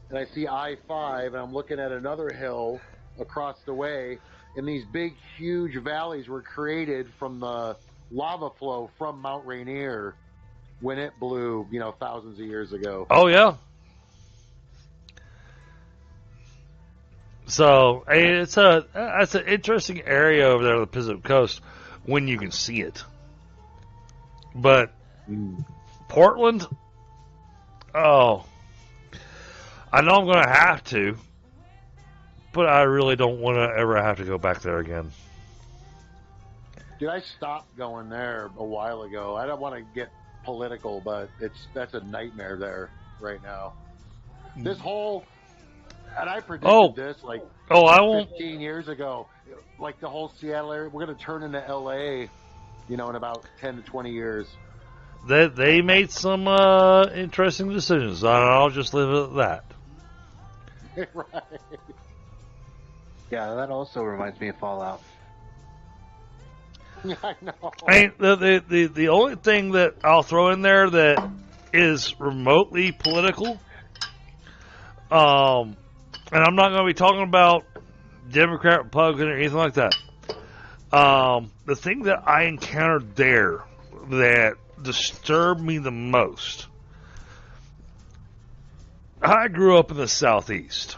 and I see I-5, and I'm looking at another hill across the way, and these big, huge valleys were created from the lava flow from Mount Rainier when it blew, thousands of years ago. Oh, yeah. So, it's an interesting area over there on the Pacific Coast when you can see it. But Portland, oh, I know I'm going to have to, but I really don't want to ever have to go back there again. Dude, I stopped going there a while ago. I don't want to get political, but that's a nightmare there right now. This whole... And I predicted this I won't. 15 years ago. Like the whole Seattle area, we're going to turn into L.A., in about 10 to 20 years. They made some interesting decisions. I'll just leave it at that. Right. Yeah, that also reminds me of Fallout. I know. The only thing that I'll throw in there that is remotely political, and I'm not going to be talking about Democrat, Republican, or anything like that. The thing that I encountered there that disturbed me the most, I grew up in the Southeast.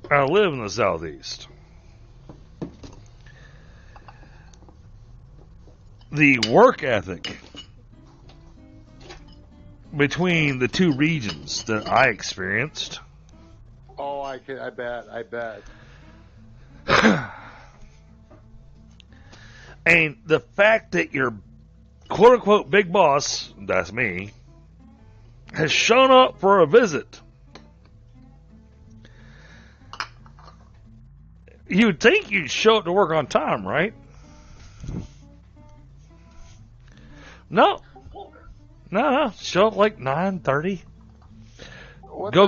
I live in the Southeast. The work ethic between the two regions that I experienced. Oh, I bet. And the fact that your quote-unquote big boss, that's me, has shown up for a visit. You'd think you'd show up to work on time, right? No. Show up like 9:30. Go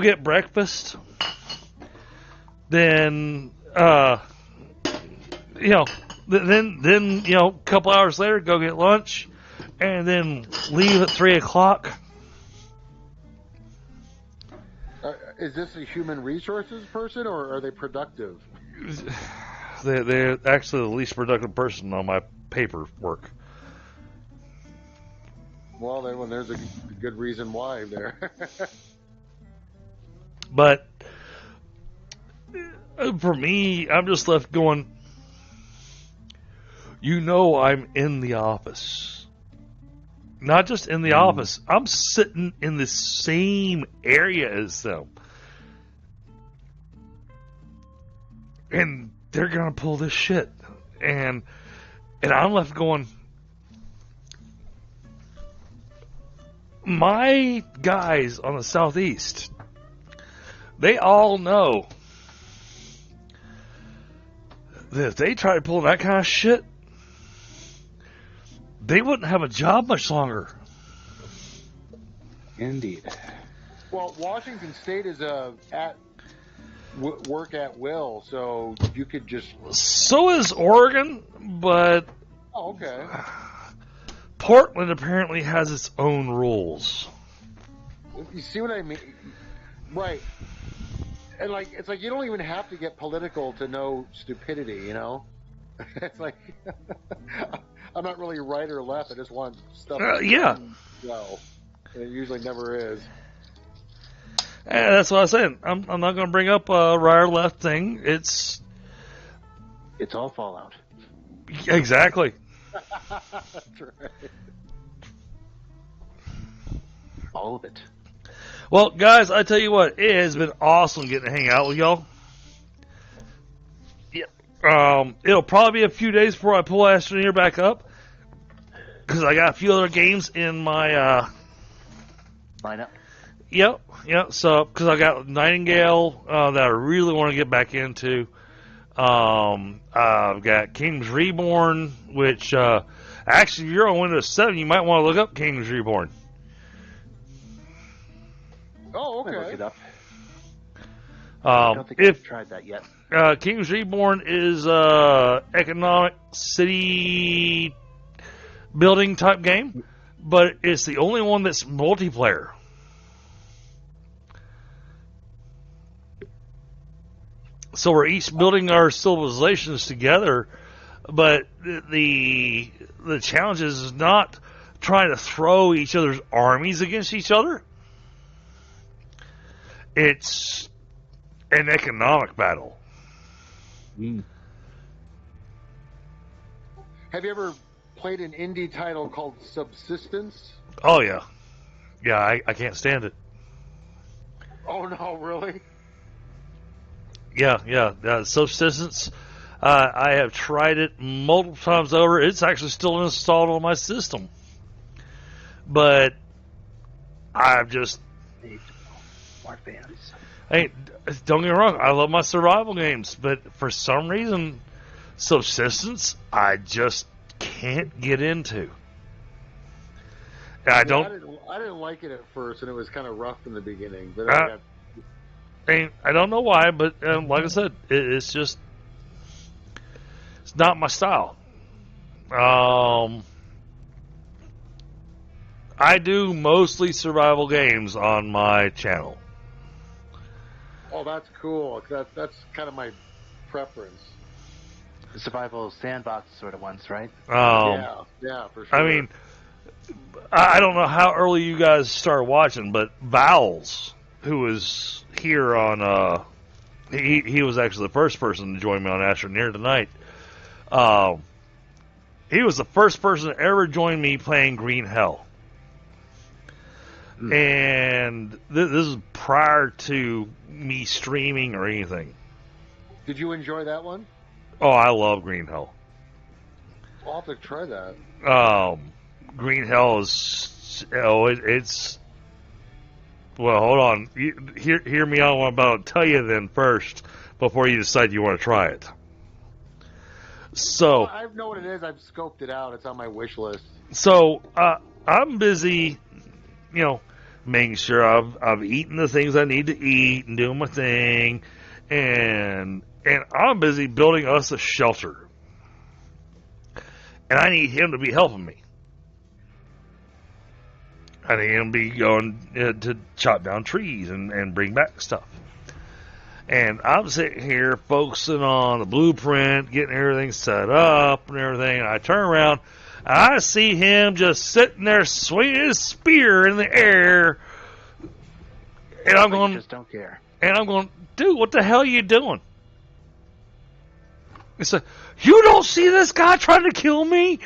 get breakfast. Then then a couple hours later go get lunch, and then leave at 3:00. Is this a human resources person, or are they productive? They're actually the least productive person on my paperwork. Well, there's a good reason why there. But for me, I'm just left going, I'm in the office. Not just in the office, I'm sitting in the same area as them. And they're going to pull this shit. And I'm left going, my guys on the Southeast, they all know that if they tried pulling that kind of shit, they wouldn't have a job much longer. Indeed. Well, Washington State is work at will, so you could just. So is Oregon, but Oh, okay. Portland apparently has its own rules. You see what I mean? Right. And it's like you don't even have to get political to know stupidity, you know? It's like I'm not really right or left. I just want stuff to yeah. go. And it usually never is. And that's what I was saying. I'm not going to bring up a right or left thing. It's all Fallout. exactly. That's right. All of it. Well, guys, I tell you what, it has been awesome getting to hang out with y'all. It'll probably be a few days before I pull Astroneer back up, because I got a few other games in my lineup. Yep. So, because I got Nightingale that I really want to get back into. I've got King's Reborn, which actually, if you're on Windows 7, you might want to look up King's Reborn. Oh, okay. Look it up. I don't think I've tried that yet. King's Reborn is economic city building type game, but it's the only one that's multiplayer. So we're each building our civilizations together, but the challenge is not trying to throw each other's armies against each other. It's an economic battle. Have you ever played an indie title called Subsistence? Oh, yeah. Yeah, I can't stand it. Oh, no, really? Yeah. Subsistence, I have tried it multiple times over. It's actually still installed on my system. But I've just... More fans. Hey, don't get me wrong, I love my survival games, but for some reason, Subsistence, I just can't get into. I didn't like it at first, and it was kind of rough in the beginning. But I don't know why, but like I said, it's just it's not my style. I do mostly survival games on my channel. Oh, that's cool. That's kind of my preference. The survival sandbox sort of ones, right? Yeah, for sure. I mean, I don't know how early you guys started watching, but Vowels, who was here on, he was actually the first person to join me on Astroneer tonight. He was the first person to ever join me playing Green Hell. And this is prior to me streaming or anything. Did you enjoy that one? Oh, I love Green Hell. I'll have to try that. Green Hell is, it's... Well, hold on. Hear me out what I'm about to tell you then first, before you decide you want to try it. So... Well, I know what it is. I've scoped it out. It's on my wish list. So, I'm busy, making sure I've eaten the things I need to eat and doing my thing, and I'm busy building us a shelter. And I need him to be helping me. I need him to be going to chop down trees and bring back stuff. And I'm sitting here focusing on the blueprint, getting everything set up and everything. And I turn around, and I see him just sitting there swinging his spear in the air. And I'm going, just don't care. And I'm going, dude, what the hell are you doing? It's like, you don't see this guy trying to kill me?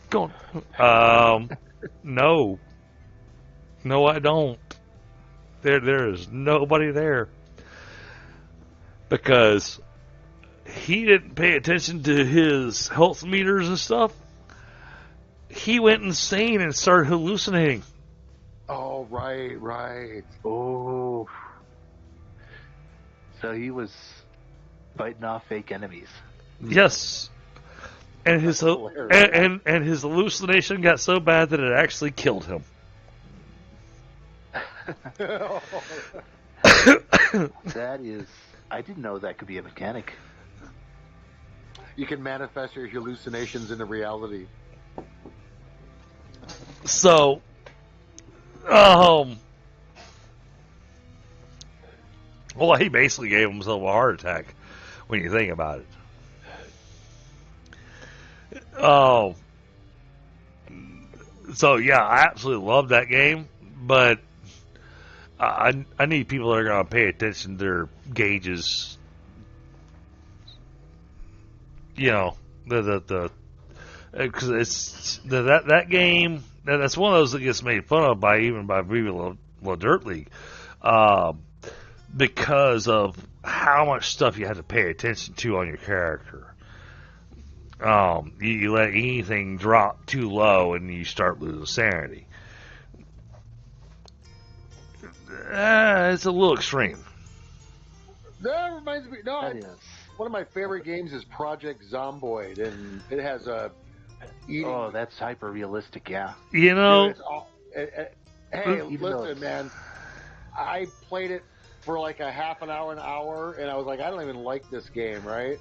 Going, no. No, I don't. There is nobody there. Because he didn't pay attention to his health meters and stuff. He went insane and started hallucinating. Oh, right. Oh. So he was fighting off fake enemies. Yes. And his his hallucination got so bad that it actually killed him. That is... I didn't know that could be a mechanic. You can manifest your hallucinations into reality. So, well, he basically gave himself a heart attack when you think about it. So yeah, I absolutely love that game, but I need people that are going to pay attention to their gauges. You know, because it's that game. That's one of those that gets made fun of by Viva La Dirt League, because of how much stuff you have to pay attention to on your character. You let anything drop too low and you start losing sanity. It's a little extreme. That reminds me. No, That is. one of my favorite games is Project Zomboid, and it has a eating. Oh, that's hyper realistic. Yeah. You know. Dude, hey, listen, man. I played it for like a half an hour, and I was like, I don't even like this game, right?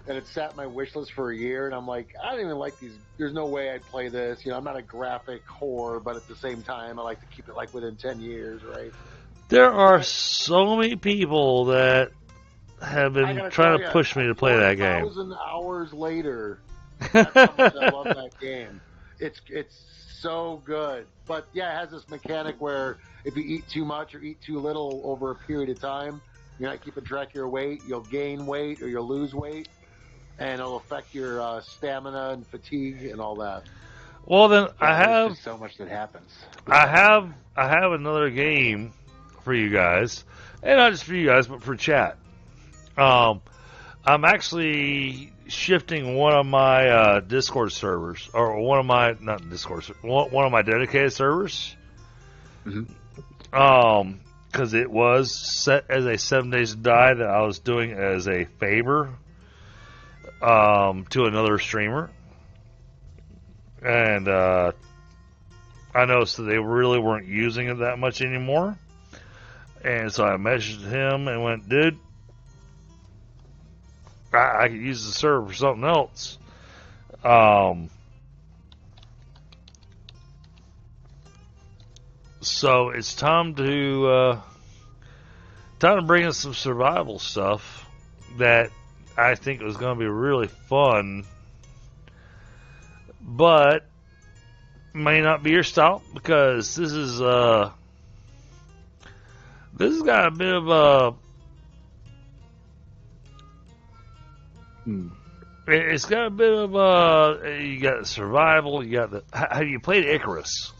And it sat in my wish list for a year, and I'm like, I don't even like these. There's no way I'd play this. You know, I'm not a graphic whore, but at the same time, I like to keep it like within 10 years, right? There are so many people that have been trying to push me to play that game. 4,000 hours later, that's how much I love that game. It's so good. But yeah, it has this mechanic where if you eat too much or eat too little over a period of time, you're not keeping track of your weight, you'll gain weight or you'll lose weight, and it'll affect your stamina and fatigue and all that. Well, then There's just so much that happens. I have another game for you guys, and not just for you guys, but for chat. I'm actually shifting one of my Discord servers, or one of my not Discord, one of my dedicated servers. Mm-hmm. Because it was set as a 7 days to die that I was doing as a favor, to another streamer, and I noticed that they really weren't using it that much anymore. And so I messaged him and went, dude, I could use the server for something else. So it's time to bring in some survival stuff that I think was going to be really fun, but may not be your style, because this has got a bit of a it's got a bit of you got survival, you got the. Have you played Icarus?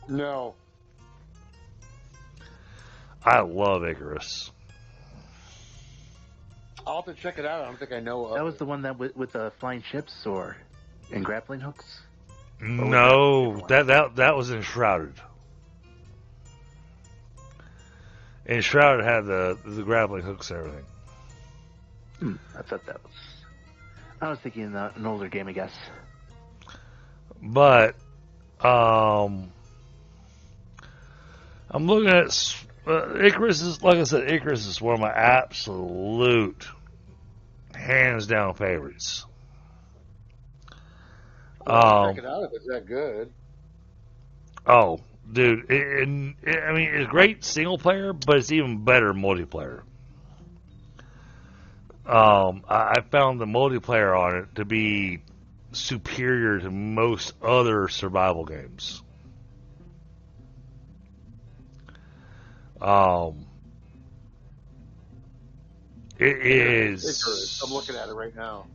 No. I love Icarus. I'll have to check it out. I don't think I know of That was it. the one that with the flying ships and grappling hooks? No, that was Enshrouded. Enshrouded had the grappling hooks and everything. I thought that was... I was thinking an older game, I guess. But, I'm looking at... Icarus is, like I said, Icarus is one of my absolute, hands-down favorites. I'll check it out if it's that good. Oh, dude, I mean, it's great single player, but it's even better multiplayer. I found the multiplayer on it to be superior to most other survival games. It is. I'm looking at it right now.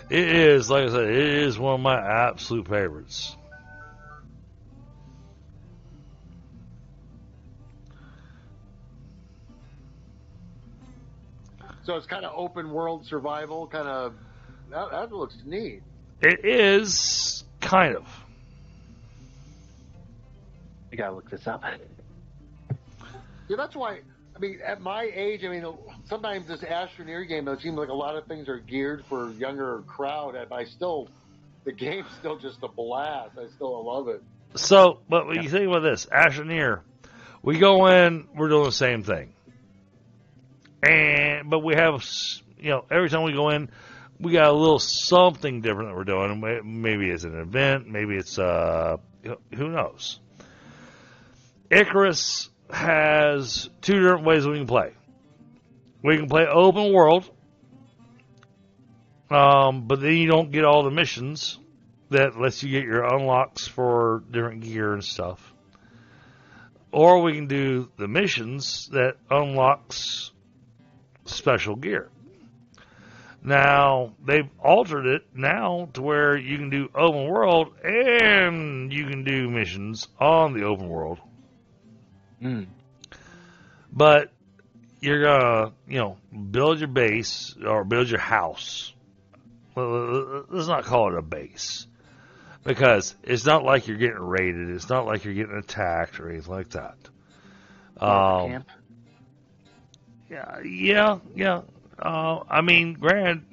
It is, like I said, it is one of my absolute favorites. So it's kind of open world survival, kind of. That looks neat. It is kind of. I gotta look this up. Yeah, that's why. I mean, at my age, I mean, sometimes this Astroneer game, it seems like a lot of things are geared for younger crowd. And the game's still just a blast. I still love it. So, but when you think about this, Astroneer, we go in, we're doing the same thing. But we have, every time we go in, we got a little something different that we're doing. Maybe it's an event, maybe it's, who knows. Icarus has two different ways we can play. We can play open world, but then you don't get all the missions that lets you get your unlocks for different gear and stuff. Or we can do the missions that unlocks special gear. Now, they've altered it now to where you can do open world and you can do missions on the open world. But you're gonna, build your base or build your house. Let's not call it a base. Because it's not like you're getting raided. It's not like you're getting attacked or anything like that. Camp? Yeah. I mean, granted,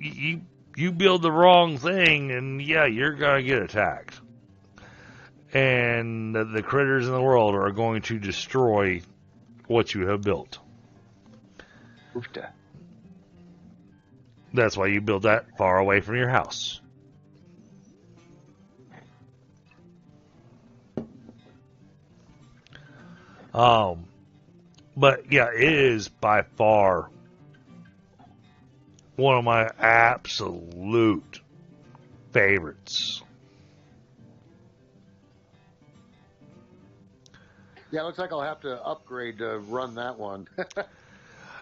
you build the wrong thing, and yeah, you're gonna get attacked. And the critters in the world are going to destroy what you have built. Oofta. That's why you build that far away from your house. But yeah, it is by far one of my absolute favorites. Yeah, it looks like I'll have to upgrade to run that one.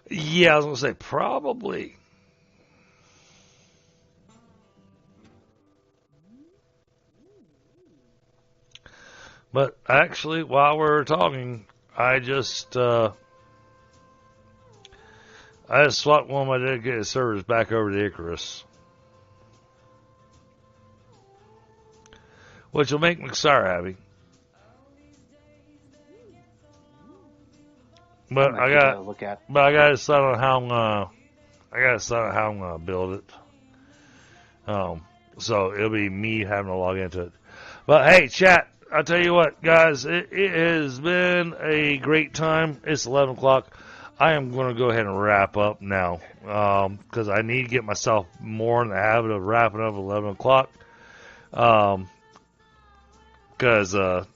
Yeah, I was going to say probably. But actually, while we're talking, I just swapped one of my dedicated servers back over to Icarus, which will make McSire happy. But I got to decide on how I'm gonna build it. So it'll be me having to log into it. But hey, chat. I'll tell you what, guys, it has been a great time. It's 11 o'clock. I am going to go ahead and wrap up now because I need to get myself more in the habit of wrapping up at 11 o'clock. Because, I've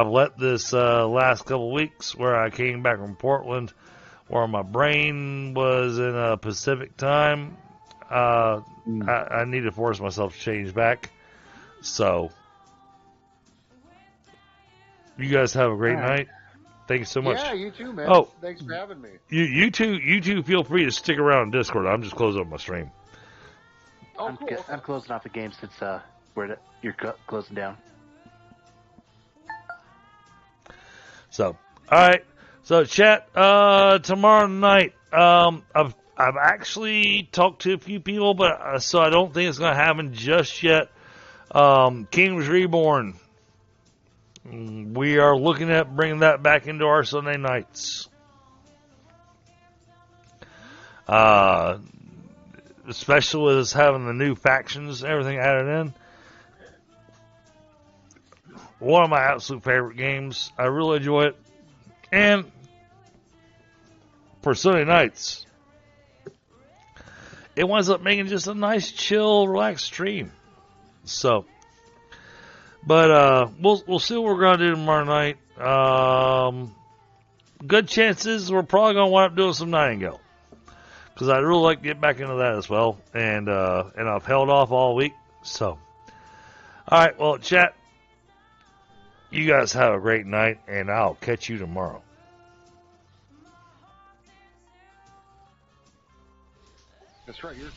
let this last couple weeks where I came back from Portland where my brain was in a Pacific time. I need to force myself to change back. So, you guys have a great night. Thank you so much. Yeah, you too, man. Oh, thanks for having me. You two feel free to stick around in Discord. I'm just closing up my stream. Oh, cool. I'm closing off the game since you're closing down. So, all right. So, chat. Tomorrow night. I've actually talked to a few people, but so I don't think it's going to happen just yet. Kingdoms Reborn. We are looking at bringing that back into our Sunday nights. Especially with us having the new factions and everything added in. One of my absolute favorite games. I really enjoy it. And for Sunday nights, it winds up making just a nice, chill, relaxed stream. So, but we'll see what we're gonna do tomorrow night. Good chances we're probably gonna wind up doing some Nightingale because I'd really like to get back into that as well, and I've held off all week. So, all right, well, chat. You guys have a great night, and I'll catch you tomorrow. That's right. You're